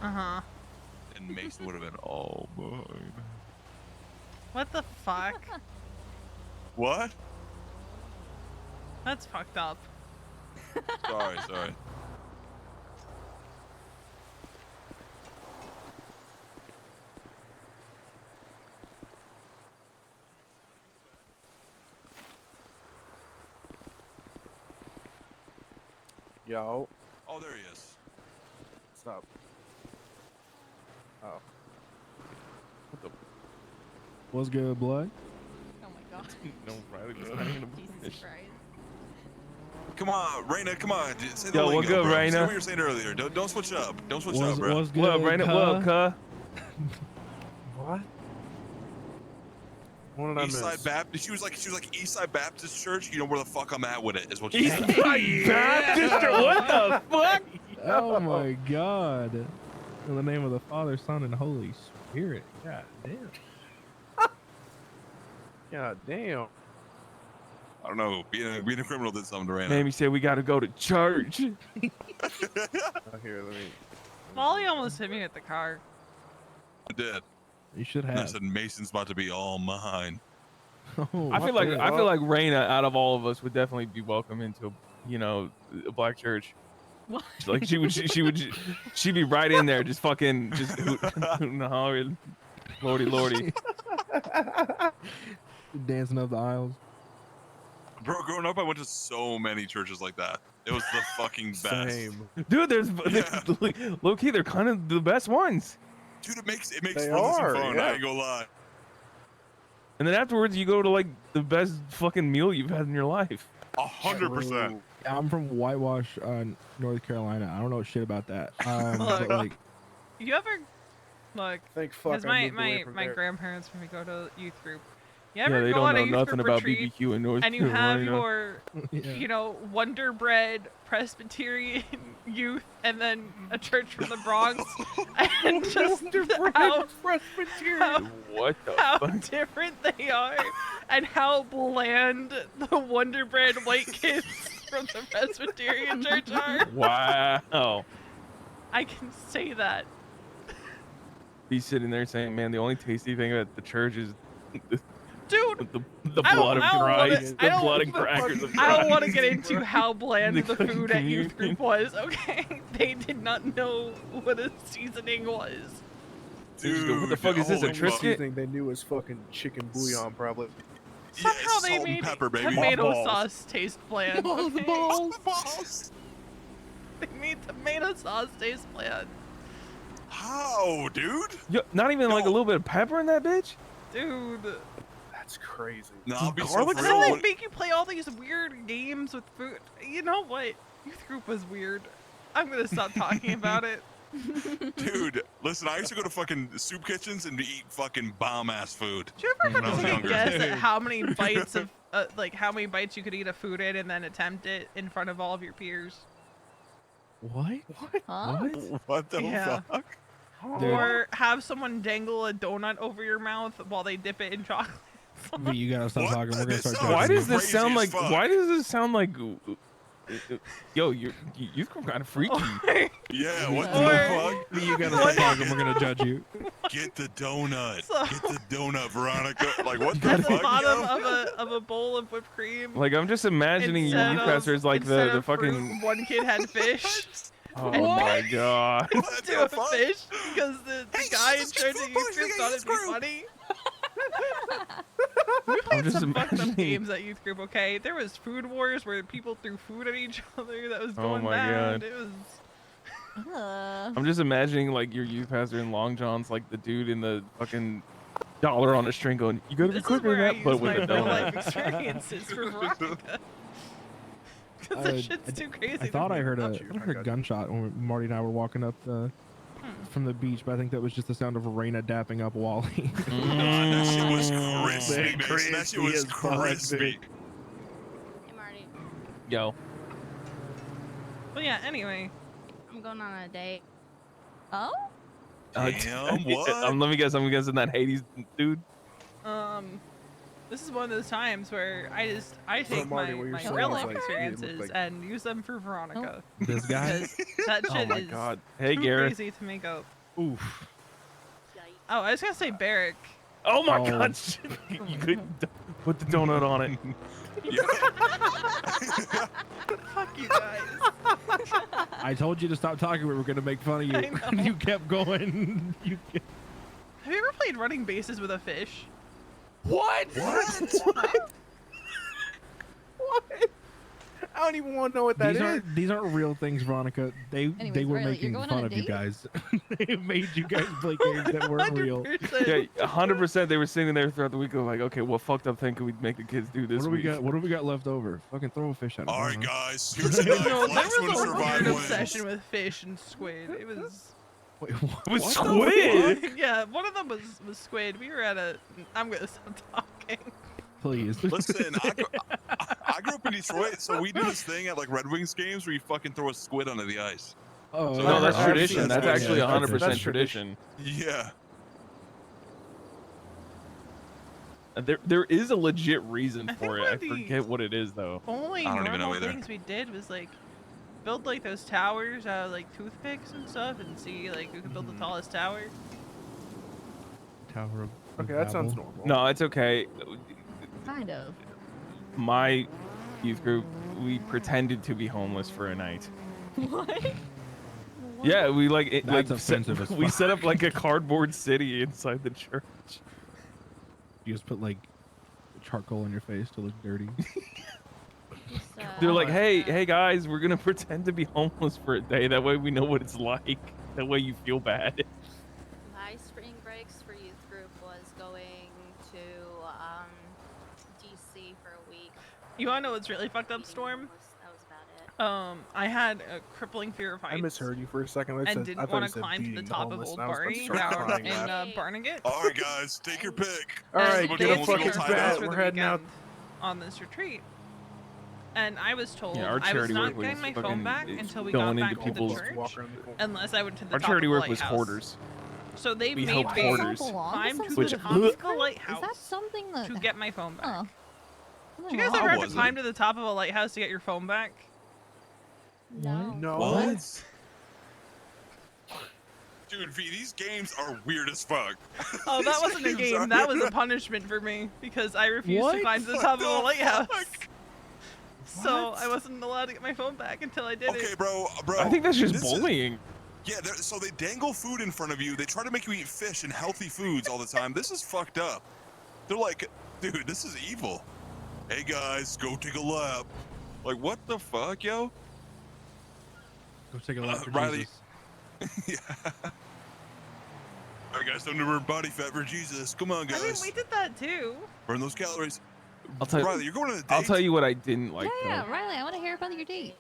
Uh-huh. And Mason would have been all mine. What the fuck? What? That's fucked up. Sorry. Yo. Oh, there he is. What's up? Oh. What the? What's good, blood? Oh my god. No, Riley was not even Jesus Christ. Come on, Raina, come on. Say the Yo, what lingo, good, bro. Say Raina? what you were saying earlier. Don't switch up. Don't switch up, bro. What's good, What up, Raina? What up, cuh? What? What did I Eastside miss? Baptist. She was like Eastside Baptist Church. You know where the fuck I'm at with it. Is what she said. Eastside Baptist? What the fuck? Oh my god. In the name of the Father, Son, and Holy Spirit. God damn. God damn. I don't know. Being a criminal did something to Raina. Mamie said we gotta go to church. Here, let me. Molly almost hit me with the car. I did. You should And I have. said Mason's about to be all mine. Oh, I feel like Raina out of all of us would definitely be welcome into a black church. What? Like she'd be right in there, just fucking hooting and hollering, lordy. Dancing up the aisles. Bro, growing up, I went to so many churches like that. It was the fucking best. Same. Dude, low key, they're kind of the best ones. Dude, it makes They for some are, fun. yeah. I ain't gonna lie. And then afterwards, you go to like the best fucking meal you've had in your life. 100%. Yeah, I'm from Whitewash, North Carolina. I don't know shit about that. But Look. like, You ever look? Thank fuck. Because I moved away my from my there. grandparents when we go to youth group. You Yeah, ever they go don't on a know youth nothing group about retreat BBQ in North and you have Carolina. your Wonder Bread Presbyterian youth and then a church from the Bronx and just how What the how fuck? different they are and how bland the Wonder Bread white kids from the Presbyterian church are. Wow. I can say that. He's sitting there saying, "Man, the only tasty thing at the church is Dude, the blood of Christ, the blood and crackers of Christ." I don't want to get into how bland The the food at youth communion. group was, okay? They did not know what a seasoning was. Dude, what the fuck is this, a Only Triscuit? seasoning they knew was fucking chicken bouillon, probably. Somehow they salt and made pepper, baby. tomato Mothballs. sauce taste bland. Okay? Balls. They made tomato sauce taste bland. How, dude? Yo, not even like a little bit of pepper in that bitch? Dude. That's crazy. No, I'll be so Garlic for And then real. they make you play all these weird games with food. You know what? Youth group was weird. I'm gonna stop talking about it. Dude, listen, I used to go to fucking soup kitchens and eat fucking bomb-ass food. Did you ever when I was take a younger. guess at how many bites of how many bites you could eat of food in and then attempt it in front of all of your peers? what? Huh? What the Yeah. fuck? Dude. Or have someone dangle a donut over your mouth while they dip it in chocolate. But you gotta stop What? talking. We're gonna This start sounds talking. Why does this crazy sound as like? fuck. Why does this sound like? Yo, you're kind of freaky. Yeah, what Or- the fuck? You gotta stop talking. We're gonna judge you. Get the donut. So- Get the donut, Veronica. Like, what the At the fuck, bottom yo? of a bowl of whiped cream. Like I'm just imagining your Instead youth of- pastor is like instead the of fruit, fucking. one kid had fish. Oh my god. What To the a fuck? fish because the guy in charge of youth group thought it'd be funny. We I'm played just some fucked up imagining. games at youth group. Okay, there was food wars where people threw food at each other. That was Oh going my bad. God. It was. I'm just imagining like your youth pastor in long johns, like the dude in the fucking dollar on a string, going, "You gotta be This is quicker than where I that," use but my with a real life donut. experiences for Veronica. Because that shit's too crazy. I to thought me. I heard a gunshot when Marty and I were walking up from the beach, but I think that was just the sound of Raina dapping up Wally. Nah, that shit was crispy, Man, Mason. That shit was crispy as fuck, crispy. dude. Hey, Marty. Yo, But yeah, anyway. I'm going on a date. Oh? Damn, what? Let me guess. I'm guessing that Hades dude. This is one of those times where I take Marty, what you're my saying real is, life like, experiences like- and use them for Veronica. This guy? Because that Oh shit my is God. Hey, too Gareth. crazy to make up. Oof. Oh, I was gonna say Barrick. Oh my Oh. God. You couldn't put the donut on it. Fuck you guys. I told you to stop talking. We were gonna make fun of I you. know. You kept going. Have you ever played running bases with a fish? What? What? I don't even want to know what that is. These aren't real things, Veronica. They Anyways, were Riley, making you're going fun on a of you date? guys. They made you guys play games that weren't real. Yeah, 100%. They were sitting there throughout the week, going like, okay, what fucked up thing could we make the kids do this What do we week? got? What do we got left over? Fucking throw a fish at them. All right, guys. Here's a knife. No, there Last one was to a survive weird wins. obsession with fish and squid. It was. Wait, With what? squid? Yeah, one of them was squid. We were at a. I'm gonna stop talking. Please. Listen, I grew up in Detroit, so we do this thing at like Red Wings games where you fucking throw a squid onto the ice. Oh, So No, that's I've tradition. seen That's squid. actually 100% That's tradition. Yeah. There is a legit reason I think for it. one I of the forget what it is though. Only I don't even know normal either. things we did was like build like those towers out of like toothpicks and stuff, and see like who could build the tallest tower. Tower of Okay, that sounds Babel. normal. No, it's okay. Kind of. My youth group, we pretended to be homeless for a night. What? Yeah, we like That's offensive as we fuck. set up like a cardboard city inside the church. You just put like charcoal on your face to look dirty. They're like, hey guys, we're gonna pretend to be homeless for a day. That way we know what it's like. That way you feel bad. My spring breaks for youth group was going to DC for a week. You wanna know what's really fucked up, Storm? That was about it. I had a crippling fear of heights. I misheard you for a second. I And said- I didn't thought want you to said climb to the beating top of homeless, Old and I was about to Barney start down crying in laughing. Barnegat. All right, guys, take your pick. All right, And get they a had fucking taken us bat. for the We're heading out. weekend on this retreat. And I was told Yeah, our I was charity not work was getting my phone fucking back until we going got into back to the people's- church, unless I went to the Our top charity of the work was lighthouse. hoarders. So they We made helped me hoarders. climb to Which- the top of the Is that lighthouse something that? to get my phone back. Oh. Do you guys How ever have was to it? climb to the top of a lighthouse to get your phone back? No. No. What? Dude, V, these games are weird as fuck. Oh, that These wasn't a games game. are- That was a punishment for me because I refused to What? climb to the What top of the a lighthouse. fuck? So I wasn't allowed to get my phone back until I did Okay, it. bro. I think that's just this is- bullying. Yeah, so they dangle food in front of you. They try to make you eat fish and healthy foods all the time. This is fucked up. They're like, dude, this is evil. Hey guys, go take a lap. Like, what the fuck, yo? Go take a lap for Riley. Jesus. Yeah. All right, guys, time to burn body fat for Jesus. Come on, I mean, guys. we did that too. Burn those calories. I'll tell Riley, you're going on a date? I'll tell you what I didn't like. Yeah, though. Riley, I want to hear about your date.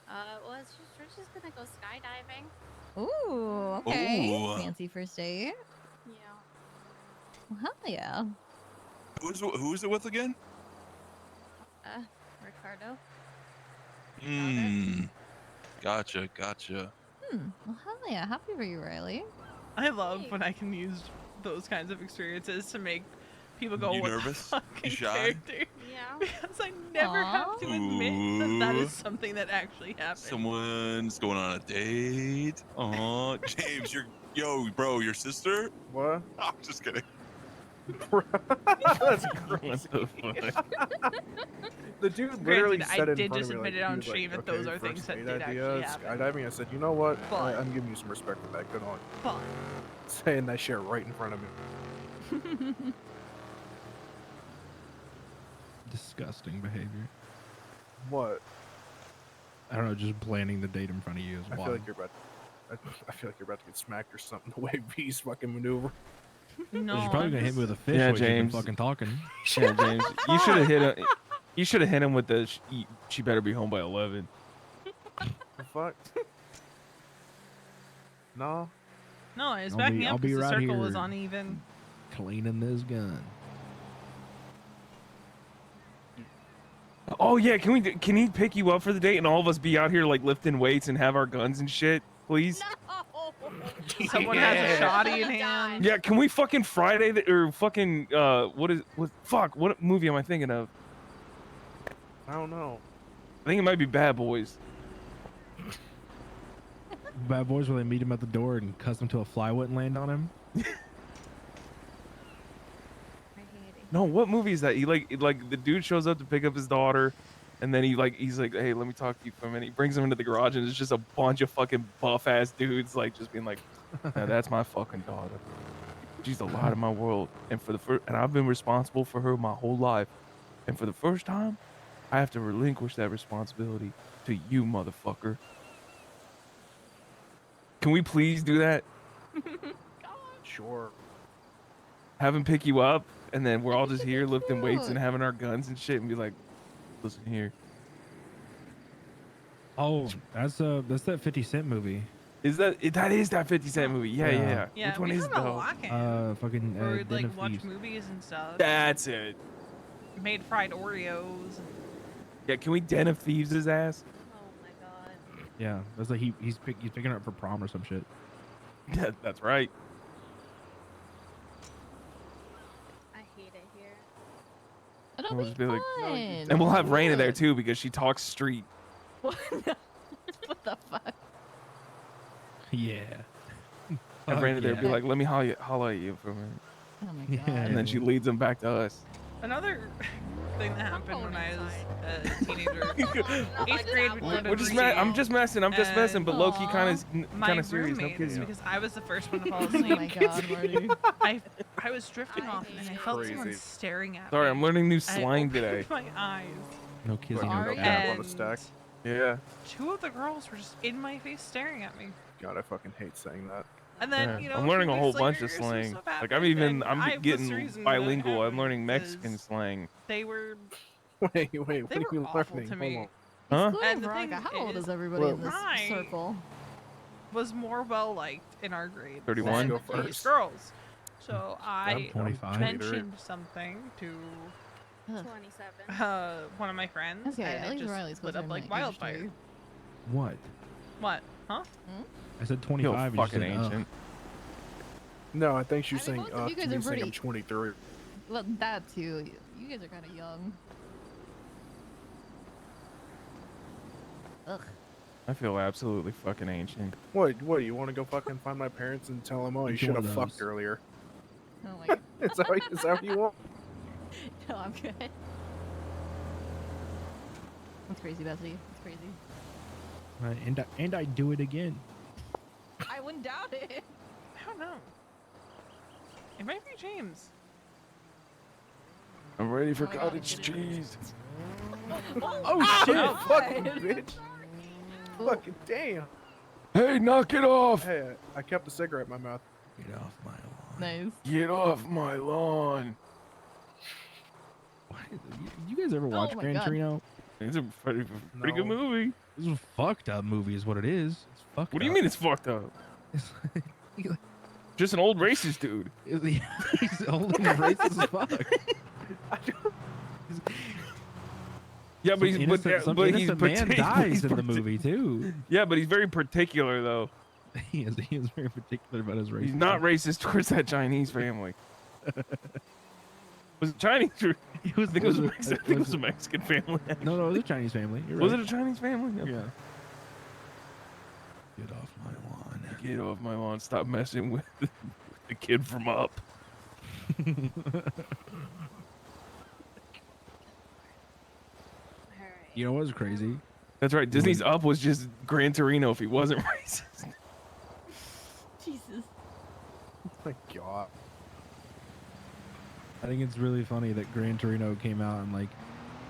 Well, we're just gonna go skydiving. Ooh, okay. Ooh. Fancy first date. Yeah. Well, hell yeah. Who is it with again? Ricardo. Gotcha. Well, hell yeah. Happy for you, Riley. I love when I can use those kinds of experiences to make people go, You "What nervous? the You fucking shy? character?" Yeah. Because I never have to admit that that is something that actually happened. Someone's going on a date. Aw, James, bro, your sister? What? I'm just kidding. That's What the fuck? The dude literally Granted, said I in did front just of me, admit like, it on he was stream like, that those okay, are things first that date did idea, actually happen. skydiving. I said, you know what? But- I'm giving you some respect for that. Good on. But Saying that shit right in front of me. Disgusting behavior. What? I don't know, just planning the date in front of you is I wild. feel like you're about. I feel like you're about to get smacked or something. The way V's fucking maneuver. no, She's probably gonna hit me with a fish Yeah, while you've been James. fucking talking. Yeah, James, you should have hit him. You should have hit him with the. She better be home by 11. The fuck? No. no, I was I'll backing be- up I'll be because the right circle was here. uneven. Cleaning this gun. Oh yeah, can he pick you up for the date and all of us be out here like lifting weights and have our guns and shit, please? Someone has a shoddy in hand. Yeah, can we fucking Friday or fucking what movie am I thinking of? I don't know. I think it might be Bad Boys. Bad Boys where they meet him at the door and cuss him till a fly wouldn't land on him. No, what movie is that? He like the dude shows up to pick up his daughter, and then he's like, hey, let me talk to you for a minute. He brings him into the garage, and it's just a bunch of fucking buff ass dudes like just being like, "Now that's my fucking daughter. She's the light of my world, and I've been responsible for her my whole life, and for the first time, I have to relinquish that responsibility to you, motherfucker. Can we please do that? Sure. Have him pick you up, and then we're all just here lifting weights and having our guns and shit, and be like, listen here." Oh, that's that 50 Cent movie. Is that that 50 Cent movie? Yeah. Yeah, Which one we is have it a though? lock-in. Fucking Where we'd Den like of watch Thieves. movies and stuff. That's it. Made fried Oreos. Yeah, can we Den of Thieves his ass? Yeah, that's like he's picking her up for prom or some shit. Yeah, that's right. I hate it here. It'll We'll be just be like- fun. And we'll have Raina there too because she talks street. What the fuck? Yeah. Have Raina there yeah. be like, let me holla at you for a minute. Oh my god. And then she leads them back to us. Another thing that happened when I was a teenager. 8th grade. I'm just messing. But low key kind My of serious. No roommates, kidding. because I was the first one to fall Oh asleep. my god, Marty. I was drifting off and I felt someone staring at me. Sorry, I'm learning new I slang opened today. my eyes. No kissing. Fucking No up on a stack. Yeah. 2 of the girls were just in my face staring at me. God, I fucking hate saying that. And then, Yeah. you know, I'm learning a whole some bunch of stuff slang. happened, Like I'm and getting was the reason that bilingual. I'm happened learning Mexican because slang. They were Wait, what they are were you awful learning? to Hold me. on. Huh? Excluding And the Veronica, thing how old is, is everybody in this I circle? was more well liked in our grade 31? than Go these first. girls. So I'm I 25. mentioned something to 27. one of my friends, Okay, and at it least just Riley's lit closer up in like my age to wildfire. you. What? What? Huh? I said Yo, 25. you fucking said, ugh. ancient. No, I think she's I mean, saying, both of you to guys me are saying I'm pretty- 23. Well, that too. You guys are kind of young. Ugh. I feel absolutely fucking ancient. What, you want to go fucking find my parents and tell them, oh, you Which should one have of fucked those? earlier? Oh my god. Is that what you want? No, I'm good. That's crazy, Bessie. That's crazy. And I do it again. I wouldn't doubt it. I don't know. It might be James. I'm ready for Oh my God, cottage I did it. cheese. Oh shit! God. Fucking bitch! Fucking damn! Hey, knock it off! Hey, I kept a cigarette in my mouth. Get off my lawn. Nice. Get off my lawn. You guys ever watch my Gran God. Torino? It's a pretty good No. movie. This is a fucked up movie is what it is. It's fucked What do you up. mean it's fucked up? Just an old racist dude. He's old and racist as fuck. Yeah, but he's Some but he's innocent man dies he's in the movie too. Yeah, but he's very particular though. He is very particular about his race. He's not racist towards that Chinese family. Was it Chinese? Or, It was, I think it was a Mexican family. No, it was a Chinese family. You're Was right. it a Chinese family? Okay. Yeah. Get off my lawn. Get off my lawn. Stop messing with the kid from Up. You know what's crazy? That's right. Disney's Up was just Gran Torino if he wasn't racist. Jesus. Oh my god. I think it's really funny that Gran Torino came out in like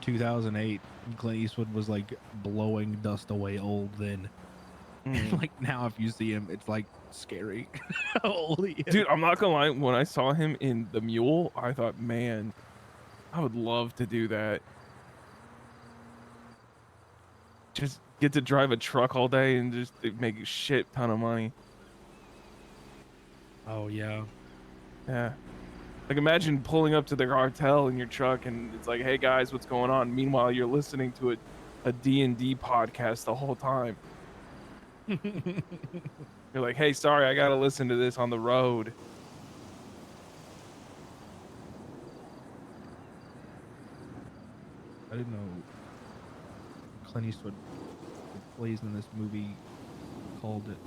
2008. And Clint Eastwood was like blowing dust away old then. And like now, if you see him, it's like scary. How old he is. Dude, I'm not gonna lie. When I saw him in The Mule, I thought, man, I would love to do that. Just get to drive a truck all day and just make a shit ton of money. Oh yeah. Yeah. Like imagine pulling up to the cartel in your truck and it's like, hey guys, what's going on? Meanwhile, you're listening to a D&D podcast the whole time. You're like, hey, sorry, I gotta listen to this on the road. I didn't know Clint Eastwood plays in this movie called it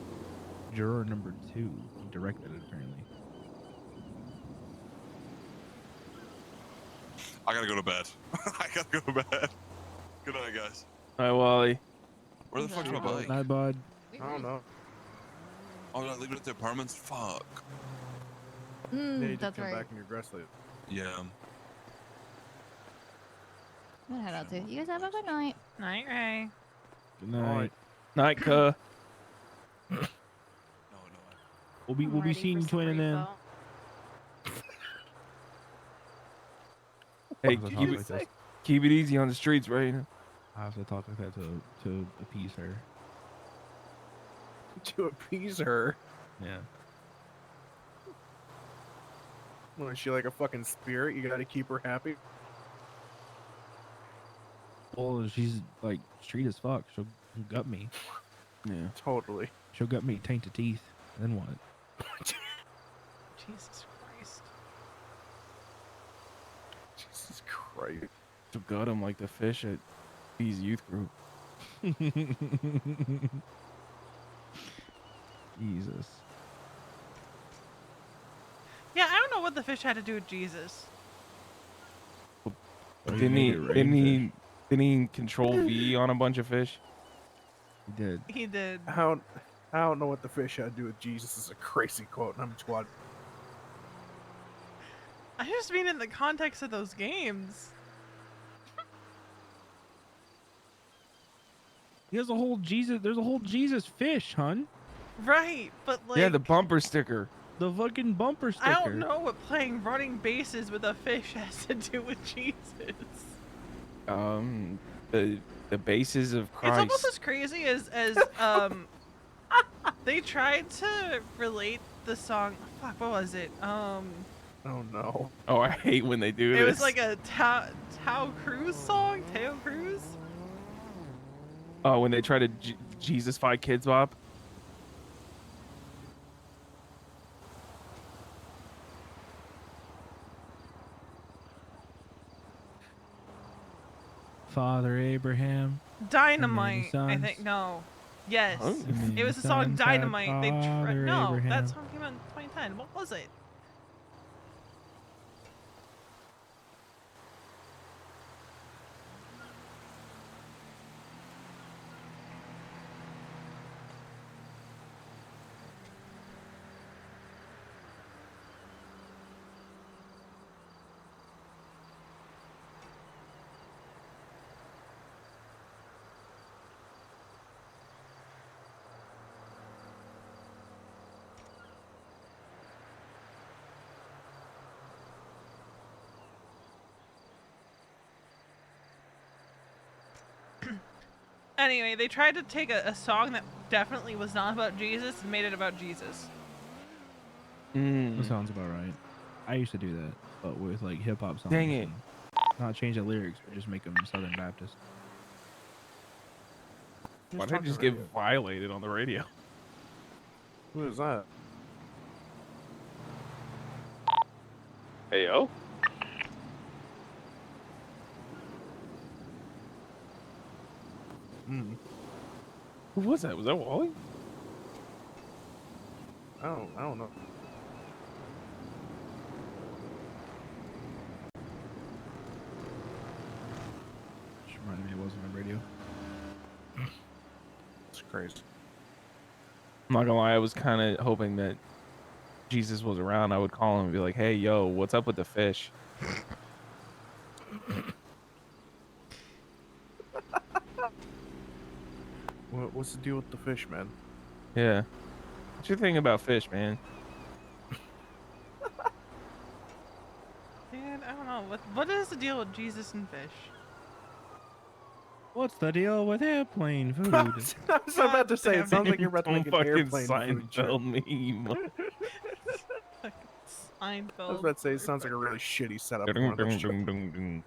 Juror Number 2. He directed it apparently. I gotta go to bed. I gotta go to bed. Good night, guys. Hi, Wally. Where the fuck's my bike? Night, bud. I don't know. Oh, did I leave it at the apartments? Fuck. Yeah, you just That's came right. back in your grass late. Yeah. I'm gonna head out too. You guys have a good night. Night, Ray. Good night. Night, cuh. We'll be ready seeing for you some twinning in. repo. Hey, I have to talk like this. keep it easy on the streets, right? I have to talk like that to appease her. To appease her. Yeah. Well, is she like a fucking spirit? You gotta keep her happy. Well, she's like street as fuck. She'll gut me. Yeah. Totally. She'll gut me, taint to teeth. Then what? Jesus Christ. Jesus Christ. To gut him like the fish at B's youth group. Jesus. Yeah, I don't know what the fish had to do with Jesus. Didn't he control V on a bunch of fish? He did. He did. I don't know what the fish had to do with Jesus is a crazy quote, and I'm squad. I just mean in the context of those games. There's a whole Jesus fish, hun. Right, but like... Yeah, the bumper sticker. The fucking bumper sticker. I don't know what playing running bases with a fish has to do with Jesus. The bases of Christ. It's almost as crazy as they tried to relate the song. Fuck, what was it? Oh no. Oh, I hate when they do It this. was like a Tao Cruz song. Tao Cruz. Oh, when they try to Jesus-fy Kids Bop. Father Abraham. Dynamite. I sons. think no. Yes, Huh? it was the song Sons had Dynamite. They Father no, Abraham. that song came out in 2010. What was it? Anyway, they tried to take a song that definitely was not about Jesus and made it about Jesus. That sounds about right. I used to do that, but with like hip hop songs. Dang it. and Not change the lyrics, but just make them Southern Baptist. Why did I just get violated on the radio? Who is that? Hey, yo. Who was that? Was that Wally? I don't know. Just reminded me it wasn't on radio. It's crazy. I'm not gonna lie, I was kind of hoping that Jesus was around. I would call him and be like, hey, yo, what's up with the fish? What's the deal with the fish, man? Yeah. What's your thing about fish, man? Dude, I don't know. What is the deal with Jesus and fish? What's the deal with airplane food? I was about to say, it sounds like you're about to make an Fucking airplane food joke. Seinfeld meme. I was about to say, it sounds like a really shitty setup. for one of those jokes.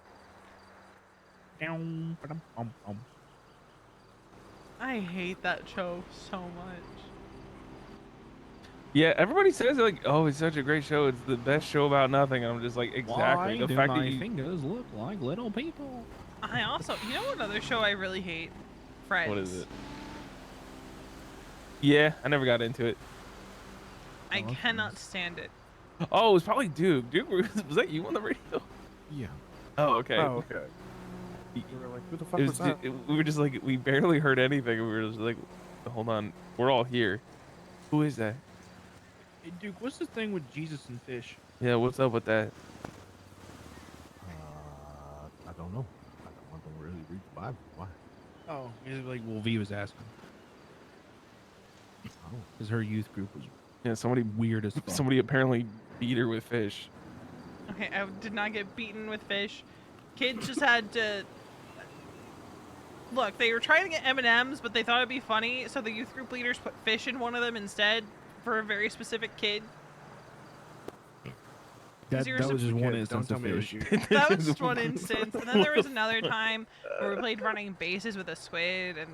I hate that show so much. Yeah, everybody says like, "Oh, it's such a great show. It's the best show about nothing." And I'm just like, exactly. Why The do fact that my you fingers look like little people? I also, you know, another show I really hate, Friends. What is it? Yeah, I never got into it. I cannot stand it. Oh, it was probably Duke. Duke, was that you on the radio? Yeah. Oh, okay. Oh, okay. We were like, who the fuck It was that? we were just like, we barely heard anything. We were just like, hold on, we're all here. Who is that? Hey, Duke, what's the thing with Jesus and fish? Yeah, what's up with that? I don't know. I don't really read the Bible. Why? Oh, it's like, well, V was asking. Because her youth group was somebody weird as fuck. Somebody apparently beat her with fish. Okay, I did not get beaten with fish. Kids just had to... Look, they were trying to get M&Ms, but they thought it'd be funny, so the youth group leaders put fish in one of them instead for a very specific kid. That was just one instance of fish. That was just one instance. And then there was another time where we played running bases with a squid, and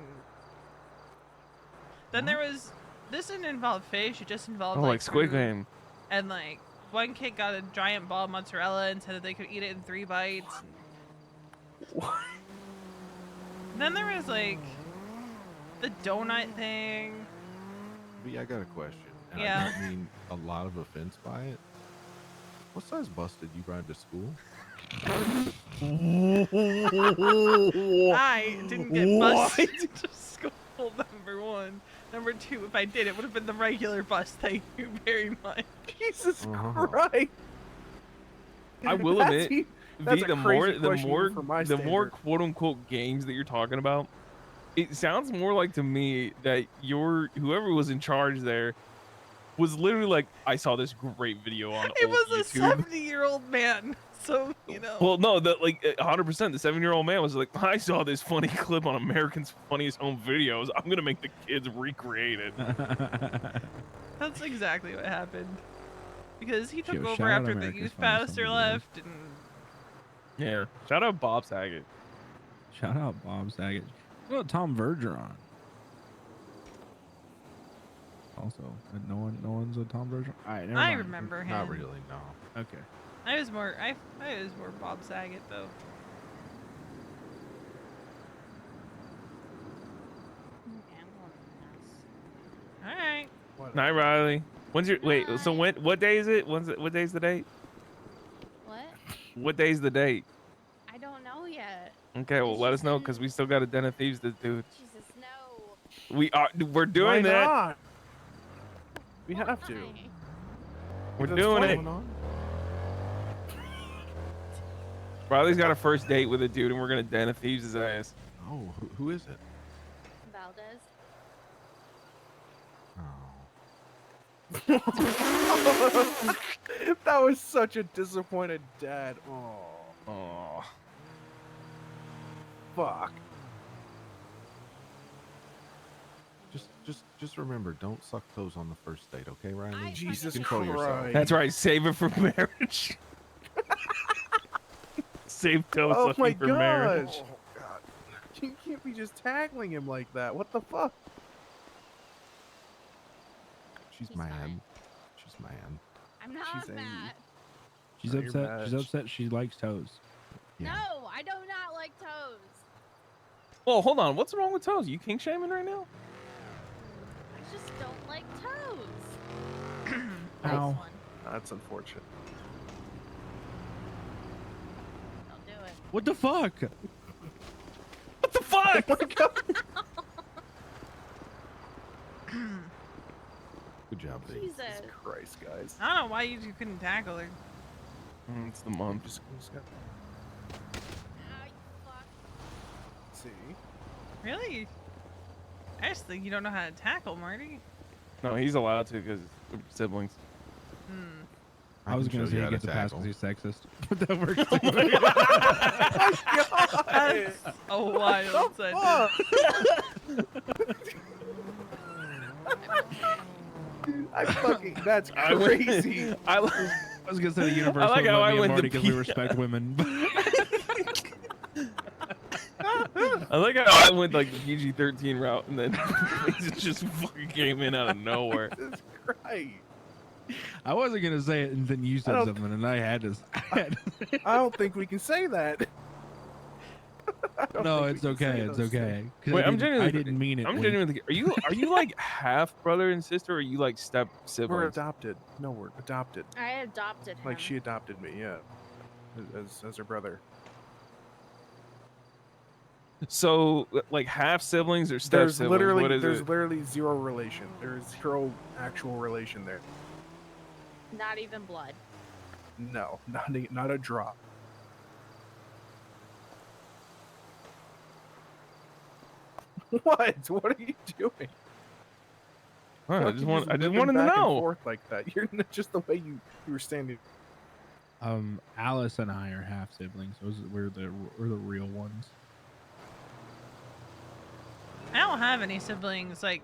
then there was... This didn't involve fish, it just involved like Squid fruit. Game. And like, one kid got a giant ball of mozzarella and said that they could eat it in 3 bites. What? Then there was like, the donut thing. I got a question. And Yeah. I don't mean a lot of offense by it. What size bus did you ride to school? I didn't get busted to school, number 1. Number 2, if I did, it would have been the regular bus. Thank you very much. Jesus Christ. I will admit, that's V, a crazy question for my the more standard. quote unquote games that you're talking about, it sounds more like to me that whoever was in charge there was literally like, I saw this great video on It old was YouTube. a 70-year-old man, so you know. Well, no, that like 100%. The 7-year-old man was like, I saw this funny clip on American's Funniest Home Videos. I'm gonna make the kids recreate it. That's exactly what happened. Because he took Yo, over shout out after the America's youth Funniest pastor Home Videos. left, and Yeah, shout out Bob Saget. Shout out Bob Saget. What about Tom Bergeron? Also, no one's a Tom Bergeron. All right, never I mind. remember him. Not really, no. Okay. I was more Bob Saget though. All right. Night, Riley. When's your wait? So what day is it? What day's the date? What? What day's the date? I don't know yet. Okay, well let us know because we still got a Den of Thieves to do. Jesus, no. We're doing Why that. not? We have to. We're That's doing fun. it. Riley's got a first date with a dude, and we're gonna Den of Thieves his ass. Oh, who is it? Valdez. That was such a disappointed dad. Oh. Fuck. Just remember, don't suck toes on the first date, okay, Riley? Jesus Control yourself. Christ. That's right. Save it for marriage. Save toes Oh sucking my for marriage. gosh. Oh god. You can't be just tackling him like that. What the fuck? She's mad. She's mad. I'm not She's angry. mad. She's Oh, you're upset. She's mad. upset. She likes toes. No, I do not like toes. Well, hold on. What's wrong with toes? You kink shaming right now? I just don't like toes. Ow. That's unfortunate. Don't do it. What the fuck? What the fuck? Oh my god. Good job, babe. Jesus. Christ, guys. I don't know why you couldn't tackle her. It's the month. Just got... See? Really? I just think you don't know how to tackle, Marty. No, he's allowed to because siblings. I was can gonna show you say how he to gets a pass tackle. because he's sexist, but that works too. That's a wild sentence. I fucking. That's crazy. I was gonna say the universe. I like won't how let I me and went to Marty because we P- respect women. I like how I went like the PG-13 route, and then it just fucking came in out of nowhere. Jesus Christ. I wasn't gonna say it, and then you said don't- something, and I had to. I don't think we can say that. No, it's okay. It's okay. 'Cause Wait, I didn't mean it. I'm Wink. genuinely. Are you like half brother and sister, or are you like step siblings? We're adopted. No, we're adopted. I adopted him. Like she adopted me, yeah, as her brother. So like half siblings or step There's siblings? What is there's it? literally zero relation. There's zero actual relation there. Not even blood. No, not a drop. What? What are you doing? Huh, I Why just you wanted to whipping back and know. forth like that. You're just the way you were standing. Alice and I are half siblings. We're the real ones. I don't have any siblings, like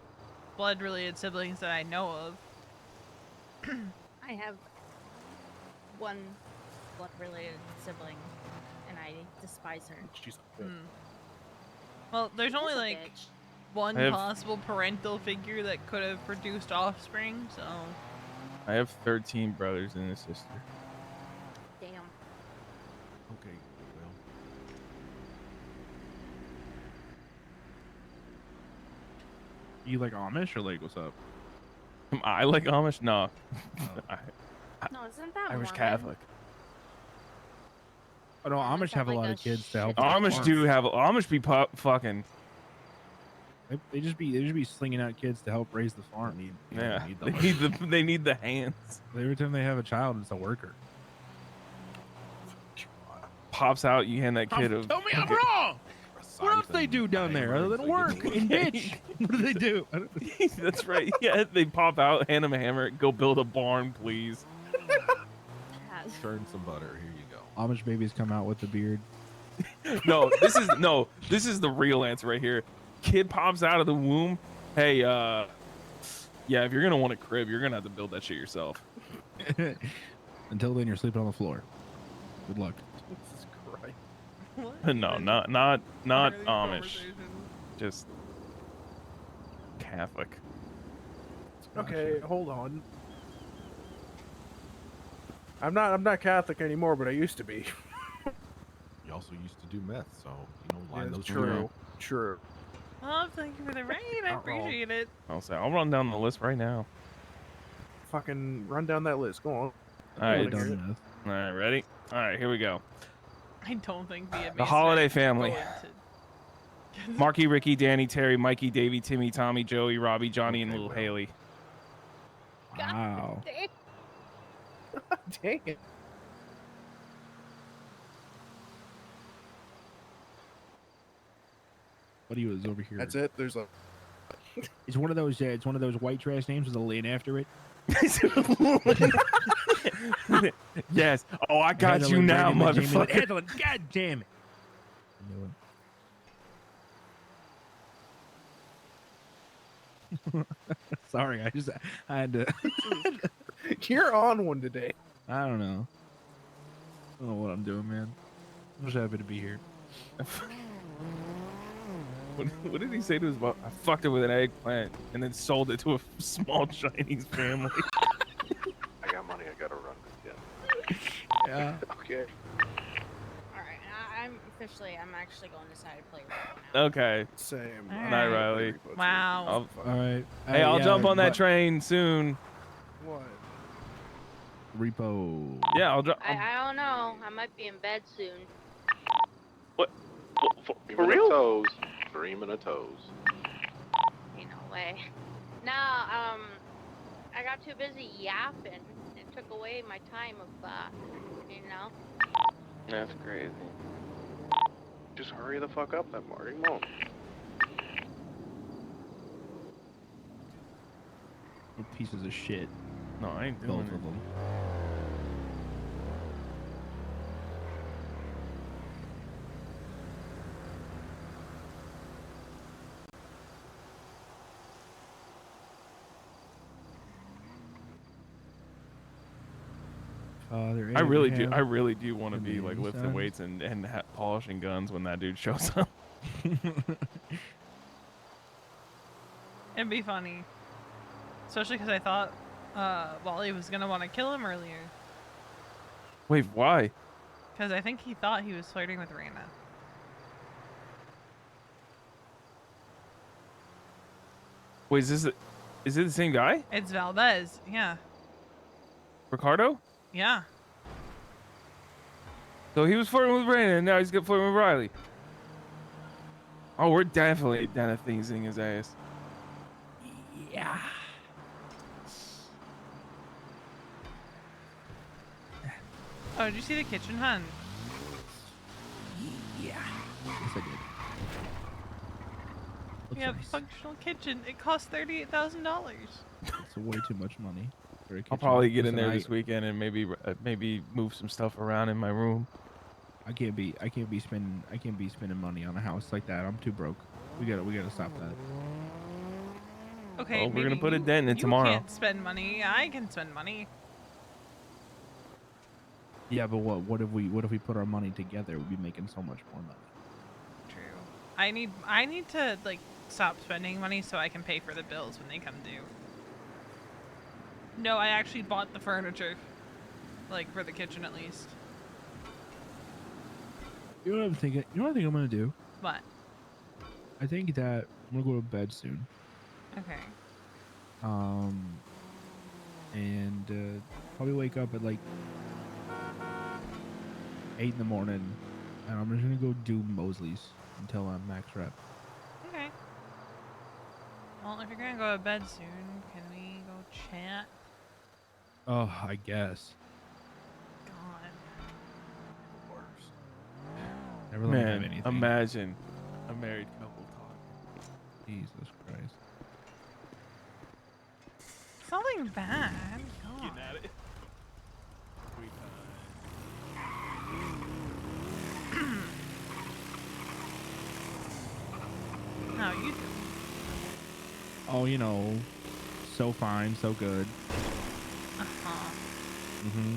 blood-related siblings that I know of. I have one blood-related sibling, and I despise her. She's Well, there's only She's a like bitch. one I have- possible parental figure that could have produced offspring, so I have 13 brothers and a sister. Damn. Okay, well. You like Amish or like what's up? Am I like Amish? No. No, isn't that Irish Mormon? Catholic. Oh no, Amish have a lot of kids to help. with the Amish farm. do have Amish be fucking. They just be slinging out kids to help raise the farm. Yeah, they need the hands. Every time they have a child, it's a worker. Pops out, you hand that kid a. Tell me I'm wrong. What else they do down there other than work and bitch? What do they do? That's right. Yeah, they pop out, hand him a hammer, go build a barn, please. Churn some butter. Here you go. Amish babies come out with the beard. No, this is the real answer right here. Kid pops out of the womb. Hey, yeah, if you're gonna want a crib, you're gonna have to build that shit yourself. Until then, you're sleeping on the floor. Good luck. Jesus Christ. No, not Amish. Just Catholic. Okay, hold on. I'm not Catholic anymore, but I used to be. You also used to do meth, so line Yeah, those true. True. oh, thank you for the raid. I Not wrong. appreciate it. I'll run down the list right now. Fucking run down that list. Go on. All right, Go on. all right, ready? All right, here we go. I don't think The Holiday Vietnamese family. go into- Marky, Ricky, Danny, Terry, Mikey, Davey, Timmy, Tommy, Joey, Robbie, Johnny, and little Haley. Wow. Dang it. What do you is over here? That's it. There's a. It's one of those. It's one of those white trash names with a lane after it. Yes. Oh, I got you now, motherfucker. God damn it. Sorry, I had to. You're on one today. I don't know. I don't know what I'm doing, man. I'm just happy to be here. What did he say to his mom? I fucked it with an eggplant and then sold it to a small Chinese family. I got money. I gotta run. Yeah. Yeah. Okay. Alright, I'm actually going to decide to play Rainbow now. Okay. Same. Night, Riley. Wow. All right. Hey, I'll yeah, jump on that but- train soon. What? Repo. Yeah, I'll jump. I don't know. I might be in bed soon. For real? Toes. Dreaming of toes. Ain't no way. No, I got too busy yapping. It took away my time of, That's crazy. Just hurry the fuck up that Marty won't. Little pieces of shit. No, I ain't Both doing of it. them. Father I really do. Abraham. I really do want to be like Amazing lifting sons. weights and polishing guns when that dude shows up. It'd be funny. Especially because I thought Wally was gonna want to kill him earlier. Wait, why? Because I think he thought he was flirting with Raina. Wait, is it the same guy? It's Valdez, yeah. Ricardo? Yeah. So he was flirting with Brandon, and now he's flirting with Riley. Oh, we're definitely down at things in his ass. Yeah. Oh, did you see the kitchen, hun? Yeah. Yes, I did. We have a functional kitchen. It costs $38,000. It's way too much money for a kitchen. I'll probably get in Listen, there this weekend and maybe move some stuff around in my room. I can't be spending money on a house like that. I'm too broke. We gotta stop that. Okay, Well, we're gonna maybe put a dent in it you tomorrow. can't spend money. I can spend money. Yeah, but what if we put our money together? We'd be making so much more money. True. I need to like stop spending money so I can pay for the bills when they come due. No, I actually bought the furniture, like for the kitchen at least. You know what I'm thinking? You know what I think I'm gonna do? What? I think that I'm gonna go to bed soon. Okay. And probably wake up at like 8 in the morning, and I'm just gonna go do Mosley's until I'm max rep. Okay. Well, if you're gonna go to bed soon, can we go chat? Oh, I guess. God. Never let me have Man, anything. imagine a married couple talking. Jesus Christ. Something bad. God. Getting at it. How you doing? Oh, you know, so fine, so good. Uh-huh. Mm-hmm.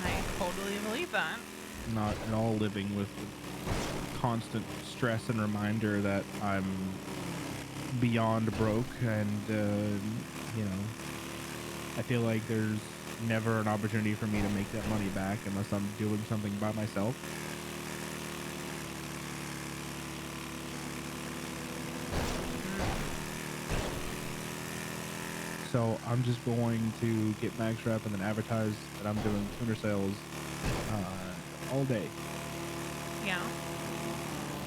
I totally believe that. Not at all living with constant stress and reminder that I'm beyond broke, and you know, I feel like there's never an opportunity for me to make that money back unless I'm doing something by myself. So I'm just going to get max rep and then advertise that I'm doing tuner sales all day. Yeah.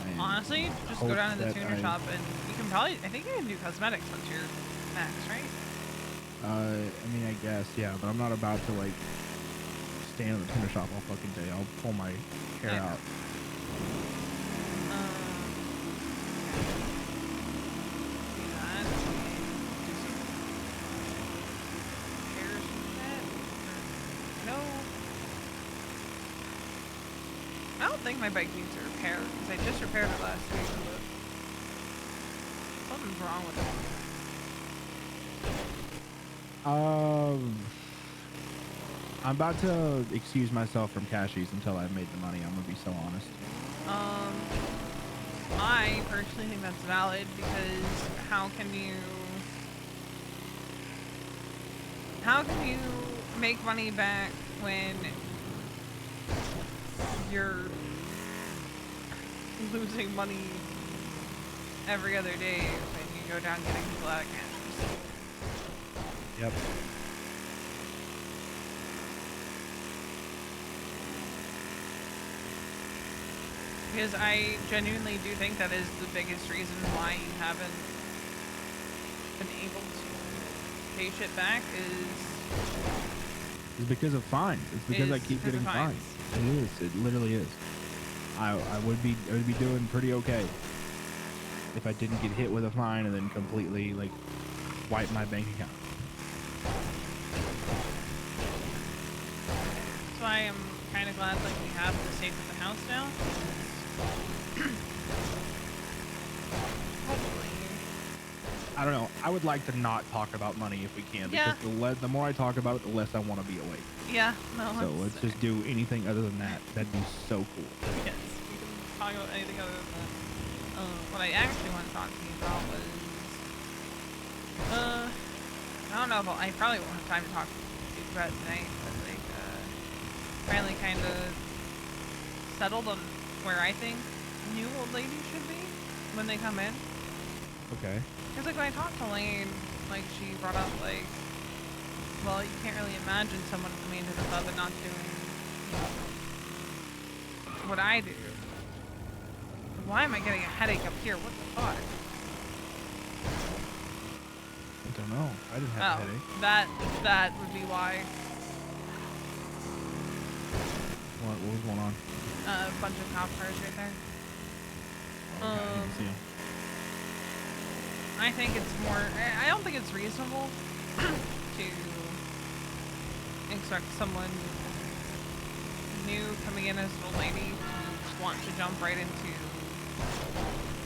And Honestly, just go hope down to the that tuner I- shop and you can probably, I think you can do cosmetics once you're max, right? I mean, I guess, yeah, but I'm not about to like stand in the tuner shop all fucking day. I'll pull my hair out. No. I don't think my bike needs a repair because I just repaired it last week. But something's wrong with it. I'm about to excuse myself from cashies until I've made the money. I'm gonna be so honest. I personally think that's valid because how can you make money back when you're losing money every other day when you go down getting people out of cash? Yep. Because I genuinely do think that is the biggest reason why you haven't been able to pay shit back It's because of fines. It's because I keep getting fines. It is. It literally is. I would be doing pretty okay if I didn't get hit with a fine and then completely like wipe my bank account. So I am kind of glad like we have the safe at the house now. Hopefully. I don't know. I would like to not talk about money if we can, because the more I talk about it, the less I want to be awake. Yeah, no. So let's just do anything other than that. That'd be so cool. Yes, we can talk about anything other than that. What I actually want to talk to you about was, I don't know if I probably won't have time to talk to you about it tonight, but like, finally kind of settled on where I think new old ladies should be when they come in. Okay. Because like when I talked to Lane, like she brought up like, well, you can't really imagine someone coming into the club and not doing what I do. Why am I getting a headache up here? What the fuck? I don't know. I didn't have a headache. That would be why. What was going on? A bunch of cop cars right there. Okay, I didn't see 'em. I think it's more. I don't think it's reasonable to expect someone new coming in as an old lady to want to jump right into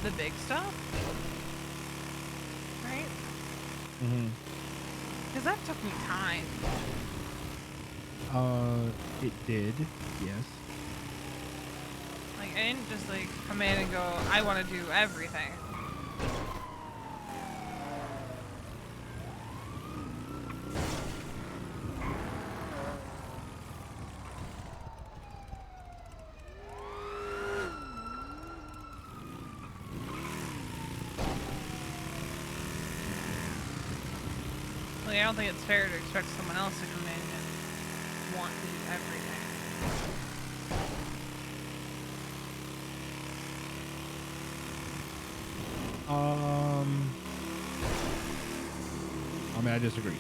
the big stuff, right? Mm-hmm. Because that took me time. It did, yes. Like, I didn't just, like, come in and go, I want to do everything. Like, I don't think it's fair to expect someone else to come in and want to do everything. I mean, I disagree.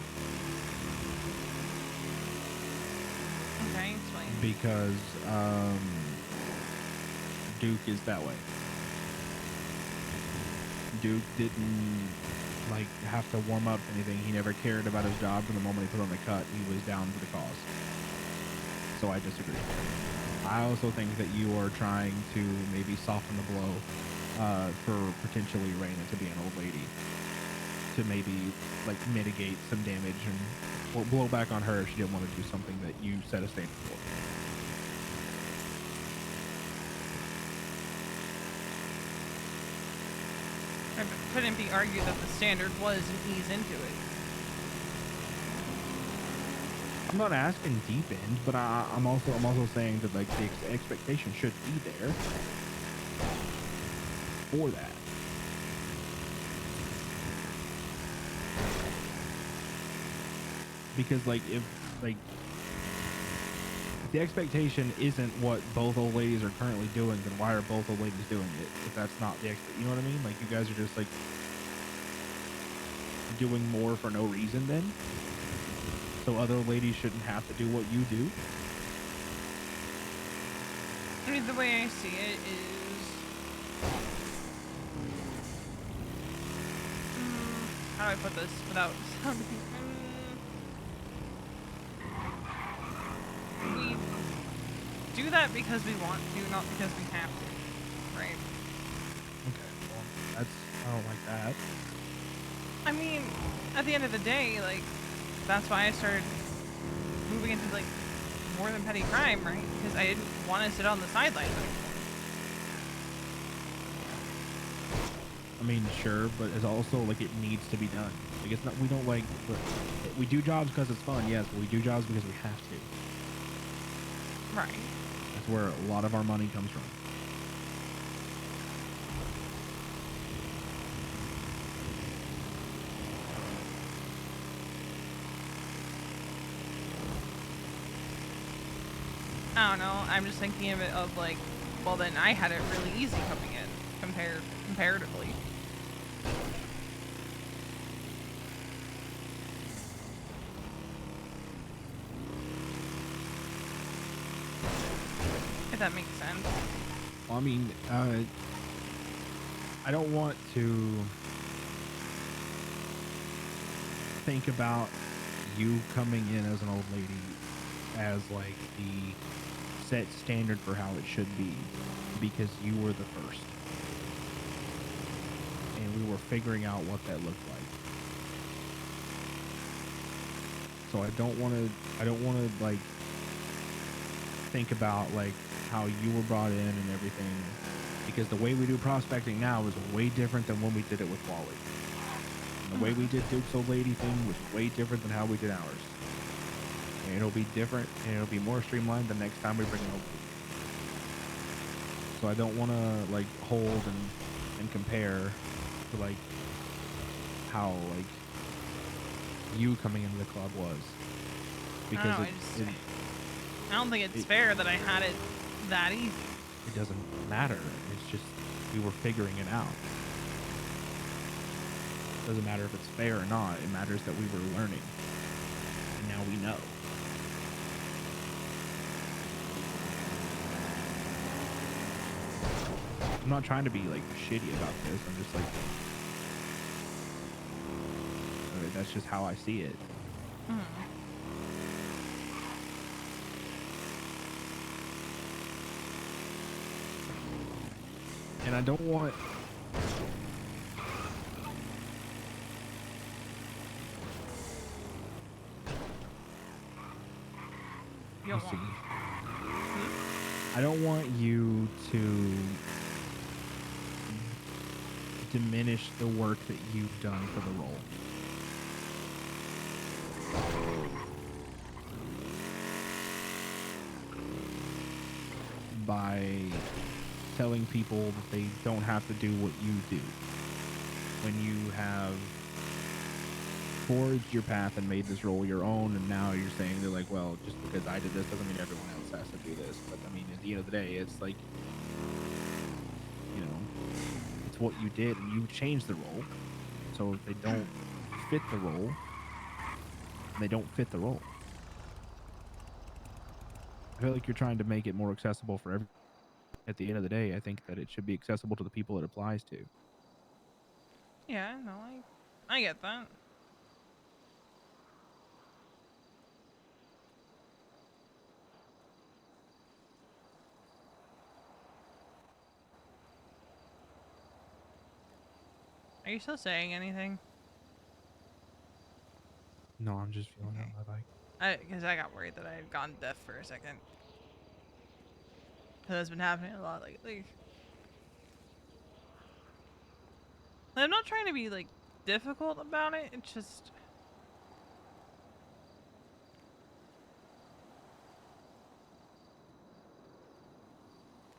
Okay, explain. Because, Duke is that way. Duke didn't, like, have to warm up anything. He never cared about his job from the moment he put on the cut. He was down for the cause. So I disagree. I also think that you are trying to maybe soften the blow for potentially Raina to be an old lady, to maybe like mitigate some damage and or blow back on her if she didn't want to do something that you set a standard for. It couldn't be argued that the standard was an ease into it. I'm not asking deep end, but I'm also saying that like the expectation should be there for that. Because like if the expectation isn't what both old ladies are currently doing, then why are both old ladies doing it? If that's not the you know what I mean? Like you guys are just like doing more for no reason then. So other ladies shouldn't have to do what you do. I mean, the way I see it is, how do I put this without sounding? We do that because we want to, not because we have to, right? Okay, well, I don't like that. I mean, at the end of the day, like, that's why I started moving into, like, more than petty crime, right? Because I didn't want to sit on the sidelines anymore. I mean, sure, but it's also, like, it needs to be done. Like, it's not, we don't, like, we do jobs because it's fun, yes, but we do jobs because we have to. Right. That's where a lot of our money comes from. I don't know, I'm just thinking of it of, like, well, then I had it really easy coming in, comparatively. If that makes sense. Well, I mean, I don't want to think about you coming in as an old lady as like the set standard for how it should be, because you were the first and we were figuring out what that looked like. So I don't want to like think about like how you were brought in and everything, because the way we do prospecting now is way different than when we did it with Wally. And the way we did Duke's old lady thing was way different than how we did ours. And it'll be different, and it'll be more streamlined the next time we bring it over. So I don't want to like hold and compare to like how like you coming into the club was, because I don't think it's fair that I had it that easy. It doesn't matter. It's just we were figuring it out. It doesn't matter if it's fair or not. It matters that we were learning, and now we know. I'm not trying to be like shitty about this. I'm just like, that's just how I see it. And I don't want I don't want you to diminish the work that you've done for the role. By telling people that they don't have to do what you do. When you have forged your path and made this role your own, and now you're saying they're like, well, just because I did this doesn't mean everyone else has to do this. But I mean, at the end of the day, it's like, you know, it's what you did, and you changed the role. So if they don't fit the role, they don't fit the role. I feel like you're trying to make it more accessible for everyone. At the end of the day, I think that it should be accessible to the people it applies to. Yeah, no, I get that. Are you still saying anything? No, I'm just feeling out my bike. Because I got worried that I had gone deaf for a second. That's been happening a lot lately. I'm not trying to be like difficult about it. It's just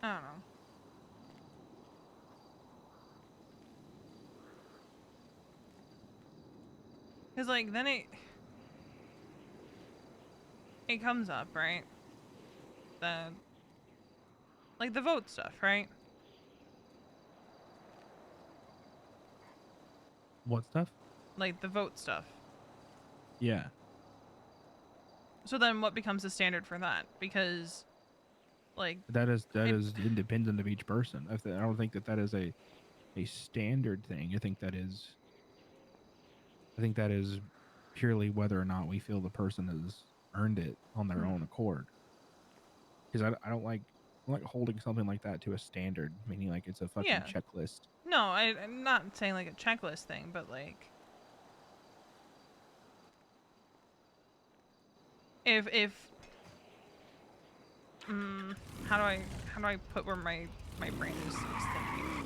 I don't know. Cause like then it comes up, right? Like the vote stuff, right? What stuff? Like the vote stuff. Yeah. So then what becomes the standard for that? Because like That is independent of each person. I don't think that is a standard thing. I think that is purely whether or not we feel the person has earned it on their own accord. Because I don't like holding something like that to a standard, meaning like it's a fucking checklist. No, I'm not saying like a checklist thing, but like if how do I put where my brain is thinking?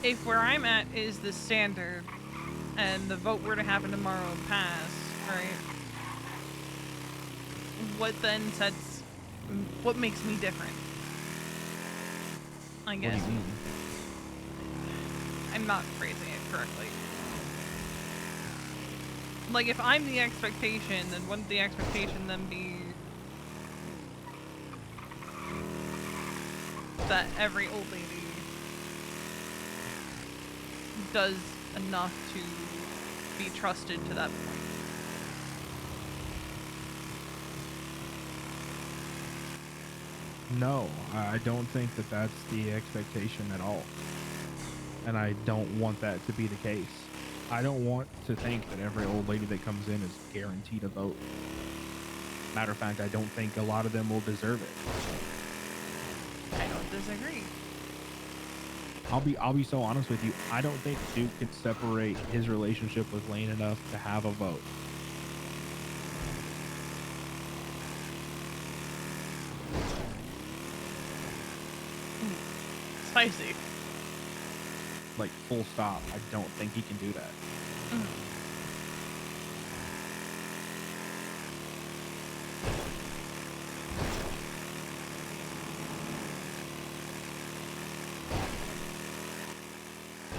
If where I'm at is the standard, and the vote were to happen tomorrow and pass, right? What then sets? What makes me different? I guess. What do you mean? I'm not phrasing it correctly. Like, if I'm the expectation, then wouldn't the expectation then be that every old lady does enough to be trusted to that point? No, I don't think that that's the expectation at all. And I don't want that to be the case. I don't want to think that every old lady that comes in is guaranteed a vote. Matter of fact, I don't think a lot of them will deserve it. I don't disagree. I'll be so honest with you. I don't think Duke can separate his relationship with Lane enough to have a vote. Spicy. like full stop. I don't think he can do that.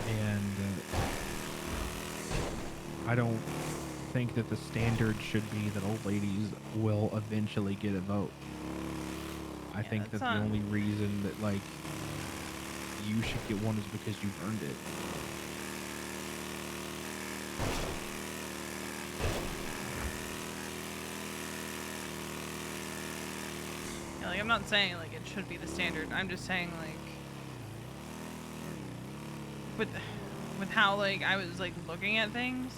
And I don't think that the standard should be that old ladies will eventually get a vote. I think that that's the not- only reason that like you should get one is because you've earned it. Yeah, like I'm not saying like it should be the standard. I'm just saying like with how like I was like looking at things,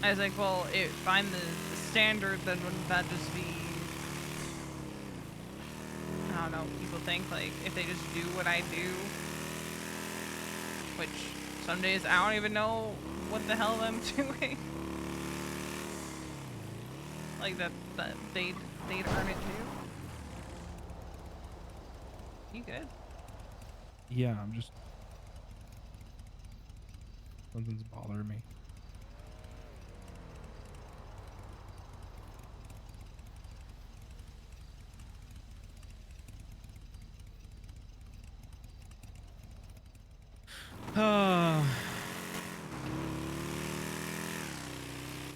I was like, well, if I'm the standard, then wouldn't that just be, I don't know, people think like if they just do what I do, which some days I don't even know what the hell I'm doing. Like that they'd earn it too. You good? Yeah, I'm just something's bothering me.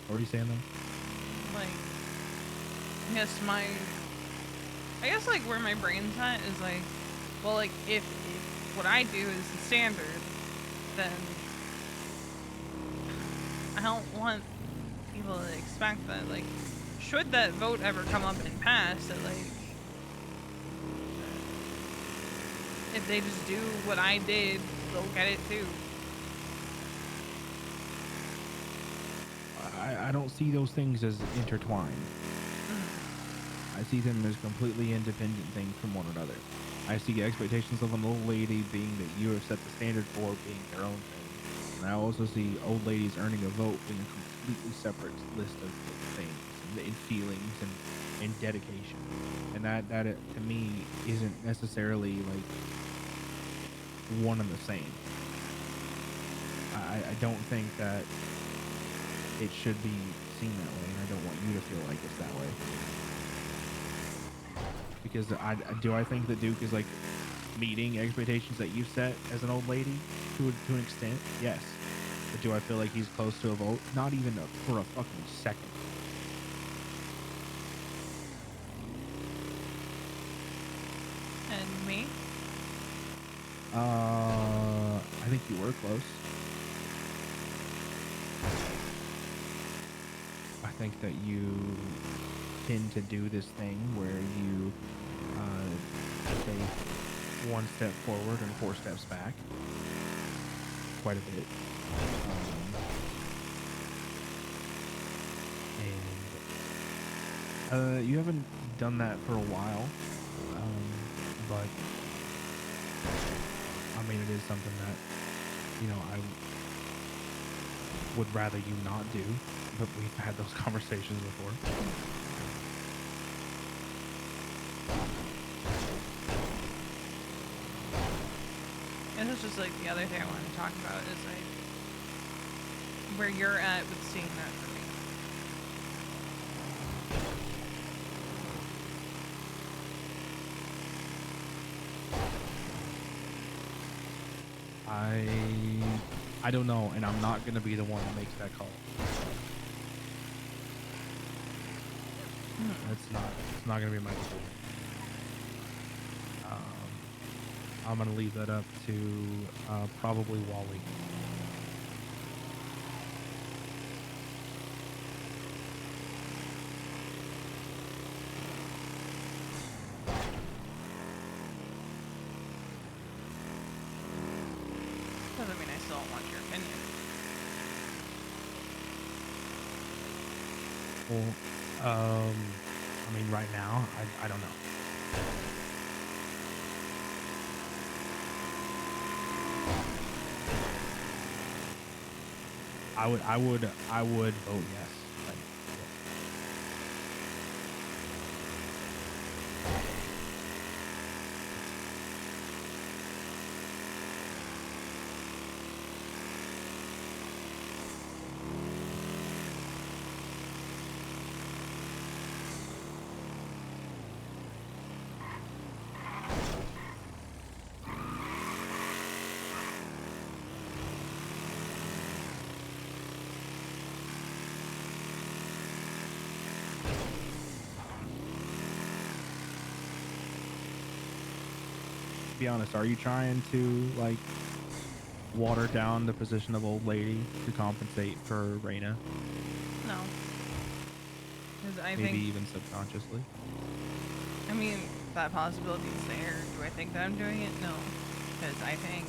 What are you saying though? Like, I guess like where my brain's at is like, well, like if what I do is the standard, then I don't want people to expect that. Like, should that vote ever come up and pass, that like if they just do what I did, they'll get it too. I don't see those things as intertwined. I see them as completely independent things from one another. I see expectations of an old lady being that you have set the standard for being their own thing. And I also see old ladies earning a vote being a completely separate list of things and feelings and dedication. And that to me isn't necessarily like one and the same. I don't think that it should be seen that way, and I don't want you to feel like it's that way. Because I think that Duke is like meeting expectations that you set as an old lady to an extent, yes. But do I feel like he's close to a vote? Not even for a fucking second. And me? I think you were close. I think that you tend to do this thing where you take one step forward and 4 steps back quite a bit. And you haven't done that for a while, but I mean, it is something that, you know, I would rather you not do, but we've had those conversations before. And this is just like the other thing I wanted to talk about is like where you're at with seeing that for me. I don't know, and I'm not gonna be the one that makes that call. It's not gonna be my decision. I'm gonna leave that up to probably Wally. Doesn't mean I still don't want your opinion. Well, I mean, right now, I don't know. I would vote yes. be honest. Are you trying to like water down the position of old lady to compensate for Reina? No. Because I Maybe think, even subconsciously. I mean, that possibility is there. Do I think that I'm doing it? No. Because I think,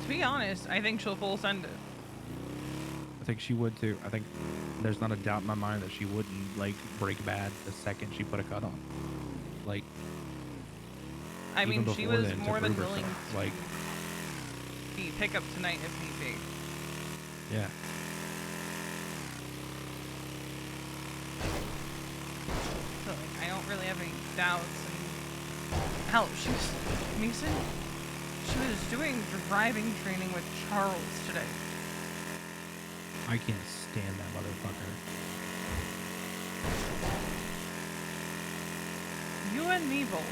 to be honest, I think she'll full send it. I think she would too. I think there's not a doubt in my mind that she wouldn't like break bad the second she put a cut on. Like, I mean, even she before was then, to more than prove willing herself, to like, be pick up tonight if need be. yeah. So like, I don't really have any doubts. And hell, she was Mason. She was doing driving training with Charles today. I can't stand that motherfucker. You and me both.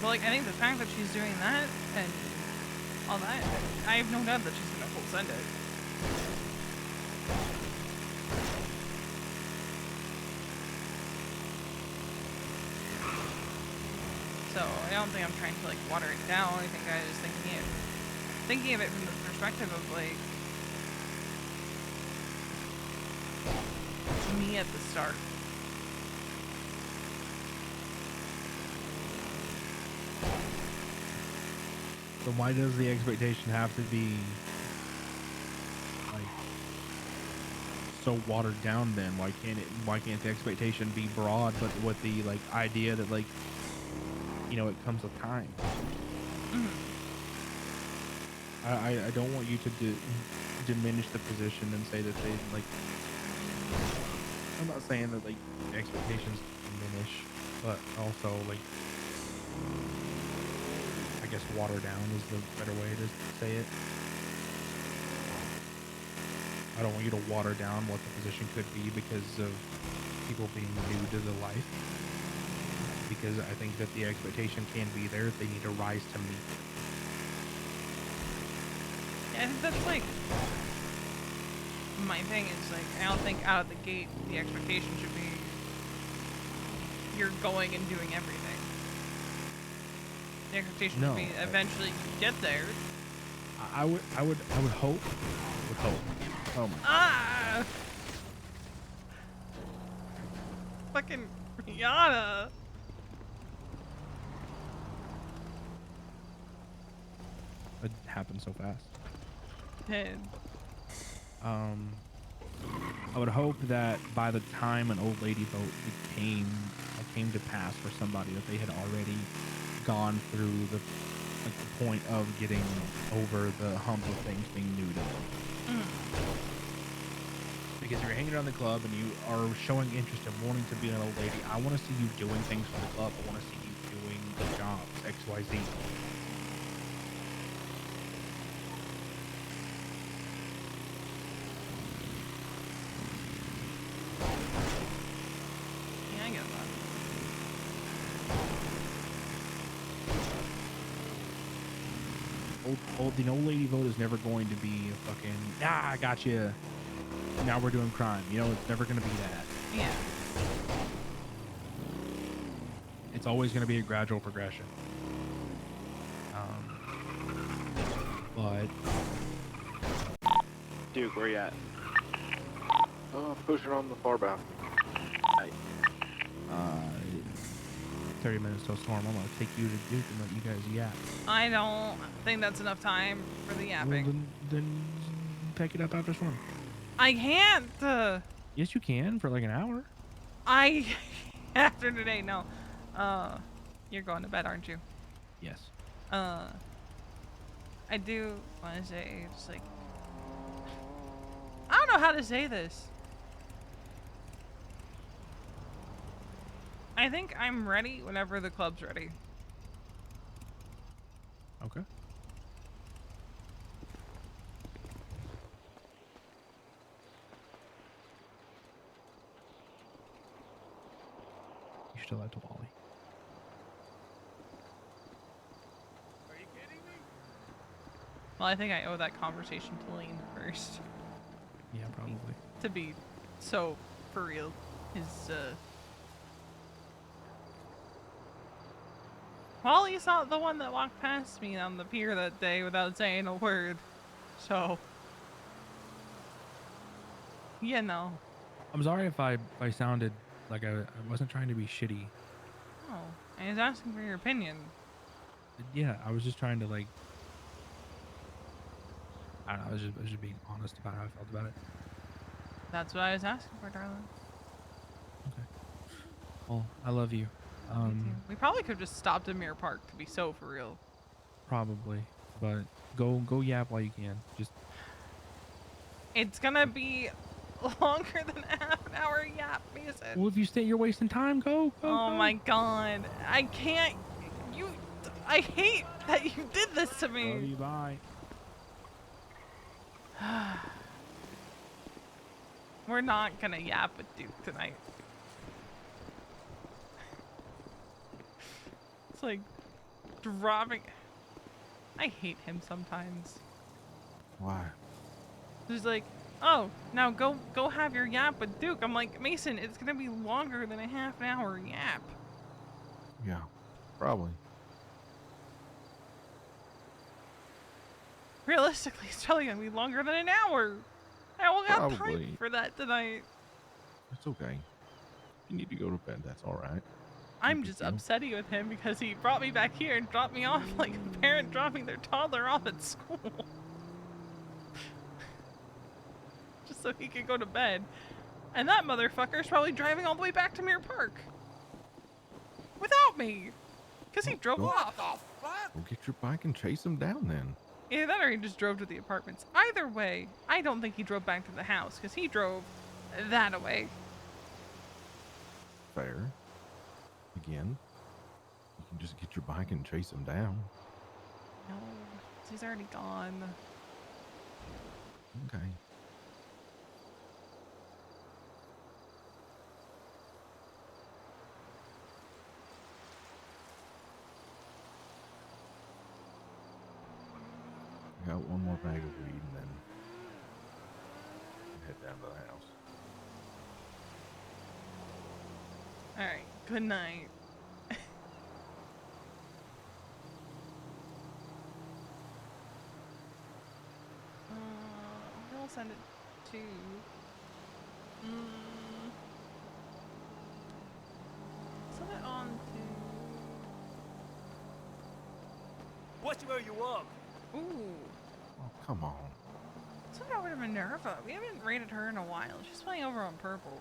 But like, I think the fact that she's doing that and all that, I have no doubt that she's gonna full send it. So I don't think I'm trying to like water it down. I think I was thinking of it from the perspective of like me at the start. So why does the expectation have to be like so watered down then? Why can't the expectation be broad but with the like idea that like, you know, it comes with time? I don't want you to diminish the position and say that they like, I'm not saying that like expectations diminish, but also like, I guess water down is the better way to say it. I don't want you to water down what the position could be because of people being new to the life. Because I think that the expectation can be there if they need to rise to meet. Yeah, I think that's like my thing is like I don't think out of the gate the expectation should be you're going and doing everything. The expectation should be eventually you get there. I would hope. Oh my. Ah! Fucking Rihanna. It happened so fast. Did. I would hope that by the time an old lady vote came to pass for somebody, that they had already gone through the point of getting over the hump of things being new to them. Because you're hanging around the club and you are showing interest in wanting to be an old lady. I want to see you doing things for the club. I want to see you doing the jobs, XYZ. Yeah, I get that. The old lady vote is never going to be a fucking, I got you. Now we're doing crime. You know, it's never going to be that. Yeah. It's always going to be a gradual progression. But Duke, where you at? Pushing on the far bow. Right. 30 minutes till storm. I'm going to take you to Duke and let you guys yap. I don't think that's enough time for the yapping. Well, then pick it up after storm. I can't. Yes, you can for like an hour. After today, no. You're going to bed, aren't you? Yes. I do want to say, just like, I don't know how to say this. I think I'm ready whenever the club's ready. Okay. You still have to Wally. Are you kidding me? Well, I think I owe that conversation to Lane first. Yeah, probably. To be so for real. His Wally's not the one that walked past me on the pier that day without saying a word. So, you know. I'm sorry if I sounded like I wasn't trying to be shitty. Oh, I was asking for your opinion. Yeah, I was just trying to like. I don't know. I was just being honest about how I felt about it. That's what I was asking for, darling. Well, I love you. We probably could have just stopped in Mirror Park to be so for real. Probably, but go yap while you can. Just. It's gonna be longer than a half an hour yap, Mason. Well, if you stay, you're wasting time. Go. Oh my god, I can't. I hate that you did this to me. Love you. Bye. We're not gonna yap with Duke tonight. It's like dropping. I hate him sometimes. Why? He's like, oh, now go have your yap with Duke. I'm like, Mason, it's gonna be longer than a half an hour yap. Yeah, probably. Realistically, it's probably gonna be longer than an hour. I won't have Probably. time for that tonight. It's okay. You need to go to bed. That's all right. I'm just upsetty with him because he brought me back here and dropped me off like a parent dropping their toddler off at school. Just so he could go to bed. And that motherfucker's probably driving all the way back to Mirror Park. Without me. Because he drove off. Well, get your bike and chase him down then. Either that or he just drove to the apartments. Either way, I don't think he drove back to the house because he drove that away. Fair. Again, you can just get your bike and chase him down. No, he's already gone. Okay. I got one more bag of weed and then head down to the house. Alright, good night. We'll send it to... Send it on to... Where you up? Ooh. Oh, come on. Send it over to Minerva. We haven't raided her in a while. She's playing over on purple.